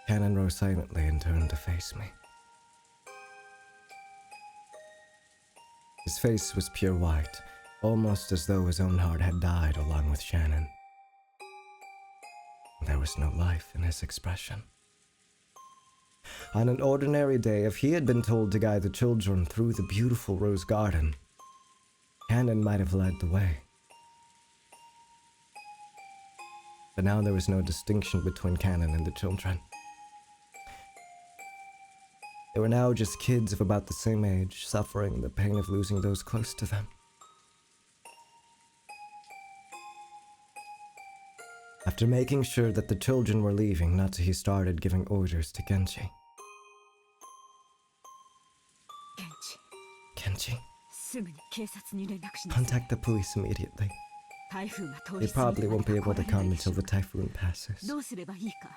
Cannon rose silently and turned to face me. His face was pure white, almost as though his own heart had died along with Shannon. There was no life in his expression. On an ordinary day, if he had been told to guide the children through the beautiful rose garden, Cannon might have led the way. But now there was no distinction between Cannon and the children. They were now just kids of about the same age, suffering the pain of losing those close to them. After making sure that the children were leaving, Natsuhi started giving orders to Genji. ケンチ、 Genji, すぐに警察に連絡しなさい。 contact the police immediately. 台風が通 They り過ぎ probably るま won't で be は able to 来られない come でしょ until う the typhoon passes. どうすればいいか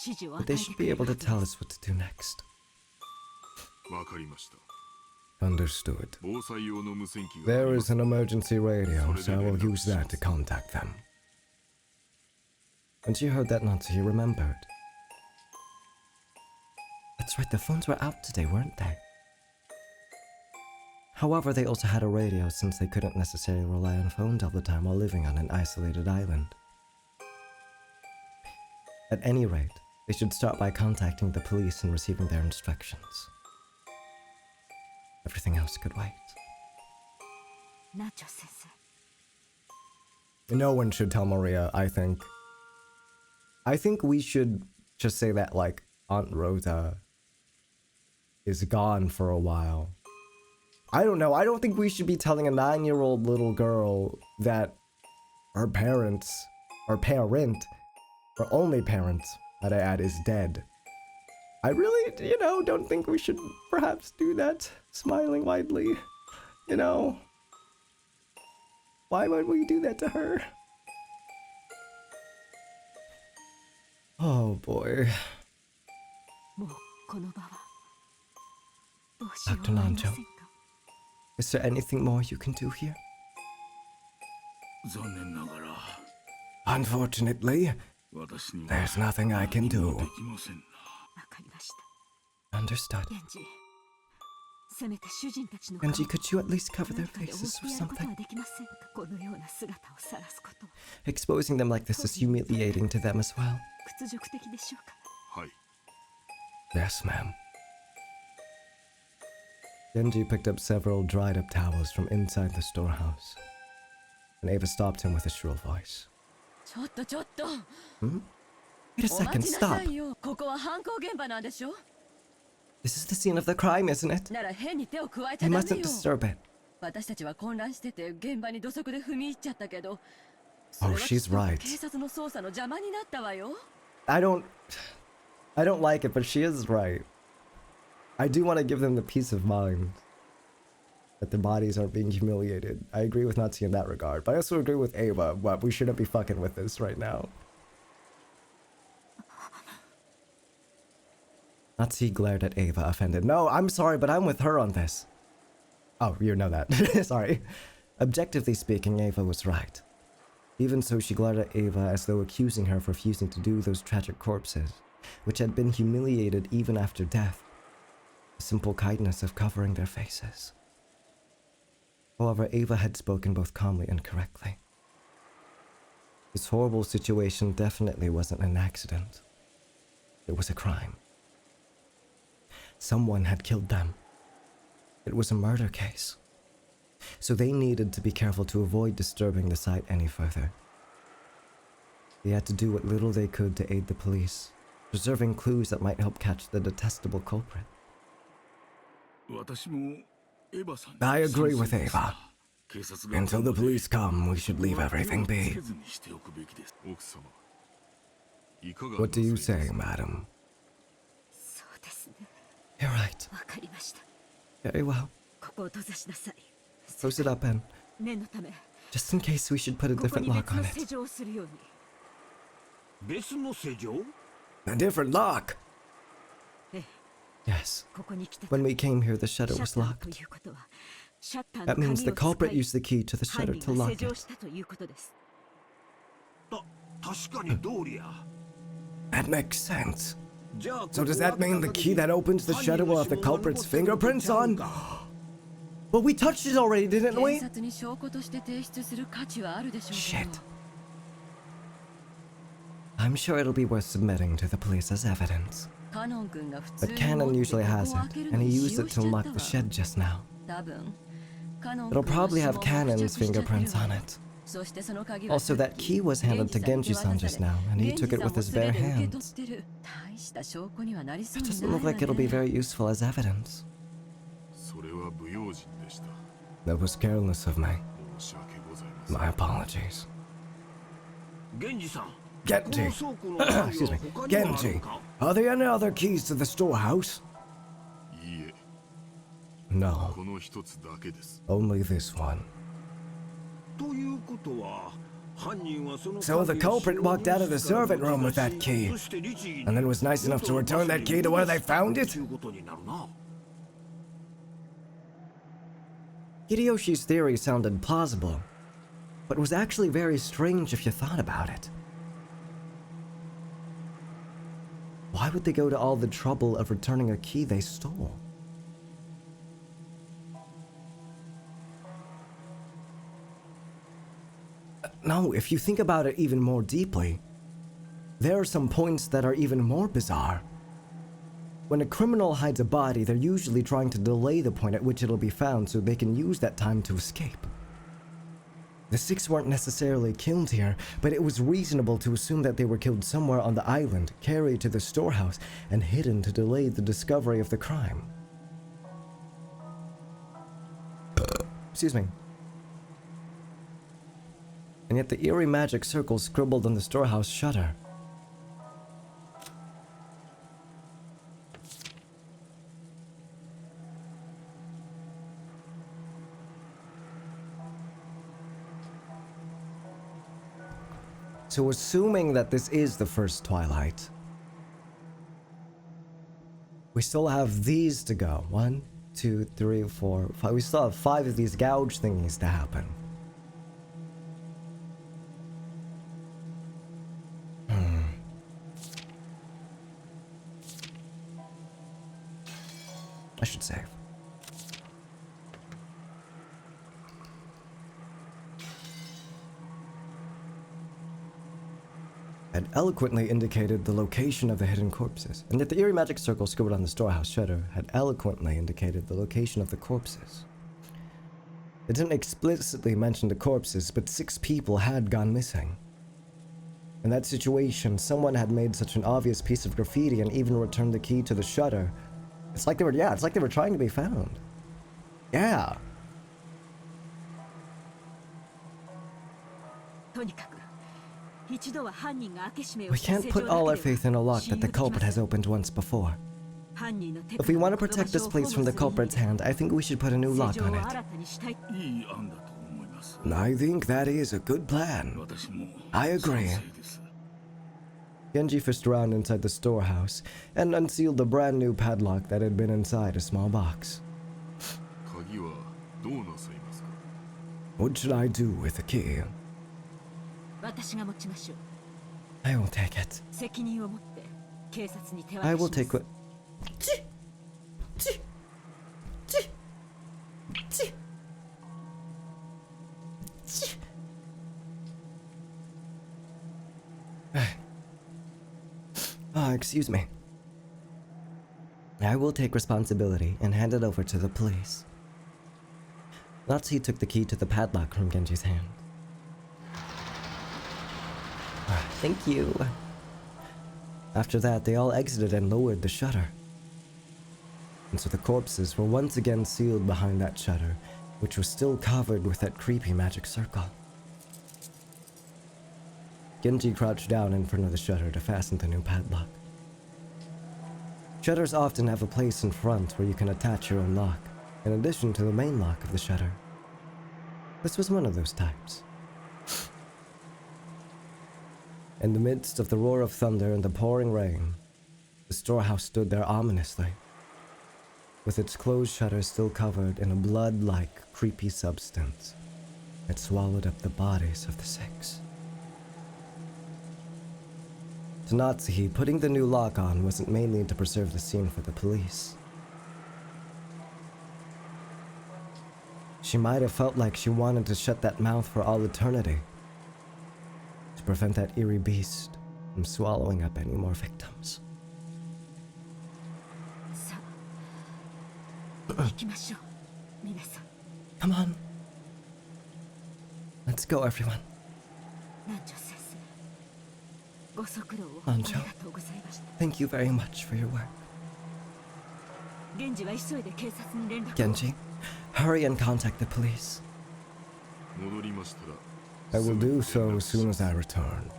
指示を But 与え they て should く be れる able は to ず tell です us what to do next. わかりました Understood. 防災用の無線機が There is an emergency radio, so I will use that to contact them. When she heard that, Natsuhi remembered. That's right, the phones were out today, weren't they? However, they also had a radio since they couldn't necessarily rely on phones all the time while living on an isolated island. At any rate, they should start by contacting the police and receiving their instructions. Everything else could wait. ナチョ先生。 No one should tell Maria, I think. I think we should just say that, like, Aunt Rhoda is gone for a while. I don't know. I don't think we should be telling a 9-year-old little girl that her parents, or parent, or only parent, that I add, is dead. I really, don't think we should perhaps do that, smiling widely. Why would we do that to her? Oh boy. もうこの場はどうしよう Dr. もありま Nanjo, せんか。 is there anything more you can do here? 残念ながら Unfortunately, There's nothing I can do. わかりました Understood. ゲンジせめて主人たちの Genji, could you at least cover their 何かで覆 faces って or やること something? はできませんかこのような姿を晒すこと Exposing them like this is humiliating to them as well. 屈辱的でしょうか はい Yes, ma'am. Genji picked up several dried up towels from inside the storehouse. And Ava stopped him with a shrill voice. ちょっとちょっと Hmm? Wait a お待 second, ちなさ stop. いよここは犯行現場なんでしょ This is the scene of the crime, isn't it? なら変に手を加えち You ゃダメ mustn't よ disturb it. 私たちは混乱してて現場に土足で踏み入っちゃったけど Oh, それは she's きっと right. 警察の捜査の邪魔になったわよ I don't like it, but she is right. I do want to give them the peace of mind that their bodies aren't being humiliated. I agree with Natsu in that regard, but I also agree with Ava. What we shouldn't be fucking with this right now. Natsu glared at Ava, offended. No, I'm sorry, but I'm with her on this. Oh, you know that. Sorry. Objectively speaking, Ava was right. Even so, she glared at Ava as though accusing her of refusing to do those tragic corpses, which had been humiliated even after death. The simple kindness of covering their faces. However, Ava had spoken both calmly and correctly. This horrible situation definitely wasn't an accident. It was a crime. Someone had killed them. It was a murder case. So they needed to be careful to avoid disturbing the site any further. They had to do what little they could to aid the police, preserving clues that might help catch the detestable culprit. I agree with Ava. Until the police come, we should leave everything be. What do you say, madam? そうですね You're right. わかりました Very well. ここを閉ざしなさい Close it up, and 念のため just in case we should put a ここ different に lock 別 on の施 it. 錠をするように 別の施錠 A different lock? ええ Yes. ここに来て When we came here, the shutter シャ was ッターと locked. いうことはシャッターの That 鍵を means 使 the い culprit used the key to the 犯 shutter 人 to が施 lock 錠 it. したということです 確かに通りや That makes sense. じゃあ So does that mean the key that opens the shutter will have the culprit's fingerprints on? But we touched it already, didn't 警 we? 察に証拠として提出する価値はあるでしょうけ Shit. ど I'm sure it'll be worth submitting to the police as evidence. カノン君が普通 But に Cannon 持って usually こ has こを開 it, ける and の he に used 使用 it しちゃ to った unlock わ the shed just now. 多分カノン It'll 君は probably 指 have 紋が付着 Cannon's しちゃってる fingerprints わ on it. そしてその鍵は Also, that key was handed to Genji-san just now, and he took it with his bare hands. 大した証拠にはなりそう It に doesn't ない look わ like it'll be ね very useful as evidence. それは不用心でした That was careless of me. 申し訳ございません My apologies. 源氏さん Genji! Excuse me. Genji! Are there any other keys to the storehouse? いいえ No, この一つだけです only this one. ということは犯人はその So the culprit walked out of the servant room with that key, and then was nice enough to return that key to where they found it? Hideyoshi's theory sounded plausible, but was actually very strange if you thought about it. Why would they go to all the trouble of returning a key they stole? No, if you think about it even more deeply, there are some points that are even more bizarre. When a criminal hides a body, they're usually trying to delay the point at which it'll be found so they can use that time to escape. The six weren't necessarily killed here, but it was reasonable to assume that they were killed somewhere on the island, carried to the storehouse, and hidden to delay the discovery of the crime. Excuse me. And yet the eerie magic circle scribbled on the storehouse shutter. So assuming that this is the first Twilight, we still have these to go. 1, 2, 3, 4, 5. We still have 5 of these gouge thingies to happen. I should save. Had eloquently indicated the location of the hidden corpses, and yet the eerie magic circle scribbled on the storehouse shutter had eloquently indicated the location of the corpses. It didn't explicitly mention the corpses, but 6 people had gone missing. In that situation, someone had made such an obvious piece of graffiti and even returned the key to the shutter. It's like they were trying to be found. Yeah. とにかく一度は犯人が開け閉めを We した can't 施 put 錠だ all our けで faith in a は lock that the 信用でき culprit ませ has ん。 opened once before. 犯人の手 If we から want to この場 protect 所 this を place 保 from 護 the する意味 culprit's で hand, I think we should put a new 施 lock 錠 on を it. 新たにしたい。 いい案だと思います I think that is a good plan. 私も I agree. 賛成です Genji fished around inside the storehouse and unsealed the brand new padlock that had been inside a small box. 鍵はどうなさいますか What should I do with the key? 私が持ちましょう。 I will take it. 責任を持って警察に手 I 渡 will しま take す。 Excuse me. I will take responsibility and hand it over to the police. Natsuki took the key to the padlock from Genji's hand. Thank you. After that, they all exited and lowered the shutter. And so the corpses were once again sealed behind that shutter, which was still covered with that creepy magic circle. Genji crouched down in front of the shutter to fasten the new padlock. Shutters often have a place in front where you can attach your own lock, in addition to the main lock of the shutter. This was one of those types. In the midst of the roar of thunder and the pouring rain, the storehouse stood there ominously, with its closed shutters still covered in a blood-like, creepy substance that swallowed up the bodies of the 6. To Natsuhi, putting the new lock on wasn't mainly to preserve the scene for the police. She might have felt like she wanted to shut that mouth for all eternity, to prevent that eerie beast from swallowing up any more victims. さあ、行きましょう、皆さん。 Come on. Let's go, everyone. 南條先生、ご足労をありがとうございました。 Thank you very much for your work. 現時は急いで警察に連絡を。 Genji, hurry and contact the police. 戻りましたら I will do so as soon as I return.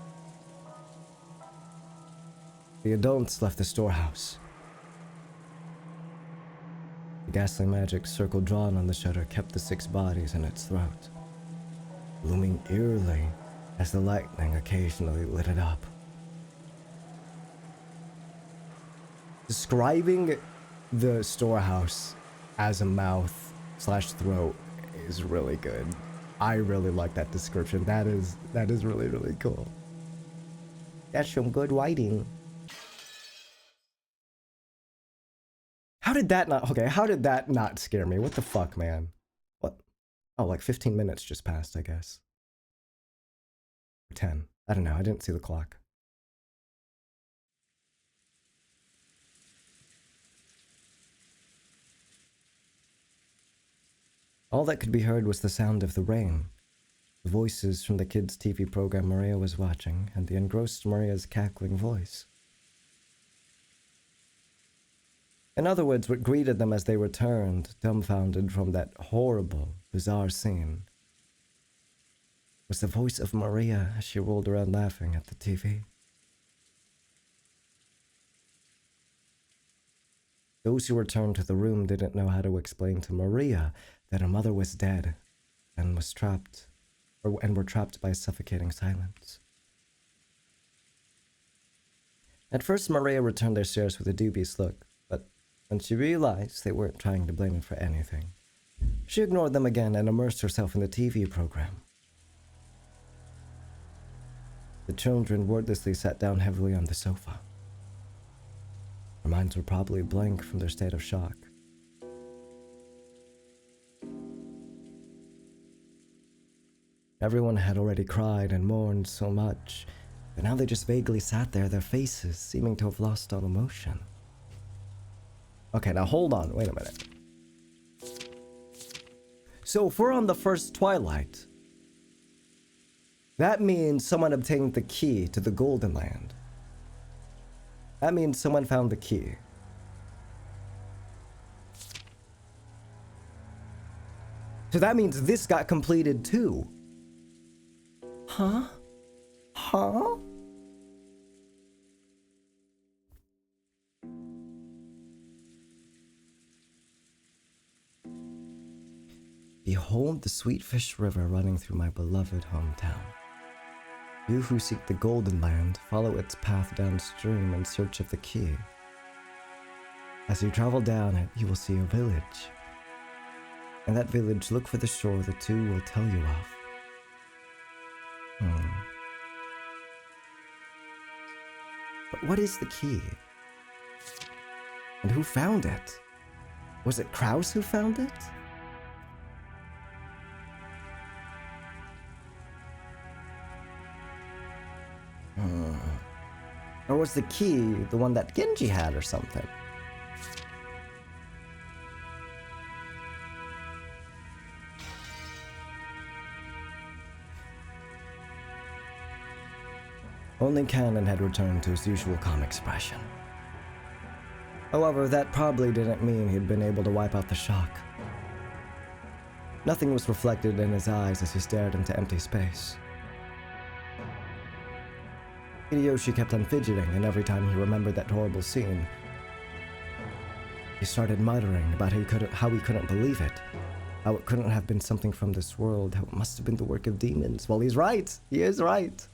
The adults left the storehouse. The ghastly magic circle drawn on the shutter kept the 6 bodies in its throat, looming eerily as the lightning occasionally lit it up. Describing the storehouse as a mouth/throat is really good. I really like that description. That is really, really cool. That's some good writing. How did that not scare me? What the fuck, man? What? Oh, like 15 minutes just passed, I guess. 10. I don't know. I didn't see the clock. All that could be heard was the sound of the rain, the voices from the kids' TV program Maria was watching, and the engrossed Maria's cackling voice. In other words, what greeted them as they returned, dumbfounded from that horrible, bizarre scene, was the voice of Maria as she rolled around laughing at the TV. Those who returned to the room didn't know how to explain to Maria that her mother was dead and was trapped, and were trapped by suffocating silence. At first, Maria returned their stares with a dubious look, but when she realized they weren't trying to blame her for anything, she ignored them again and immersed herself in the TV program. The children wordlessly sat down heavily on the sofa. Their minds were probably blank from their state of shock, Everyone had already cried and mourned so much, but now they just vaguely sat there, their faces seeming to have lost all emotion. Okay, now hold on, wait a minute. So if we're on the first twilight, that means someone obtained the key to the Golden Land. That means someone found the key. So that means this got completed too. Huh? Huh? Behold the sweet fish river running through my beloved hometown. You who seek the Golden Land, follow its path downstream in search of the key. As you travel down it, you will see a village. In that village, look for the shore the two will tell you of. But what is the key? And who found it? Was it Kraus who found it? Or was the key the one that Genji had or something? Only Cannon had returned to his usual calm expression. However, that probably didn't mean he'd been able to wipe out the shock. Nothing was reflected in his eyes as he stared into empty space. Hideyoshi kept on fidgeting, and every time he remembered that horrible scene, he started muttering about how he couldn't believe it, how it couldn't have been something from this world, how it must have been the work of demons. Well, he's right. He is right.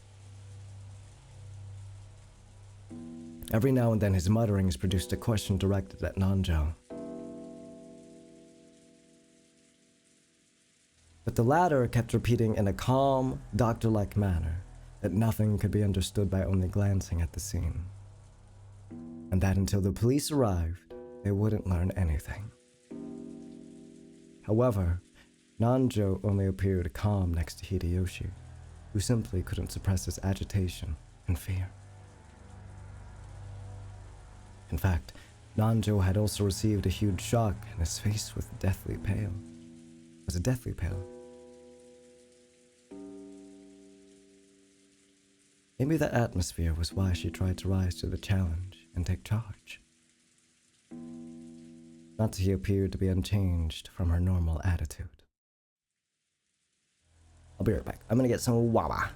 Every now and then his mutterings produced a question directed at Nanjo. But the latter kept repeating in a calm, doctor-like manner that nothing could be understood by only glancing at the scene, and that until the police arrived, they wouldn't learn anything. However, Nanjo only appeared calm next to Hideyoshi, who simply couldn't suppress his agitation and fear. In fact, Nanjo had also received a huge shock, and his face was deathly pale. Maybe that atmosphere was why she tried to rise to the challenge and take charge. Natsuki appeared to be unchanged from her normal attitude. I'll be right back. I'm gonna get some wawa.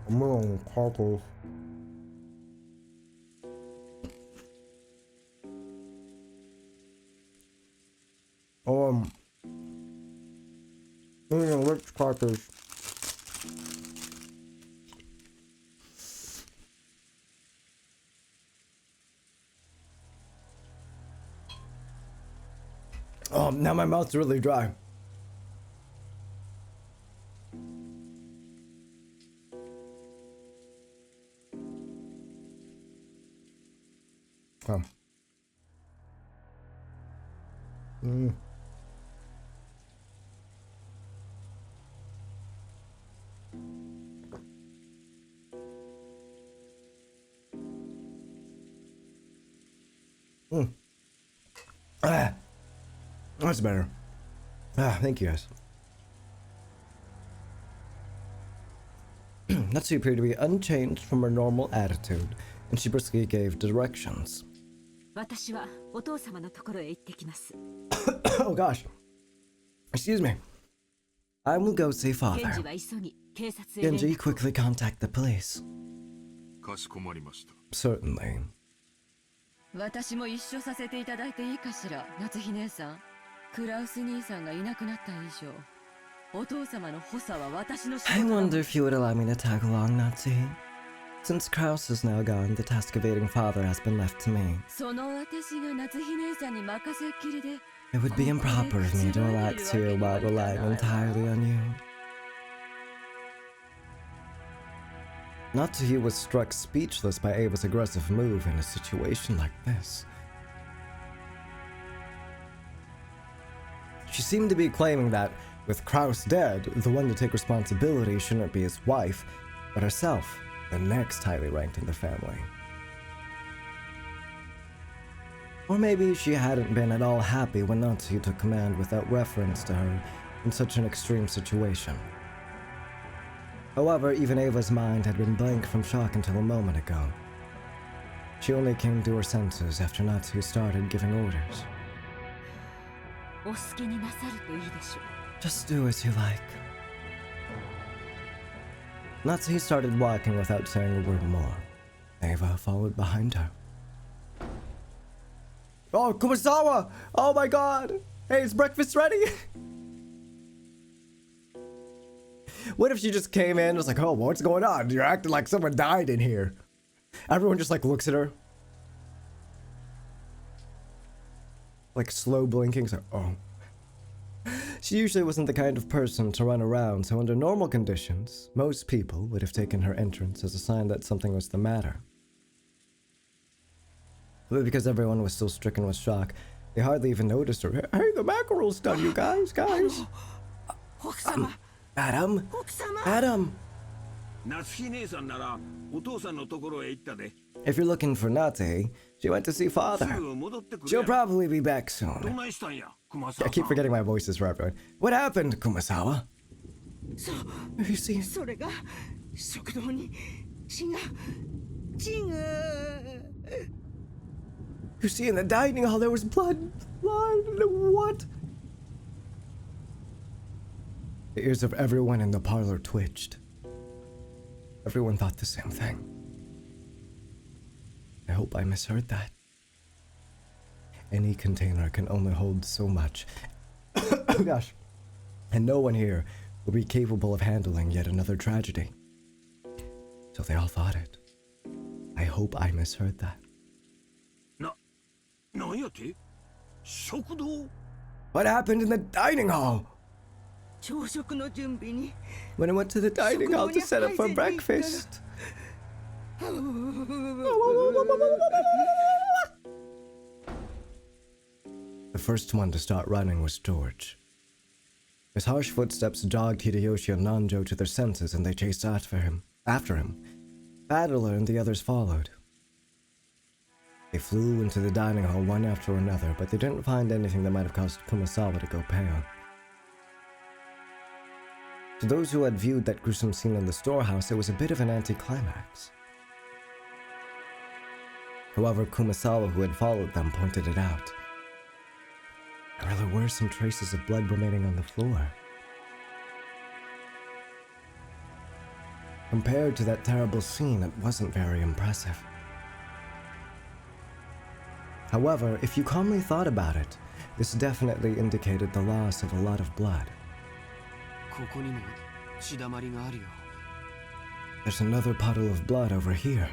I'm on tacos. Which crackers? Oh, now my mouth's really dry. Oh. Mm. Mm. Ah, that's better. Ah, thank you guys. Natsu appeared to be unchanged from her normal attitude, and she briskly gave directions. 私はお父様のところへ行ってきます Oh gosh. Excuse me. I will go see ケン father. ジは急ぎ警察へ連 Genji, 絡を quickly contact the police. かしこまりました。 Certainly. 私も一緒させていただいていいかしら、夏日姉さん。クラウス兄さんがいなくなった以上、お父様の補佐は私の仕 I 事だもん wonder if you would allow me to tag along, Natsu. Since Kraus is now gone, the task of aiding father has been left to me. その私が夏日姉さんに任せっきりで、 It would be improper of me to relax here while relying entirely on you. Natsuhi was struck speechless by Ava's aggressive move in a situation like this. She seemed to be claiming that, with Kraus dead, the one to take responsibility shouldn't be his wife, but herself, the next highly ranked in the family. Or maybe she hadn't been at all happy when Natsuhi took command without reference to her in such an extreme situation. However, even Ava's mind had been blank from shock until a moment ago. She only came to her senses after Natsuhi started giving orders. Just do as you like. Natsuhi started walking without saying a word more. Ava followed behind her. Oh, Kumasawa! Oh my god! Hey, is breakfast ready? What if she just came in and was like, oh, what's going on? You're acting like someone died in here. Everyone just like looks at her. Like slow blinking, so oh. She usually wasn't the kind of person to run around, so under normal conditions, most people would have taken her entrance as a sign that something was the matter. But because everyone was still stricken with shock, they hardly even noticed her. Hey, the mackerel's done, you guys. Madam? Madam? If you're looking for Natsuhi, she went to see father. She'll probably be back soon. I keep forgetting my voices for everyone. What happened, Kumasawa? You see? You see, in the dining hall there was blood. What? The ears of everyone in the parlor twitched. Everyone thought the same thing. I hope I misheard that. Any container can only hold so much. Oh gosh. And no one here will be capable of handling yet another tragedy. So they all thought it. I hope I misheard that. What happened in the dining hall? When I went to the dining hall to set up for breakfast. The first one to start running was George. His harsh footsteps jogged Hideyoshi and Nanjo to their senses, and they chased after him. Battler and the others followed. They flew into the dining hall one after another, but they didn't find anything that might have caused Kumasawa to go pale. To those who had viewed that gruesome scene in the storehouse, it was a bit of an anticlimax. However, Kumasawa, who had followed them, pointed it out. There really were some traces of blood remaining on the floor. Compared to that terrible scene, it wasn't very impressive. However, if you calmly thought about it, this definitely indicated the loss of a lot of blood. There's another puddle of blood over here.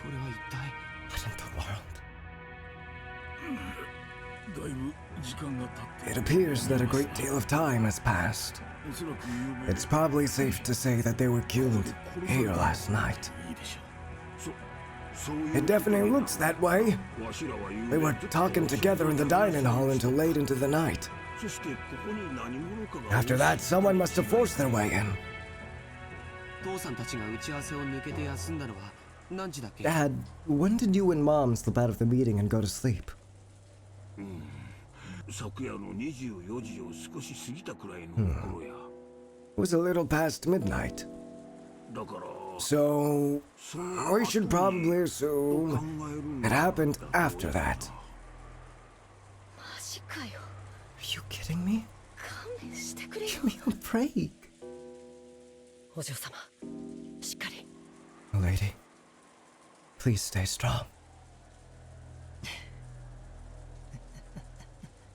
What in the world? It appears that a great deal of time has passed. It's probably safe to say that they were killed here last night. It definitely looks that way. They were talking together in the dining hall until late into the night. After that, someone must have forced their way in. Dad, when did you and Mom slip out of the meeting and go to sleep? It was a little past midnight. So, we should probably assume it happened after that. Are you kidding me? Give me a break. Lady, please stay strong.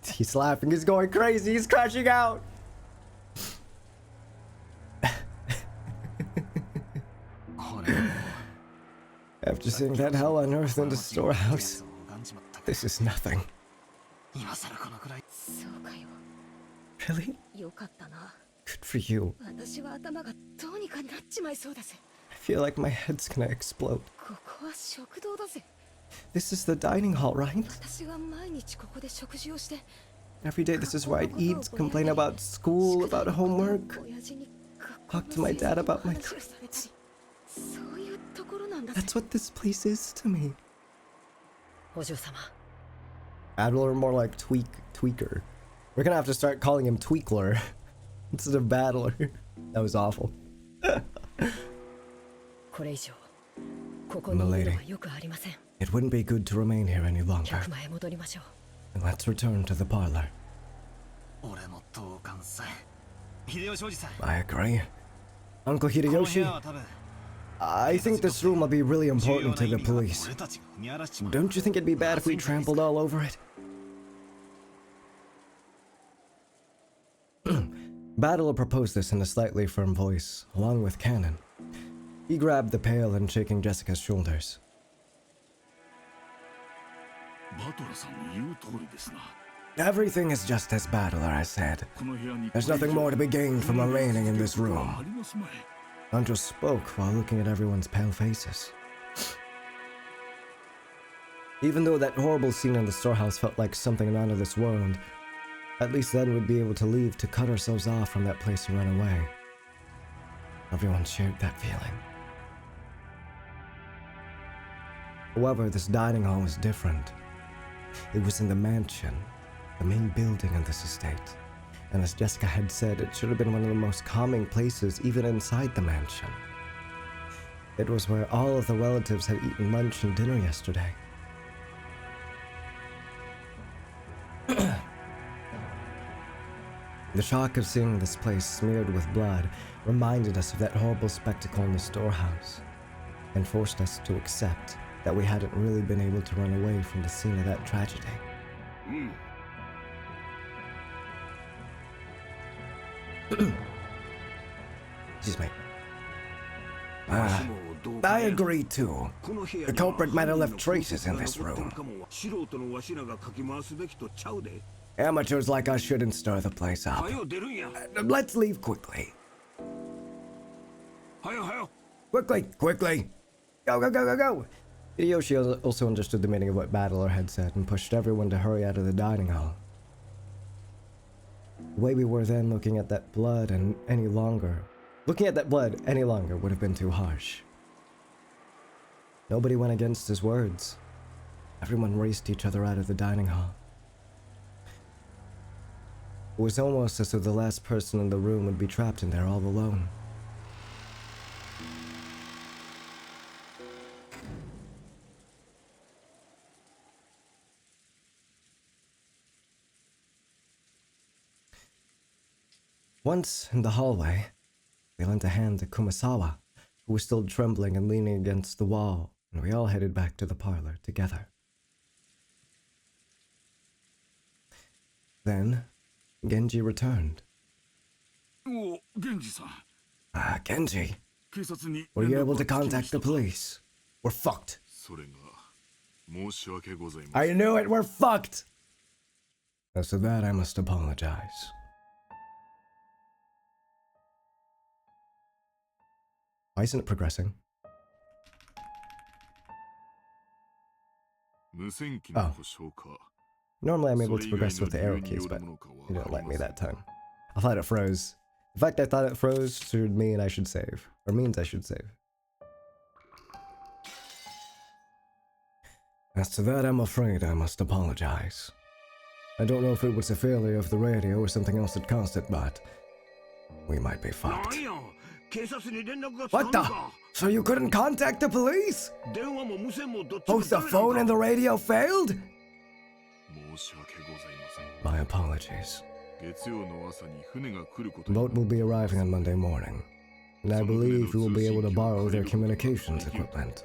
He's laughing, he's going crazy, he's crashing out. After seeing that hell on earth in the storehouse, this is nothing. Really? Good for you. I feel like my head's gonna explode. ここは食堂だぜ。 This is the dining hall, right? 私は毎日ここで食事をして。 Every day this is where I'd eat, complain about school, about homework, talk to my dad about my grades. That's what this place is to me. お嬢様。 Adler, more like tweaker. We're gonna have to start calling him Tweakler instead of Battler. That was awful. これ以上ここにいるのはよくありません。 It wouldn't be good to remain here any longer. 客間へ戻りましょう。 And let's return to the parlor. 俺も同感さ。秀吉おじさん。 I agree. Uncle Hideyoshi, I think this room will be really important to the police. Don't you think it'd be bad if we trampled all over it? Battler proposed this in a slightly firm voice, along with Cannon. He grabbed the pail and shaking Jessica's shoulders. Everything is just as Battler has said. There's nothing more to be gained from remaining in this room. Andrew spoke while looking at everyone's pale faces. Even though that horrible scene in the storehouse felt like something out of this world, at least then we'd be able to leave to cut ourselves off from that place and run away. Everyone shared that feeling. However, this dining hall was different. It was in the mansion, the main building in this estate. And as Jessica had said, it should have been one of the most calming places even inside the mansion. It was where all of the relatives had eaten lunch and dinner yesterday. The shock of seeing this place smeared with blood reminded us of that horrible spectacle in the storehouse, and forced us to accept that we hadn't really been able to run away from the scene of that tragedy. Excuse me. I agree too. The culprit might have left traces in this room. Amateurs like us shouldn't stir the place up. Let's leave quickly. Quickly! Go, go, go, go, go! Hideyoshi also understood the meaning of what Battler had said and pushed everyone to hurry out of the dining hall. The way we were then looking at that blood any longer would have been too harsh. Nobody went against his words. Everyone raced each other out of the dining hall. It was almost as though the last person in the room would be trapped in there all alone. Once in the hallway, they lent a hand to Kumasawa, who was still trembling and leaning against the wall, and we all headed back to the parlor together. Then, Genji returned. Genji? Were you able to contact the police? We're fucked. I knew it, we're fucked! As to that, I must apologize. Why isn't it progressing? Oh. Normally I'm able to progress with the arrow keys, but it didn't let me that time. I thought it froze. In fact, I thought it froze should mean I should save. Or means I should save. As to that, I'm afraid I must apologize. I don't know if it was a failure of the radio or something else that caused it, but we might be fucked. What the? So you couldn't contact the police? Both the phone and the radio failed? My apologies. The boat will be arriving on Monday morning, and I believe we will be able to borrow their communications equipment.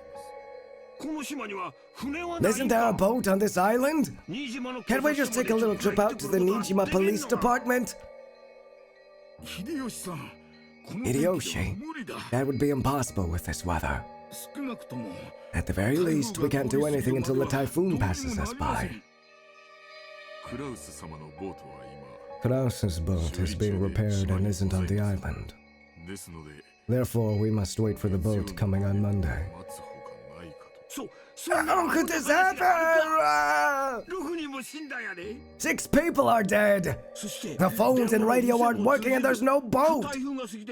Isn't there a boat on this island? Can't we just take a little trip out to the Nijima Police Department? Hideyoshi, that would be impossible with this weather. At the very least, we can't do anything until the typhoon passes us by. Kraus's boat is being repaired and isn't on the island. Therefore, we must wait for the boat coming on Monday. How could this happen? 6 people are dead. The phones and radio aren't working and there's no boat.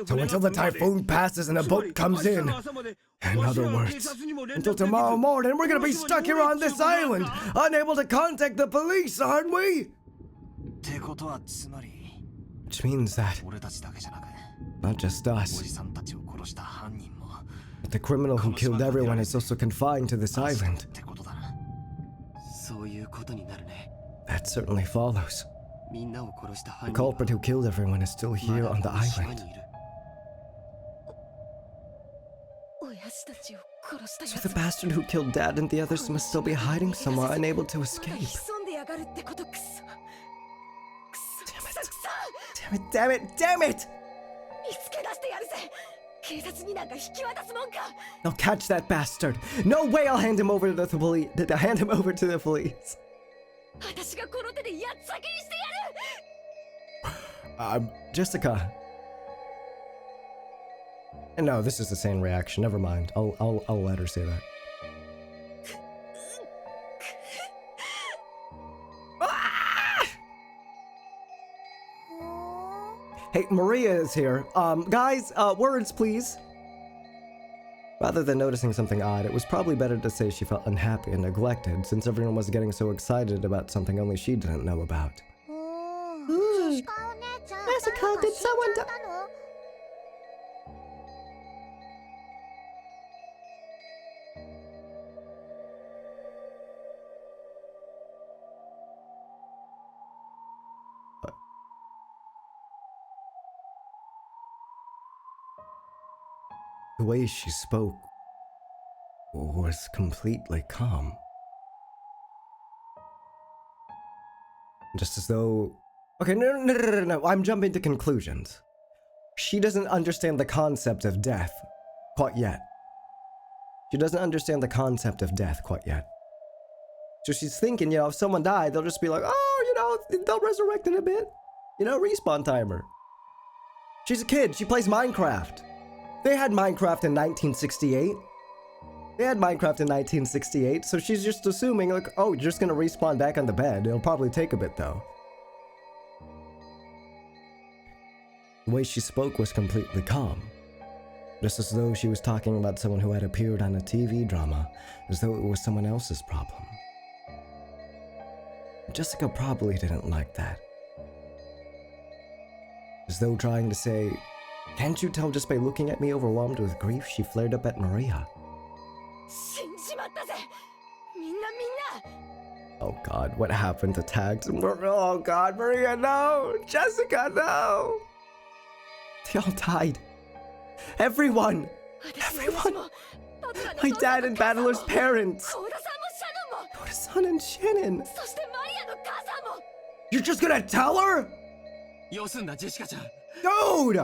So until the typhoon passes and a boat comes in, in other words, until tomorrow morning, we're gonna be stuck here on this island, unable to contact the police, aren't we? Which means that not just us, but the criminal who killed everyone is also confined to this island. That certainly follows. The culprit who killed everyone is still here on the island. So the bastard who killed Dad and the others must still be hiding somewhere, unable to escape. Damn it! I'll catch that bastard. No way I'll hand him over to the police. Jessica. No, this is the same reaction. Never mind. I'll let her say that. Hey, Maria is here. Guys, words, please. Rather than noticing something odd, it was probably better to say she felt unhappy and neglected, since everyone was getting so excited about something only she didn't know about. Jessica, did someone die? The way she spoke was completely calm. Just as though... Okay, no, I'm jumping to conclusions. She doesn't understand the concept of death quite yet. She doesn't understand the concept of death quite yet. So she's thinking, if someone died, they'll just be like, oh, they'll resurrect in a bit. Respawn timer. She's a kid, she plays Minecraft. They had Minecraft in 1968. So she's just assuming, like, oh, you're just gonna respawn back on the bed. It'll probably take a bit, though. The way she spoke was completely calm. Just as though she was talking about someone who had appeared on a TV drama, as though it was someone else's problem. Jessica probably didn't like that. As though trying to say, can't you tell just by looking at me overwhelmed with grief, she flared up at Maria. Oh god, what happened to Tags? Oh god, Maria, no! Jessica, no! They all died. Everyone! My dad and Battler's parents! Koda-san and Shannon! You're just gonna tell her? Dude!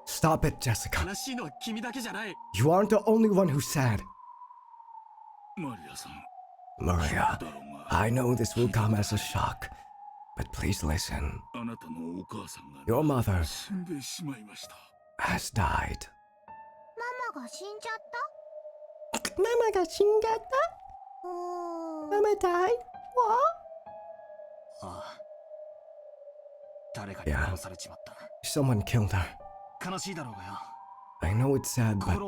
Stop it, Jessica. You aren't the only one who's sad. Maria, I know this will come as a shock, but please listen. Your mother has died. Mama got shinjatta? Mama died? What? Yeah, someone killed her. I know it's sad, but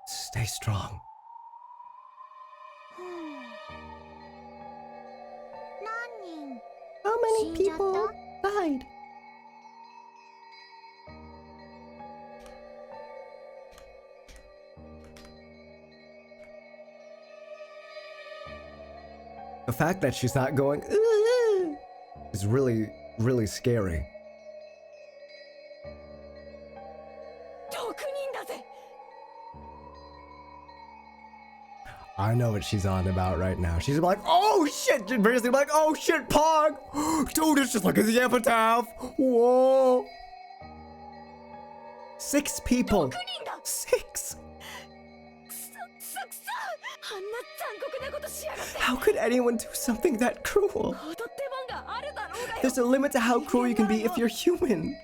stay strong. How many people died? The fact that she's not going is really, really scary. I know what she's on about right now. She's like, oh shit! She's basically like, oh shit, Pog! Dude, it's just like the epitaph! Whoa! 6 people! 6! How could anyone do something that cruel? There's a limit to how cruel you can be if you're human.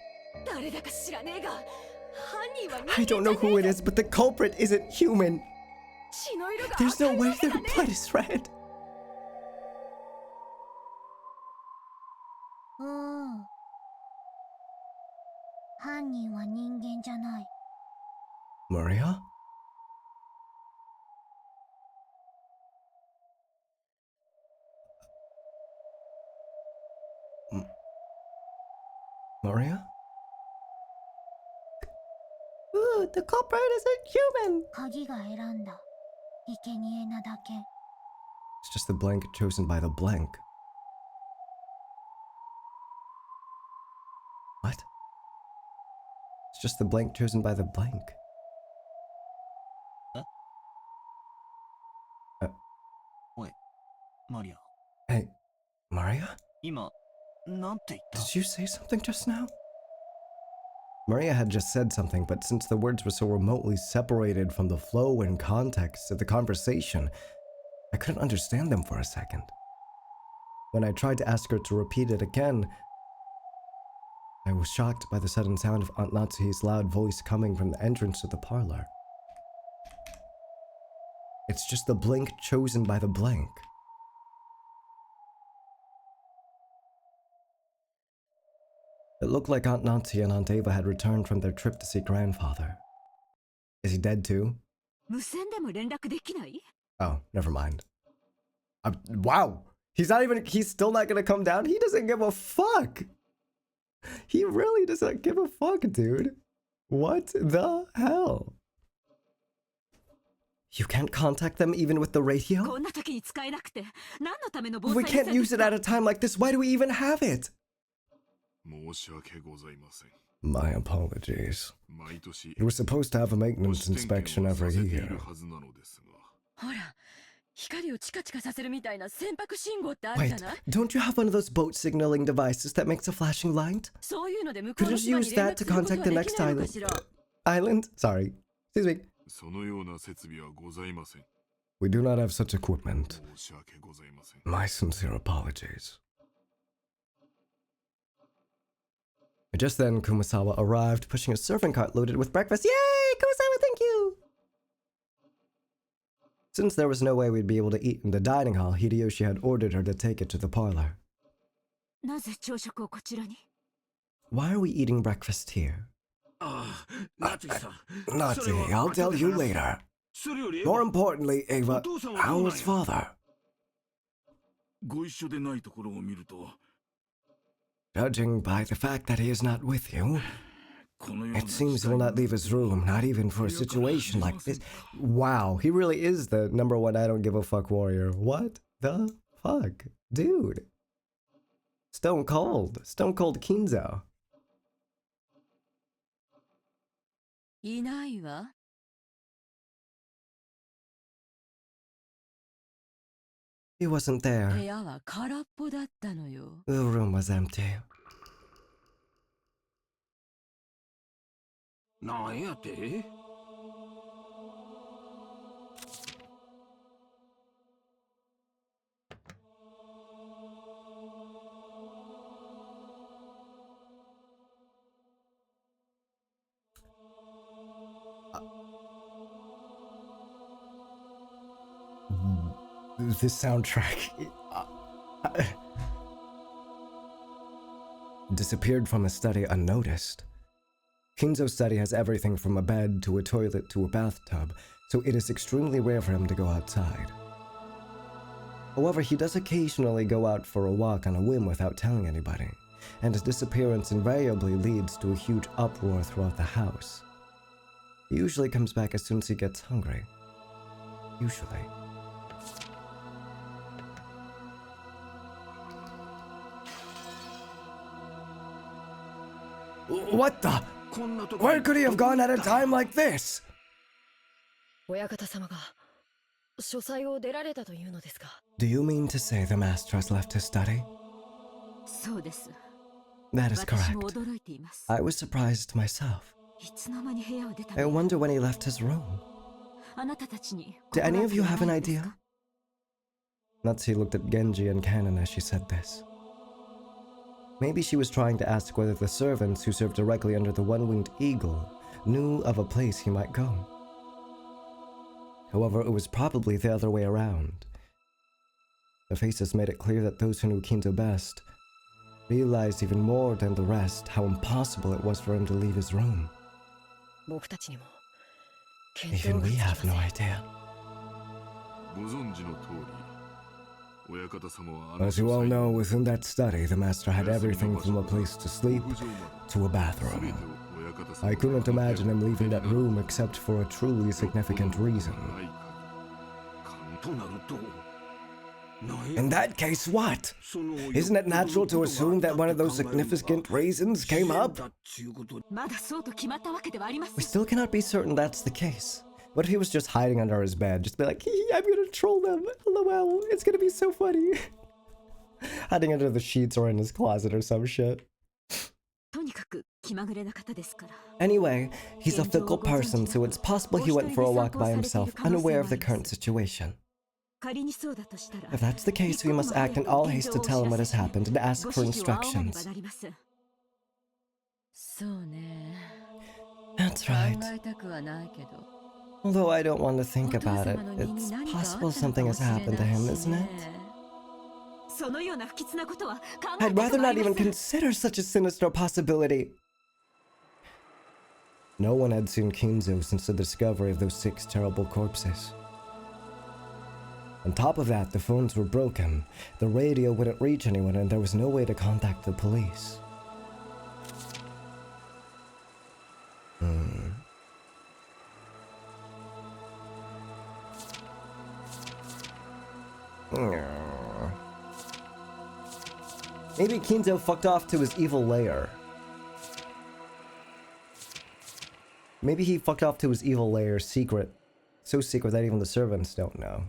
誰だか知らねえが犯人は I don't know who it is, but the culprit isn't human. 血の色が There's no 赤い way わけ their だね blood is red. 犯人は人間じゃない。 Maria? Maria? Ooh, the culprit isn't human. 鍵が選んだ生贄なだけ。 It's just the blank chosen by the blank. What? It's just the blank chosen by the blank. マリア。 Hey, Maria? 今、なんて言った Did you say something just now? Maria had just said something, but since the words were so remotely separated from the flow and context of the conversation, I couldn't understand them for a second. When I tried to ask her to repeat it again, I was shocked by the sudden sound of Aunt Natsuhi's loud voice coming from the entrance to the parlor. It's just the blank chosen by the blank. It looked like Aunt Natsuhi and Aunt Ava had returned from their trip to see grandfather. Is he dead too? 無線でも連絡できない？ Oh, never mind. Wow! He's still not gonna come down? He doesn't give a fuck! He really doesn't give a fuck, dude. What the hell? You can't contact them even with the radio? こんな時に使えなくて、何のための防 We 災 can't use it at a time like this. Why do we even have it? 申し訳ございません。 My apologies. 毎年 We were supposed to have a maintenance inspection ご every 視点検をさせてい year. るはずなのですが。ほら、光をチカチカさせるみたいな船舶信号ってあるじ Wait, ゃない？ don't you have one of those boat signaling devices that makes a flashing light? そういうので向こう Could の you 島に use 連 that 絡 to すること contact は the で next きないのか island? しら？ Island? Sorry. Excuse me. そのような設備はございません。 We do not have such equipment. 申し訳ございません。 My sincere apologies. Just then, Kumasawa arrived, pushing a serving cart loaded with breakfast. Yay! Kumasawa, thank you! Since there was no way we'd be able to eat in the dining hall, Hideyoshi had ordered her to take it to the parlor. なぜ朝食をこちらに？ Why are we eating breakfast here? ああ、ナツヒさん。 Natsuhi, I'll tell you later. それより More importantly, Ava, how is father? ご一緒でないところを見ると、 Judging by the fact that he is not with you, このような it seems he will not leave his room, not even for a situation like this. Wow, he really is the number one I don't give a fuck warrior. What the fuck? Dude. Stone Cold Kinzo. いないわ。 He wasn't 部 there. 屋は空っぽだったのよ。 The room was empty. なんやて？ This soundtrack disappeared from his study unnoticed. Kinzo's study has everything from a bed to a toilet to a bathtub, so it is extremely rare for him to go outside. However, he does occasionally go out for a walk on a whim without telling anybody, and his disappearance invariably leads to a huge uproar throughout the house. He usually comes back as soon as he gets hungry. Usually. What the? Where could he have gone at a time like this? 親方様が書斎を出られたというのですか？ Do you mean to say the master has left his study? そうです。 That is 私も correct. 驚いています。 I was surprised myself. いつの間に部屋を出た I の？ wonder when he left his room. あなたたちに Do any of you have an 心当たりはないです idea? か？ Natsuhi looked at Genji and Kanon as she said this. Maybe she was trying to ask whether the servants who served directly under the one-winged eagle knew of a place he might go. However, it was probably the other way around. The faces made it clear that those who knew Kinzo best realized even more than the rest how impossible it was for him to leave his room. Even we have no idea. As you all know, within that study, the master had everything from a place to sleep to a bathroom. I couldn't imagine him leaving that room except for a truly significant reason. In that case, what? Isn't it natural to assume that one of those significant reasons came up? We still cannot be certain that's the case. What if he was just hiding under his bed? Just be like, I'm gonna troll them. LOL, it's gonna be so funny. Hiding under the sheets or in his closet or some shit. Anyway, he's a fickle person, so it's possible he went for a walk by himself, unaware of the current situation. If that's the case, we must act in all haste to tell him what has happened and ask for instructions. That's right. Although I don't want to think about it, it's possible something has happened to him, isn't it? I'd rather not even consider such a sinister possibility. No one had seen Kinzo since the discovery of those 6 terrible corpses. On top of that, the phones were broken, the radio wouldn't reach anyone, and there was no way to contact the police. Maybe Kinzo fucked off to his evil lair. Maybe he fucked off to his evil lair secret. So secret that even the servants don't know.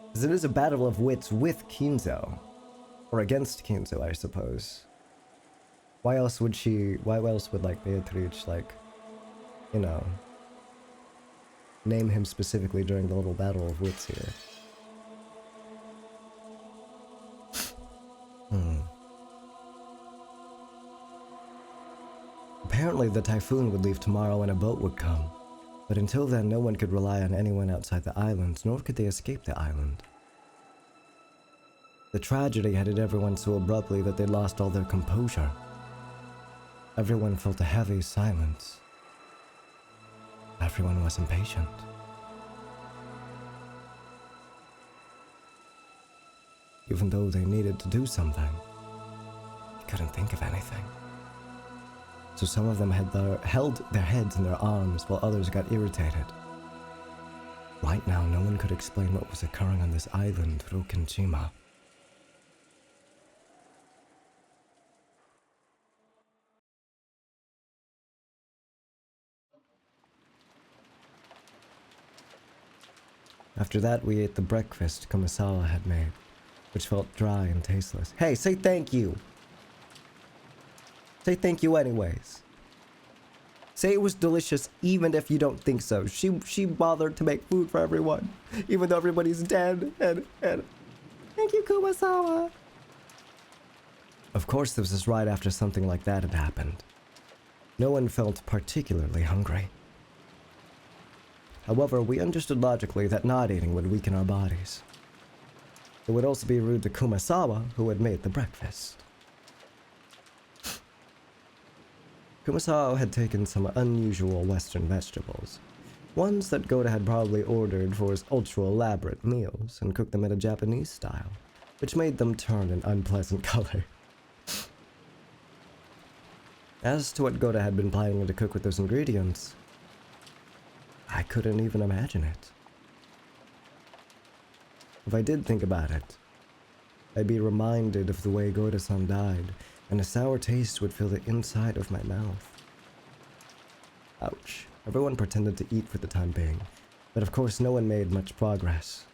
Because it is a battle of wits with Kinzo. Or against Kinzo, I suppose. Why else would like Beatrice, like, you know, name him specifically during the little battle of wits here? Apparently the typhoon would leave tomorrow and a boat would come. But until then, no one could rely on anyone outside the island, nor could they escape the island. The tragedy had hit everyone so abruptly that they lost all their composure. Everyone felt a heavy silence. Everyone was impatient. Even though they needed to do something, they couldn't think of anything. So some of them held their heads in their arms while others got irritated. Right now, no one could explain what was occurring on this island, Rokenshima. After that, we ate the breakfast Kumasawa had made, which felt dry and tasteless. Hey, say thank you! Say thank you anyways. Say it was delicious even if you don't think so. She bothered to make food for everyone, even though everybody's dead, and thank you, Kumasawa! Of course, this was right after something like that had happened. No one felt particularly hungry. However, we understood logically that not eating would weaken our bodies. It would also be rude to Kumasawa, who had made the breakfast. Kumasawa had taken some unusual Western vegetables, ones that Goda had probably ordered for his ultra-elaborate meals, and cooked them in a Japanese style, which made them turn an unpleasant color. As to what Goda had been planning to cook with those ingredients, I couldn't even imagine it. If I did think about it, I'd be reminded of the way Goda-san died, and a sour taste would fill the inside of my mouth. Ouch. Everyone pretended to eat for the time being, but of course no one made much progress.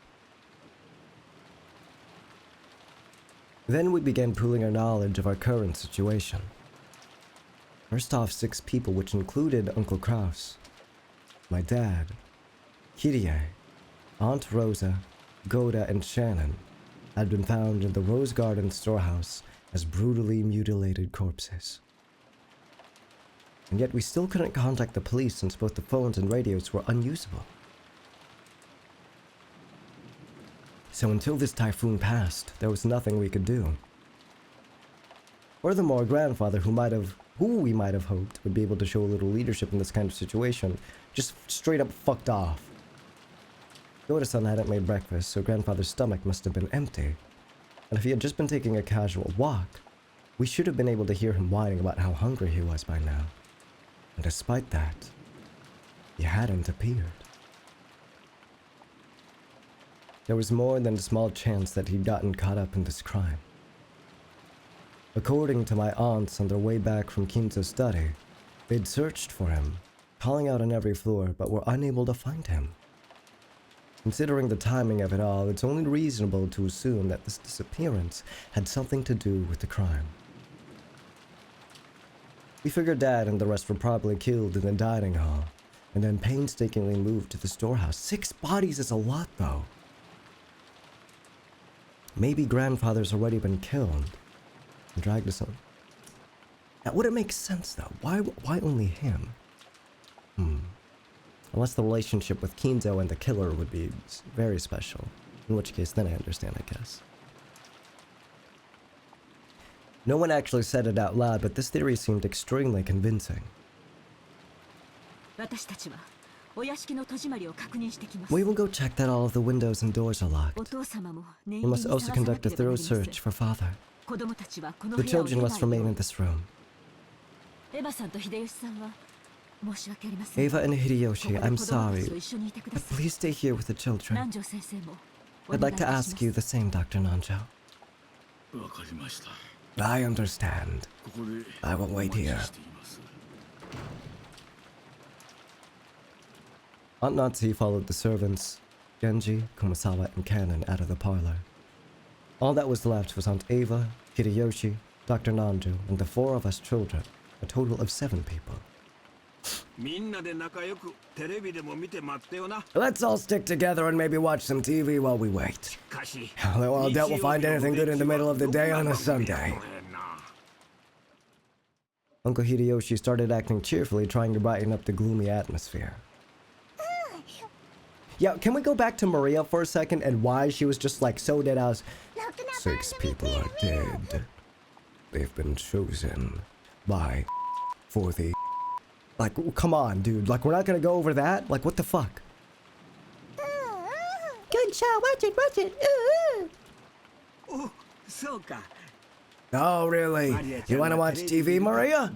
Then we began pooling our knowledge of our current situation. First off, 6 people, which included Uncle Kraus, my dad, Kirie, Aunt Rosa, Goda, and Shannon, had been found in the Rose Garden storehouse as brutally mutilated corpses. And yet we still couldn't contact the police since both the phones and radios were unusable. So until this typhoon passed, there was nothing we could do. Furthermore, grandfather, who we might have hoped would be able to show a little leadership in this kind of situation, just straight up fucked off. Yoda-san hadn't made breakfast, so grandfather's stomach must have been empty. And if he had just been taking a casual walk, we should have been able to hear him whining about how hungry he was by now. And despite that, he hadn't appeared. There was more than a small chance that he'd gotten caught up in this crime. According to my aunts on their way back from Kinzo's study, they'd searched for him, calling out on every floor, but were unable to find him. Considering the timing of it all, it's only reasonable to assume that this disappearance had something to do with the crime. We figured Dad and the rest were probably killed in the dining hall, and then painstakingly moved to the storehouse. 6 bodies is a lot, though. Maybe grandfather's already been killed and dragged us on. That wouldn't make sense, though. Why only him? Unless the relationship with Kinzo and the killer would be very special. In which case, then I understand, I guess. No one actually said it out loud, but this theory seemed extremely convincing. We will go check that all of the windows and doors are locked. We must also conduct a thorough search for father. The children must remain in this room. Eva and Hideyoshi, I'm sorry, but please stay here with the children. I'd like to ask you the same, Dr. Nanjo. I understand. I will wait here. Aunt Natsu followed the servants, Genji, Kumasawa, and Kanon out of the parlor. All that was left was Aunt Eva, Hideyoshi, Dr. Nanjo, and the 4 of us children, a total of 7 people. Let's all stick together and maybe watch some TV while we wait. Although I doubt we'll find anything good in the middle of the day on a Sunday. Uncle Hideyoshi started acting cheerfully, trying to brighten up the gloomy atmosphere. Yeah, can we go back to Maria for a second and why she was just like so dead ass? 6 people are dead. They've been chosen by for the... Like, come on, dude. Like, we're not gonna go over that? Like, what the fuck? Good show. Watch it. Oh, really? You wanna watch TV, Maria?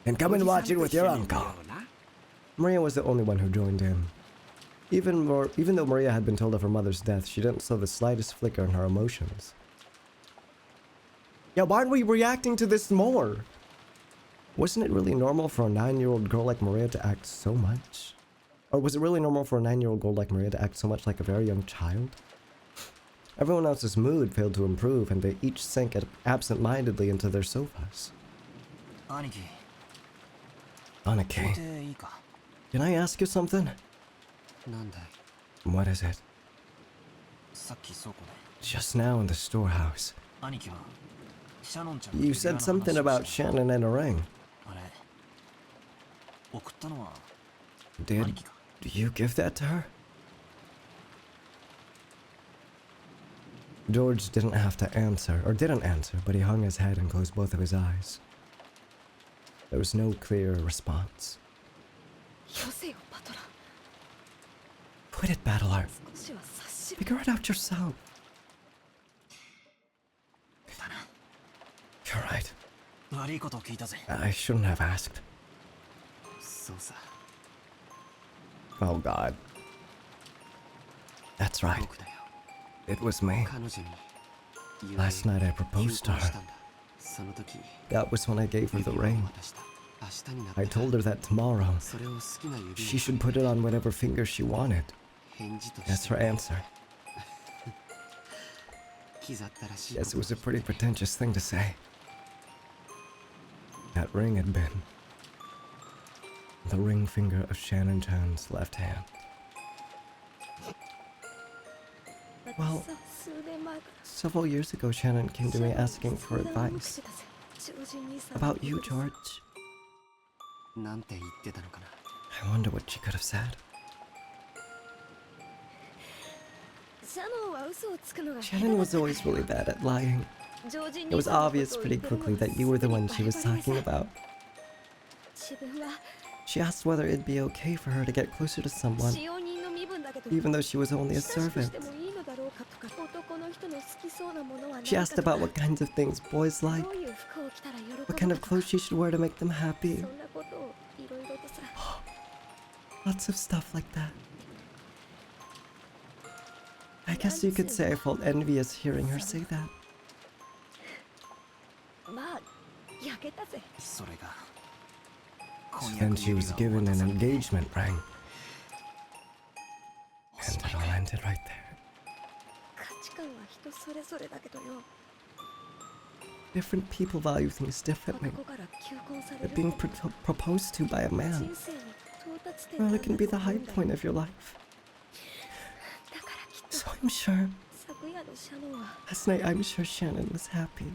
Then come and watch it with your uncle. Maria was the only one who joined in. Even though Maria had been told of her mother's death, she didn't show the slightest flicker in her emotions. Yeah, why aren't we reacting to this more? Wasn't it really normal for a 9-year-old girl like Maria to act so much? Or was it really normal for a 9-year-old girl like Maria to act so much like a very young child? Everyone else's mood failed to improve, and they each sank absent-mindedly into their sofas. Aniki. Can I ask you something? What is it? Just now in the storehouse. You said something about Shannon and a ring. Did you give that to her? George didn't have to answer, or didn't answer, but he hung his head and closed both of his eyes. There was no clear response. Quit it, Battler. Figure it out yourself. You're right. I shouldn't have asked. Oh God. That's right. It was me. Last night I proposed to her. That was when I gave her the ring. I told her that tomorrow she should put it on whatever finger she wanted. That's her answer. Yes, it was a pretty pretentious thing to say. That ring had been the ring finger of Shannon Chan's left hand. Well, several years ago, Shannon came to me asking for advice about you, George. なんて言ってたのかな。 I wonder what she could have said. Shannon was always really bad at lying. It was obvious pretty quickly that you were the one she was talking about. She asked whether it'd be okay for her to get closer to someone, even though she was only a servant. She asked about what kinds of things boys like, what kind of clothes she should wear to make them happy. Lots of stuff like that. I guess you could say I felt envious hearing her say that. So then she was given an engagement ring. And it all ended right there. Different people value things differently. But being proposed to by a man, well, it can be the high point of your life. So I'm sure, last night I'm sure Shannon was happy.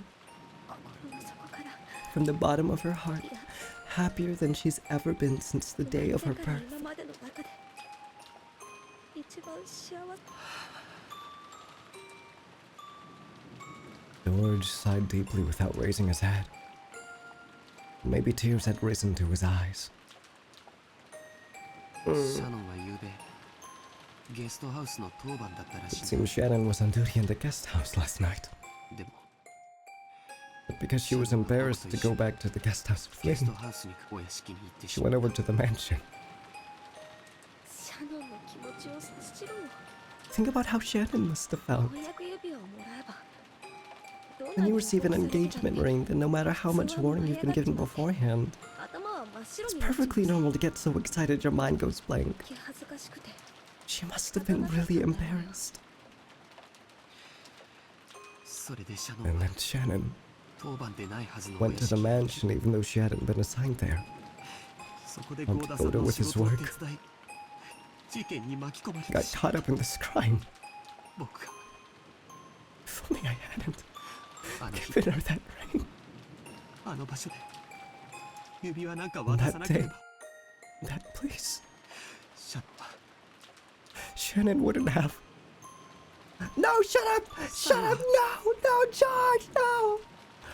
From the bottom of her heart, happier than she's ever been since the day of her birth. George sighed deeply without raising his head. Maybe tears had risen to his eyes. It seems Shannon was on duty in the guest house last night. But because she was embarrassed to go back to the guest house with me, she went over to the mansion. Think about how Shannon must have felt. When you receive an engagement ring, then no matter how much warning you've been given beforehand, it's perfectly normal to get so excited your mind goes blank. She must have been really embarrassed. And then Shannon went to the mansion even though she hadn't been assigned there. Helped Oda with his work. Got caught up in this crime. If only I hadn't given her that ring. On that day, that place, Shannon wouldn't have. No, shut up! Shut up! No! No, George! No!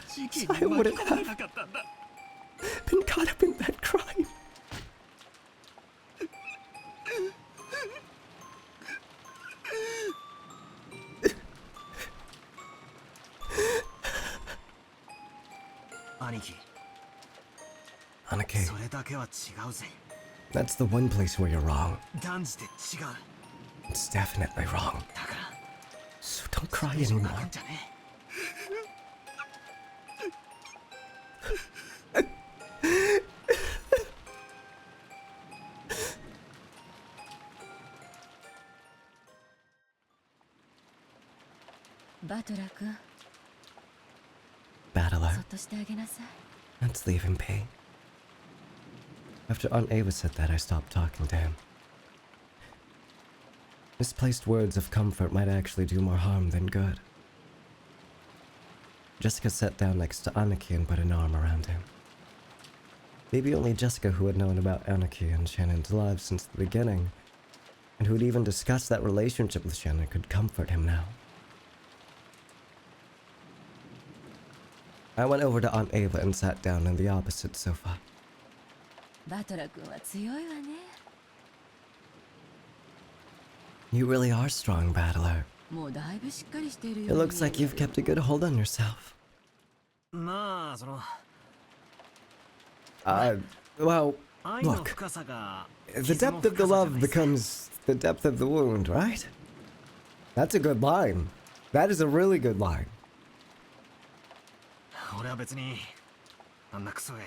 So I wouldn't have been caught up in that crime. Aniki, that's the one place where you're wrong. It's definitely wrong. So don't cry anymore. Battler, let's leave him be. After Aunt Ava said that, I stopped talking to him. Misplaced words of comfort might actually do more harm than good. Jessica sat down next to Aniki and put an arm around him. Maybe only Jessica, who had known about Aniki and Shannon's lives since the beginning, and who had even discussed that relationship with Shannon, could comfort him now. I went over to Aunt Ava and sat down in the opposite sofa. You really are strong, Battler. It looks like you've kept a good hold on yourself. Well, look. The depth of the love becomes the depth of the wound, right? That's a good line. That is a really good line.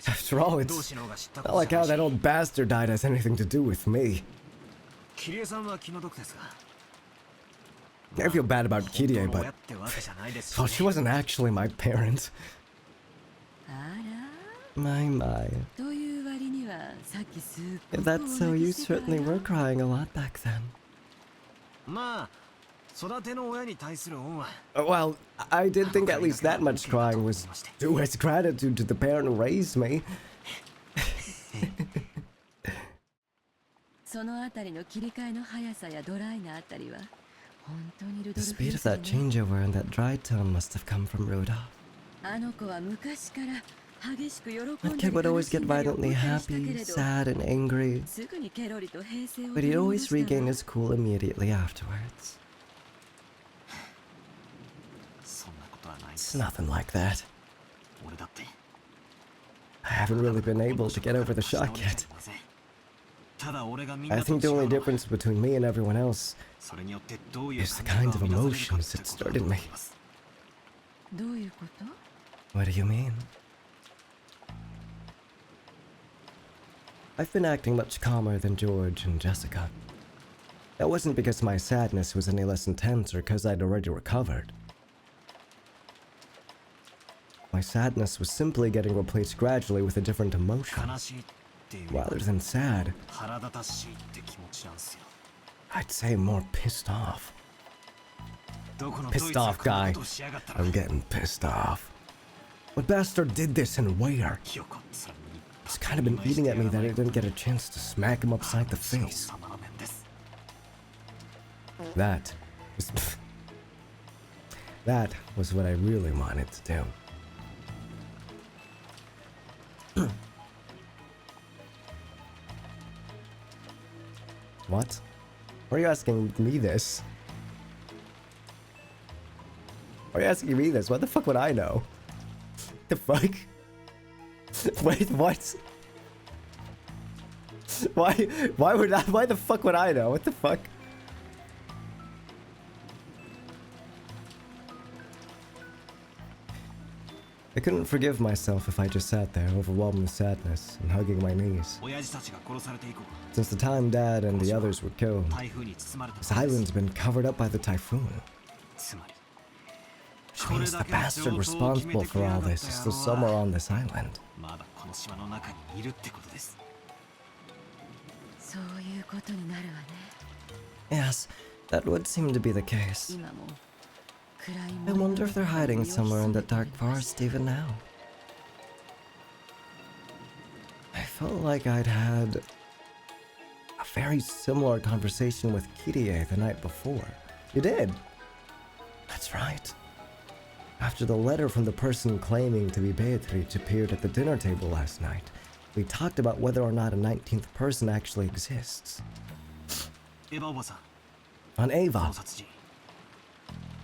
After all, it's not like how that old bastard died has anything to do with me. I feel bad about Kirie, but well, she wasn't actually my parent. My. If that's so, you certainly were crying a lot back then. Well, I did think at least that much crying was due as gratitude to the parent who raised me. The speed of that changeover and that dry tone must have come from Rudolph. That kid would always get violently happy, sad, and angry, but he'd always regain his cool immediately afterwards. It's nothing like that. I haven't really been able to get over the shock yet. I think the only difference between me and everyone else is the kind of emotions that stirred in me. What do you mean? I've been acting much calmer than George and Jessica. That wasn't because my sadness was any less intense or because I'd already recovered. My sadness was simply getting replaced gradually with a different emotion. Rather than sad, I'd say more pissed off. Pissed off, guy. I'm getting pissed off. What bastard did this and where? It's kind of been eating at me that I didn't get a chance to smack him upside the face. That was what I really wanted to do. What? Why are you asking me this? Why are you asking me this? What the fuck would I know? The fuck? Wait, what? Why the fuck would I know? What the fuck? I couldn't forgive myself if I just sat there, overwhelmed with sadness and hugging my knees. Since the time Dad and the others were killed, this island's been covered up by the typhoon. Which means the bastard responsible for all this is still somewhere on this island. Yes, that would seem to be the case. I wonder if they're hiding somewhere in that dark forest even now. I felt like I'd had a very similar conversation with Kirie the night before. You did? That's right. After the letter from the person claiming to be Beatrice appeared at the dinner table last night, we talked about whether or not a 19th person actually exists. On Eva.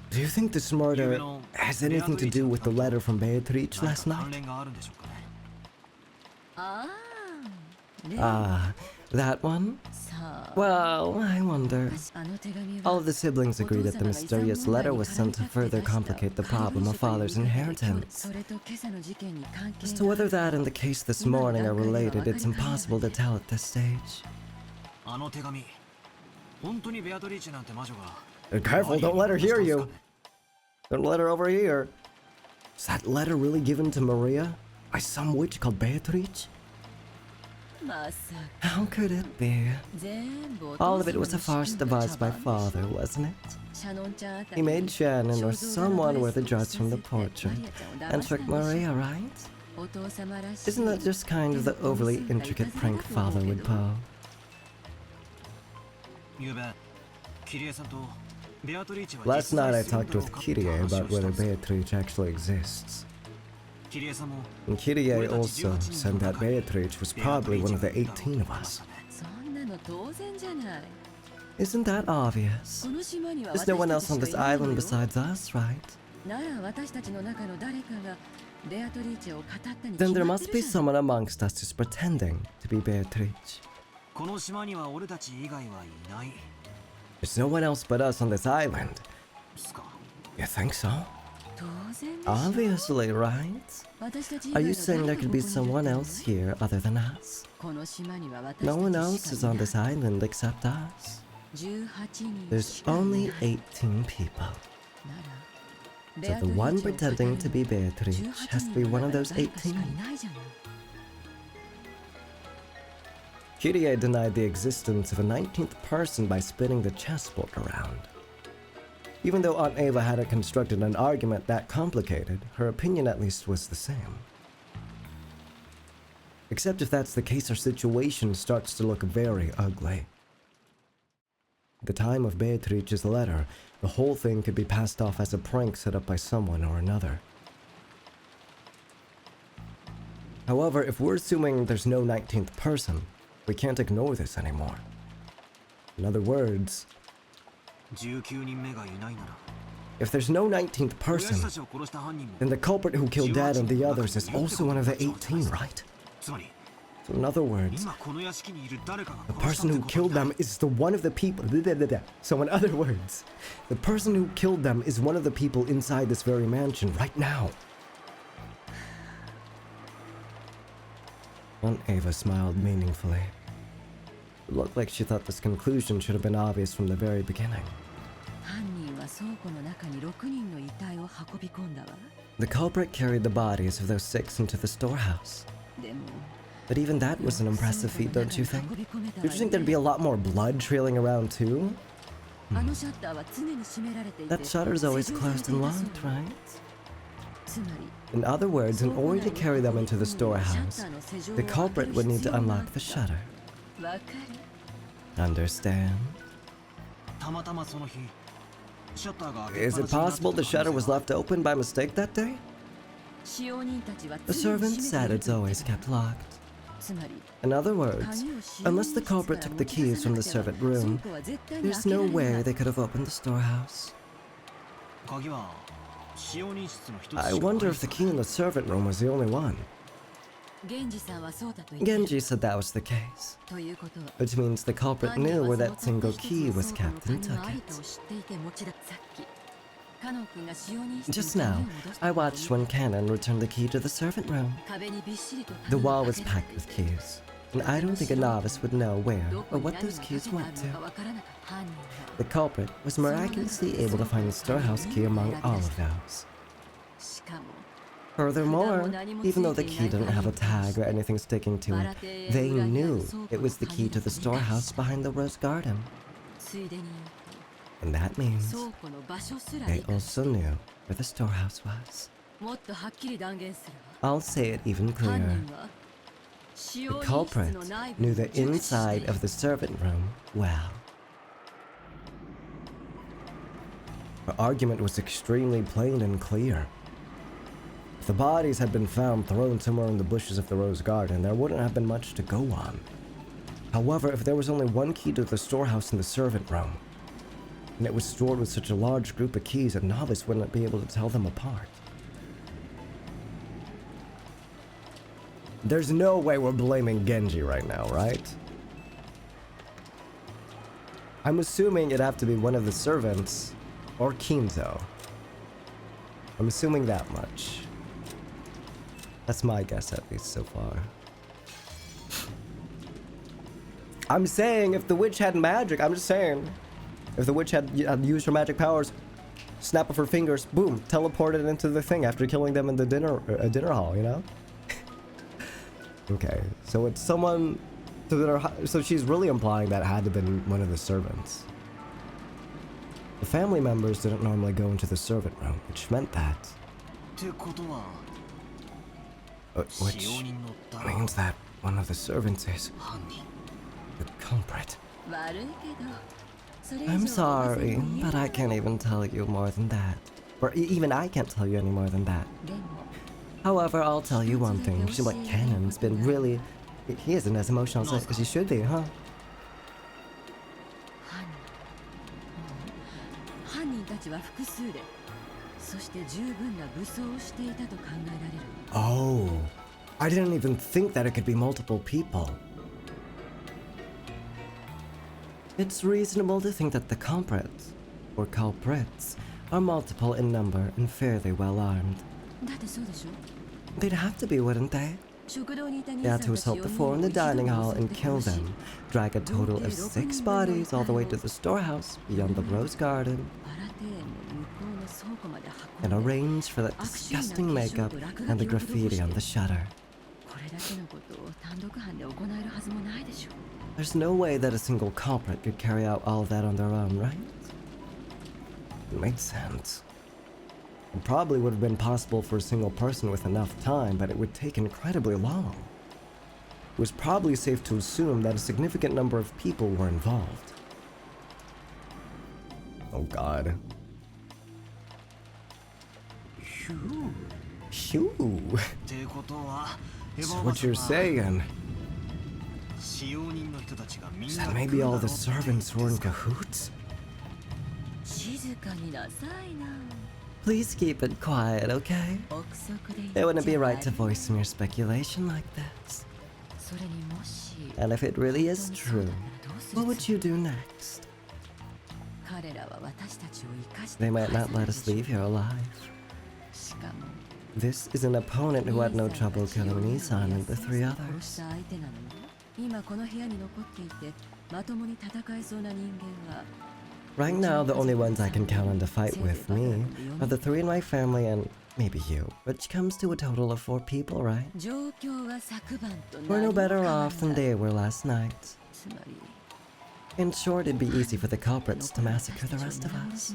Do you think this murder has anything to do with the letter from Beatrice last night? Ah, that one? Well, I wonder. All of the siblings agree that the mysterious letter was sent to further complicate the problem of father's inheritance. As to whether that and the case this morning are related, it's impossible to tell at this stage. Careful, don't let her hear you. Don't let her overhear. Is that letter really given to Maria by some witch called Beatrice? How could it be? All of it was a farce devised by father, wasn't it? He made Shannon or someone wear the dress from the portrait and trick Maria, right? Isn't that just kind of the overly intricate prank father would pull? Last night I talked with Kirie about whether Beatrice actually exists. And Kirie also said that Beatrice was probably one of the 18 of us. Isn't that obvious? There's no one else on this island besides us, right? Then there must be someone amongst us who's pretending to be Beatrice. There's no one else but us on this island. You think so? Obviously, right? Are you saying there could be someone else here other than us? No one else is on this island except us. There's only 18 people. So the one pretending to be Beatrice has to be one of those 18. Kirie denied the existence of a 19th person by spinning the chessboard around. Even though Aunt Ava hadn't constructed an argument that complicated, her opinion at least was the same. Except if that's the case, our situation starts to look very ugly. At the time of Beatrice's letter, the whole thing could be passed off as a prank set up by someone or another. However, if we're assuming there's no 19th person, we can't ignore this anymore. In other words, if there's no 19th person, then the culprit who killed Dad and the others is also one of the 18, right? So in other words, the person who killed them is the one of the people. So in other words, the person who killed them is one of the people inside this very mansion right now. Aunt Ava smiled meaningfully. It looked like she thought this conclusion should have been obvious from the very beginning. The culprit carried the bodies of those 6 into the storehouse. But even that was an impressive feat, don't you think? Don't you think there'd be a lot more blood trailing around too? That shutter's always closed and locked, right? In other words, in order to carry them into the storehouse, the culprit would need to unlock the shutter. Understand? Is it possible the shutter was left open by mistake that day? The servant said it's always kept locked. In other words, unless the culprit took the keys from the servant room, there's no way they could have opened the storehouse. I wonder if the key in the servant room was the only one. Genji said that was the case, which means the culprit knew where that single key was kept and took it. Just now, I watched when Cannon returned the key to the servant room. The wall was packed with keys, and I don't think a novice would know where or what those keys went to. The culprit was miraculously able to find the storehouse key among all of those. Furthermore, even though the key didn't have a tag or anything sticking to it, they knew it was the key to the storehouse behind the rose garden. And that means they also knew where the storehouse was. I'll say it even clearer. The culprit knew the inside of the servant room well. Her argument was extremely plain and clear. If the bodies had been found thrown somewhere in the bushes of the rose garden, there wouldn't have been much to go on. However, if there was only one key to the storehouse in the servant room, and it was stored with such a large group of keys, a novice wouldn't be able to tell them apart. There's no way we're blaming Genji right now, right? I'm assuming it'd have to be one of the servants or Kinzo. I'm assuming that much. That's my guess, at least so far. I'm saying if the witch had magic, I'm just saying. If the witch had used her magic powers, snap of her fingers, boom, teleported into the thing after killing them in the dinner hall, you know? Okay, so it's someone... So she's really implying that it had to have been one of the servants. The family members didn't normally go into the servant room, which meant that... which means that one of the servants is the culprit. I'm sorry, but I can't even tell you more than that. Or even I can't tell you any more than that. However, I'll tell you one thing. Like, Cannon's been really... He isn't as emotional as he should be, huh? Oh, I didn't even think that it could be multiple people. It's reasonable to think that the culprits, or culprits, are multiple in number and fairly well armed. They'd have to be, wouldn't they? They had to assault the 4 in the dining hall and kill them, drag a total of 6 bodies all the way to the storehouse beyond the rose garden, and arrange for that disgusting makeup and the graffiti on the shutter. There's no way that a single culprit could carry out all of that on their own, right? It made sense. It probably would have been possible for a single person with enough time, but it would take incredibly long. It was probably safe to assume that a significant number of people were involved. Oh god. Shoo. So what you're saying is that maybe all the servants were in cahoots? Please keep it quiet, okay? It wouldn't be right to voice mere speculation like this. And if it really is true, what would you do next? They might not let us leave here alive. This is an opponent who had no trouble killing Nissan and the 3 others. Right now, the only ones I can count on to fight with me are the 3 in my family and maybe you, which comes to a total of 4 people, right? We're no better off than they were last night. In short, it'd be easy for the culprits to massacre the rest of us.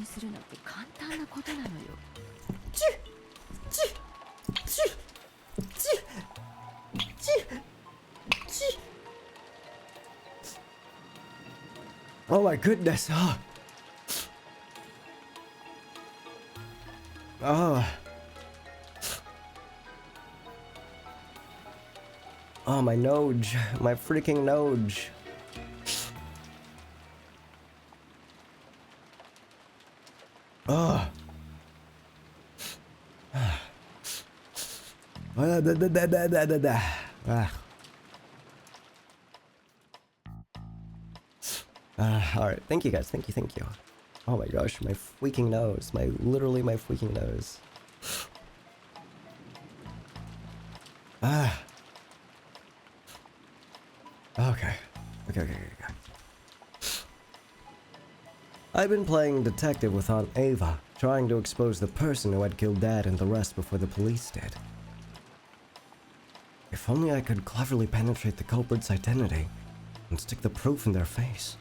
Oh my goodness, oh. Oh. Oh, my nose. My freaking nose. Oh. Alright, thank you guys, thank you. Oh my gosh, my freaking nose, literally my freaking nose. Okay. I've been playing detective with Aunt Ava, trying to expose the person who had killed Dad and the rest before the police did. If only I could cleverly penetrate the culprit's identity and stick the proof in their face.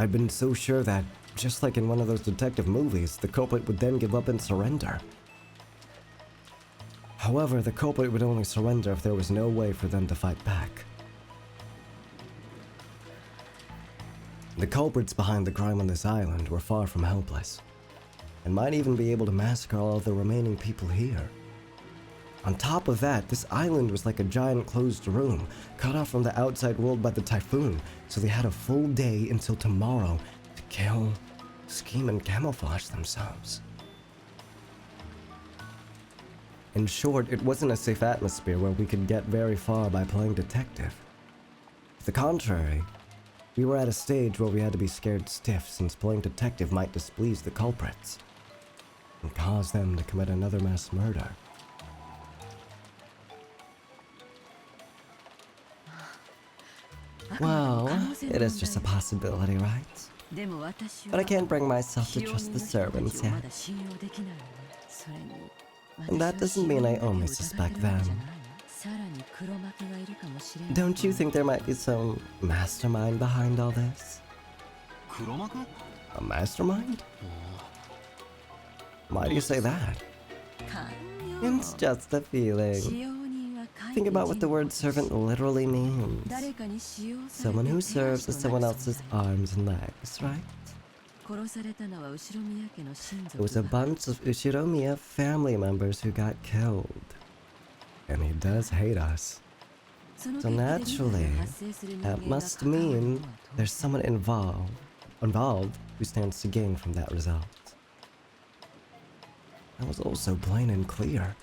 I'd been so sure that, just like in one of those detective movies, the culprit would then give up and surrender. However, the culprit would only surrender if there was no way for them to fight back. The culprits behind the crime on this island were far from helpless, and might even be able to massacre all of the remaining people here. On top of that, this island was like a giant closed room, cut off from the outside world by the typhoon, so they had a full day until tomorrow to kill, scheme, and camouflage themselves. In short, it wasn't a safe atmosphere where we could get very far by playing detective. To the contrary, we were at a stage where we had to be scared stiff since playing detective might displease the culprits and cause them to commit another mass murder. Well, it is just a possibility, right? But I can't bring myself to trust the servants yet. And that doesn't mean I only suspect them. Don't you think there might be some mastermind behind all this? A mastermind? Why do you say that? It's just a feeling. Think about what the word servant literally means. Someone who serves as someone else's arms and legs, right? It was a bunch of Ushiromiya family members who got killed. And he does hate us. So naturally, that must mean there's someone involved who stands to gain from that result. That was also plain and clear.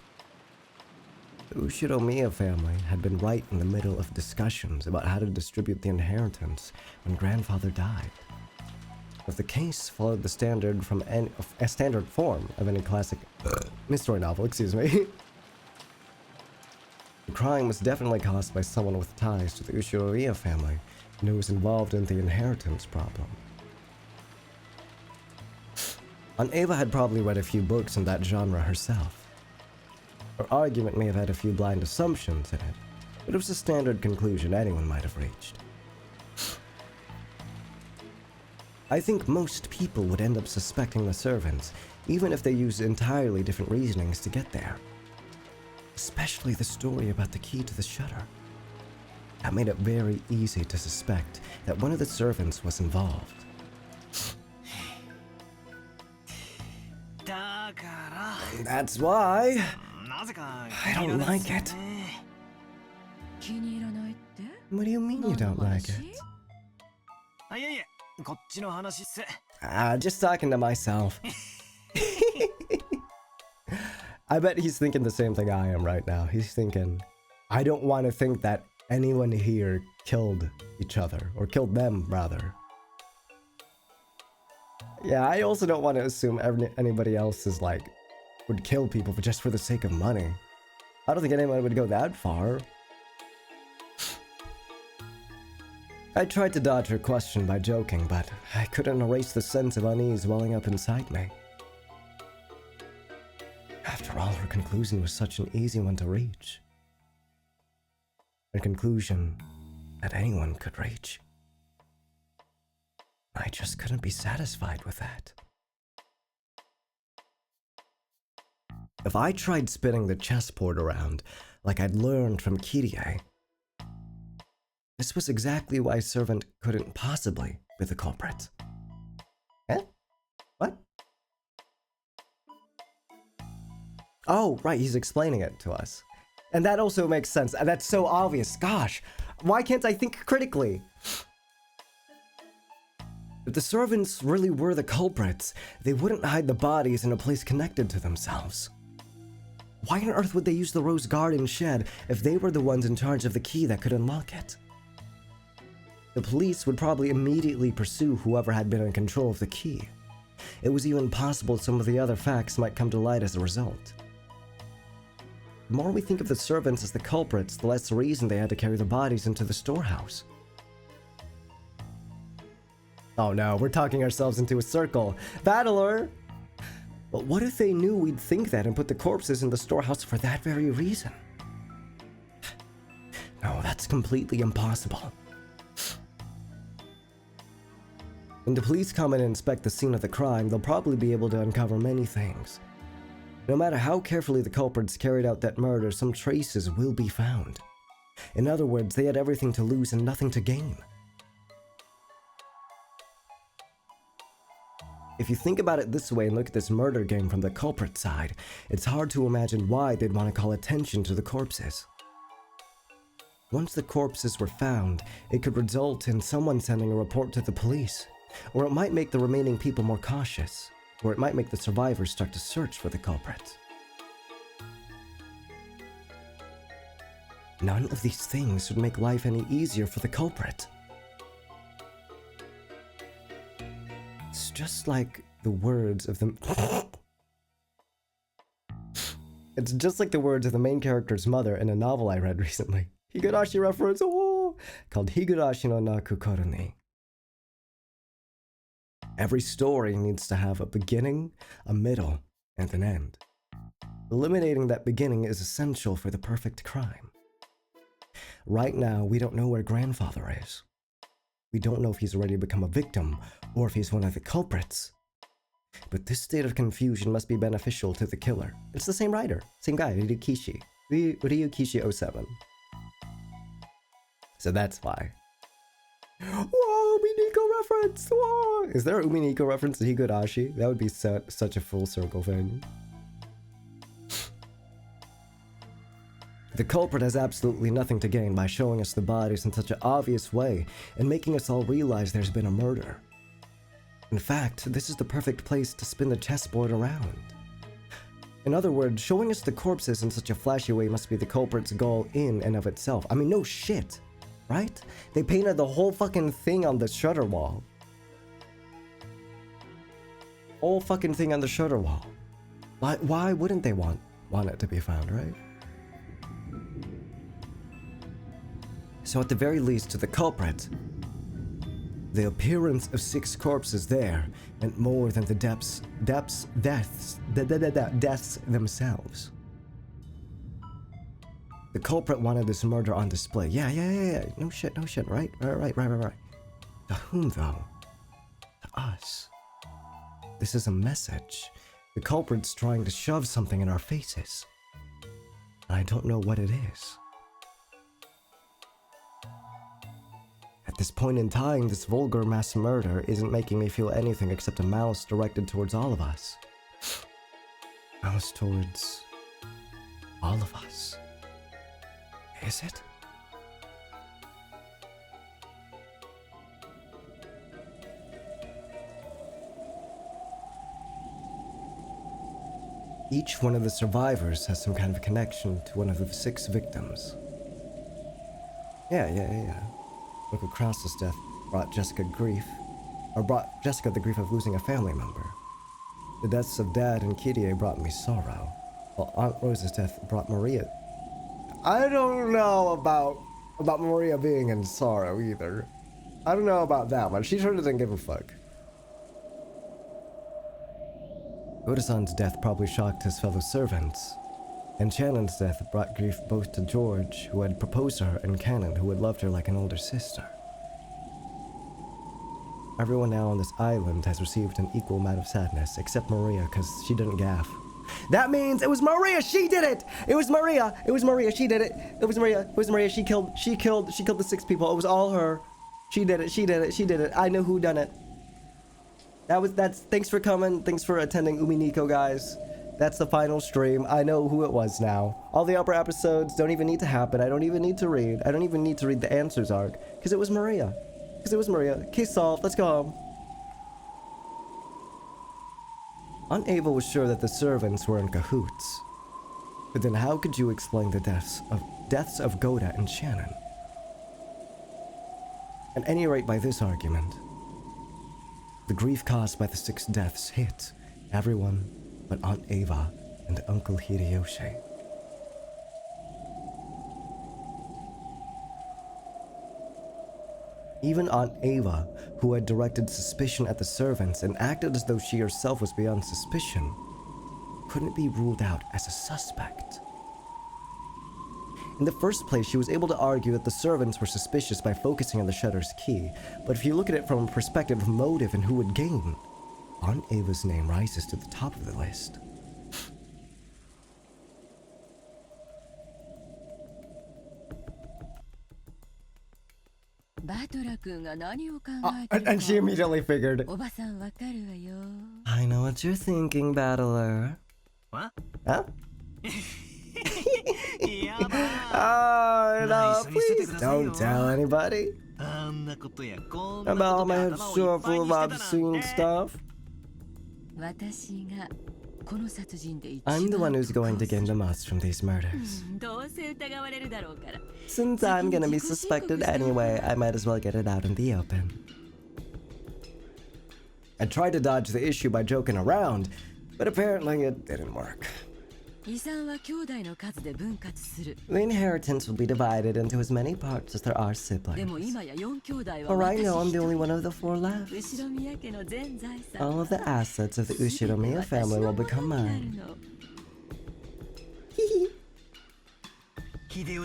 The Ushiromiya family had been right in the middle of discussions about how to distribute the inheritance when grandfather died. If the case followed the standard form of any classic mystery novel, excuse me. The crime was definitely caused by someone with ties to the Ushiromiya family and who was involved in the inheritance problem. Aunt Ava had probably read a few books in that genre herself. Her argument may have had a few blind assumptions in it, but it was a standard conclusion anyone might have reached. I think most people would end up suspecting the servants, even if they used entirely different reasonings to get there. Especially the story about the key to the shutter. That made it very easy to suspect that one of the servants was involved. And that's why I don't like it. What do you mean you don't like it? Just talking to myself. I bet he's thinking the same thing I am right now. He's thinking, I don't want to think that anyone here killed each other, or killed them, rather. Yeah, I also don't want to assume anybody else is like, would kill people just for the sake of money. I don't think anyone would go that far. I tried to dodge her question by joking, but I couldn't erase the sense of unease welling up inside me. After all, her conclusion was such an easy one to reach. A conclusion that anyone could reach. I just couldn't be satisfied with that. If I tried spinning the chessboard around like I'd learned from Kirie, this was exactly why Servant couldn't possibly be the culprit. Eh? What? Oh, right, he's explaining it to us. And that also makes sense. And that's so obvious. Gosh, why can't I think critically? If the servants really were the culprits, they wouldn't hide the bodies in a place connected to themselves. Why on earth would they use the Rose Garden shed if they were the ones in charge of the key that could unlock it? The police would probably immediately pursue whoever had been in control of the key. It was even possible some of the other facts might come to light as a result. The more we think of the servants as the culprits, the less reason they had to carry the bodies into the storehouse. Oh no, we're talking ourselves into a circle. Battler! But what if they knew we'd think that and put the corpses in the storehouse for that very reason? No, that's completely impossible. When the police come in and inspect the scene of the crime, they'll probably be able to uncover many things. No matter how carefully the culprits carried out that murder, some traces will be found. In other words, they had everything to lose and nothing to gain. If you think about it this way and look at this murder game from the culprit side, it's hard to imagine why they'd want to call attention to the corpses. Once the corpses were found, it could result in someone sending a report to the police, or it might make the remaining people more cautious, or it might make the survivors start to search for the culprit. None of these things would make life any easier for the culprit. It's just like the words of the... It's just like the words of the main character's mother in a novel I read recently. Higurashi reference, oh, called Higurashi no Naku Koroni. Every story needs to have a beginning, a middle, and an end. Eliminating that beginning is essential for the perfect crime. Right now, we don't know where grandfather is. We don't know if he's already become a victim or if he's one of the culprits. But this state of confusion must be beneficial to the killer. It's the same writer, same guy, Ryukishi. Ryukishi 07. So that's why. Whoa, Umineko reference! Whoa! Is there an Umineko reference to Higurashi? That would be such a full circle thing. The culprit has absolutely nothing to gain by showing us the bodies in such an obvious way and making us all realize there's been a murder. In fact, this is the perfect place to spin the chessboard around. In other words, showing us the corpses in such a flashy way must be the culprit's goal in and of itself. I mean, no shit, right? They painted the whole fucking thing on the shutter wall. Whole fucking thing on the shutter wall. Why wouldn't they want it to be found, right? So at the very least, to the culprit, the appearance of 6 corpses there meant more than the deaths themselves. The culprit wanted this murder on display. Yeah. No shit, right? Right. To whom though? To us. This is a message. The culprit's trying to shove something in our faces. And I don't know what it is. At this point in time, this vulgar mass murder isn't making me feel anything except a malice directed towards all of us. Malice towards all of us. Is it? Each one of the survivors has some kind of connection to one of the 6 victims. Yeah. Uncle Krause's death brought Jessica the grief of losing a family member. The deaths of Dad and Kyrie brought me sorrow, while Aunt Rose's death brought Maria. I don't know about Maria being in sorrow either. I don't know about that one. She sure doesn't give a fuck. Oda-san's death probably shocked his fellow servants, and Shannon's death brought grief both to George, who had proposed to her, and Cannon, who had loved her like an older sister. Everyone now on this island has received an equal amount of sadness, except Maria, because she didn't gaff. That means it was Maria! She did it! It was Maria! She did it! It was Maria! She killed the 6 people. It was all her. She did it. I know who done it. Thanks for coming. Thanks for attending Umineko, guys. That's the final stream. I know who it was now. All the upper episodes don't even need to happen. I don't even need to read. I don't even need to read the answers arc. Because it was Maria. Case solved. Let's go home. Aunt Ava was sure that the servants were in cahoots. But then how could you explain the deaths of Goda and Shannon? At any rate, by this argument, the grief caused by the 6 deaths hit everyone but Aunt Ava and Uncle Hideyoshi. Even Aunt Ava, who had directed suspicion at the servants and acted as though she herself was beyond suspicion, couldn't be ruled out as a suspect. In the first place, she was able to argue that the servants were suspicious by focusing on the shutter's key, but if you look at it from a perspective of motive and who would gain, Aunt Ava's name rises to the top of the list. And she immediately figured, I know what you're thinking, Battler. What? Huh? Oh, no, please don't tell anybody about all my head so full of obscene stuff. I'm the one who's going to gain the most from these murders. Since I'm gonna be suspected anyway, I might as well get it out in the open. I tried to dodge the issue by joking around, but apparently it didn't work. The inheritance will be divided into as many parts as there are siblings. For right now, I'm the only one of the 4 left. All of the assets of the Ushiromiya family will become mine. If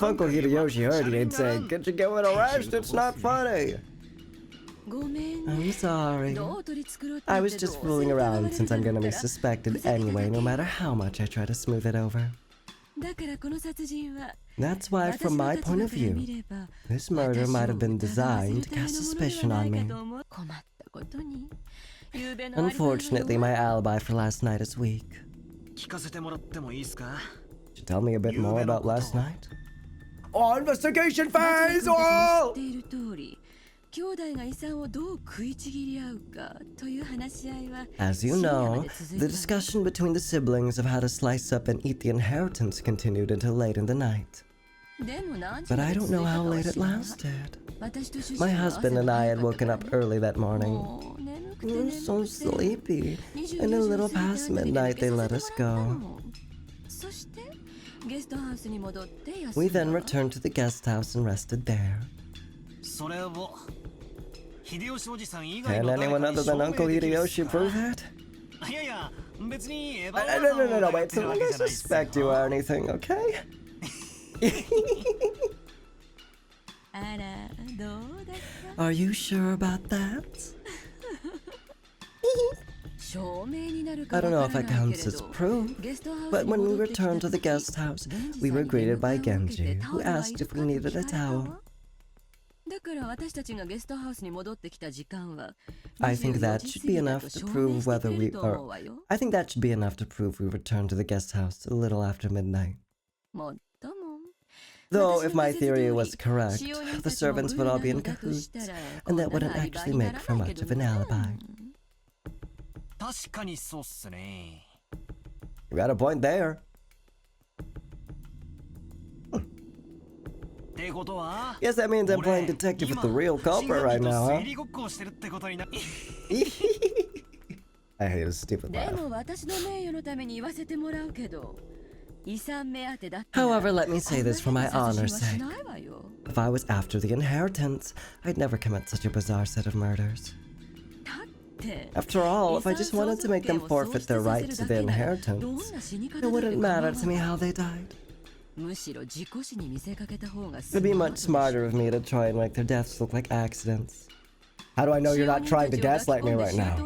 Uncle Hideyoshi heard it, he'd say, "Get you going a rest, it's not funny." I'm sorry. I was just fooling around since I'm gonna be suspected anyway, no matter how much I try to smooth it over. That's why, from my point of view, this murder might have been designed to cast suspicion on me. Unfortunately, my alibi for last night is weak. Could you tell me a bit more about last night? Oh, investigation phase! Oh! As you know, the discussion between the siblings of how to slice up and eat the inheritance continued until late in the night. But I don't know how late it lasted. My husband and I had woken up early that morning. We were so sleepy, and a little past midnight they let us go. We then returned to the guest house and rested there. Can anyone other than Uncle Hideyoshi prove that? No, wait, so I don't suspect you or anything, okay? Are you sure about that? I don't know if that counts as proof, but when we returned to the guest house, we were greeted by Genji, who asked if we needed a towel. I think that should be enough to prove whether we are. I think that should be enough to prove we returned to the guest house a little after midnight. Though, if my theory was correct, the servants would all be in cahoots, and that wouldn't actually make for much of an alibi. You got a point there. Guess that means I'm playing detective with the real culprit right now, huh? I hate a stupid laugh. However, let me say this for my honor's sake. If I was after the inheritance, I'd never commit such a bizarre set of murders. After all, if I just wanted to make them forfeit their right to the inheritance, it wouldn't matter to me how they died. It'd be much smarter of me to try and make their deaths look like accidents. How do I know you're not trying to gaslight me right now?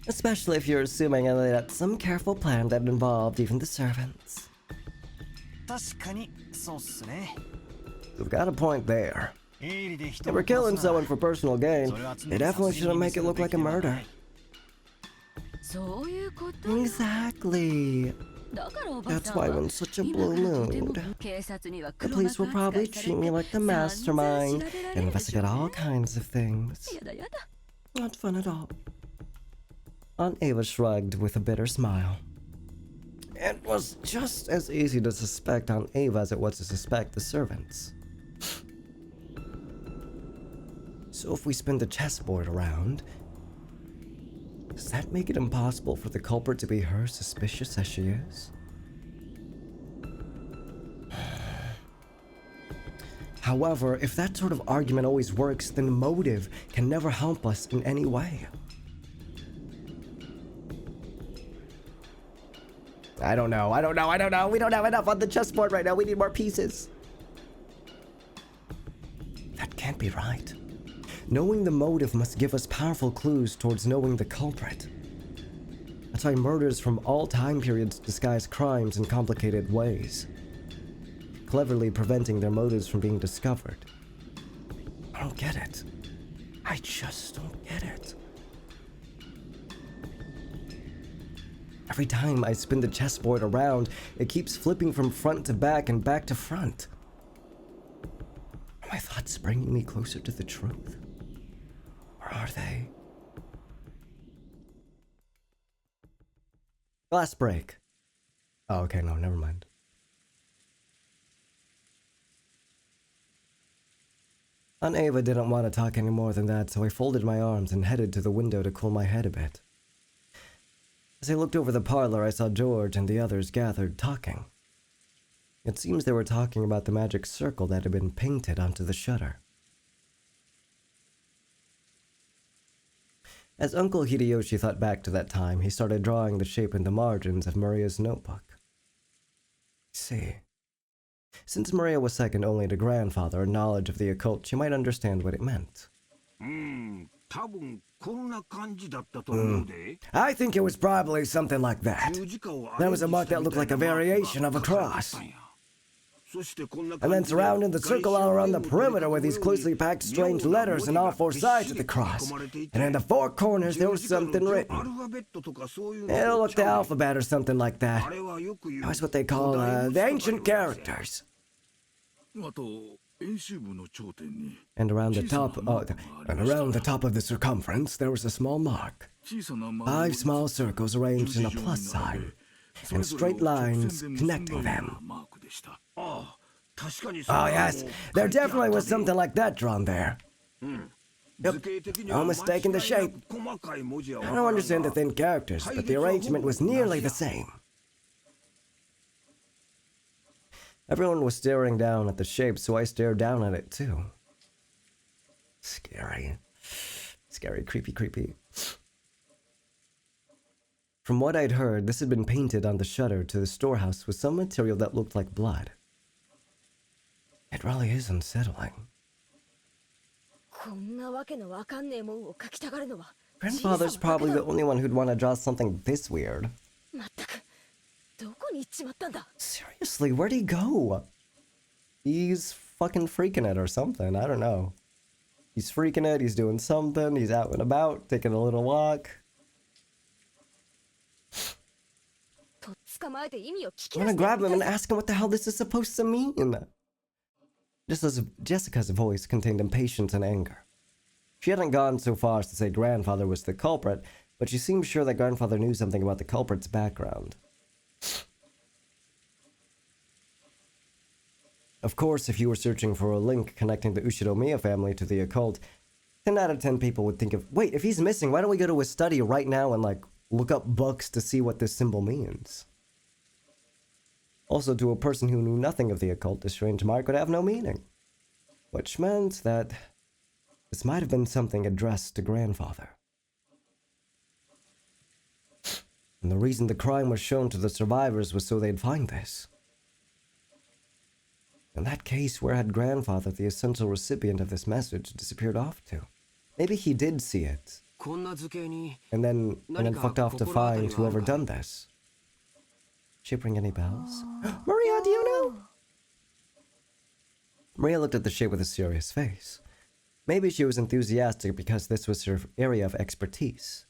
Especially if you're assuming I laid out some careful plan that involved even the servants. You've got a point there. If we're killing someone for personal gain, they definitely shouldn't make it look like a murder. Exactly. That's why I'm in such a blue mood. The police will probably treat me like the mastermind and investigate all kinds of things. Not fun at all. Aunt Ava shrugged with a bitter smile. It was just as easy to suspect Aunt Ava as it was to suspect the servants. So if we spin the chessboard around, does that make it impossible for the culprit to be her, suspicious as she is? However, if that sort of argument always works, then motive can never help us in any way. I don't know. We don't have enough on the chessboard right now. We need more pieces. That can't be right. Knowing the motive must give us powerful clues towards knowing the culprit. That's why murders from all time periods disguise crimes in complicated ways, cleverly preventing their motives from being discovered. I don't get it. I just don't get it. Every time I spin the chessboard around, it keeps flipping from front to back and back to front. Are my thoughts bringing me closer to the truth? Or are they? Last break. Oh, okay, no, never mind. Aunt Ava didn't want to talk any more than that, so I folded my arms and headed to the window to cool my head a bit. As I looked over the parlor, I saw George and the others gathered, talking. It seems they were talking about the magic circle that had been painted onto the shutter. As Uncle Hideyoshi thought back to that time, he started drawing the shape in the margins of Maria's notebook. See. Since Maria was second only to grandfather in knowledge of the occult, she might understand what it meant. I think it was probably something like that. There was a mark that looked like a variation of a cross. And then surrounding the circle all around the perimeter were these closely packed strange letters on all four sides of the cross. And in the four corners there was something written. It looked the alphabet or something like that. That was what they call the ancient characters. And around the top of the circumference there was a small mark. 5 small circles arranged in a plus sign, and straight lines connecting them. Oh yes, there definitely was something like that drawn there. Yep, no mistaking the shape. I don't understand the thin characters, but the arrangement was nearly the same. Everyone was staring down at the shape, so I stared down at it too. Scary. Scary, creepy. From what I'd heard, this had been painted on the shutter to the storehouse with some material that looked like blood. It really is unsettling. こんなわけのわかんねえもんを描きたがるのは Grandfather's probably the only one who'd want to draw something this weird. まったくどこに行っちまったんだ Seriously, where'd he go? He's fucking freaking it or something. I don't know. He's freaking it. He's doing something. He's out and about, taking a little walk. とっ捕まえて意味を聞き I'm 出 gonna して grab him and ask him what the hell this is supposed to mean. Just as Jessica's voice contained impatience and anger. She hadn't gone so far as to say grandfather was the culprit, but she seemed sure that grandfather knew something about the culprit's background. Of course, if you were searching for a link connecting the Ushiromiya family to the occult, 10 out of 10 people would think of, wait, if he's missing, why don't we go to his study right now and, like, look up books to see what this symbol means? Also, to a person who knew nothing of the occult, this strange mark would have no meaning. Which meant that this might have been something addressed to grandfather. And the reason the crime was shown to the survivors was so they'd find this. In that case, where had grandfather, the essential recipient of this message, disappeared off to? Maybe he did see it. And then fucked off to find whoever done this. Shape ring any bells? Maria, do you know? Maria looked at the shape with a serious face. Maybe she was enthusiastic because this was her area of expertise.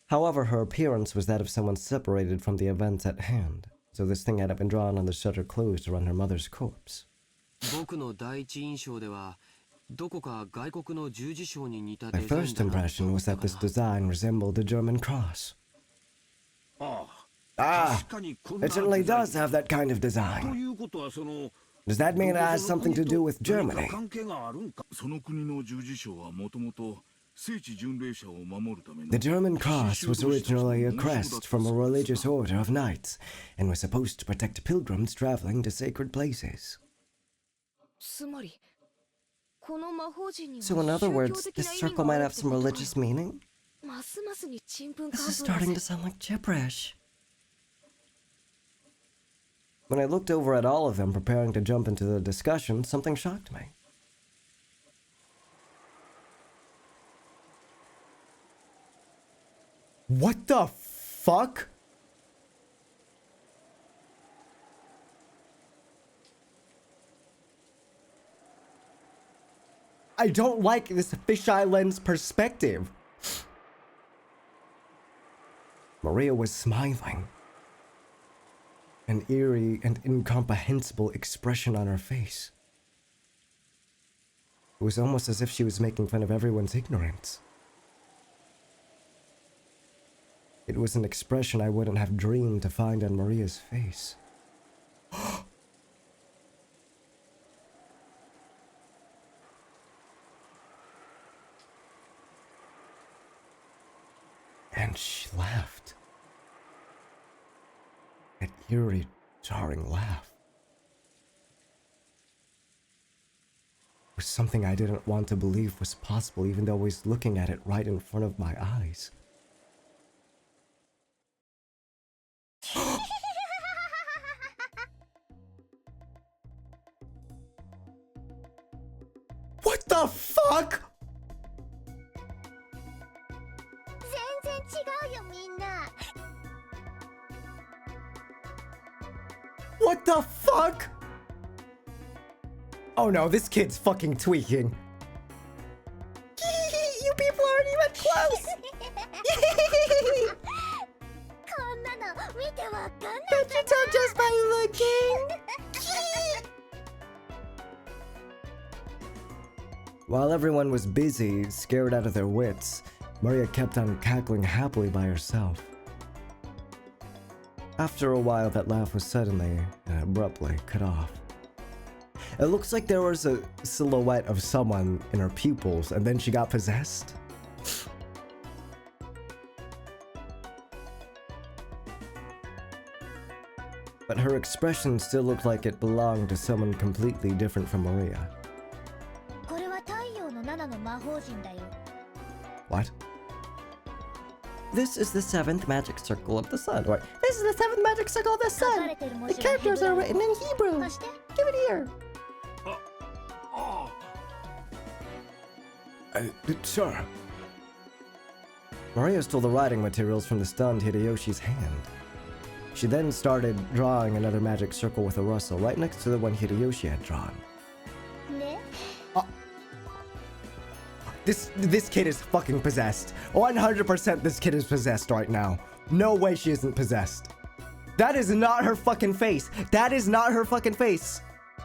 However, her appearance was that of someone separated from the events at hand, so this thing had been drawn on the shutter closed around her mother's corpse. My first impression was that this design resembled a German cross. It certainly does have that kind of design. Does that mean it has something to do with Germany? The German cross was originally a crest from a religious order of knights and was supposed to protect pilgrims traveling to sacred places. So in other words, this circle might have some religious meaning? This is starting to sound like gibberish. When I looked over at all of them preparing to jump into the discussion, something shocked me. What the fuck? I don't like this fisheye lens perspective. Maria was smiling. An eerie and incomprehensible expression on her face. It was almost as if she was making fun of everyone's ignorance. It was an expression I wouldn't have dreamed to find on Maria's face. And she laughed. An eerie, jarring laugh. It was something I didn't want to believe was possible, even though I was looking at it right in front of my eyes. What the fuck? What the fuck? Oh no, this kid's fucking tweaking. You people aren't even close. Can't you tell just by looking? While everyone was busy, scared out of their wits, Maria kept on cackling happily by herself. After a while, that laugh was suddenly and abruptly cut off. It looks like there was a silhouette of someone in her pupils, and then she got possessed. But her expression still looked like it belonged to someone completely different from Maria. What? This is the 7th magic circle of the sun. Or, this is the 7th magic circle of the sun! The characters are written in Hebrew! Give it here! Sure. Maria stole the writing materials from the stunned Hideyoshi's hand. She then started drawing another magic circle with a rustle right next to the one Hideyoshi had drawn. This kid is fucking possessed. 100% this kid is possessed right now. No way she isn't possessed. That is not her fucking face. That is not her fucking face.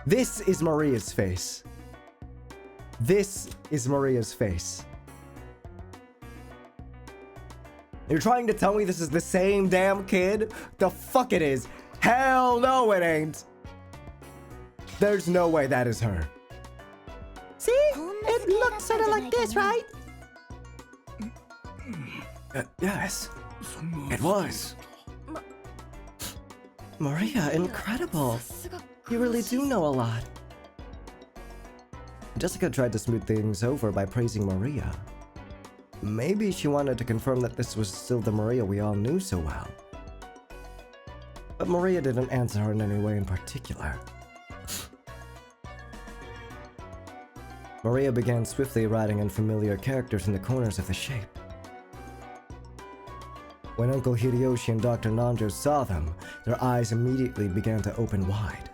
This is Maria's face. This is Maria's face. You're trying to tell me this is the same damn kid? The fuck it is. Hell no it ain't. There's no way that is her. See? It looks sort of like this, right? Yes. It was. Maria, incredible. You really do know a lot. Jessica tried to smooth things over by praising Maria. Maybe she wanted to confirm that this was still the Maria we all knew so well. But Maria didn't answer her in any way in particular. Maria began swiftly writing unfamiliar characters in the corners of the shape. When Uncle Hideyoshi and Dr. Nanjo saw them, their eyes immediately began to open wide.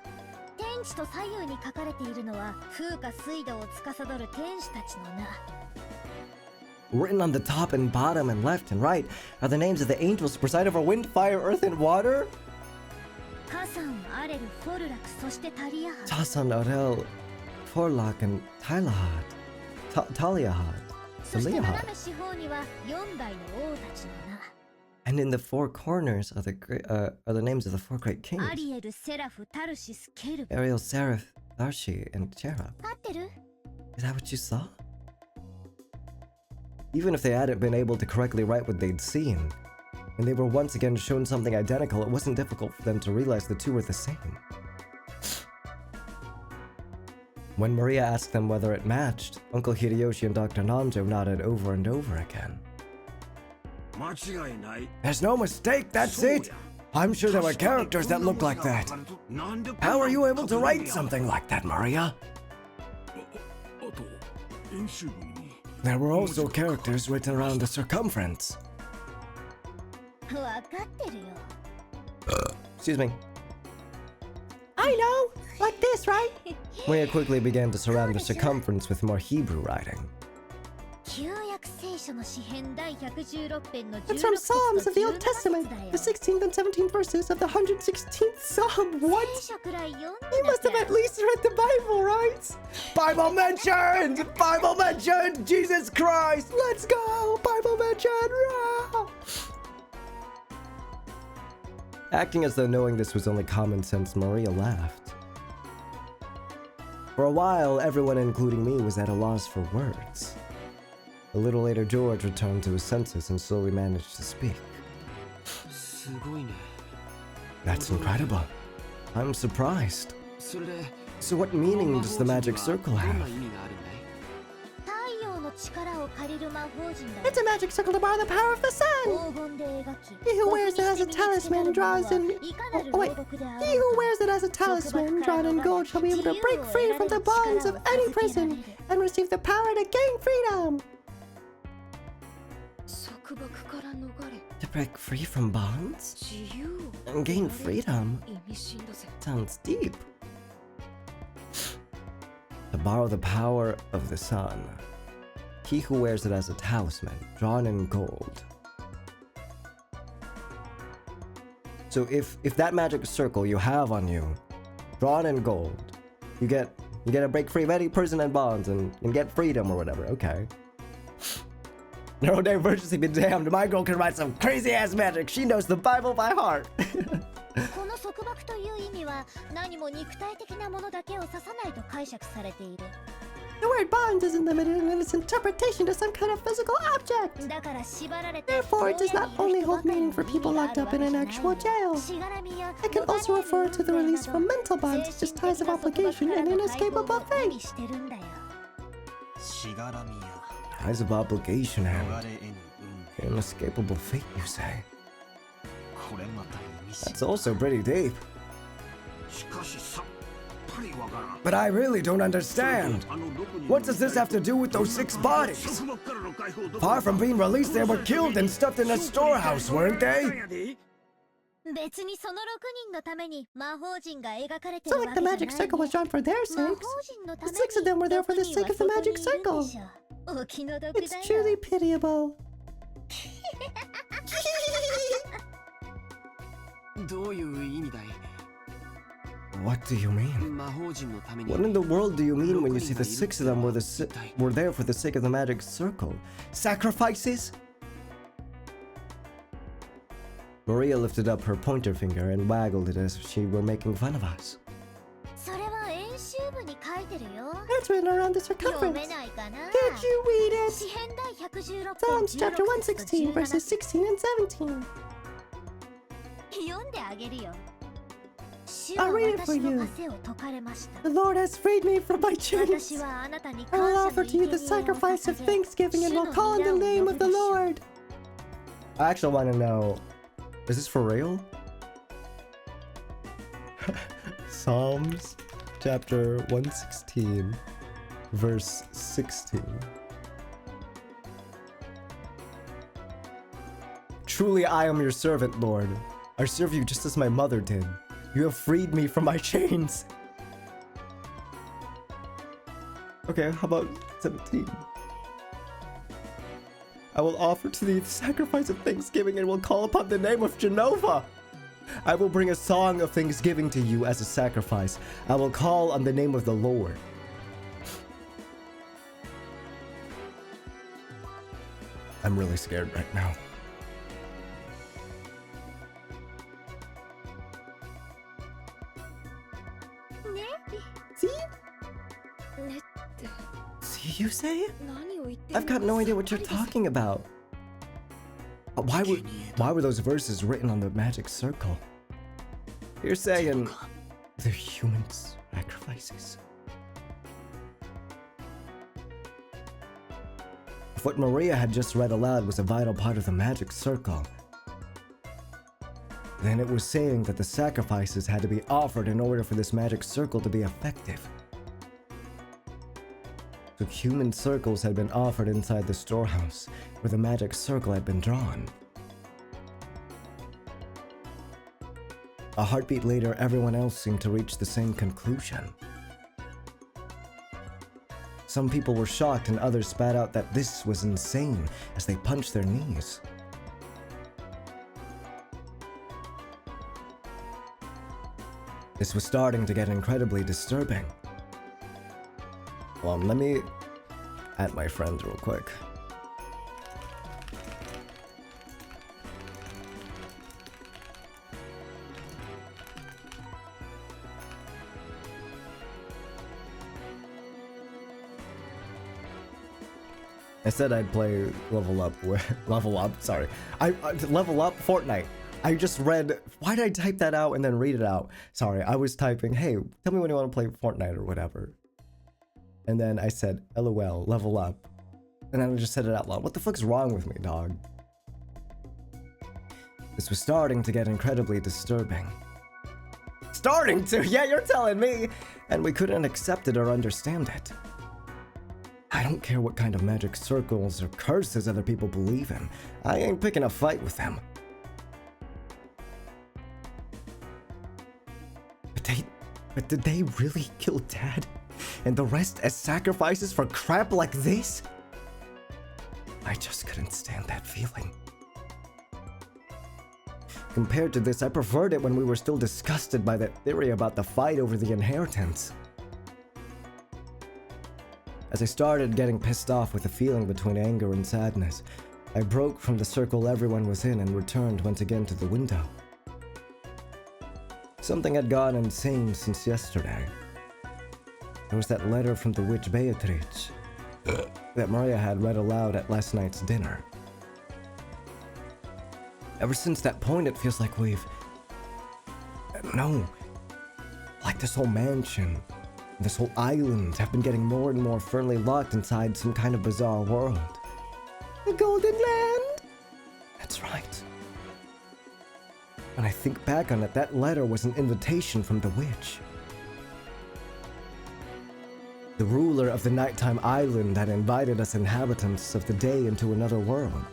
Written on the top and bottom and left and right are the names of the angels who preside over wind, fire, earth, and water? Tasan, Arel, Forlok, and Tylahad. Taliahad. And in the four corners are the names of the four great kings. Ariel, Seraph, Darshi, and Cherub. Is that what you saw? Even if they hadn't been able to correctly write what they'd seen, and they were once again shown something identical, it wasn't difficult for them to realize the two were the same. When Maria asked them whether it matched, Uncle Hideyoshi and Dr. Nanjo nodded over and over again. There's no mistake, that's it! I'm sure there were characters that look like that. How are you able to write something like that, Maria? There were also characters written around the circumference. Excuse me. I know! Like this, right? Maria quickly began to surround the circumference with more Hebrew writing. It's from Psalms of the Old Testament, the 16th and 17th verses of the 116th Psalm. What? You must have at least read the Bible, right? Bible mentioned! Bible mentioned! Jesus Christ! Let's go! Bible mentioned! Rah! Acting as though knowing this was only common sense, Maria laughed. For a while, everyone, including me, was at a loss for words. A little later, George returned to his senses and slowly managed to speak. That's incredible. I'm surprised. So what meaning does the magic circle have? It's a magic circle to borrow the power of the sun! He who wears it as a talisman draws in... Oh, wait. He who wears it as a talisman drawn in gold shall be able to break free from the bonds of any prison and receive the power to gain freedom! To break free from bonds? And gain freedom? Sounds deep. To borrow the power of the sun. He who wears it as a talisman, drawn in gold. So if that magic circle you have on you, drawn in gold, you get to break free of any prison and bonds and get freedom or whatever, okay. Neurodivergency be damned, my girl can write some crazy ass magic, she knows the Bible by heart. The word bonds isn't limited in its interpretation to some kind of physical object. Therefore, it does not only hold meaning for people locked up in an actual jail. It can also refer to the release from mental bonds, such as ties of obligation and inescapable fate. Ties of obligation and inescapable fate, you say? That's also pretty deep. But I really don't understand. What does this have to do with those 6 bodies? Far from being released, they were killed and stuffed in a storehouse, weren't they? 別にその6人のために魔法陣が描かれて So る like わ the けじゃない magic circle was drawn for their 魔法 sakes. 陣のた The め 6 of them were there for the sake of the magic circle. お気の毒 It's だよ truly pitiable. どういう意味だい？ What do you mean? 魔法陣のために What in the world do you mean when you say the 6 of them were were there for the sake of the magic circle? Sacrifices? Maria lifted up her pointer finger and waggled it as if she were making fun of us. それは演習部に書いてるよ That's written around the 読 circumference. めないかな Can't you read it? 詩編第116 Psalms 編 chapter 16 116 verses 16 and 17. 読んであげるよ主 I'll は read it for 私の you. 枷を解かれました The Lord has freed me from my 私 chains. はあなたに I will 感謝 offer の to you 生 the 贄を sacrifice of 捧げ thanksgiving and 主 will の call on the 皆を name 呼 of ぶ the でしょう Lord. I actually want to know, is this for real? Psalms chapter 116 verse 16. Truly I am your servant, Lord. I serve you just as my mother did. You have freed me from my chains. Okay, how about 17? I will offer to thee the sacrifice of thanksgiving and will call upon the name of Jehovah. I will bring a song of thanksgiving to you as a sacrifice. I will call on the name of the Lord. I'm really scared right now. See? ねって See, you say? 何を言ってる I've got no idea what you're talking about. Why were those verses written on the magic circle? You're saying they're human sacrifices. If what Maria had just read aloud was a vital part of the magic circle, then it was saying that the sacrifices had to be offered in order for this magic circle to be effective. So human circles had been offered inside the storehouse, where the magic circle had been drawn. A heartbeat later, everyone else seemed to reach the same conclusion. Some people were shocked and others spat out that this was insane as they punched their knees. This was starting to get incredibly disturbing. Hold on, let me add my friends real quick. I said I'd play level up, sorry. I level up Fortnite. I just read, why did I type that out and then read it out? Sorry, I was typing, hey, tell me when you want to play Fortnite or whatever. And then I said, LOL, level up. And then I just said it out loud. What the fuck's wrong with me, dog? This was starting to get incredibly disturbing. Starting to? Yeah, you're telling me! And we couldn't accept it or understand it. I don't care what kind of magic circles or curses other people believe in. I ain't picking a fight with them. But did they really kill Dad? And the rest as sacrifices for crap like this? I just couldn't stand that feeling. Compared to this, I preferred it when we were still disgusted by that theory about the fight over the inheritance. As I started getting pissed off with a feeling between anger and sadness, I broke from the circle everyone was in and returned once again to the window. Something had gone insane since yesterday. There was that letter from the witch Beatrice that Maria had read aloud at last night's dinner. Ever since that point, it feels like like this whole mansion, this whole island have been getting more and more firmly locked inside some kind of bizarre world. The Golden Land? That's right. When I think back on it, that letter was an invitation from the witch. the ruler of the nighttime island had invited us inhabitants of the day into another world.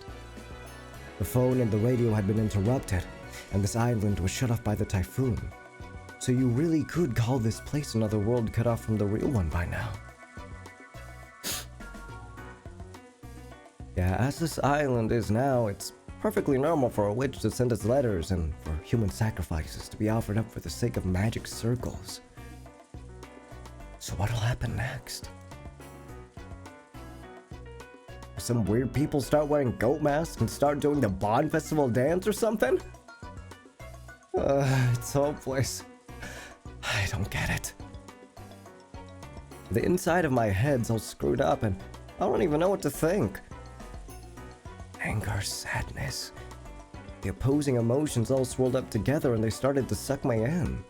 The phone and the radio had been interrupted, and this island was shut off by the typhoon. So you really could call this place another world cut off from the real one by now. Yeah, as this island is now, it's perfectly normal for a witch to send us letters and for human sacrifices to be offered up for the sake of magic circles. So what'll happen next? Some weird people start wearing goat masks and start doing the Bond Festival dance or something? It's hopeless. I don't get it. The inside of my head's all screwed up and I don't even know what to think. Anger, sadness. The opposing emotions all swirled up together and they started to suck me in.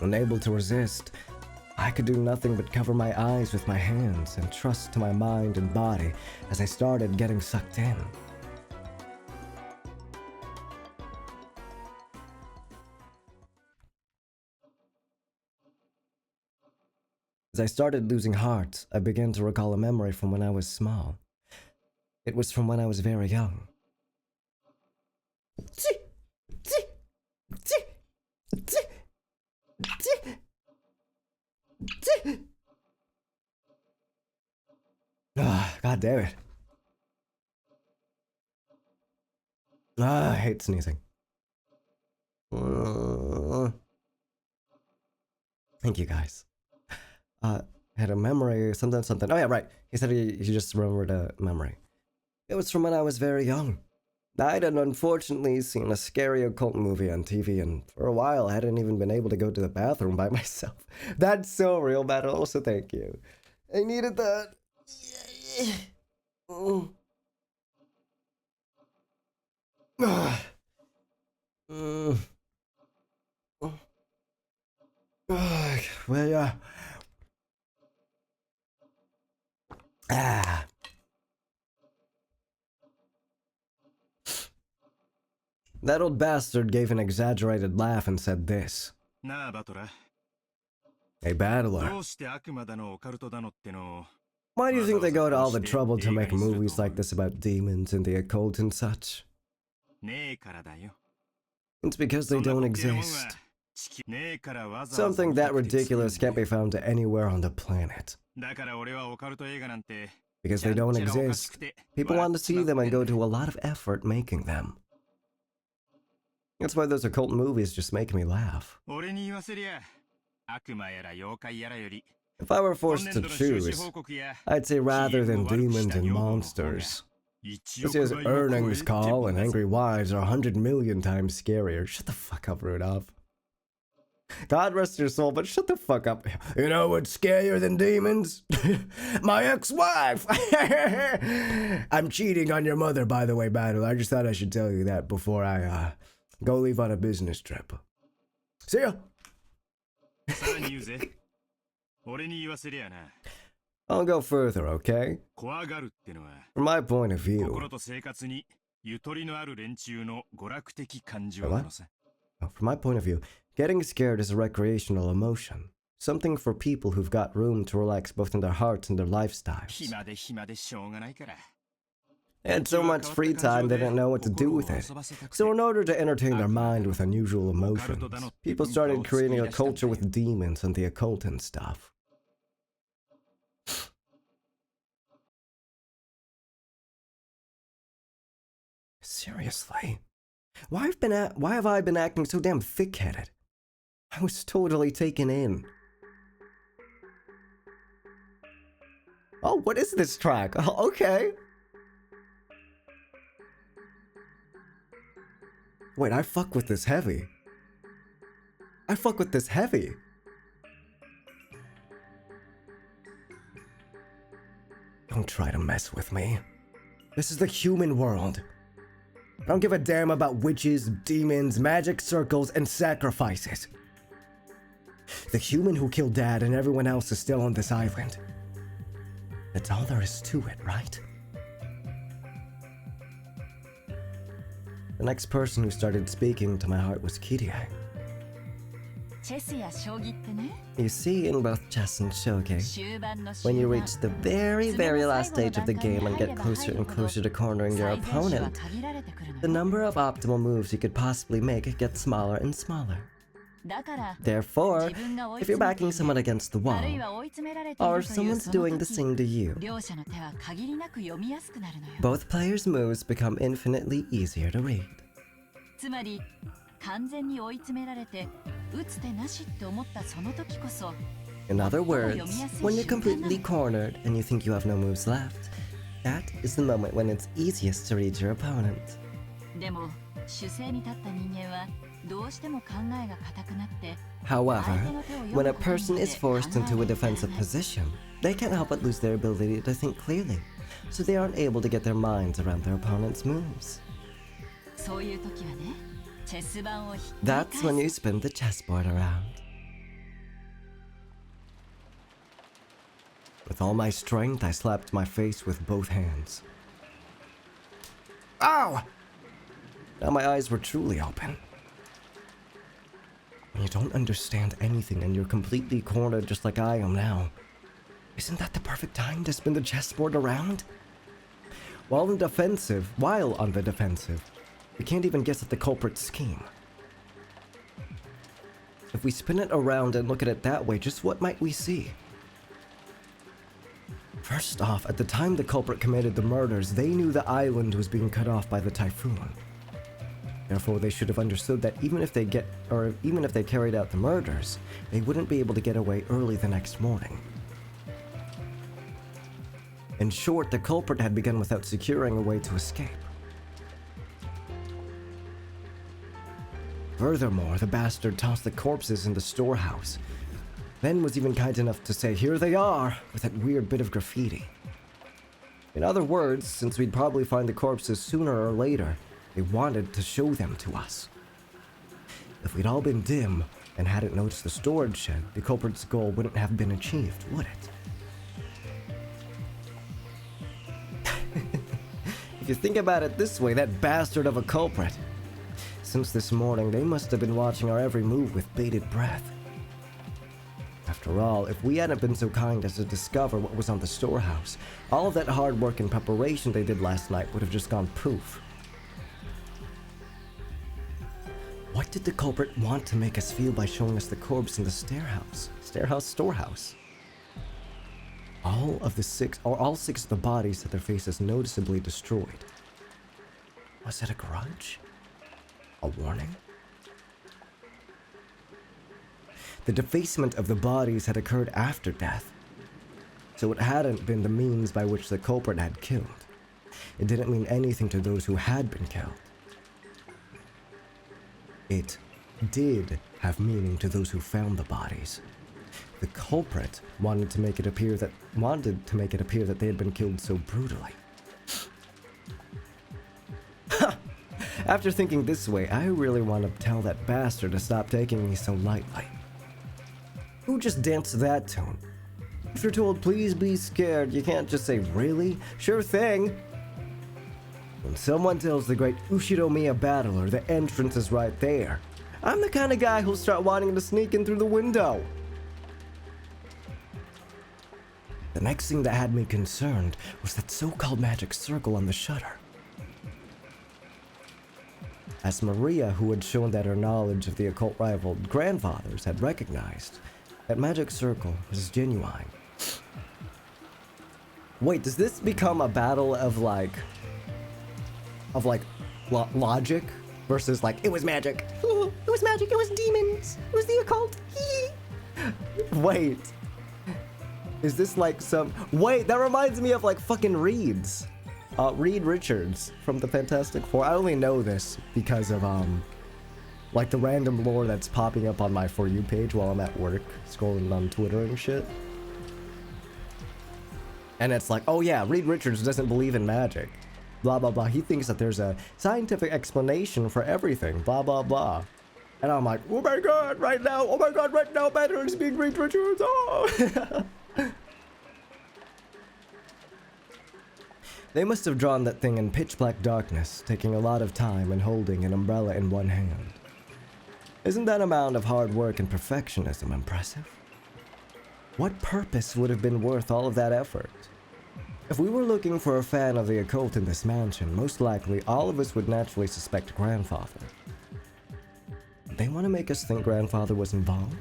Unable to resist, I could do nothing but cover my eyes with my hands and trust to my mind and body as I started getting sucked in. As I started losing heart, I began to recall a memory from when I was small. It was from when I was very young. God damn it. I hate sneezing. Thank you guys. Had a memory, something. Oh yeah, right. He said he just remembered a memory. It was from when I was very young. I'd unfortunately seen a scary occult movie on TV, and for a while I hadn't even been able to go to the bathroom by myself. That's so real, Matt. Also, thank you. I needed that. Well, yeah. That old bastard gave an exaggerated laugh and said this. Hey, battler. Why do you think they go to all the trouble to make movies like this about demons and the occult and such? It's because they don't exist. Something that ridiculous can't be found anywhere on the planet. Because they don't exist, people want to see them and go to a lot of effort making them. That's why those occult movies just make me laugh. If I were forced to choose, I'd say rather than demons and monsters. This year's earnings call and angry wives are 100 million times scarier. Shut the fuck up, Rudolph. God rest your soul, but shut the fuck up. You know what's scarier than demons? My ex-wife! I'm cheating on your mother, by the way, Battle. I just thought I should tell you that before I, go leave on a business trip. See ya! I'll go further, okay? From my point of view... What? Oh, from my point of view, getting scared is a recreational emotion. Something for people who've got room to relax both in their hearts and their lifestyles. They had so much free time they didn't know what to do with it. So in order to entertain their mind with unusual emotions, people started creating a culture with demons and the occult and stuff. Seriously? Why have I been acting so damn thick-headed? I was totally taken in. Oh, what is this track? Oh, okay. Wait, I fuck with this heavy. Don't try to mess with me. This is the human world. I don't give a damn about witches, demons, magic circles, and sacrifices. The human who killed Dad and everyone else is still on this island. That's all there is to it, right? The next person who started speaking to my heart was Kirie. You see, in both chess and shogi, when you reach the very, very last stage of the game and get closer and closer to cornering your opponent, the number of optimal moves you could possibly make gets smaller and smaller. Therefore, if you're backing someone against the wall, or someone's doing the same to you, both players' moves become infinitely easier to read. In other words, when you're completely cornered and you think you have no moves left, that is the moment when it's easiest to read your opponent. However, when a person is forced into a defensive position, they can't help but lose their ability to think clearly, so they aren't able to get their minds around their opponent's moves. That's when you spin the chessboard around. With all my strength, I slapped my face with both hands. Ow! Now my eyes were truly open. When you don't understand anything and you're completely cornered just like I am now, isn't that the perfect time to spin the chessboard around? While on the defensive, we can't even guess at the culprit's scheme. If we spin it around and look at it that way, just what might we see? First off, at the time the culprit committed the murders, they knew the island was being cut off by the typhoon. Therefore, they should have understood that even if they carried out the murders, they wouldn't be able to get away early the next morning. In short, the culprit had begun without securing a way to escape. Furthermore, the bastard tossed the corpses in the storehouse, then was even kind enough to say, "Here they are," with that weird bit of graffiti. In other words, since we'd probably find the corpses sooner or later, they wanted to show them to us. If we'd all been dim and hadn't noticed the storage shed, the culprit's goal wouldn't have been achieved, would it? If you think about it this way, that bastard of a culprit. Since this morning, they must have been watching our every move with bated breath. After all, if we hadn't been so kind as to discover what was on the storehouse, all of that hard work and preparation they did last night would have just gone poof. What did the culprit want to make us feel by showing us the corpse in the storehouse? All six of the bodies had their faces noticeably destroyed. Was it a grudge? A warning? The defacement of the bodies had occurred after death, so it hadn't been the means by which the culprit had killed. It didn't mean anything to those who had been killed. It did have meaning to those who found the bodies. The culprit wanted to make it appear that they had been killed so brutally. After thinking this way, I really want to tell that bastard to stop taking me so lightly. Who just danced that tune? If you're told, "Please be scared," you can't just say, "Really? Sure thing." When someone tells the great Ushiromiya battler the entrance is right there, I'm the kind of guy who'll start wanting to sneak in through the window. The next thing that had me concerned was that so-called magic circle on the shutter. As Maria, who had shown that her knowledge of the occult rival grandfathers, had recognized, that magic circle was genuine. Wait, does this become a battle of logic versus it was magic? Ooh, it was magic, it was demons, it was the occult. Wait. Is this wait, that reminds me of fucking Reed's. Reed Richards from the Fantastic Four. I only know this because of the random lore that's popping up on my For You page while I'm at work, scrolling on Twitter and shit. And it's oh yeah, Reed Richards doesn't believe in magic. Blah, blah, blah. He thinks that there's a scientific explanation for everything. Blah, blah, blah. And I'm like, oh my god, right now, Banner is being Reed Richards. Oh! They must have drawn that thing in pitch black darkness, taking a lot of time and holding an umbrella in one hand. Isn't that amount of hard work and perfectionism impressive? What purpose would have been worth all of that effort? If we were looking for a fan of the occult in this mansion, most likely all of us would naturally suspect Grandfather. They want to make us think Grandfather was involved?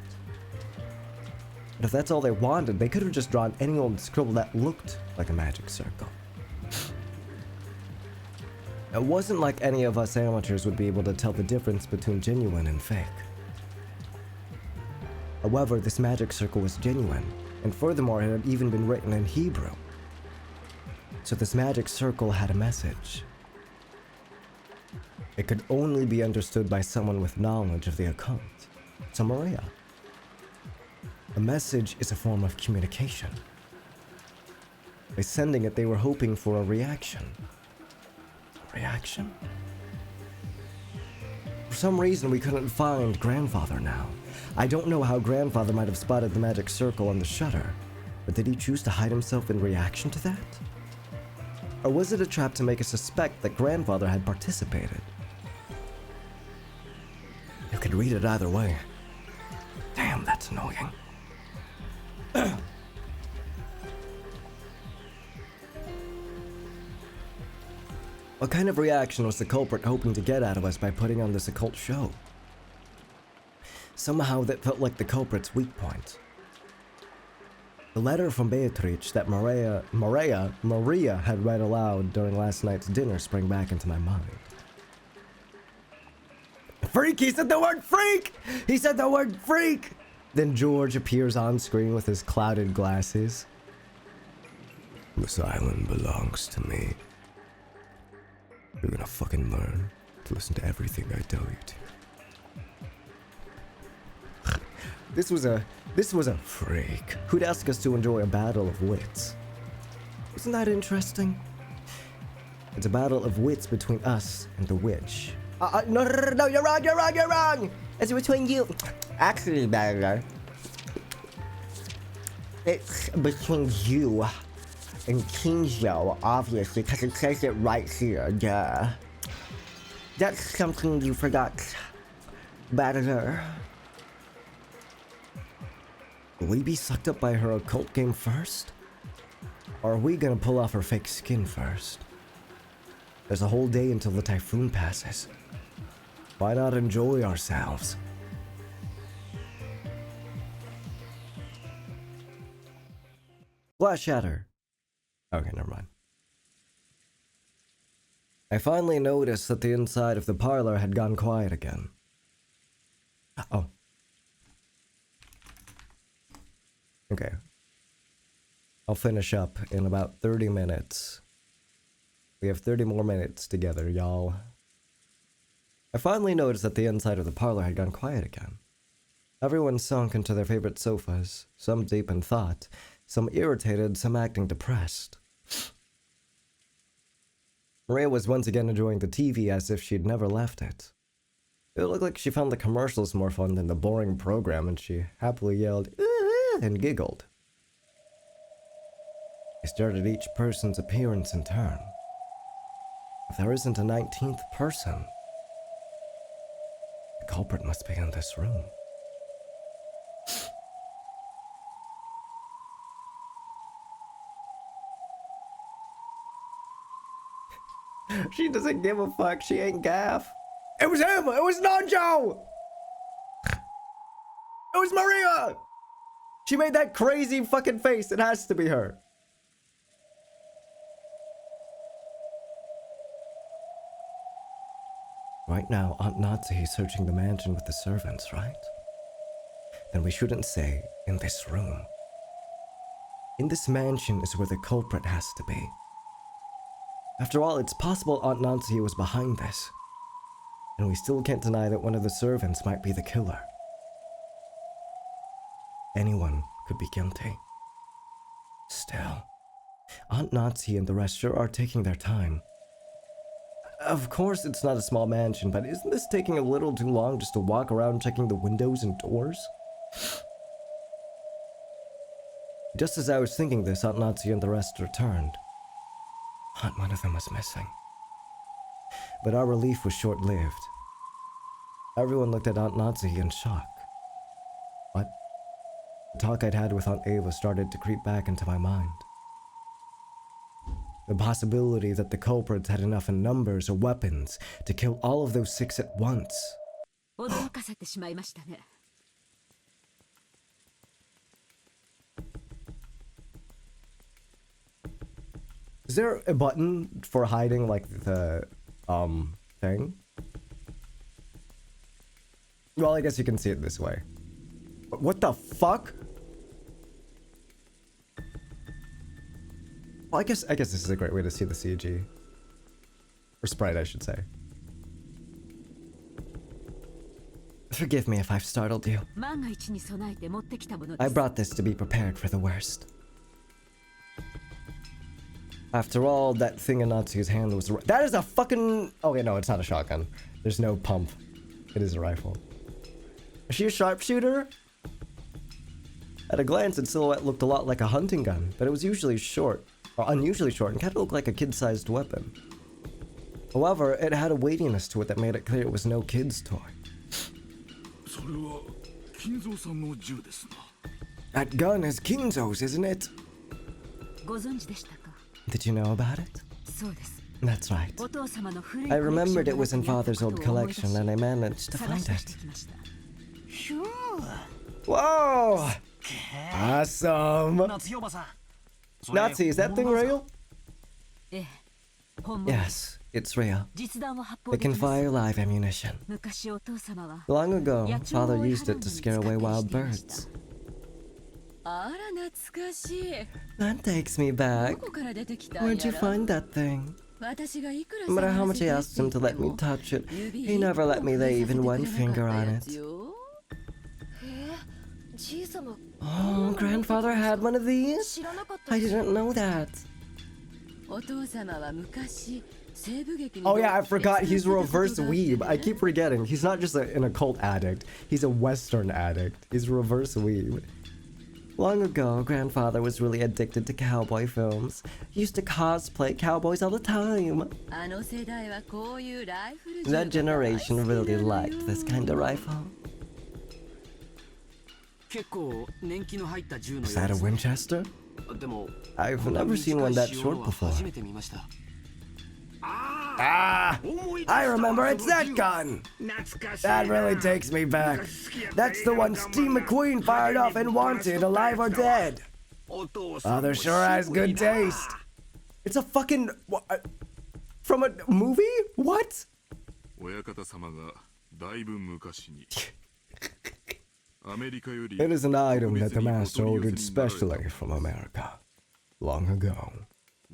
But if that's all they wanted, they could have just drawn any old scribble that looked like a magic circle. It wasn't like any of us amateurs would be able to tell the difference between genuine and fake. However, this magic circle was genuine, and furthermore, it had even been written in Hebrew. So this magic circle had a message. It could only be understood by someone with knowledge of the occult. So Maria. A message is a form of communication. By sending it, they were hoping for a reaction. Reaction? For some reason, we couldn't find Grandfather now. I don't know how Grandfather might have spotted the magic circle on the shutter, but did he choose to hide himself in reaction to that? Or was it a trap to make us suspect that Grandfather had participated? You could read it either way. Damn, that's annoying. What kind of reaction was the culprit hoping to get out of us by putting on this occult show? Somehow that felt like the culprit's weak point. The letter from Beatrice that Maria had read aloud during last night's dinner sprang back into my mind. Freak! He said the word freak! He said the word freak! Then George appears on screen with his clouded glasses. This island belongs to me. You're gonna fucking learn to listen to everything I tell you to. This was a freak who'd ask us to enjoy a battle of wits. Isn't that interesting? It's a battle of wits between us and the witch. No, you're wrong! It's between you. Actually, better. It's between you and Kinzo, obviously, because it says it right here, duh. That's something you forgot. Better. Will we be sucked up by her occult game first? Or are we gonna pull off her fake skin first? There's a whole day until the typhoon passes. Why not enjoy ourselves? Glass shatter. Okay, never mind. I finally noticed that the inside of the parlor had gone quiet again. Oh. Okay. I'll finish up in about 30 minutes. We have 30 more minutes together, y'all. I finally noticed that the inside of the parlor had gone quiet again. Everyone sunk into their favorite sofas, some deep in thought, some irritated, some acting depressed. Maria was once again enjoying the TV as if she'd never left it. It looked like she found the commercials more fun than the boring program, and she happily yelled, "Ooh," and giggled. I stared at each person's appearance in turn. If there isn't a 19th person, the culprit must be in this room. She doesn't give a fuck. She ain't gaff. It was him. It was Nonjo. It was Maria. She made that crazy fucking face. It has to be her. Right now, Aunt Nazi is searching the mansion with the servants, right? Then we shouldn't say, in this room. In this mansion is where the culprit has to be. After all, it's possible Aunt Nancy was behind this. And we still can't deny that one of the servants might be the killer. Anyone could be guilty. Still, Aunt Nancy and the rest sure are taking their time. Of course it's not a small mansion, but isn't this taking a little too long just to walk around checking the windows and doors? Just as I was thinking this, Aunt Nancy and the rest returned. One of them was missing. But our relief was short-lived. Everyone looked at Aunt Natsuki in shock. What? The talk I'd had with Aunt Ava started to creep back into my mind. The possibility that the culprits had enough in numbers or weapons to kill all of those 6 at once. 驚かせてしまいましたね。 Is there a button for hiding, like, the, thing? Well, I guess you can see it this way. What the fuck? Well, I guess this is a great way to see the CG. Or sprite, I should say. Forgive me if I've startled you. 万が一に備えて持ってきたもの I です。 brought this to be prepared for the worst. After all, that thing in Natsu's hand was... That is a fucking... Okay, no, it's not a shotgun. There's no pump. It is a rifle. Is she a sharpshooter? At a glance, its silhouette looked a lot like a hunting gun, but it was usually short, or unusually short, and kind of looked like a kid-sized weapon. However, it had a weightiness to it that made it clear it was no kid's toy. That gun is Kinzo's, isn't it? ご存知でしたか？ Did you know about it? そうです。 That's right. お父様の古い I コレクション remembered it was in から Father's old ことを思い出し collection and I managed to 探 find し出して it. きました。 Whoa! Awesome! 夏ひょうばさん。それ Nazi, is that thing 本物ですか？ real? ええ、本物です。 Yes, it's real. 実弾を発砲 It でき can ます。 fire live ammunition. 昔お父様は Long ago, 野鳥を Father 追い used 払う it to のに scare 使 away ったり wild していました。 birds. あら懐かしい。 That takes me ど back. こから出てきたん Where'd や you ら。 find that thing? 私がいくら No matter how 触ら much せて I って asked 言 him って to let me も touch it, 指 he 一 never 本 let me 触ら lay せて even くれ one なか finger った on や it. つよ。じいさま Oh, grandfather had one of these? 知らなかった I didn't know that. お父様は昔西部劇に Oh yeah, I 出演 forgot され he's てたこと reverse があって weeb. I ね。 keep forgetting. He's not just an occult addict. He's a Western addict. He's reverse weeb. Long ago, grandfather was really addicted to cowboy films. He used to cosplay cowboys all the time. あの世代はこういうライフル銃 That が大好き generation な really の liked よ。 this kind of rifle. 結構年季の入った銃のよう Is that a ですね。 Winchester? でも I've こんな never に seen 近 one い that 使用 short のは before. 初めて見ました。 Ah! I remember it's that gun! That really takes me back. That's the one Steve McQueen fired off in Wanted, Alive or Dead. Father sure has good taste. It's a fucking... From a movie? What? 親方様がだいぶ昔にアメリカより It is an item that the 特別に master お取り ordered 寄せになられた specially from America. Long ago.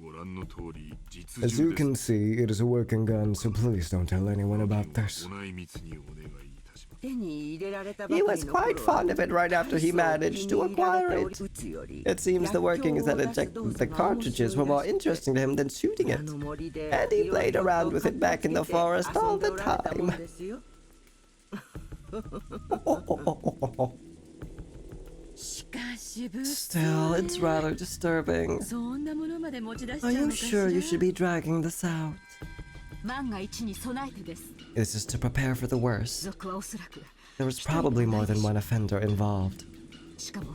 ご覧の通り実 As 銃 you です can see, it is a working gun, so please don't tell anyone about this. お内密にお願いいたします。手に入れられたば He か was りの quite 頃は fond of it right after he managed to acquire it. It seems the workings that ejected the cartridges were more interesting to him than shooting it. And he played around with it back in the forest all the time. Still, it's rather disturbing. そんなものまで持ち出しち Are ゃう you のかしら。 sure you should be dragging this out? 万が一に備えてです。 This is to prepare for the worst. 族はおそらく There was probably more than one offender involved. しかも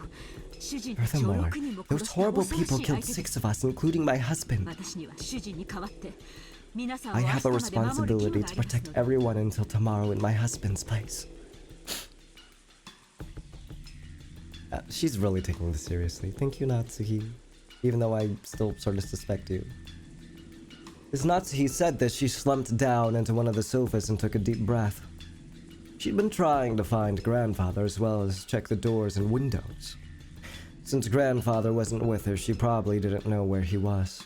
主人たちを Furthermore, 6人も those 殺した horrible 恐ろし people い killed 相手です 6 of us, including my husband. 私には主人に代わって皆さんを I 明 have 日 a まで守る義 responsibility 務が to あります protect ので everyone until tomorrow in my husband's place. She's really taking this seriously. Thank you, Natsuhi. Even though I still sort of suspect you. As Natsuhi said this, she slumped down into one of the sofas and took a deep breath. She'd been trying to find grandfather as well as check the doors and windows. Since grandfather wasn't with her, she probably didn't know where he was.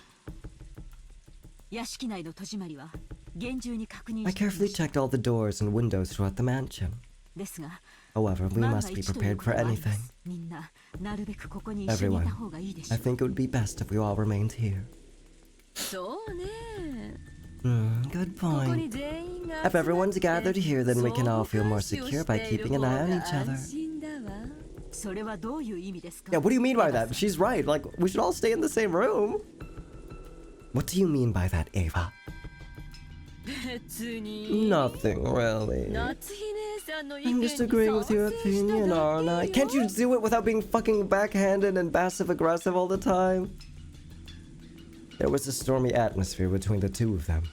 屋敷内の戸締まりは厳重に確認 I していま carefully した checked all the doors and windows throughout the mansion. ですが However, we 万が must be 一という prepared こ for とはありま anything. すみんななるべくここに一緒にい Everyone, た方がいいでしょ I う think it would be best if we all remained here. そうね。 Good ここに point. 全員が If 集ま everyone's って gathered here, then we can all feel more 相互 secure 監 by 視をしている keeping an eye on 方 each が other. 安心だわ。それはどういう意味ですか Yeah, what do you mean by that? She's right. Like, we should all stay in the same room. What do you mean by that, Ava? 別に。 Nothing, really. 夏日姉 I'm just agreeing with your opinion, aren't I? Can't you do it without being fucking backhanded and passive-aggressive all the time? There was a stormy atmosphere between the two of them.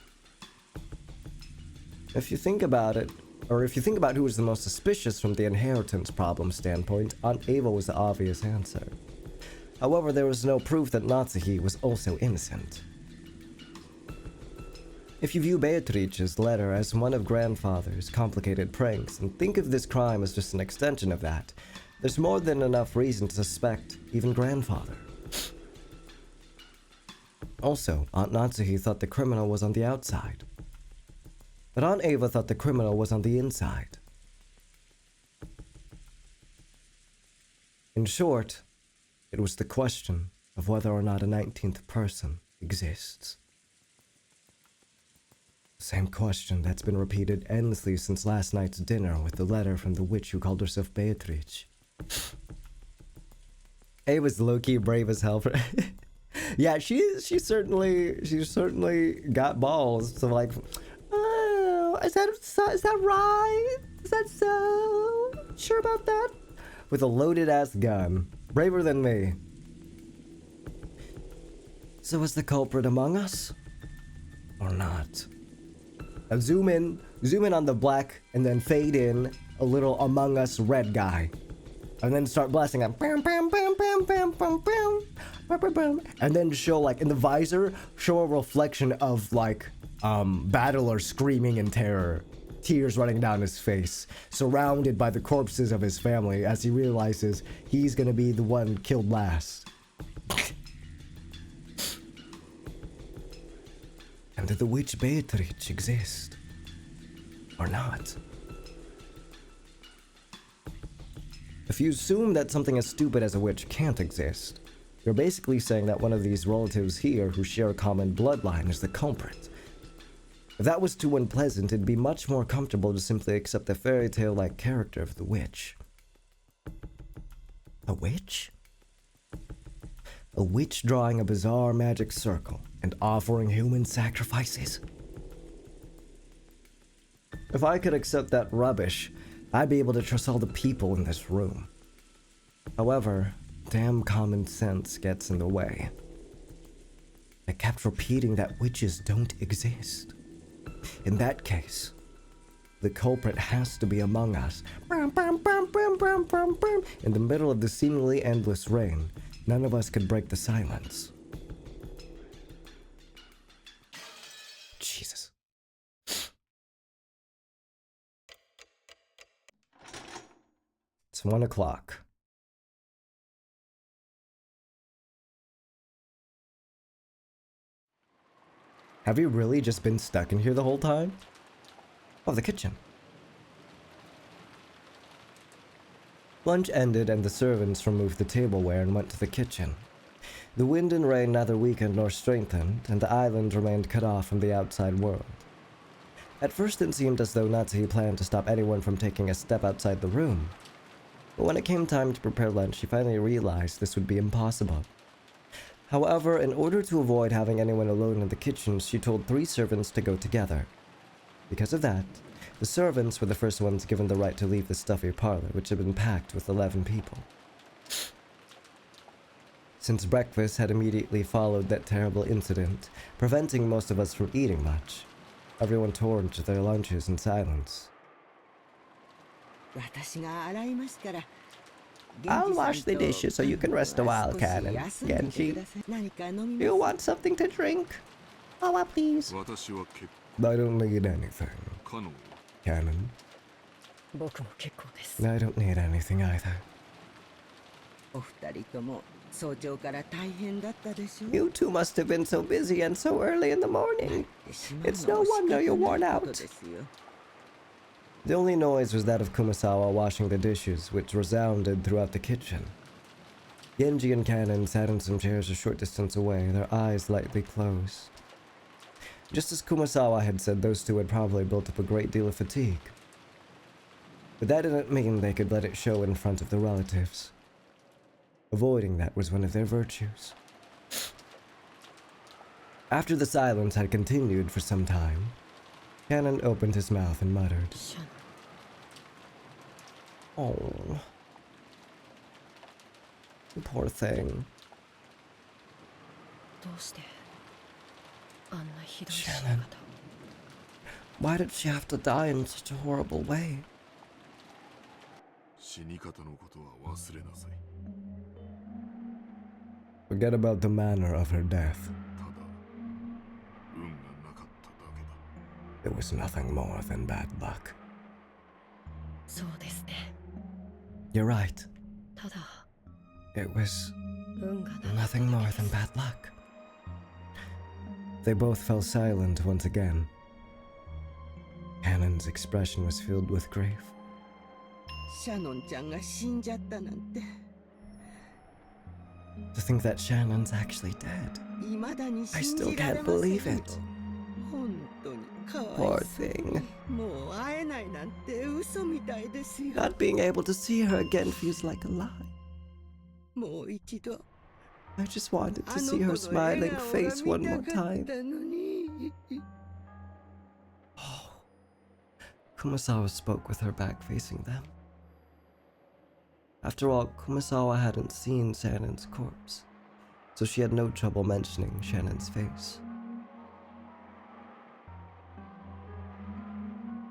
If you think about it, or if you think about who was the most suspicious from the inheritance problem standpoint, Aunt Ava was the obvious answer. However, there was no proof that Natsuhi was also innocent. If you view Beatrice's letter as one of grandfather's complicated pranks and think of this crime as just an extension of that, there's more than enough reason to suspect even grandfather. Also, Aunt Natsuhi thought the criminal was on the outside. But Aunt Ava thought the criminal was on the inside. In short, it was the question of whether or not a 19th person exists. Same question that's been repeated endlessly since last night's dinner with the letter from the witch who called herself Beatrice. Ava's low-key brave as hell for yeah, she certainly got balls to like, oh, is that right? Is that so? Sure about that? With a loaded ass gun. Braver than me. So is the culprit among us? Or not? Now zoom in on the black and then fade in a little Among Us red guy. And then start blasting up. Bam, bam, bam, bam, bam, bam, bam, bam, bam, bam. And then show like in the visor, show a reflection of like Battler screaming in terror. Tears running down his face, surrounded by the corpses of his family as he realizes he's gonna be the one killed last. And did the witch Beatrice exist? Or not? If you assume that something as stupid as a witch can't exist, you're basically saying that one of these relatives here who share a common bloodline is the culprit. If that was too unpleasant, it'd be much more comfortable to simply accept the fairy tale-like character of the witch. A witch? A witch drawing a bizarre magic circle and offering human sacrifices? If I could accept that rubbish, I'd be able to trust all the people in this room. However, damn common sense gets in the way. I kept repeating that witches don't exist. In that case, the culprit has to be among us. In the middle of the seemingly endless rain, none of us could break the silence. Jesus. It's 1 o'clock. Have you really just been stuck in here the whole time? Oh, the kitchen. Lunch ended and the servants removed the tableware and went to the kitchen. The wind and rain neither weakened nor strengthened, and the island remained cut off from the outside world. At first it seemed as though Natsuhi planned to stop anyone from taking a step outside the room. But when it came time to prepare lunch, she finally realized this would be impossible. However, in order to avoid having anyone alone in the kitchen, she told 3 servants to go together. Because of that, the servants were the first ones given the right to leave the stuffy parlor, which had been packed with 11 people. Since breakfast had immediately followed that terrible incident, preventing most of us from eating much, everyone turned to their lunches in silence. I'll wash the dishes so you can rest a while, Canon. Genji. Do you want something to drink? Oh, please. I don't need anything. Canon. I don't need anything either. You two must have been so busy and so early in the morning. It's no wonder you're worn out. The only noise was that of Kumasawa washing the dishes, which resounded throughout the kitchen. Genji and Canon sat in some chairs a short distance away, their eyes lightly closed. Just as Kumasawa had said, those two had probably built up a great deal of fatigue. But that didn't mean they could let it show in front of the relatives. Avoiding that was one of their virtues. After the silence had continued for some time, Canon opened his mouth and muttered, Oh. Poor thing. Shannon. Why did she have to die in such a horrible way? 死に方のことは忘れなさい。 Forget about the manner of her death. ただ、運がなかっただけだ。 It was nothing more than bad luck. そうですね。 You're right. ただ、 It was 運がなかった nothing more than bad luck. They both fell silent once again. Cannon's expression was filled with grief. シャノンちゃんが死んじゃったなんて。 To think that Shannon's actually dead. 未だに I 信 still じられ can't ません believe よ。 it. 本当にかわ Poor いそうに thing. もう会えないなんて嘘みたいですよ。 Not being able to see her again feels like a lie. もう一度 I just wanted あ to の see 子 her の smiling 笑顔 face が one 見 more たかっ time. たのに。 Oh. Kumasawa spoke with her back facing them. After all, Kumasawa hadn't seen Shannon's corpse, so she had no trouble mentioning Shannon's face.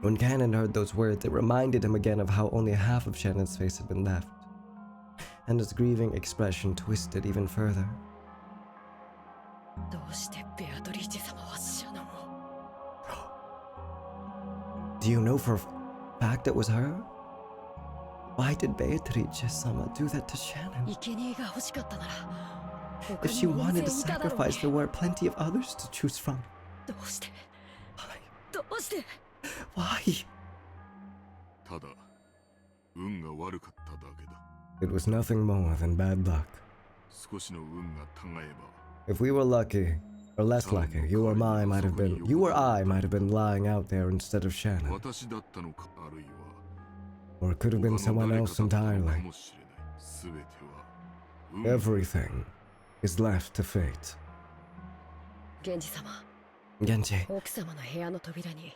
When Cannon heard those words, it reminded him again of how only half of Shannon's face had been left, and his grieving expression twisted even further. どうしてベアトリーチェ様はシャノンを Do you know for a fact it was her? Why did Beatrice-sama do that to Shannon? 生贄が欲しかったなら If she wanted to sacrifice, there were plenty of others to choose from. どうして Why? どうして Why? ただ、運が悪かっただけだ。 It was nothing more than bad luck. 少しの運がたがえば、 If we were lucky, or less lucky, you or I might have been lying out there instead of Shannon. 私だったのか、あるいは Or it could have been someone else 他の誰かだったの entirely. かもしれない。すべては運 Everything is left to fate. 源氏様 Genji, 奥様の部屋の扉に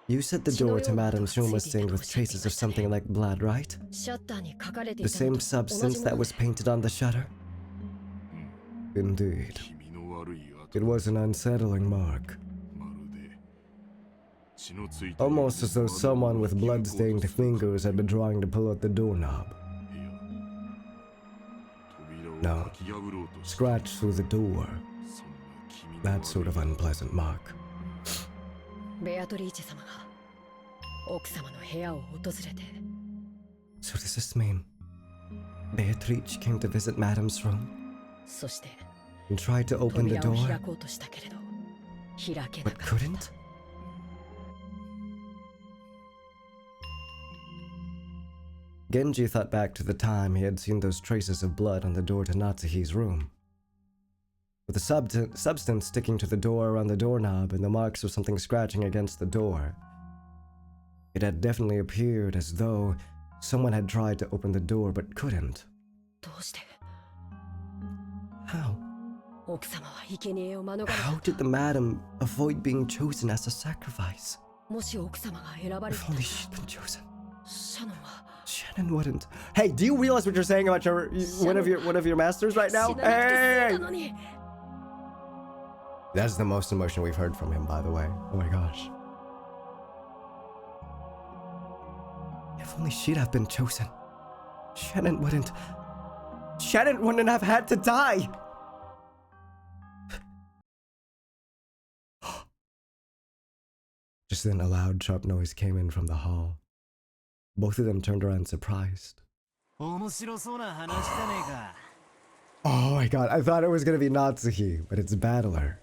you said the door to Madame's room was stained with traces of something like blood, right? シャッターに書かれて The いたの same と同じ substance も that の was painted on the shutter? Indeed. 君の悪い跡 It was an unsettling mark. まるで血のついた Almost as though someone with blood-stained fingers had been trying to pull out the doorknob. 扉 No. をかき破ろうとして Scratch through the door. そんな君の That sort of 悪い unpleasant mark. ベアトリーチェ様が奥様の部屋を訪れて So does this mean Beatrice came to visit Madame's room そして and tried to open the 扉を door, 開こうとしたけれど開けな but かった couldn't? Genji thought back to the time he had seen those traces of blood on the door to Natsuhi's room. With the substance sticking to the door around the doorknob and the marks of something scratching against the door, it had definitely appeared as though someone had tried to open the door but couldn't. どうして How? 奥様は生贄を免れた How did the madam avoid being chosen as a sacrifice? もし奥様が選ばれ If てた only ら she'd been chosen. シャノンは Shannon wouldn't. Hey, do you realize what you're saying about one of your masters right now? 死ななくて済ん Hey! だのに That's the most emotion we've heard from him, by the way. Oh my gosh. If only she'd have been chosen. Shannon wouldn't have had to die. Just then a loud, sharp noise came in from the hall. Both of them turned around surprised. 面白そうな話じゃねえか。 Oh my god, I thought it was gonna be Natsuhi, but it's Battler.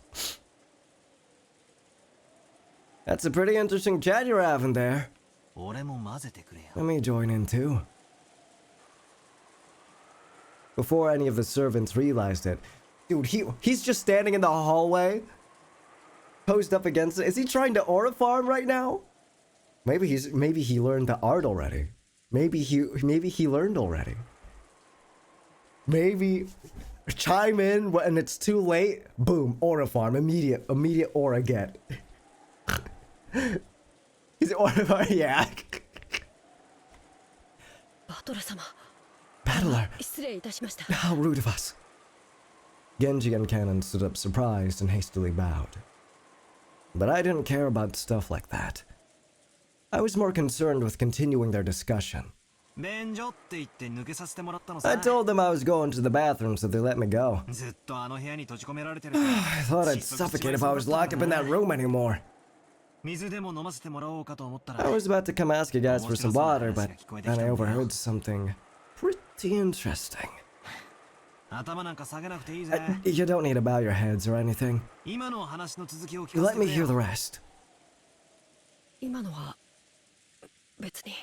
That's a pretty interesting chat you're having there. 俺も混ぜてくれよ。 Let me join in too. Before any of the servants realized it, dude, he's just standing in the hallway, posed up against it. Is he trying to aura farm right now? Maybe he learned the art already. Maybe he learned already. Maybe chime in when it's too late. Boom, aura farm, immediate aura get. He's aura farm, yeah. Battler! 失礼いたしました。 How rude of us. Genji and Cannon stood up surprised and hastily bowed. But I didn't care about stuff like that. I was more concerned with continuing their discussion. I told them I was going to the bathroom, so they let me go. I thought I'd suffocate if I was locked up in that room anymore. I was about to come ask you guys for some water, but then I overheard something pretty interesting. You don't need to bow your heads or anything. Let me hear the rest. 今のは別に。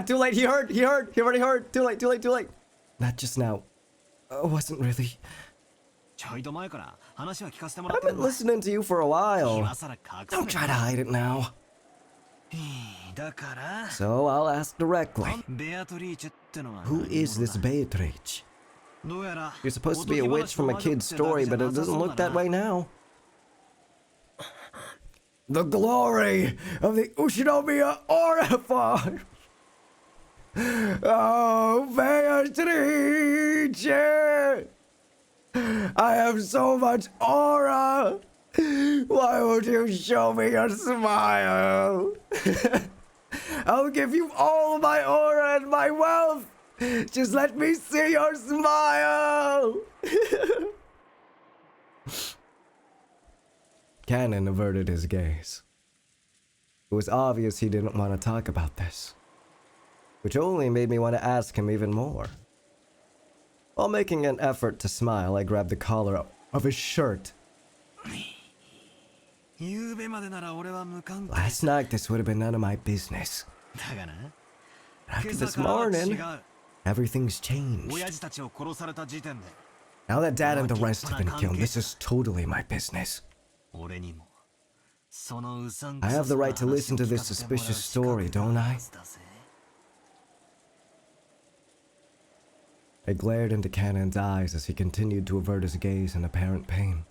Too late, he already heard. Too late. That just now wasn't really. I've been listening to you for a while. Don't try to hide it now. So I'll ask directly. Who is this Beatrice? You're supposed to be a witch from a kid's story, but it doesn't look that way now. The glory of the Ushinomiya Aura Farm! Oh, Beatrice! I have so much aura! Why won't you show me your smile? I'll give you all my aura and my wealth! Just let me see your smile! Cannon averted his gaze. It was obvious he didn't want to talk about this, which only made me want to ask him even more. While making an effort to smile, I grabbed the collar of his shirt. Last night, this would have been none of my business. After this morning, everything's changed. Now that Dad and the rest have been killed, this is totally my business. I have the right to listen to this suspicious story, don't I? I glared into Cannon's eyes as he continued to avert his gaze in apparent pain.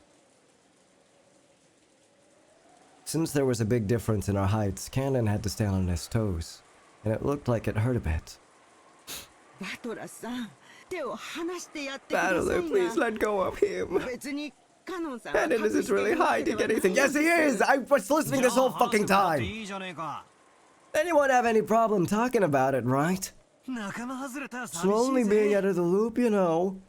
Since there was a big difference in our heights, Cannon had to stand on his toes, and it looked like it hurt a bit. Battler, please let go of him. Cannon isn't really hiding anything. Yes, he is! I was listening this whole fucking time! Anyone have any problem talking about it, right? It's only being out of the loop, you know.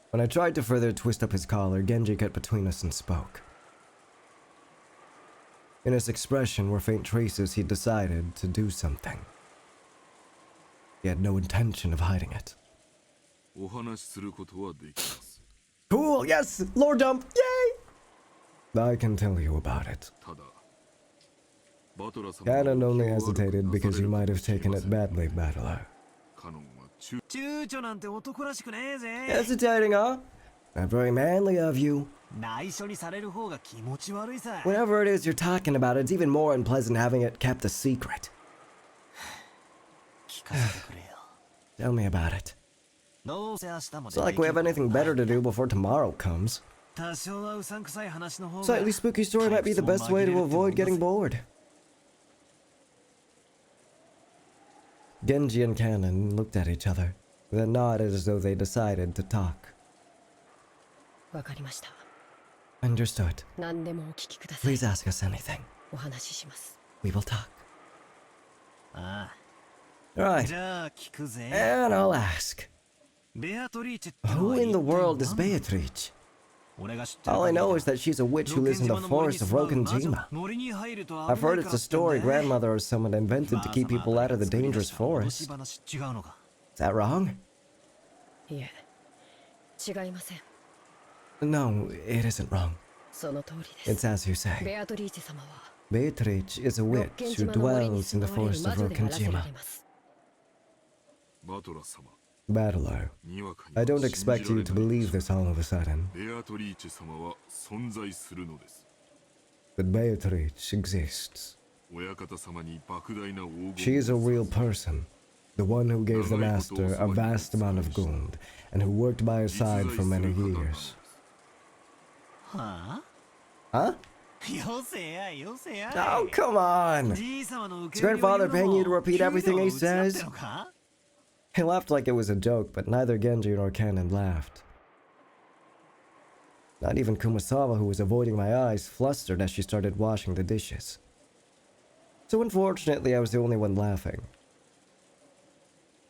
When I tried to further twist up his collar, Genji cut between us and spoke. In his expression were faint traces he'd decided to do something. He had no intention of hiding it. Cool, yes! Lore dump! Yay! I can tell you about it. Cannon only hesitated because you might have taken it badly, Battler. Hesitating, huh? Not very manly of you. Whatever it is you're talking about, it's even more unpleasant having it kept a secret. Tell me about it. It's not like we have anything better to do before tomorrow comes. Slightly spooky story might be the best way to avoid getting bored. Genji and Cannon looked at each other, then nodded as though they decided to talk. Understood. Please ask us anything. We will talk. Right. And I'll ask. Who in the world is Beatrice? All I know is that she's a witch who lives in the forest of Rokenjima. I've heard it's a story grandmother or someone invented to keep people out of the dangerous forest. Is that wrong? No, it isn't wrong. It's as you say. Beatrice is a witch who dwells in the forest of Rokenjima. Battler, I don't expect you to believe this all of a sudden. But Beatrice exists. She is a real person, the one who gave the master a vast amount of gold, and who worked by his side for many years. Huh? Oh, come on! Is grandfather paying you to repeat everything he says? He laughed like it was a joke, but neither Genji nor Kanon laughed. Not even Kumasawa, who was avoiding my eyes, flustered as she started washing the dishes. So unfortunately, I was the only one laughing.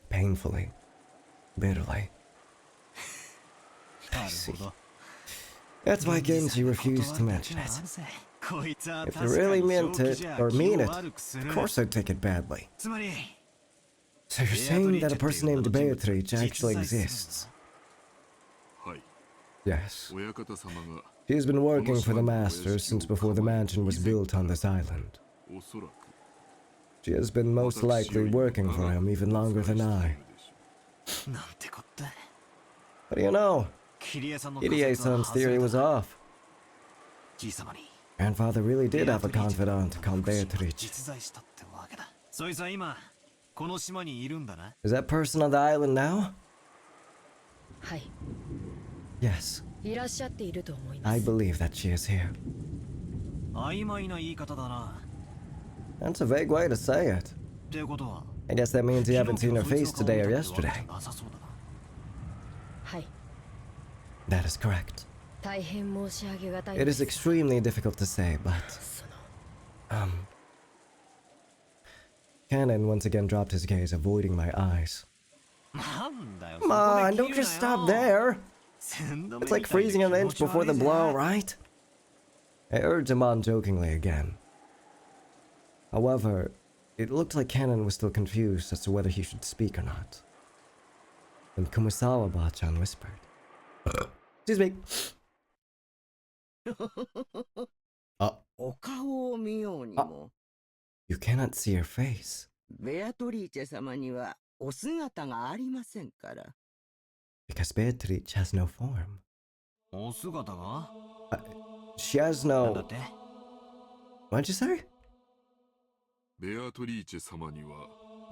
Painfully. Bitterly. I see. That's why Genji refused to mention it. If they really meant it, or mean it, of course I'd take it badly. So you're saying that a person named Beatrice actually exists? Yes. She has been working for the Master since before the mansion was built on this island. She has been most likely working for him even longer than I. What do you know? Kirie-san's theory was off. Grandfather really did have a confidant called Beatrice. Is that person on the island now? Yes. I believe that she is here. That's a vague way to say it. I guess that means you haven't seen her face today or yesterday. That is correct. It is extremely difficult to say, but... Kanon once again dropped his gaze, avoiding my eyes. Come on, don't just stop there! It's like freezing an inch before the blow, right? I urged him on jokingly again. However, it looked like Kanon was still confused as to whether he should speak or not. Then Kumasawa-bachan whispered. Excuse me. You cannot see her face. Because Beatrice has no form. She has no... What'd you say?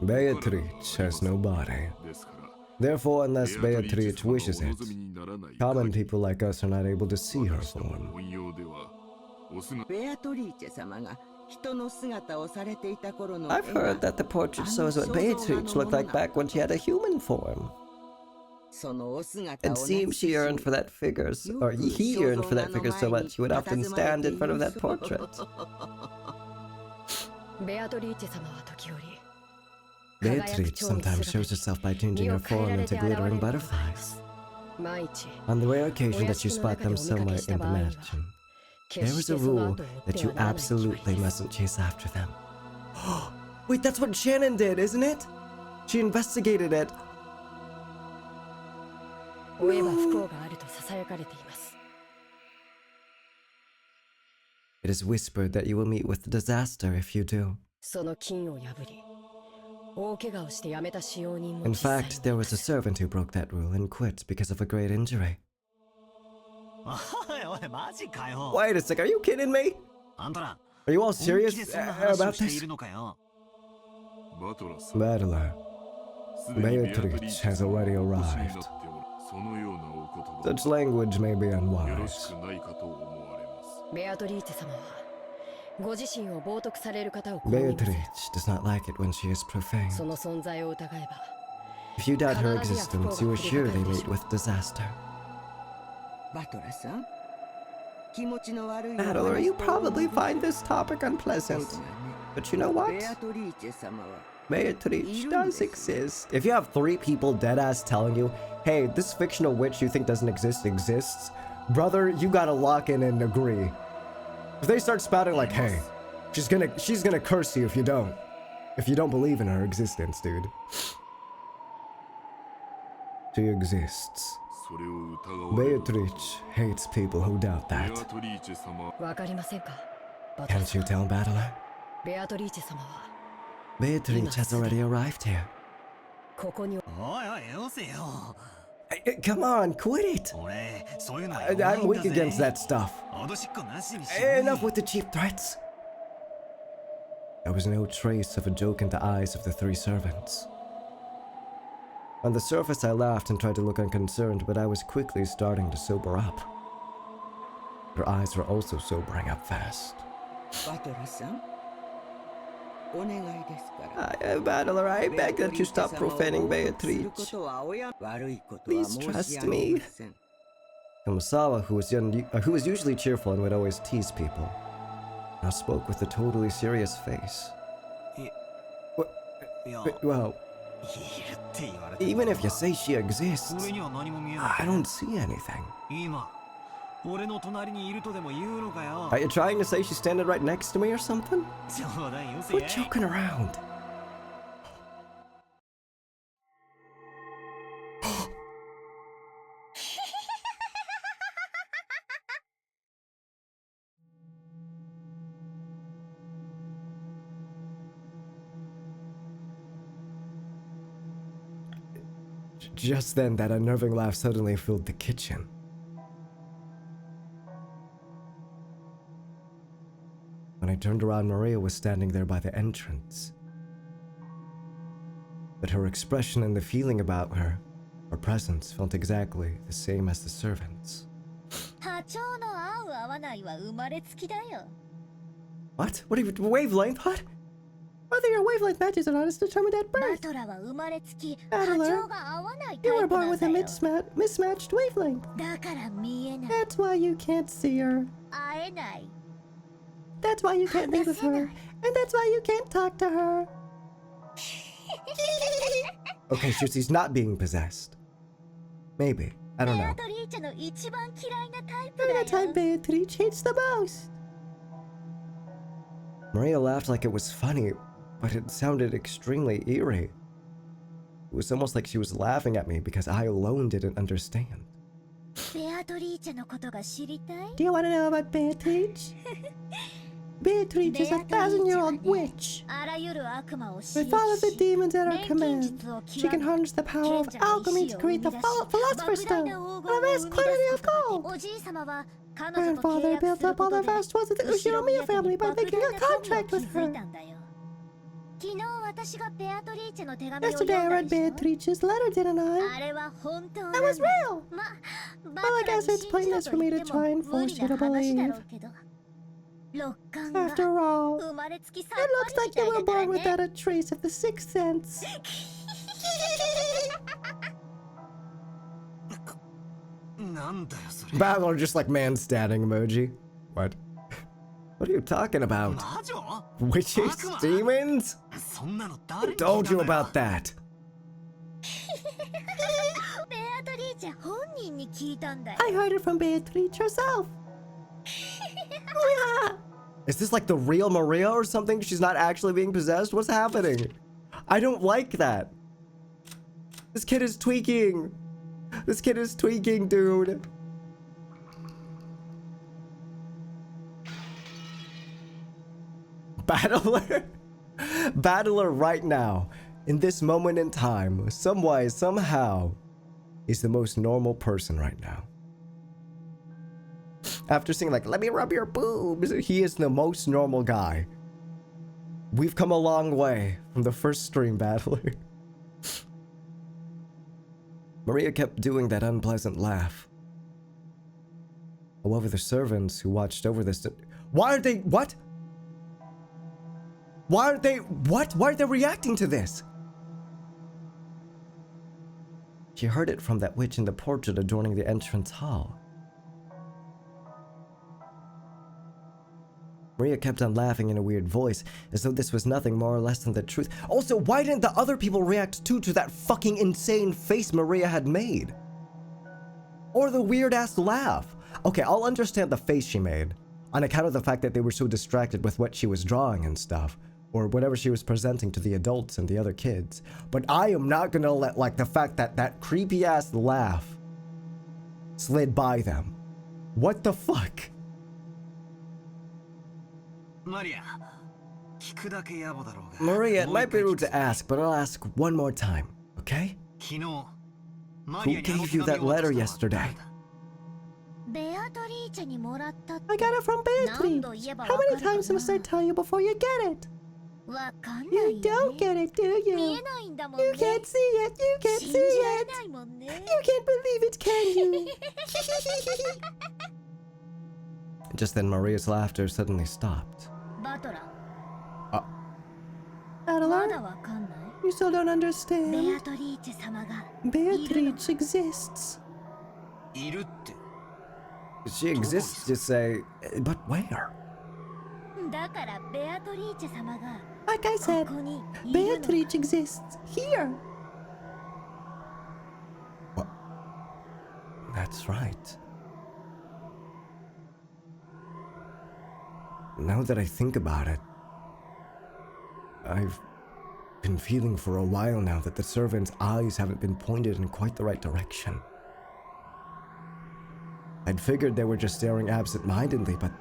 Beatrice has no body. Therefore, unless Beatrice wishes it, common people like us are not able to see her form. I've heard that the portrait shows what Beatrice looked like back when she had a human form. It seems she yearned for that figure, or he yearned for that figure so much he would often stand in front of that portrait. Beatrice sometimes shows herself by changing her form into glittering butterflies. On the rare occasion that you spot them somewhere in the mansion, there is a rule that you absolutely mustn't chase after them. Wait, that's what Shannon did, isn't it? She investigated it. No. It is whispered that you will meet with disaster if you do. In fact, there was a servant who broke that rule and quit because of a great injury. Wait a sec, are you kidding me? Are you all serious about this? Battler, Beatrice has already arrived. Such language may be unwise. Beatrice does not like it when she is profane. If you doubt her existence, you will surely meet with disaster. Battler, you probably find this topic unpleasant. But you know what? Beatrice does exist. If you have 3 people deadass telling you, hey, this fictional witch you think doesn't exist exists, brother, you gotta lock in and agree. If they start spouting like, hey, she's gonna curse you if you don't believe in her existence, dude. She exists. Beatrice hates people who doubt that. Can't you tell, Battler? Beatrice has already arrived here. Come on, quit it! I'm weak against that stuff. Enough with the cheap threats. There was no trace of a joke in the eyes of the 3 servants. On the surface, I laughed and tried to look unconcerned, but I was quickly starting to sober up. Her eyes were also sobering up fast. バトラさん、お願いですから。Battler, I beg that you stop profaning Beatrice. Please trust me. Kamasawa, who was usually cheerful and would always tease people, now spoke with a totally serious face. Well, even if you say she exists, I don't see anything. Are you trying to say she's standing right next to me or something? Quit joking around. Just then, that unnerving laugh suddenly filled the kitchen. When I turned around, Maria was standing there by the entrance. But her expression and the feeling about her presence felt exactly the same as the servants. What? What are you, wavelength? What? Whether your wavelength matches or not is determined at birth. Battler, you were born with a mismatched wavelength. That's why you can't see her. That's why you can't be with her. And that's why you can't talk to her. Okay, Shushi's not being possessed. Maybe. I don't know. You're the type Beatrice hates the most. Maria laughed like it was funny, but it sounded extremely eerie. It was almost like she was laughing at me because I alone didn't understand. Do you want to know about Beatrice? Beatrice is a 1,000-year-old witch. With all of the demons at her command, she can harness the power of alchemy to create the Philosopher's Stone and a vast quantity of gold. Grandfather built up all the vast wealth of the Ushinomiya family by making a contract with her. Yesterday I read Beatrice's letter, didn't I? That was real! Well, I guess it's pointless for me to try and force you to believe. After all, it looks like you were born without a trace of the sixth sense. Battler just like man standing emoji. What? What are you talking about? Witches? Demons? Who told you about that? I heard it from Beatrice herself. Is this like the real Maria or something? She's not actually being possessed? What's happening? I don't like that. This kid is tweaking. This kid is tweaking, dude. Battler? Battler right now, in this moment in time, some way, somehow, is the most normal person right now. After saying like, let me rub your boobs, he is the most normal guy. We've come a long way from the first stream, Battler. Maria kept doing that unpleasant laugh. However, the servants who watched over this... Why aren't they... What? Why aren't they... What? Why aren't they reacting to this? She heard it from that witch in the portrait adorning the entrance hall. Maria kept on laughing in a weird voice, as though this was nothing more or less than the truth. Also, why didn't the other people react too to that fucking insane face Maria had made? Or the weird-ass laugh? Okay, I'll understand the face she made, on account of the fact that they were so distracted with what she was drawing and stuff, or whatever she was presenting to the adults and the other kids. But I am not gonna let, like, the fact that that creepy-ass laugh slid by them. What the fuck? Maria, it might be rude to ask, but I'll ask one more time, okay? Who gave you that letter yesterday? I got it from Beatrice. How many times must I tell you before you get it? You don't get it, do you? You can't see it. You can't see it. You can't believe it, can you? Just then, Maria's laughter suddenly stopped. バトラ Adelar, わかんない you still don't ベ understand. アトリーチェ様が Beatrice exists. いるって She exists to say, but where? だからベアトリーチェ様が Like I said, ここにいるの Beatrice exists here. What? That's right. Now that I think about it, I've been feeling for a while now that the servants' eyes haven't been pointed in quite the right direction. I'd figured they were just staring absent-mindedly, but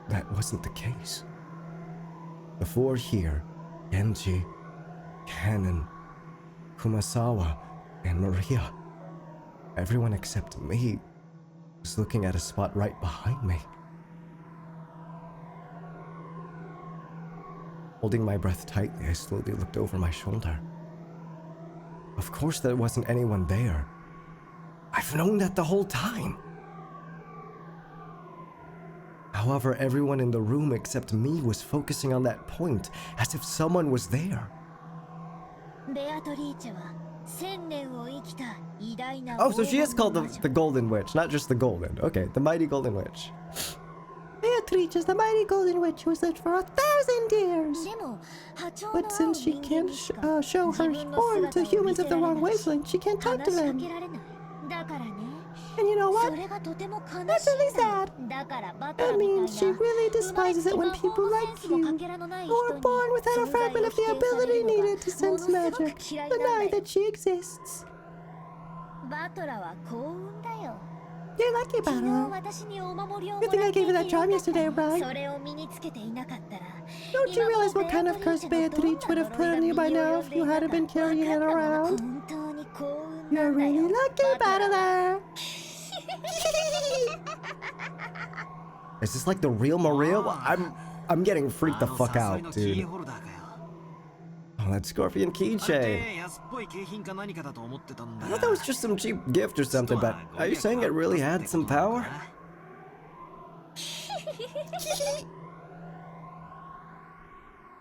that wasn't the case. Before here, Genji, Cannon, Kumasawa, and Maria, everyone except me was looking at a spot right behind me. Holding my breath tightly, I slowly looked over my shoulder. Of course there wasn't anyone there. I've known that the whole time. However, everyone in the room except me was focusing on that point, as if someone was there. ベアトリーチェは1000年を生きた偉大な Oh, so she is called 黄金の魔女 the Golden Witch, not just the Golden. Okay, the Mighty Golden Witch. Beatrice is the Mighty Golden Witch who has lived for 1,000 years. でも波長の But 合う since she 人間 can't にしか show 自 her 分の form 姿 to を見 humans せ of the られ wrong ないし wavelength, she can't talk 話 to しか them. けられないだからね And you know そ what? れがとても悲 That's しい really んだよ sad. だからバト That ラみたい means な she really despises it when people like you, who are born without a fragment of the ability needed to sense magic, deny that she exists. バトラは幸運だよ You're lucky, 昨日 Battle. 私にお守りを You も think ら I ってい gave you て that よ charm かった yesterday, right? それを身につけていなかったら Don't you realize what kind of curse Beatrice would have put on you by now if you hadn't been carrying it around? 本当に幸運 You're なんだ really よ lucky, Battler. Is this like the real Maria? I'm getting freaked the fuck out, dude. Oh, that scorpion あれっ keychain. て安っぽい景品か何かだと思ってたんだ I thought that was just some cheap gift or something, but are you saying it really had some power?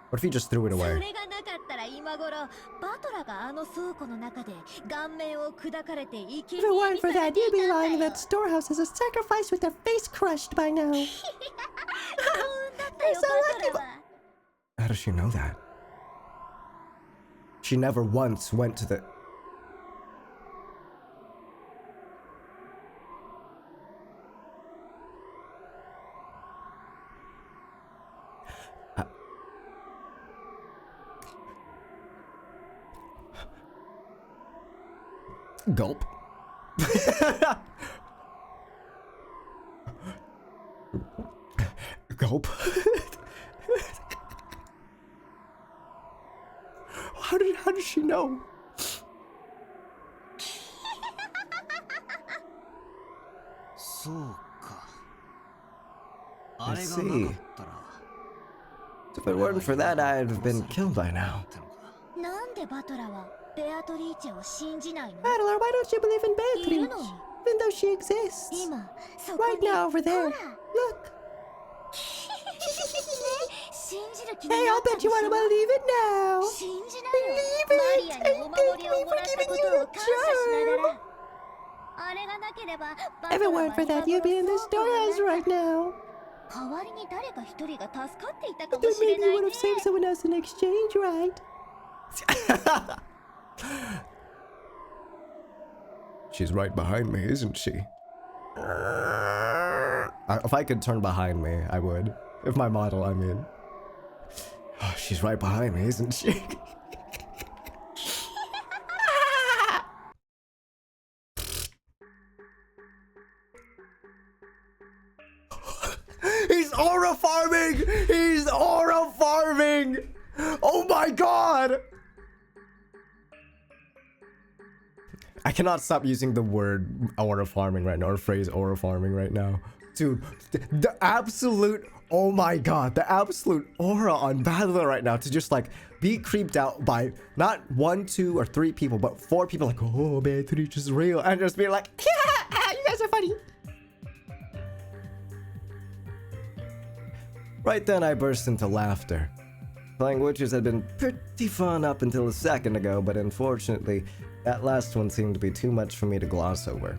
What if he just threw it そ away? れがなかったら今頃バトラがあの倉庫の中で顔面を砕かれて生贄 If it に weren't さ for れ that, てい you'd be たんだ lying in よ that storehouse as a sacrifice with their face crushed by now. 幸運だったよ so バトラは How does she know that? She never once went to the... Gulp. Gulp. How does she know? そうか I あれがな see. かったら If it weren't for that, I'd have been killed by now. なんでバトラはベアトリーチェを信じないの Battler, why don't you believe in いる Beatrice? のに Even though she exists. 今そこ Right に now over there. ほら Look. 信じる気に Hey, な I'll った bet でし you ょ wanna believe it now. 信じな Believe よ it マリア and にお thank 守り me をも for らった giving こ you とを the 感謝しなが charm. らあれがなければバ If ト it ラは weren't for 今 that, you'd be in the 頃倉庫の storehouse right 中 now. 代わりに誰か一人が助かっていたか But も then しれ maybe な you い would ね have saved someone else in exchange, right? She's right behind me, isn't she? If I could turn behind me, I would. If my model, I mean. Oh, she's right behind me, isn't she? He's aura farming! He's aura farming! Oh my god! I cannot stop using the word aura farming right now, or phrase aura farming right now. Dude, the absolute, oh my god, the absolute aura on Battler right now to just like be creeped out by not 1, 2, or 3 people, but 4 people like, oh, Beatrice is real, and just be like, yeah, you guys are funny. Right then I burst into laughter. Playing witches had been pretty fun up until a second ago, but unfortunately, that last one seemed to be too much for me to gloss over.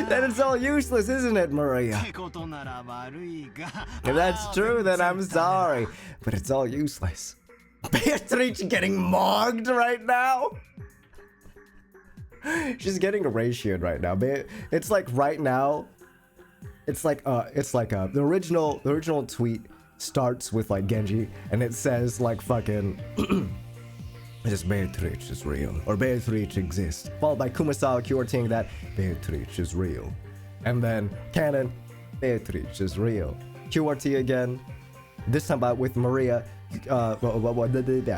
Then it's all useless, isn't it, Maria? If that's true, then I'm sorry, but it's all useless. Beatrice getting mogged right now? She's getting ratioed right now. It's like right now, the original tweet starts with like Genji, and it says like fucking this Beatrice is real, or Beatrice exists, followed by Kumasawa QRTing that Beatrice is real, and then Canon, Beatrice is real, QRT again, this time with Maria,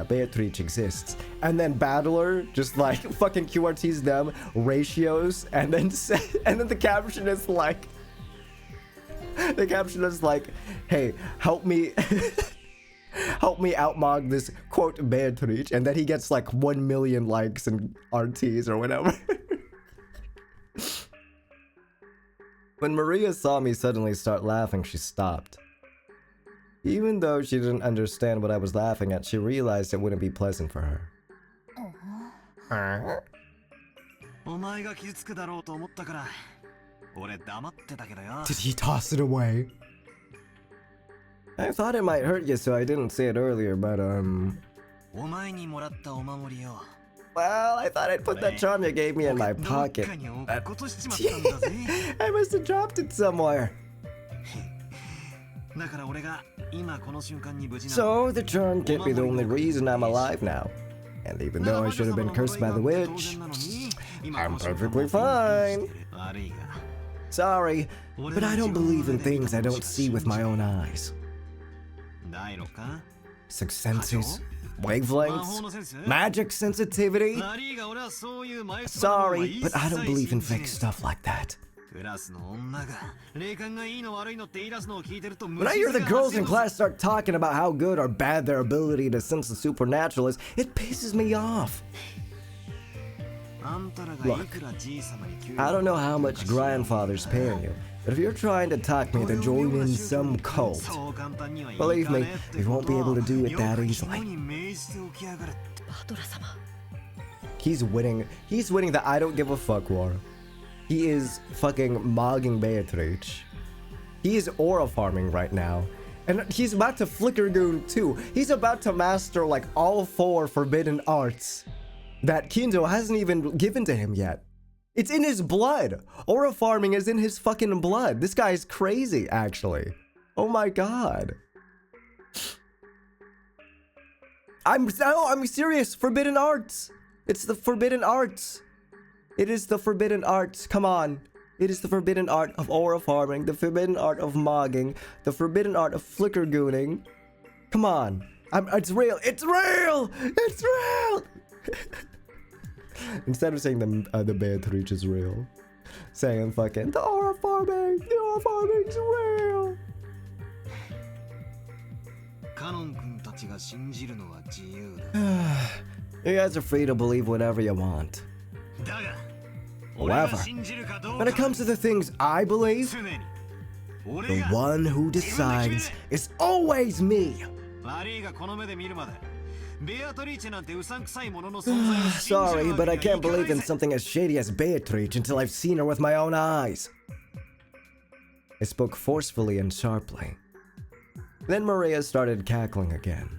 Beatrice exists, and then Battler just like fucking QRTs them, ratios, and then the caption is like, hey, help me help me outmog this quote Beatrice, and then he gets like 1 million likes and RTs or whatever. When Maria saw me suddenly start laughing, she stopped. Even though she didn't understand what I was laughing at, she realized it wouldn't be pleasant for her. Did he toss it away? I thought it might hurt you, so I didn't say it earlier, but well, I thought I'd put that charm you gave me in my pocket. I must have dropped it somewhere. So the charm can't be the only reason I'm alive now. And even though I should have been cursed by the witch, I'm perfectly fine. Sorry, but I don't believe in things I don't see with my own eyes. Sixth senses, wavelengths, magic sensitivity. Sorry, but I don't believe in fake stuff like that. When I hear the girls in class start talking about how good or bad their ability to sense the supernatural is, it pisses me off. Look, I don't know how much grandfather's paying you, but if you're trying to talk me to join in some cult, believe me, you won't be able to do it that easily. He's winning the I don't give a fuck war. He is fucking mogging Beatrice. He is aura farming right now. And he's about to Flicker Goon too. He's about to master like all 4 forbidden arts that Kinzo hasn't even given to him yet. It's in his blood. Aura farming is in his fucking blood. This guy is crazy, actually. Oh my god. I'm serious. Forbidden arts. It's the forbidden arts. It is the forbidden arts. Come on. It is the forbidden art of aura farming, the forbidden art of mogging, the forbidden art of flicker gooning. Come on. It's real. It's real. It's real. Instead of saying the Beatrice is real, saying fucking the aura farming is real. You guys are free to believe whatever you want. However, when it comes to the things I believe, the one who decides is always me. Sorry, but I can't believe in something as shady as Beatrice until I've seen her with my own eyes. I spoke forcefully and sharply. Then Maria started cackling again.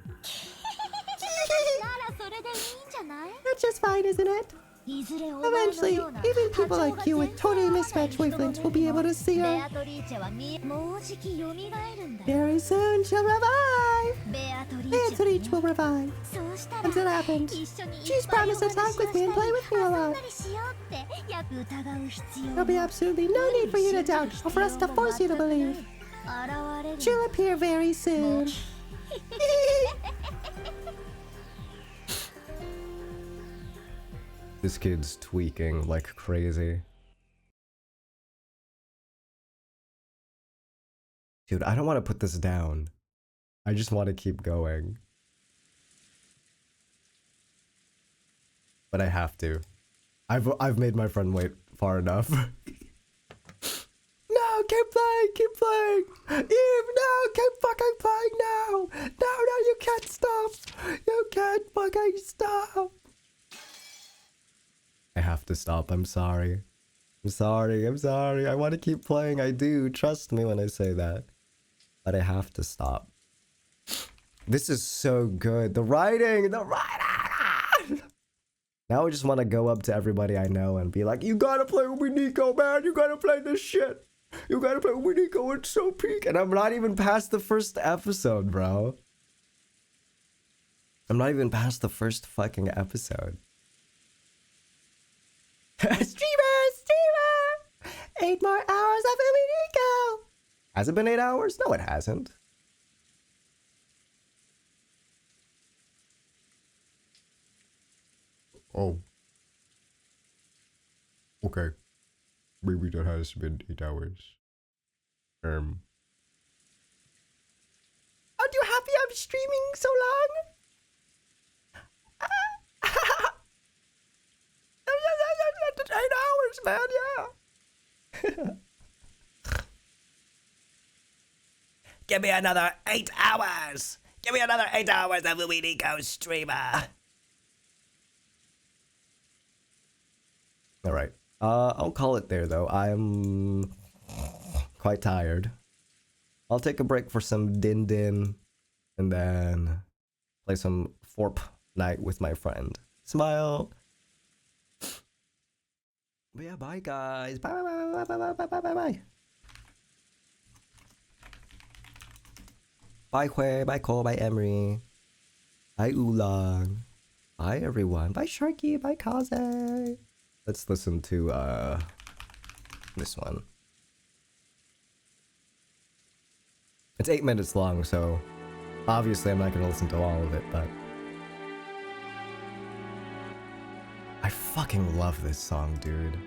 That's just fine, isn't it? Eventually, even people like you with totally mismatched wavelengths will be able to see her. Very soon she'll revive. Beatrice will revive. Until that happens, she's promised to talk with me and play with me a lot. There'll be absolutely no need for you to doubt or for us to force you to believe. She'll appear very soon. This kid's tweaking like crazy. Dude, I don't want to put this down. I just want to keep going. But I have to. I've made my friend wait far enough. No, keep playing, keep playing. Eve, no, keep fucking playing now. No, you can't stop. You can't fucking stop. I have to stop. I'm sorry. I'm sorry. I'm sorry. I want to keep playing. I do. Trust me when I say that. But I have to stop. This is so good. The writing. The writing. Now I just want to go up to everybody I know and be like, you gotta play Umineko, man. You gotta play this shit. You gotta play Umineko. It's so peak. And I'm not even past the first episode, bro. I'm not even past the first fucking episode. Streamer! 8 more hours of Umineko! Has it been 8 hours? No, it hasn't. Oh. Okay. Maybe that has been 8 hours. Aren't you happy I'm streaming so long? 8 hours, man, yeah. Give me another 8 hours. Give me another 8 hours of Umineko streamer. All right. I'll call it there though. I'm quite tired. I'll take a break for some din din and then play some Fortnite with my friend. Smile. But yeah, bye guys. Bye bye bye bye bye bye bye bye bye. Bye Hui, bye Cole, bye Emery. Bye Oolong. Bye everyone. Bye Sharky, bye Kaze. Let's listen to this one. It's 8 minutes long, so obviously I'm not gonna listen to all of it, but I fucking love this song, dude.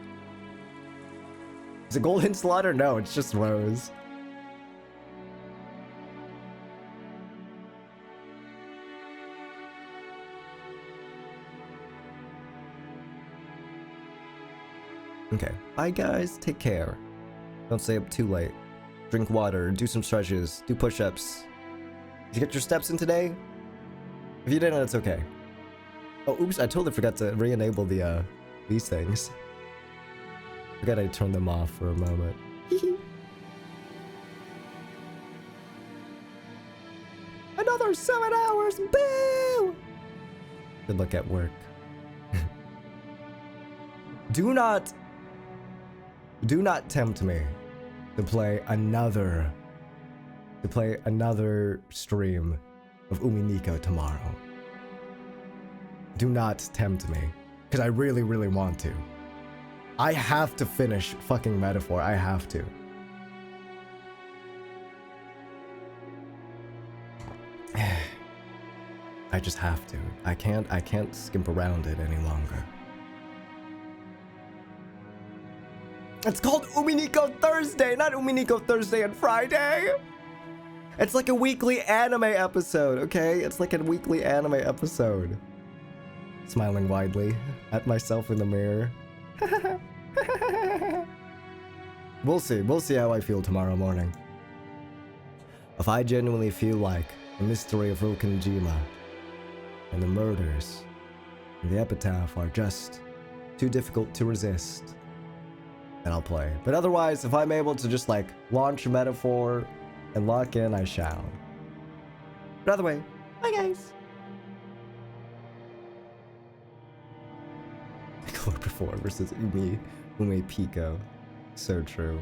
Is it Golden Slaughter? No, it's just Rose. Okay, bye guys, take care. Don't stay up too late. Drink water, do some stretches, do push-ups. Did you get your steps in today? If you didn't, it's okay. Oh, oops, I totally forgot to re-enable the, these things. Forgot I turned them off for a moment. Another 7 hours, boo! Good luck at work. Do not tempt me to play another stream of Umineko tomorrow. Do not tempt me, because I really, really want to. I have to finish fucking Metaphor. I have to. I just have to. I can't skimp around it any longer. It's called Umineko Thursday, not Umineko Thursday and Friday. It's like a weekly anime episode, okay? It's like a weekly anime episode. Smiling widely at myself in the mirror. We'll see how I feel tomorrow morning. If I genuinely feel like the mystery of Rokenjima and the murders and the epitaph are just too difficult to resist, then I'll play. But otherwise, if I'm able to just like launch a Metaphor and lock in, I shall. But either way, bye guys. Color before versus Ume Pico. So true.